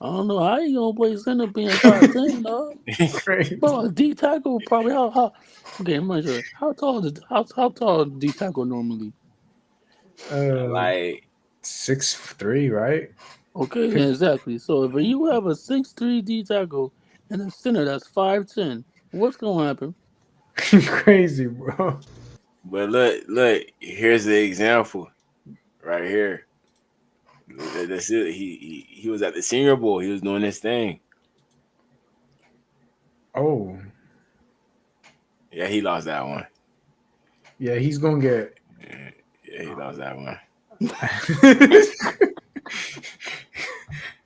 I don't know how you gonna play center being 5'10", dog. Crazy. Bro, D tackle probably how okay, I'm not sure. How tall is D tackle normally? Like 6'3", right? Okay, yeah, exactly. So if you have a 6'3" D tackle and a center that's 5'10", what's gonna happen? Crazy, bro. But look. Here's the example, right here. That's it. He was at the Senior Bowl. He was doing his thing. Oh. Yeah, he lost that one. Yeah, he's gonna get. Yeah, he lost that one.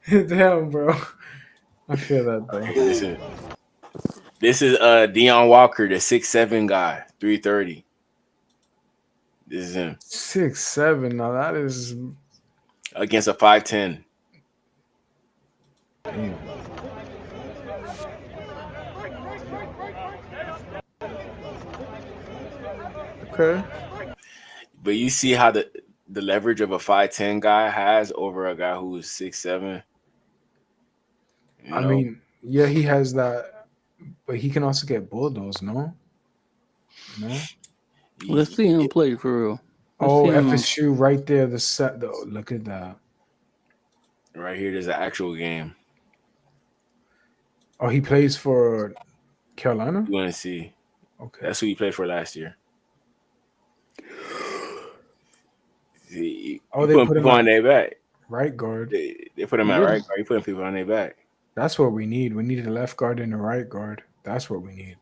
Damn, bro. I feel that though. This is Deion Walker, the 6'7" guy, 330. This is him. 6'7". Now that is against a 5'10". Damn. Okay. But you see how the leverage of a 5'10" guy has over a guy who is 6'7". I mean, yeah, he has that, but he can also get bulldozed, no? No? Let's see him play for real. FSU right there, the set though. Look at that. Right here, there's an actual game. Oh, he plays for Carolina? You want to see. Okay. That's who he played for last year. They put people on their back. Right guard. They put him at right guard. He putting people on their back. That's what we need. We need a left guard and a right guard. That's what we need.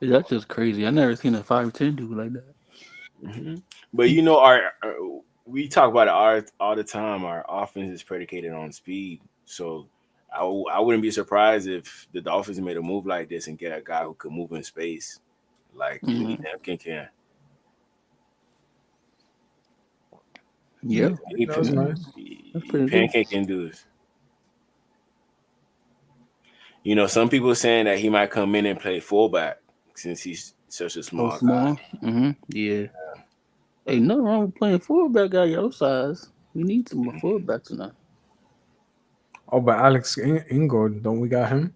That's just crazy. I never seen a 5'10" dude like that. Mm-hmm. But you know, we talk about it all the time. Our offense is predicated on speed. So I wouldn't be surprised if the Dolphins made a move like this and get a guy who could move in space, like Willie Lampkin can. Yeah, that was nice. Pancake can do this. You know, some people saying that he might come in and play fullback since he's such a small guy. Mm-hmm. Yeah. Hey, nothing wrong with playing fullback at your size. We need some more fullbacks now. Oh, but Alex Ingold, don't we got him?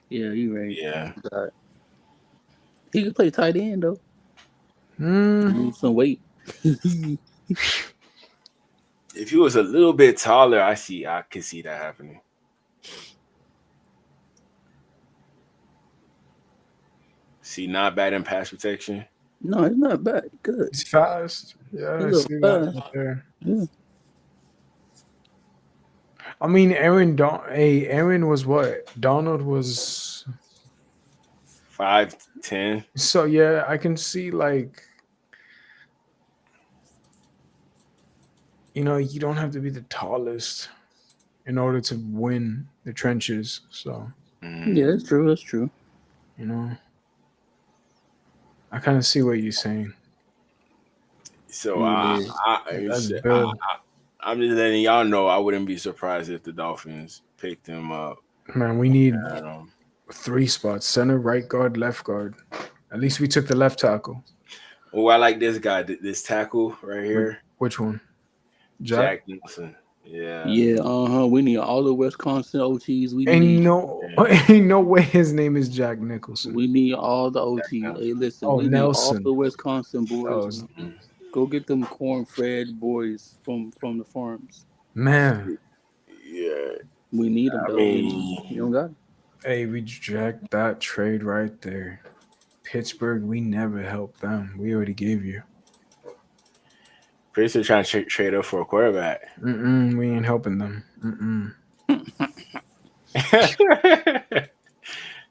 Yeah, you right. Yeah. He can play tight end though. Lose some weight. If he was a little bit taller, I could see that happening. See, not bad in pass protection. No, it's not bad. Good. He's fast. Yeah, I see that right there. Yeah. I mean, Aaron was what? Donald was 5'10". So yeah, I can see like, you know, you don't have to be the tallest in order to win the trenches. So yeah, that's true. That's true. You know, I kind of see what you're saying. So I'm just letting y'all know. I wouldn't be surprised if the Dolphins picked him up. Man, we need Um, 3 spots: center, right guard, left guard. At least we took the left tackle. Oh, I like this guy. This tackle right here. Which one? Jack Nicholson. Yeah. Yeah, we need all the Wisconsin OTs. We Ain't need. no way his name is Jack Nicholson. We need all the OTs. Hey, listen, Oh, we need all Nelson. the Wisconsin boys. Oh, Go get them corn-fed boys from the farms. man. Yeah. We need them, I though. mean, You don't got it. Hey, we jacked that trade right there. Pittsburgh, we never helped them. We already gave you. Pittsburgh trying to trade up for a quarterback. We ain't helping them. Then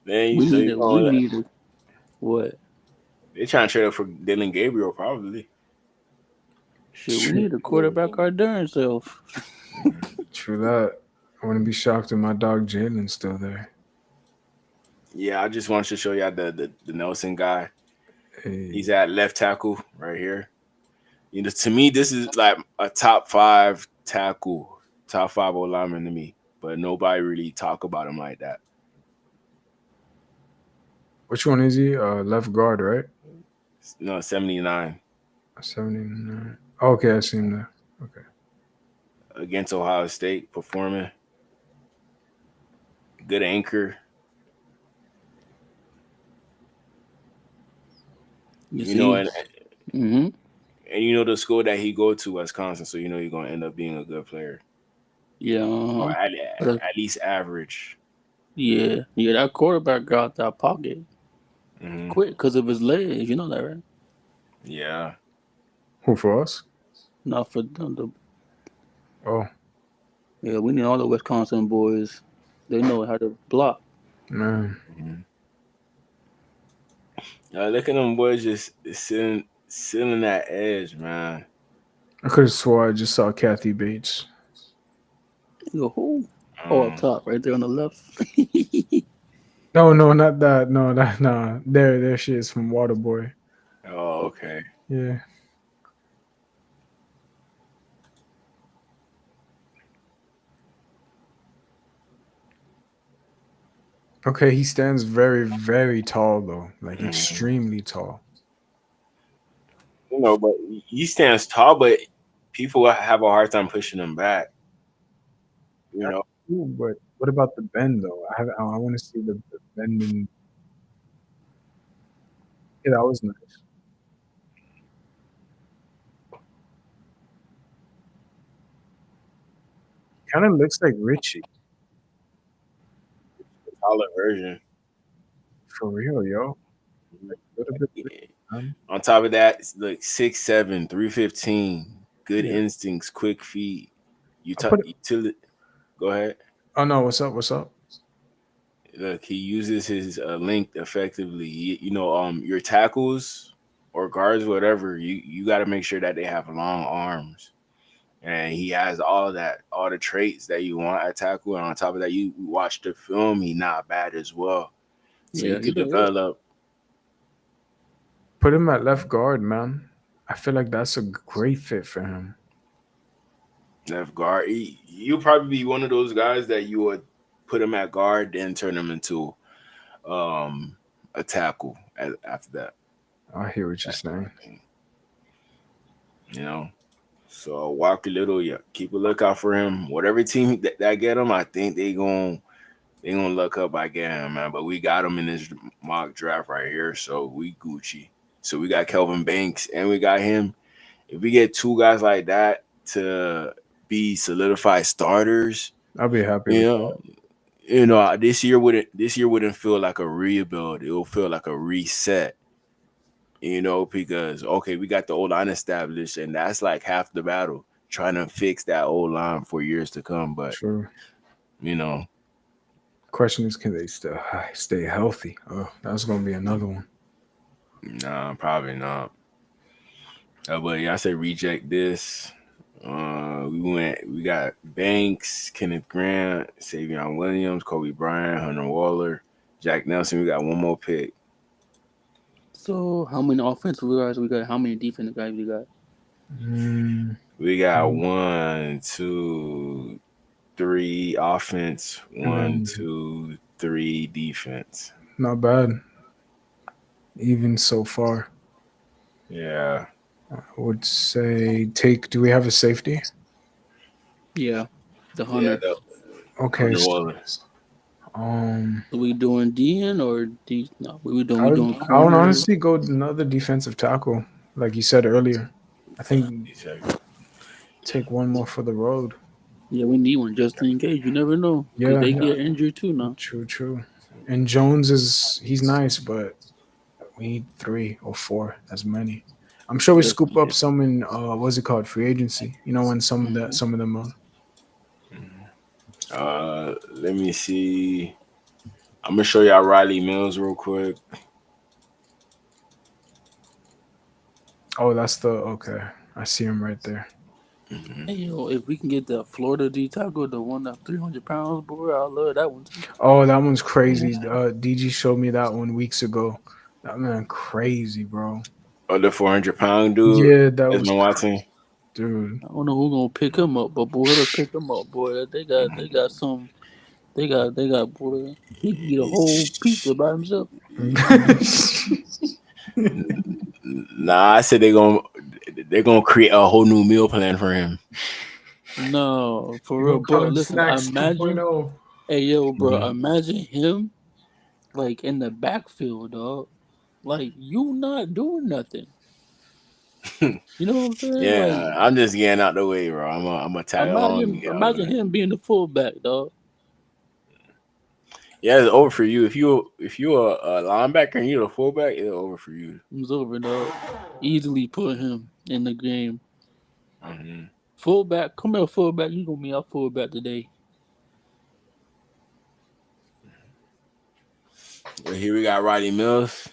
We need it. What? They trying to trade up for Dylan Gabriel, probably. Shit, we need a quarterback our darn self. True that. I wouldn't be shocked if my dog Jalen's still there. Yeah, I just wanted to show y'all the Nelson guy. Hey. He's at left tackle right here. You know, to me, this is like a top 5 tackle, top 5 O lineman to me. But nobody really talk about him like that. Which one is he? Left guard, right? No, 79. 79. Okay, I see him there. Okay. Against Ohio State, performing. Good anchor. You know, and you know the school that he go to, Wisconsin, so you know you're gonna end up being a good player. Yeah. Or at least average. Yeah, that quarterback got out that pocket quick because of his legs. You know that, right? Yeah. Who, for us? Not for the. Oh. Yeah, we need all the Wisconsin boys. They know how to block. Man. Look at them boys just sitting that edge, man. I could have swore I just saw Kathy Bates. You go, who? Oh, up top, right there on the left. No, not that. No. There she is from Waterboy. Oh, okay. Yeah. Okay, he stands very, very tall though, like extremely tall. You know, but he stands tall, but people have a hard time pushing him back. You know. But what about the bend though? I want to see the bending. Yeah, that was nice. Kind of looks like Richie. Taller version. For real, yo. Like, a little bit. On top of that, look, 6'7", 315, good instincts, quick feet. Go ahead. Oh no, what's up? Look, he uses his length effectively. Your tackles or guards, whatever, you got to make sure that they have long arms. And he has all the traits that you want at tackle. And on top of that, you watch the film, he's not bad as well. So you could develop. Put him at left guard, man. I feel like that's a great fit for him. Left guard. You'll probably be one of those guys that you would put him at guard, then turn him into a tackle after that. I hear what you're saying. You know, so Walker Little, keep a lookout for him. Whatever team that get him, I think they gonna look up by getting him, man. But we got him in this mock draft right here, so we Gucci. So we got Kelvin Banks and we got him. If we get 2 guys like that to be solidified starters, I'll be happy. You know, this year wouldn't feel like a rebuild. It will feel like a reset. You know, because we got the O-line established, and that's like half the battle, trying to fix that O-line for years to come. But you know, question is, can they still stay healthy? Oh, that's gonna be another one. Nah, probably not. But I say reject this. We got Banks, Kenneth Grant, Savion Williams, Kobe Bryant, Hunter Waller, Jack Nelson. We got one more pick. So how many offensive guys we got? How many defensive guys we got? We got 1, 2, 3 offense, And 1, then 2, 3 defense. not bad. Even so far. Yeah. I would say do we have a safety? Yeah, the Hunter. Yeah, Okay. New Orleans. Are we doing DN or D? No, we I doing would corner. honestly go another defensive tackle, like you said earlier. I think take one more for the road. Yeah, we need one just in case. You never know. Because they get injured too now. True. And Jones he's nice, but we need 3 or 4 as many. I'm sure we scoop up some in what's it called, free agency. You know, when some of them are. Let me see. I'm gonna show y'all Riley Mills real quick. Oh, that's okay. I see him right there. Hey, yo, if we can get the Florida D tackle, the one that's 300 pounds, boy, I love that one too. Oh, that one's crazy. DG showed me that one weeks ago. That man crazy, bro. Oh, the 400-pound dude. Yeah, that was watching. Dude. I don't know who's gonna pick him up, but boy, whoever pick him up, boy, they got some. They got boy. He can get a whole pizza by himself. Nah, I said they're gonna create a whole new meal plan for him. No, for real, bro. Listen, imagine. Hey, yo, bro, imagine him like in the backfield, dog. Like you not doing nothing. You know what I'm saying? Yeah, like, I'm just getting out the way, bro. I'm a tag along. Imagine him being the fullback, dog. Yeah, it's over for you. If you're a linebacker and you're a fullback, it's over for you. It's over, dog. Easily put him in the game. Mm-hmm. Fullback, come here, fullback. You gonna be our fullback today? Well, here we got Riley Mills.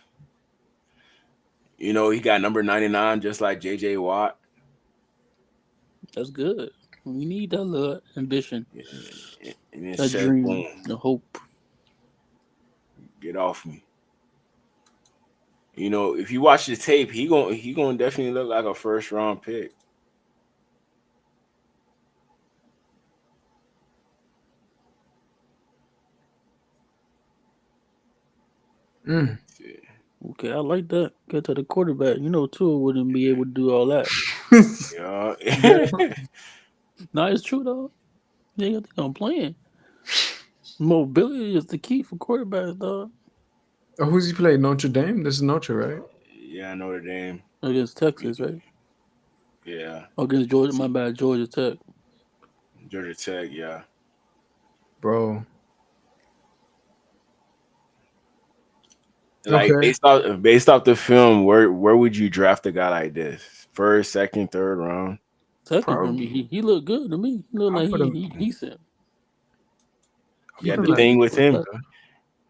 You know, he got number 99, just like J.J. Watt. That's good. We need that little ambition, that dream, boom. the hope. Get off me. You know, if you watch the tape, he gonna definitely look like a first-round pick. Okay, I like that. Get to the quarterback. You know, Tua wouldn't be able to do all that. Yeah. No, it's true though. They got them playing. Mobility is the key for quarterbacks, dog. Oh, who's he playing? Notre Dame? This is Notre, right? Yeah, Notre Dame. Against Texas, right? Yeah. Against Georgia, my bad, Georgia Tech. Georgia Tech, yeah. Bro. Like based off the film, where would you draft a guy like this? First, second, third round? Second for me. He looked good to me. He looked like he decent. Yeah, the thing with him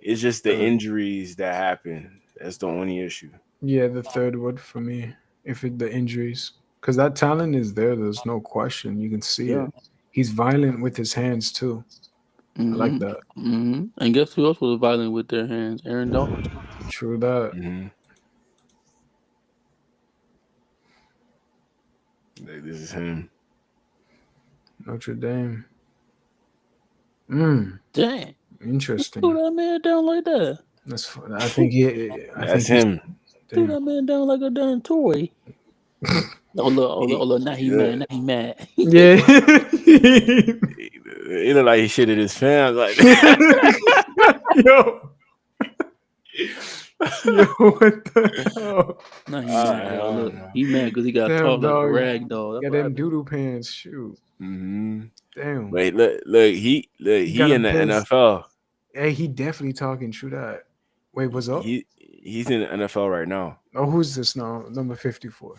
is just the injuries that happen. That's the only issue. Yeah, the third would for me. If the injuries. Because that talent is there. There's no question. You can see it. He's violent with his hands too. Mm-hmm. I like that. Mm-hmm. And guess who else was violent with their hands? Aaron Donald. True that. Mm-hmm. This is him. Notre Dame. Dang. Interesting. Threw that man down like that. That's fun. I think that's him. Threw that man down like a damn toy. Oh look, now he mad. Now he mad. Yeah. He look like he shit at his fans like Yo, what the hell? Now he mad. Look, he mad because he got taught like a rag doll. Got them doodle pants. Shoot. Mm-hmm. Damn. Wait, look, he in the NFL. Hey, he definitely talking. True that. Wait, what's up? He's in the NFL right now. Oh, who's this now? Number 54.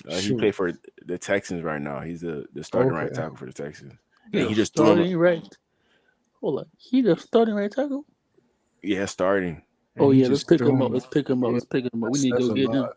He played for the Texans right now. He's the starting right tackle for the Texans. Yeah, he just starting right. Hold on, he the starting right tackle. Yeah, starting. Oh yeah, let's pick him up. Let's pick him up. We need to go get him.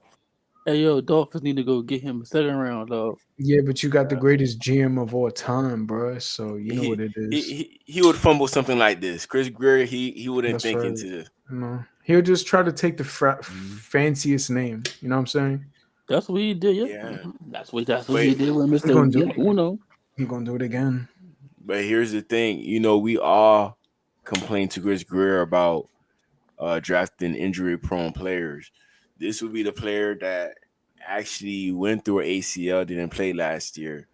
Hey yo, Dolphins need to go get him a second round, dog. Yeah, but you got the greatest GM of all time, bro. So you know what it is. He would fumble something like this. Chris Greer, he wouldn't think into this. No, he'll just try to take the fanciest name. You know what I'm saying? That's what he did. Yeah, Yeah. that's what he But did with He Mister gonna do it. Uno. He gonna do it again. but here's the thing, we all complain to Chris Greer about drafting injury prone players. This would be the player that actually went through an ACL, didn't play last year.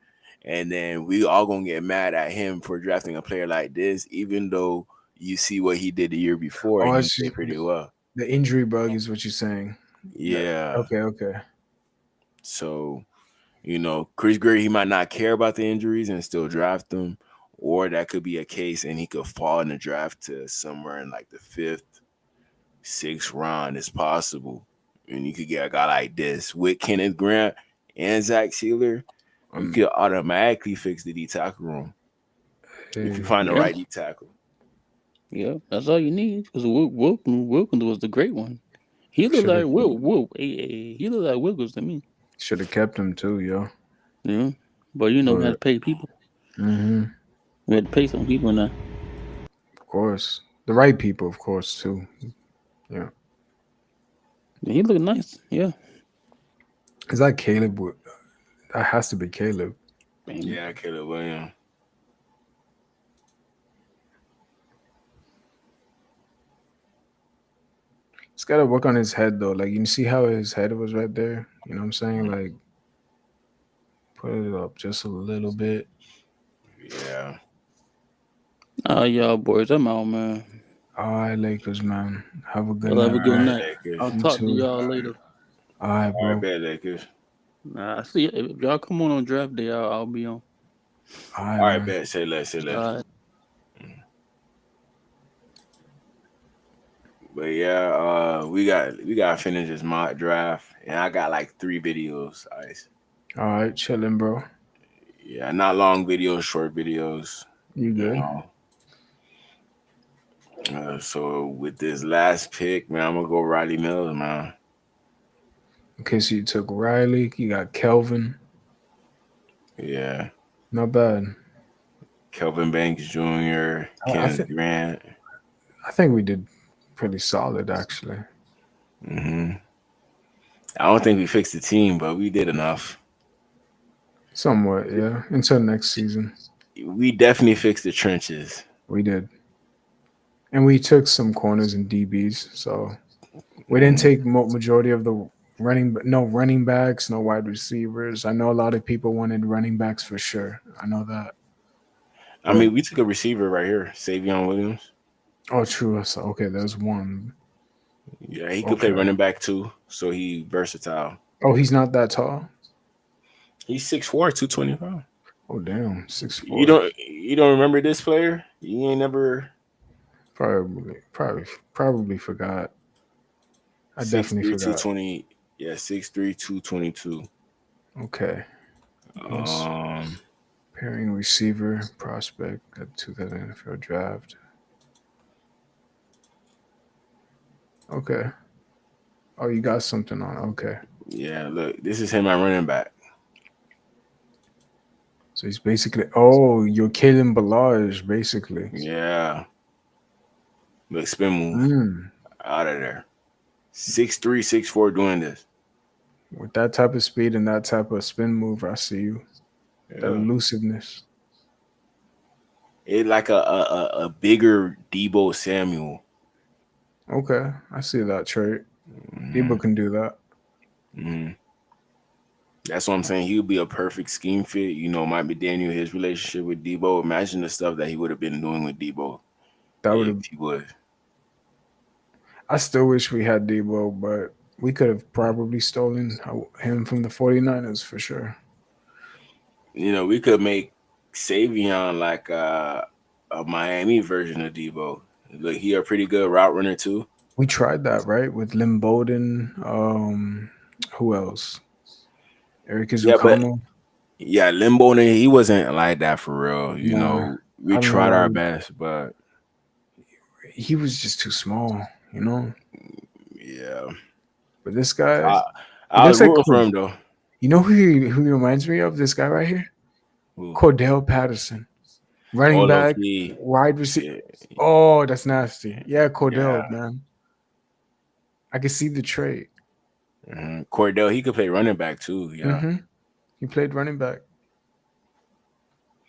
And then we all gonna get mad at him for drafting a player like this, even though you see what he did the year before Oh, and he it's played pretty well. the injury bug is what you're saying. Yeah. Okay. So, Chris Greer, he might not care about the injuries and still draft them, or that could be a case and he could fall in the draft to somewhere in like the 5th, 6th round. It's possible. And you could get a guy like this with Kenneth Grant and Zach Sealer. You could automatically fix the D tackle room if you find the right D tackle. Yeah, that's all you need. Because Wilkins was the great one. He looked like he looked like Wilkins to me. Should have kept him too, yo. Yeah, but we had to pay people. Mm-hmm. We had to pay some people now. Of course, the right people, of course, too. Yeah. He looked nice. Yeah. Is that Caleb? That has to be Caleb. Yeah, Caleb Williams. He's got to work on his head though. Like you see how his head was right there. You know what I'm saying? Like put it up just a little bit. Yeah. Y'all boys, I'm out, man. All right, Lakers, man. Have a good Well, night. have a good night. Lakers. I'll talk to y'all later. All right, bro. All right, bad Lakers. Nah, see if y'all come on draft day, I'll be on. All right, bet. Say less. All right. But yeah, we got to finish this mock draft, and I got like 3 videos. Ice. All right, chilling, bro. Yeah, not long videos, short videos. You good? So with this last pick, man, I'm gonna go Riley Mills, man. Okay, so you took Riley. You got Kelvin. Yeah, not bad. Kelvin Banks Jr., Kenneth Grant. I think we did pretty solid, actually. I don't think we fixed the team, but we did enough. Somewhat, yeah. Until next season. We definitely fixed the trenches. We did. And we took some corners and DBs, so we didn't take majority of the running backs, no wide receivers. I know a lot of people wanted running backs for sure. I know that. I mean, we took a receiver right here, Savion Williams. Oh, true. So, okay, there's one. Yeah, he could play running back too, so he versatile. Oh, he's not that tall? He's 6'4", 225. Oh, damn, 6'4". You don't remember this player? You ain't never... Probably forgot. I definitely forgot. 220. Yeah, 6'3", 222. Okay. Pairing receiver prospect at 2000 NFL draft. Okay. Oh, you got something on. Okay. Yeah, look, this is him at running back. So he's basically, you're Kalen Ballage, basically. Yeah. Look, spin move. Out of there. 6'3", 6'4", doing this. With that type of speed and that type of spin move, I see you. Yeah. That elusiveness. It's like a bigger Debo Samuel. Okay, I see that trait. Debo can do that. That's what I'm saying. He would be a perfect scheme fit. Mike McDaniel, his relationship with Debo. Imagine the stuff that he would have been doing with Debo. That would he would. I still wish we had Debo, but we could have probably stolen him from the 49ers for sure. We could make Savion like a Miami version of Debo. Look, he a pretty good route runner too. We tried that, right? With Lim Bowden. Who else? Eric Izukomo. Yeah, Lim Bowden, he wasn't like that for real. We tried our best, but he was just too small, Yeah. But this guy, I was rooting for him though. You know who he reminds me of? This guy right here, Cordell Patterson, running back, wide receiver. Yeah. Oh, that's nasty. Yeah, Cordell, man. I can see the trait. Cordell, he could play running back too. Yeah. Mm-hmm. He played running back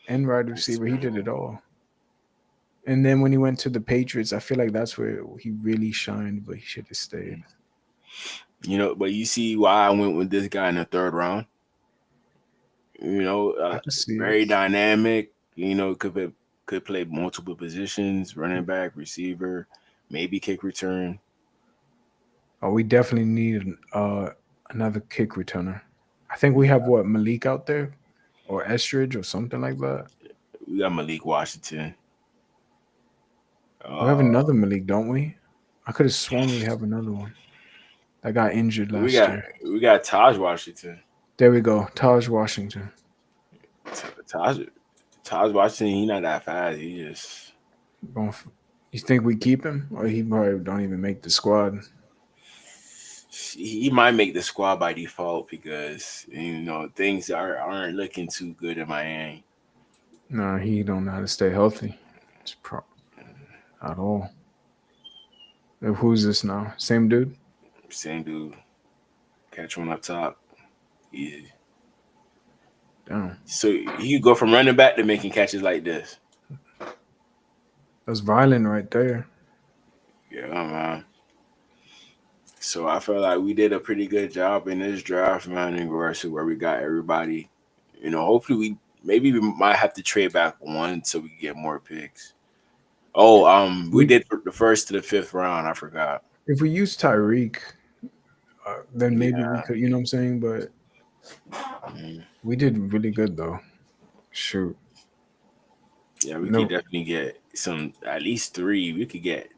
and wide receiver. He did it all. And then when he went to the Patriots, I feel like that's where he really shined, but he should have stayed. You know, but you see why I went with this guy in the 3rd round. You know, I can see very it. dynamic. You know, could play multiple positions: running back, receiver, maybe kick return. Oh, we definitely need another kick returner. I think we have what, Malik out there, or Estridge, or something like that. We got Malik Washington. We have another Malik, don't we? I could have sworn we have another one that got injured last year. We got Taj Washington. There we go, Taj Washington. Taj Washington, he not that fast. He just. You think we keep him, or he probably don't even make the squad? He might make the squad by default because things aren't looking too good in Miami. No, he don't know how to stay healthy. It's at all. Who's this now? Same dude? Same dude. Catch one up top. Easy. Damn. So you go from running back to making catches like this. That's violent right there. Yeah, man. So I feel like we did a pretty good job in this draft, man, in regards to where we got everybody. You know, hopefully we might have to trade back one so we can get more picks. Oh, we did the 1st to the 5th round. I forgot. If we use Tyreek, then maybe we could. You know what I'm saying? But we did really good though. Shoot. Yeah, we could definitely get at least 3. We could get.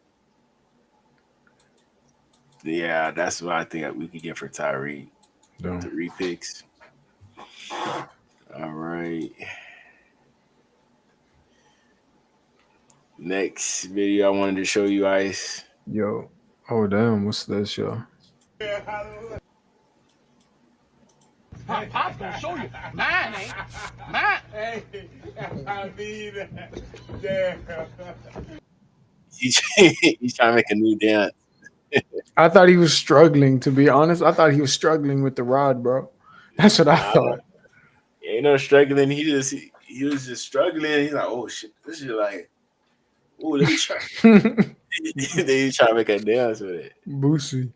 Yeah, that's what I think we could get for Tyreek. 3 picks. All right. Next video I wanted to show you guys. Yo. Oh, damn. What's this, yo? Pop's gonna show you. Mine ain't. Mine. Hey, I mean, damn. He's trying to make a new dance. I thought he was struggling, to be honest. I thought he was struggling with the rod, bro. That's what I thought. Ain't no struggling. He was just struggling. He's like, oh shit, this is like, oh, let me try. Then he's trying to make a dance with it. Boosie.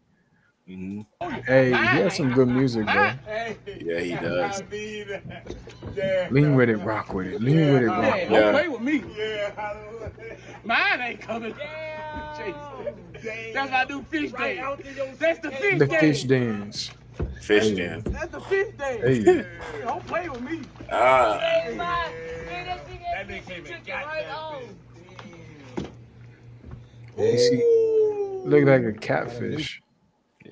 Mm-hmm. Hey, he has some good music, bro. Yeah, he does. Lean with it, rock with it. Lean with it, rock with it. Don't play with me. Mine ain't coming. That's my new fish dance. That's the fish dance. The fish dance. Fish dance. That's the fish dance. Hey. Don't play with me. Ah. That nigga came in goddamn. You see, look like a catfish.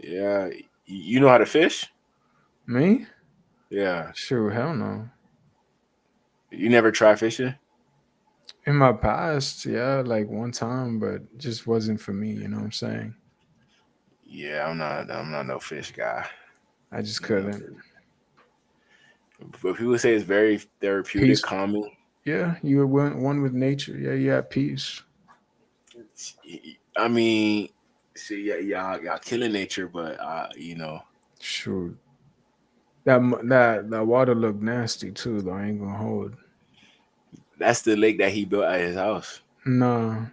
Yeah. You know how to fish? Me? Yeah. Sure, hell no. You never try fishing? In my past, yeah, like one time, but it just wasn't for me, you know what I'm saying? Yeah, I'm not no fish guy. I just couldn't. But people say it's very therapeutic, calming. Yeah, you were one with nature. Yeah, you had peace. I mean, see, y'all killing nature, but Sure. That water looked nasty too, though. I ain't gonna hold. That's the lake that he built at his house. No.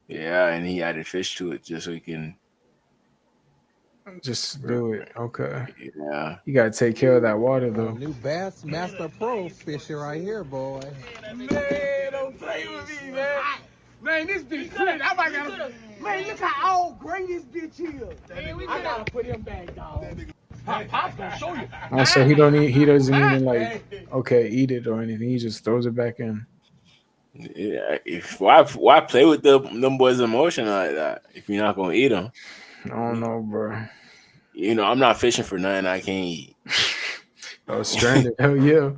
Yeah, and he added fish to it just so he can. Just do it. Okay. Yeah. You gotta take care of that water though. New Bass Master Pro fishing right here, boy. Man, don't play with me, man. Man, this bitch good. I might gotta. Man, look how all gray this bitch is. I gotta put him back, dog. Pop's gonna show you. Oh, so he doesn't even like eat it or anything. He just throws it back in. Yeah. Why play with them boys' emotion like that if you're not gonna eat them? I don't know, bro. I'm not fishing for nothing I can't eat. Oh, stranded. Hell yeah.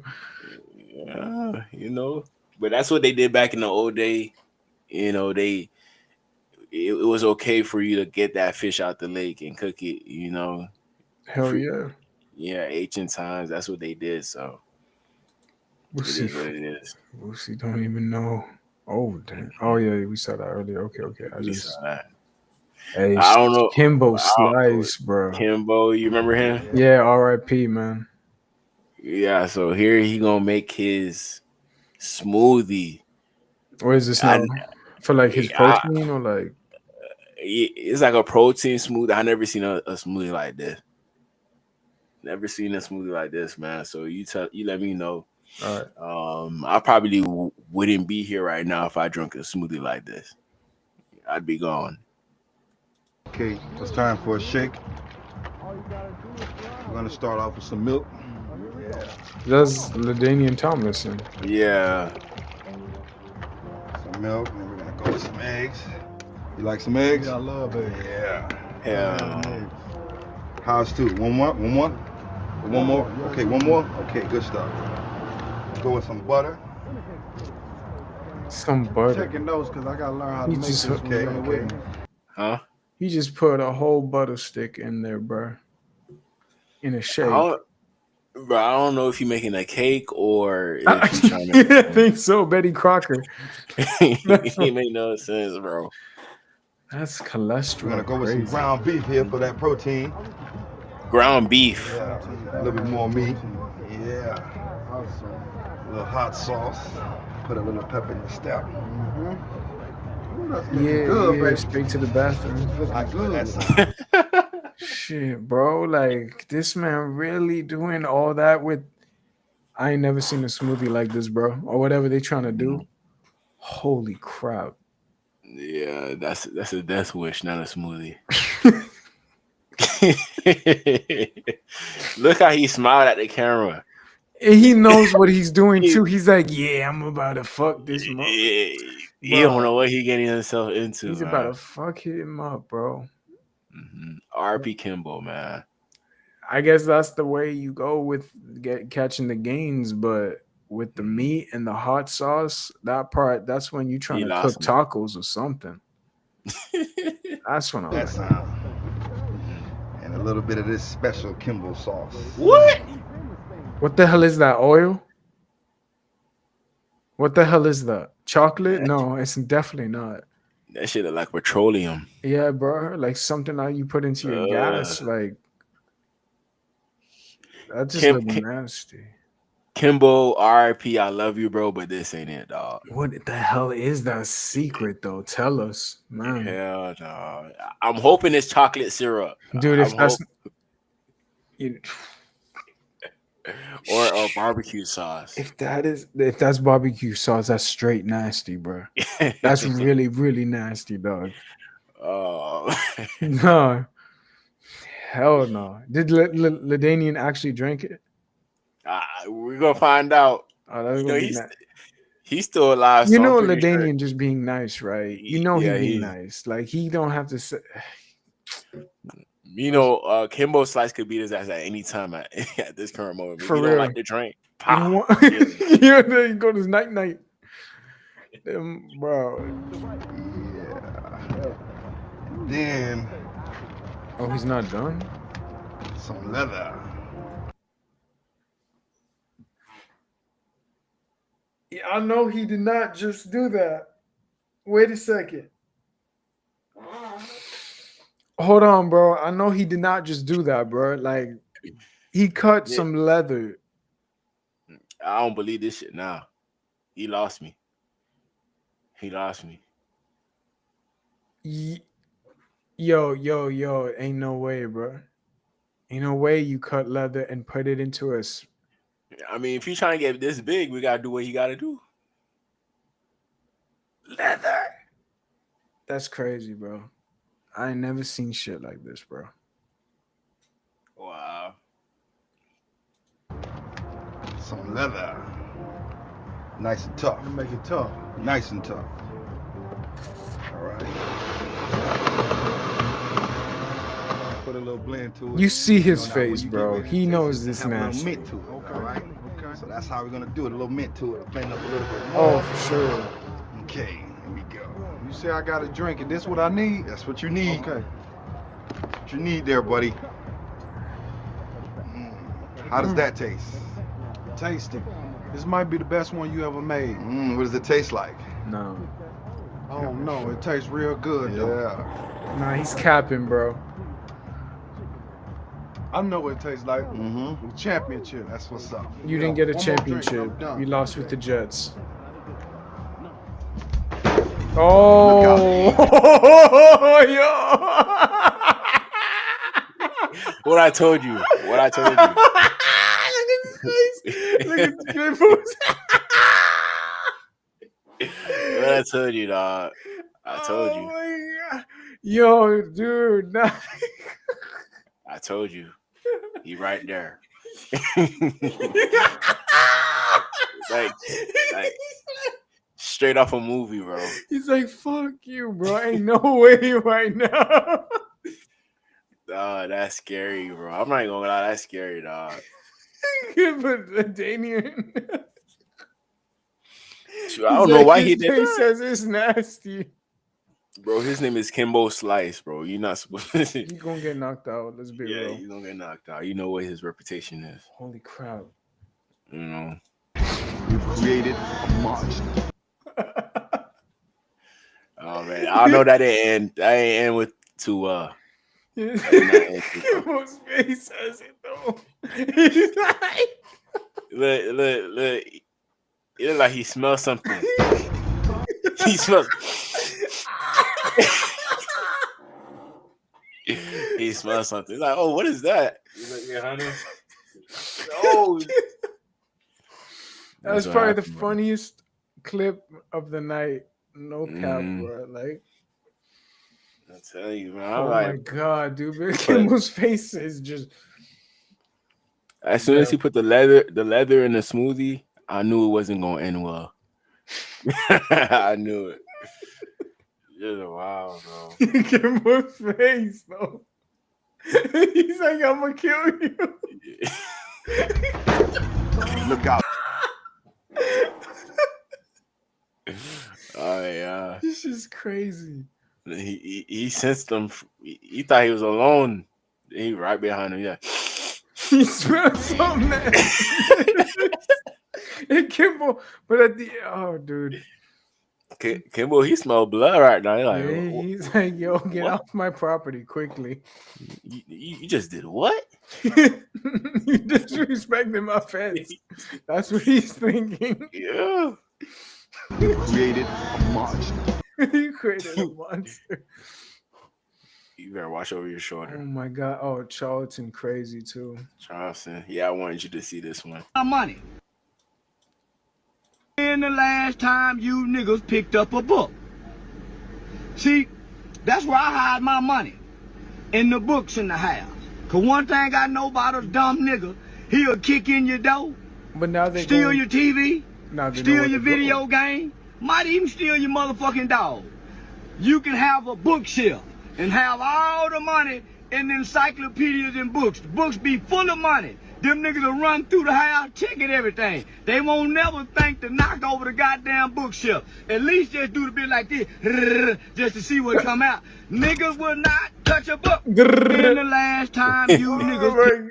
Yeah, but that's what they did back in the old day. It was okay for you to get that fish out the lake and cook it. Hell yeah. Yeah, ancient times. That's what they did. So it is what it is. Boosie don't even know. Oh damn. Oh yeah, we saw that earlier. Okay. We saw that. Hey, I don't know. Kimbo Slice, bro. Kimbo, you remember him? Yeah, R.I.P. man. Yeah, so here he gonna make his smoothie. What is this now? For like his protein or like? It's like a protein smoothie. I never seen a smoothie like this. Never seen a smoothie like this, man. So you let me know. All right. I probably wouldn't be here right now if I drank a smoothie like this. I'd be gone. Okay, it's time for a shake. We're gonna start off with some milk. That's LaDainian Tomlinson. Yeah. Some milk, and then we're gonna go with some eggs. You like some eggs? Yeah, I love eggs. Yeah. Yeah. How's two? One more? One more? Okay, one more? Okay, good stuff. Go with some butter. Some butter. Taking notes because I gotta learn how to make this. Okay. Huh? He just put a whole butter stick in there, bro. In a shake. I don't know if you're making a cake or if he's trying to. I think so, Betty Crocker. He made no sense, bro. That's cholesterol. We're gonna go with some ground beef here for that protein. Ground beef. Yeah, a little bit more meat. Yeah. A little hot sauce. Put a little pepper in the step. Yeah, straight to the bathroom. Shit, bro. Like, this man really doing all that with... I ain't never seen a smoothie like this, bro. Or whatever they trying to do. Holy crap. Yeah, that's a death wish, not a smoothie. Look how he smiled at the camera. And he knows what he's doing, too. He's like, yeah, I'm about to fuck this mother. He don't know what he getting himself into. He's about to fuck him up, bro. RP Kimbo, man. I guess that's the way you go with catching the gains, but with the meat and the hot sauce, that's when you're trying to cook tacos or something. That's when I'm like, and a little bit of this special Kimbo sauce. What the hell is that? Oil? What the hell is that? Chocolate? No, it's definitely not. That shit look like petroleum. Yeah, bro. Like something that you put into your gas. Like, that just looks nasty. Kimbo, RIP, I love you, bro, but this ain't it, dog. What the hell is that secret, though? Tell us, man. Hell, dog. I'm hoping it's chocolate syrup. Dude, if that's... or barbecue sauce. If that's barbecue sauce, that's straight nasty, bro. That's really, really nasty, dog. Oh. No. Hell no. Did LaDainian actually drink it? We're gonna find out. He's still alive. You know, LaDainian just being nice, right? You know, Yeah, he's nice. Like, he don't have to say. You know, Kimbo Slice could beat his ass at any time at this current moment. But For you real. don't like to drink. You go to night. Bro. Yeah. Then. Oh, he's not done? Some leather. Yeah, I know he did not just do that. Wait a second. Hold on, bro. I know he did not just do that, bro. Like, he cut some leather. I don't believe this shit now. He lost me. Yo. Ain't no way, bro. Ain't no way you cut leather and put it into us. I mean, if you're trying to get this big, we gotta do what you gotta do. Leather. That's crazy, bro. I ain't never seen shit like this, bro. Wow. Some leather. Nice and tough. Make it tough. Nice and tough. All right. Put a little blend to it. You see his face, bro. He knows this have a little nasty. mint to it. All right. Okay. So that's how we're gonna do it. A little mint to it. Blend up a little bit more. Oh, for sure. Okay. Here we go. You say I gotta drink it. This what I need? That's what you need. Okay. That's what you need there, buddy. How does that taste? Tasty. This might be the best one you ever made. What does it taste like? No. I don't know. It tastes real good, though. Nah, he's capping, bro. I know what it tastes like. Championship. That's what's up. You didn't get a One more drink and championship. I'm done. You lost with the Jets. Oh, yo. What I told you. What I told you. Look at his face. Look at the dribbles. What I told you, dog. I told you. Oh my God. Yo, dude. Nah. I told you. He right there. like straight off a movie, bro. He's like, fuck you, bro. Ain't no way right now. That's scary, bro. I'm not even gonna lie, that's scary, dog. But Damian. I don't know why he did He that. says it's nasty. Bro, his name is Kimbo Slice, bro. You're not supposed to. He's gonna get knocked out. Let's be real. He's gonna get knocked out. You know what his reputation is. Holy crap. You know. You've created a monster. Oh man. I know that ain't end with two Kimbo's face says it though. He's like look. It look like he smells something. He smells. He smells something. He's like, oh, what is that? He's like, yeah, honey. Oh, that's probably the funniest clip of the night. No cap, bro. Like, I tell you, man. oh like, my God, dude. Kimbo's face is just. As soon as he put the leather in the smoothie, I knew it wasn't gonna end well. I knew it. You're wild, bro. Kimbo's face, though. He's like, I'm gonna kill you. Look out. Oh yeah. This is crazy. He sensed them. He thought he was alone. He right behind him. Yeah. He smells so nasty. And Kimbo, but at the dude. Kimbo, he smelled blood right now. He's like, yo, get off my property quickly. You just did what? You disrespected my fence. That's what he's thinking. Yeah. You created a monster. You created a monster. You better watch over your shoulder. Oh my God. Oh, Charlton crazy too. Charleston. Yeah, I wanted you to see this one. My money. When the last time you niggas picked up a book? See, that's where I hide my money. In the books in the house. Cause one thing I know about a dumb nigga, he'll kick in your door, but now they steal your TV, they steal your video game, might even steal your motherfucking dog. You can have a bookshelf and have all the money in the encyclopedias and books. The books be full of money. Them niggas will run through the house, checking everything. They won't never think to knock over the goddamn bookshelf. At least just do the bit like this, just to see what come out. Niggas will not touch a book. When the last time you niggas...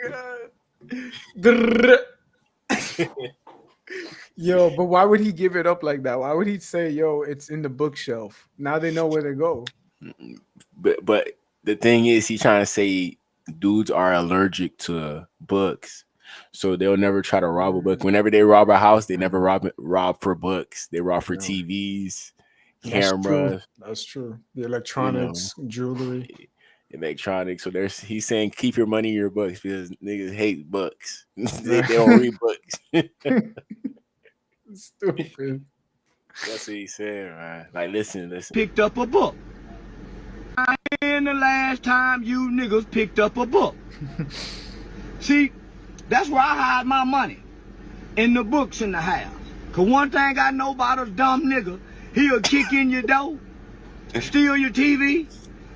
Yo, but why would he give it up like that? Why would he say, yo, it's in the bookshelf? Now they know where to go. But the thing is, he's trying to say dudes are allergic to books, so they'll never try to rob a book. Whenever they rob a house, they never rob for books. They rob for TVs, cameras. That's true. The electronics, jewelry, electronics. So he's saying keep your money in your books because niggas hate books. they don't read books. Stupid. That's what he's saying, man. Like, listen. Picked up a book. When the last time you niggas picked up a book? See, that's where I hide my money. In the books in the house. Cause one thing I know about a dumb nigga, he'll kick in your door, steal your TV,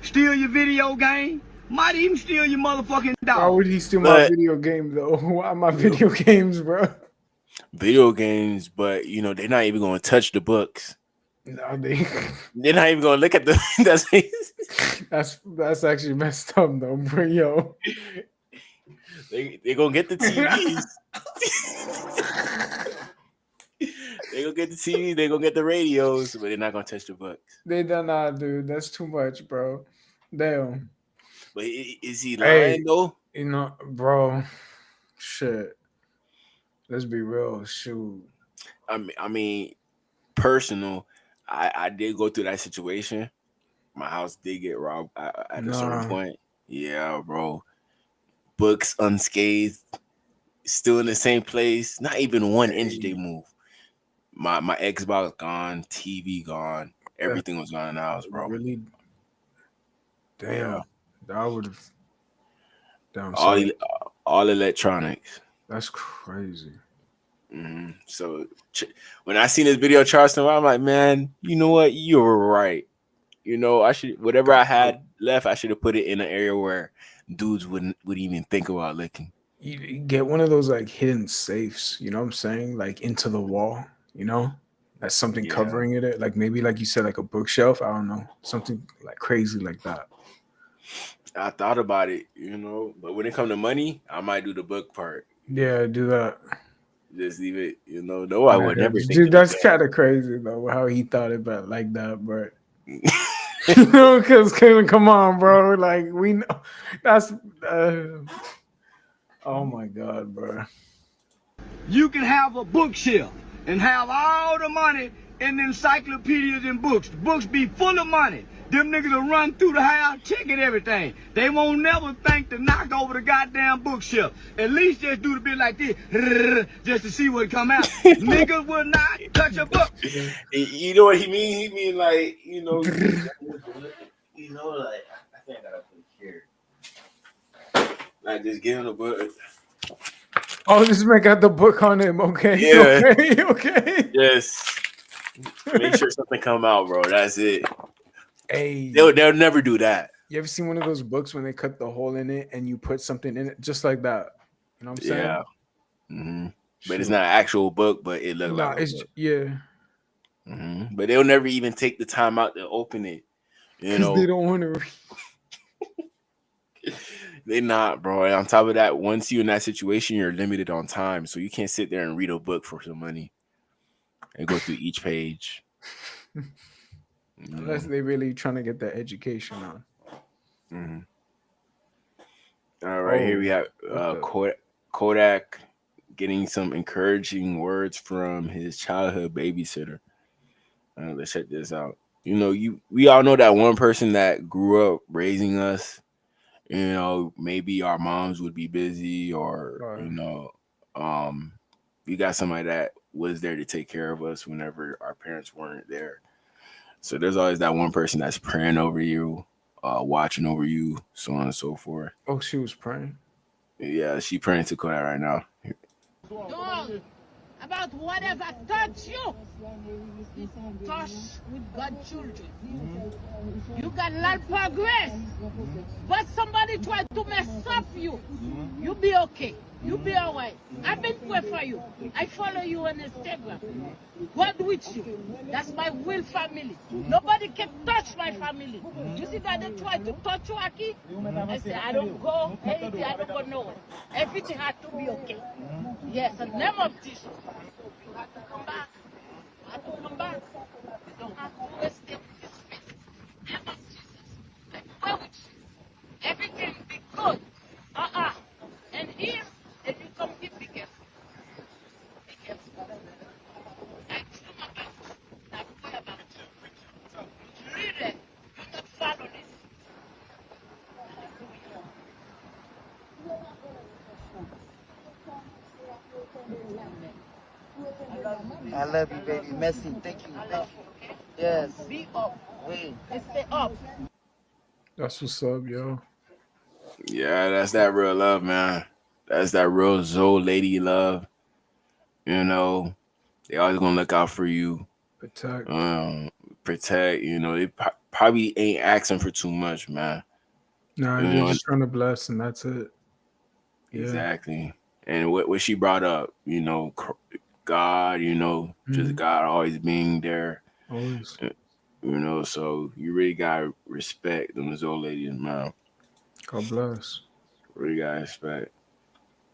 steal your video game, might even steal your motherfucking dog. Why would he steal my video game though? Why my video games, bro? Video games, but they're not even going to touch the books. No, they're not even going to look at the. That's actually messed up though, bro. Yo, they're going to get the TVs. They gonna get the TV, they gonna get the radios, but they're not gonna touch the books. They done not, dude. That's too much, bro. Damn. But is he Hey, lying though? you know, bro. Shit. Let's be real. Shoot. I mean, personal. I did go through that situation. My house did get robbed at a certain Nah. point. Yeah, bro. Books unscathed, still in the same place. Not even 1 inch they move. My Xbox gone, TV gone, everything was gone in the house, bro. Really? Damn. Yeah. I would have. Damn. All Sorry. all electronics. That's crazy. So when I seen this video, Charleston, I'm like, man, you know what? You're right. You know, I should whatever I had left, I should have put it in an area where dudes wouldn't even think about looking. You get one of those like hidden safes, you know what I'm saying? Like into the wall, you know? That's something covering it. Like maybe like you said, like a bookshelf. I don't know. Something like crazy like that. I thought about it, you know, but when it comes to money, I might do the book part. Yeah, do that. Just leave it, you know. No, I would never think. Dude, that's kind of crazy though, how he thought about like that, but you know, because come on, bro. Like we know that's oh my god, bro. You can have a bookshelf and have all the money in the encyclopedias and books. The books be full of money. Them niggas will run through the house, checking everything. They won't never think to knock over the goddamn bookshelf. At least just do the bit like this, just to see what come out. Niggas will not touch a book. You know what he mean? He mean like, you know, like I think I gotta put here. Like just give him the book. Oh, this man got the book on him. Okay. Yeah. Okay. Yes. Make sure something come out, bro. That's it. Hey, They'll never do that. You ever seen one of those books when they cut the hole in it and you put something in it just like that? You know what I'm saying? Yeah. But it's not an actual book, but it looks like it's a book. Yeah. But they'll never even take the time out to open it. You know, they don't want to They not, bro. And on top of that, once you're in that situation, you're limited on time. So you can't sit there and read a book for some money and go through each page. Unless they really trying to get that education on. All right, here we have Kodak getting some encouraging words from his childhood babysitter. Let's check this out. You know, we all know that one person that grew up raising us. You know, maybe our moms would be busy, or you know, we got somebody that was there to take care of us whenever our parents weren't there. So there's always that one person that's praying over you, watching over you, so on and so forth. Oh, she was praying? Yeah, she praying to Kodak right now. Dog, about whatever touch you, touch with God's children. You got a lot of progress, but somebody tried to mess up you. You be okay. You be alright. I've been praying for you. I follow you on Instagram. God with you. That's my real family. Nobody can touch my family. You see that they try to touch you, Aki? I say, I don't go anything, I don't go nowhere. Everything has to be okay. Yes, in the name of Jesus. You have to come back. You have to come back. You don't have to waste this space. Name of Jesus. I pray with you. Everything be good. And here, if you come here, be careful. Be careful. I do my best. I pray about it. Read it. You not follow this. I love you, baby. Merci. Thank you. Thank you. Yes. Be up. Wait. Stay up. That's what's up, yo. Yeah, that's that real love, man. That's that real Zoe lady love. You know, they always gonna look out for you. Protect. Protect. You know, they probably ain't asking for too much, man. Nah, You they're know, just trying to bless, and that's it. Yeah. Exactly. And what she brought up, you know, God, you know, just God always being there. Always. You know, so you really gotta respect them Zoe ladies, man. God bless. Really gotta respect.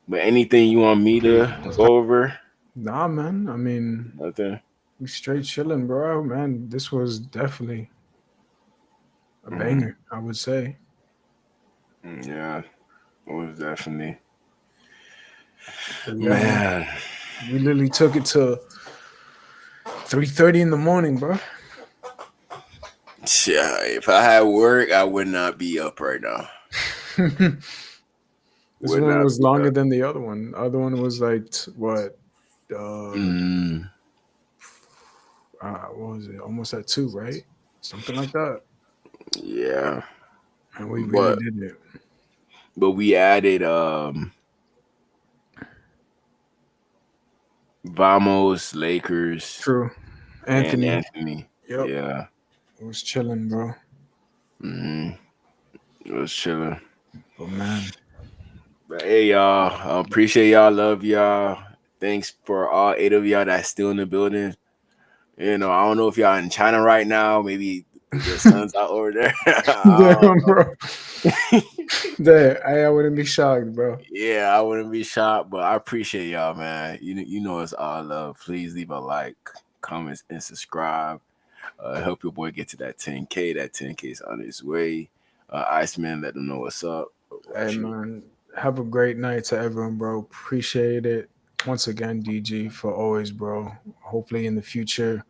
But anything you want me to go over? Nah, man. I mean, Nothing. We straight chilling, bro. Man, this was definitely a banger, I would say. Yeah, most definitely. But yeah, Man, we literally took it to 3:30 in the morning, bro. yeah, if I had work, I would not be up right now. This Would one not was be longer up. than the other one. The other one was like what was it? Almost at 2, right? Something like that. Yeah, And we really but did it. we added Vamos, Lakers, True. and Anthony. Anthony. Yep. Yeah. It was chilling, bro. It was chilling. But man. But hey, y'all, I appreciate y'all. Love y'all. Thanks for all 8 of y'all that's still in the building. You know, I don't know if y'all in China right now. Maybe the sun's out over there. Damn, bro. I wouldn't be shocked, bro. Yeah, I wouldn't be shocked, but I appreciate y'all, man. You know it's all love. Please leave a like, comments, and subscribe. Help your boy get to that 10K. That 10K is on its way. Iceman, let them know what's up. Hey, man. Have a great night to everyone, bro. Appreciate it. Once again, DG, for always, bro. Hopefully in the future,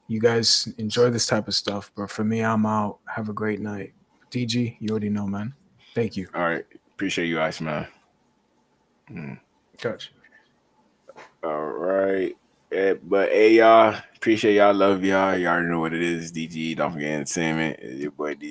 you guys enjoy this type of stuff. But for me, I'm out. Have a great night. DG, you already know, man. Thank you. All right. Appreciate you, Iceman. Gotcha. All right. But hey, y'all. Appreciate y'all. Love y'all. Y'all already know what it is. DG, don't forget entertainment. Your boy DG.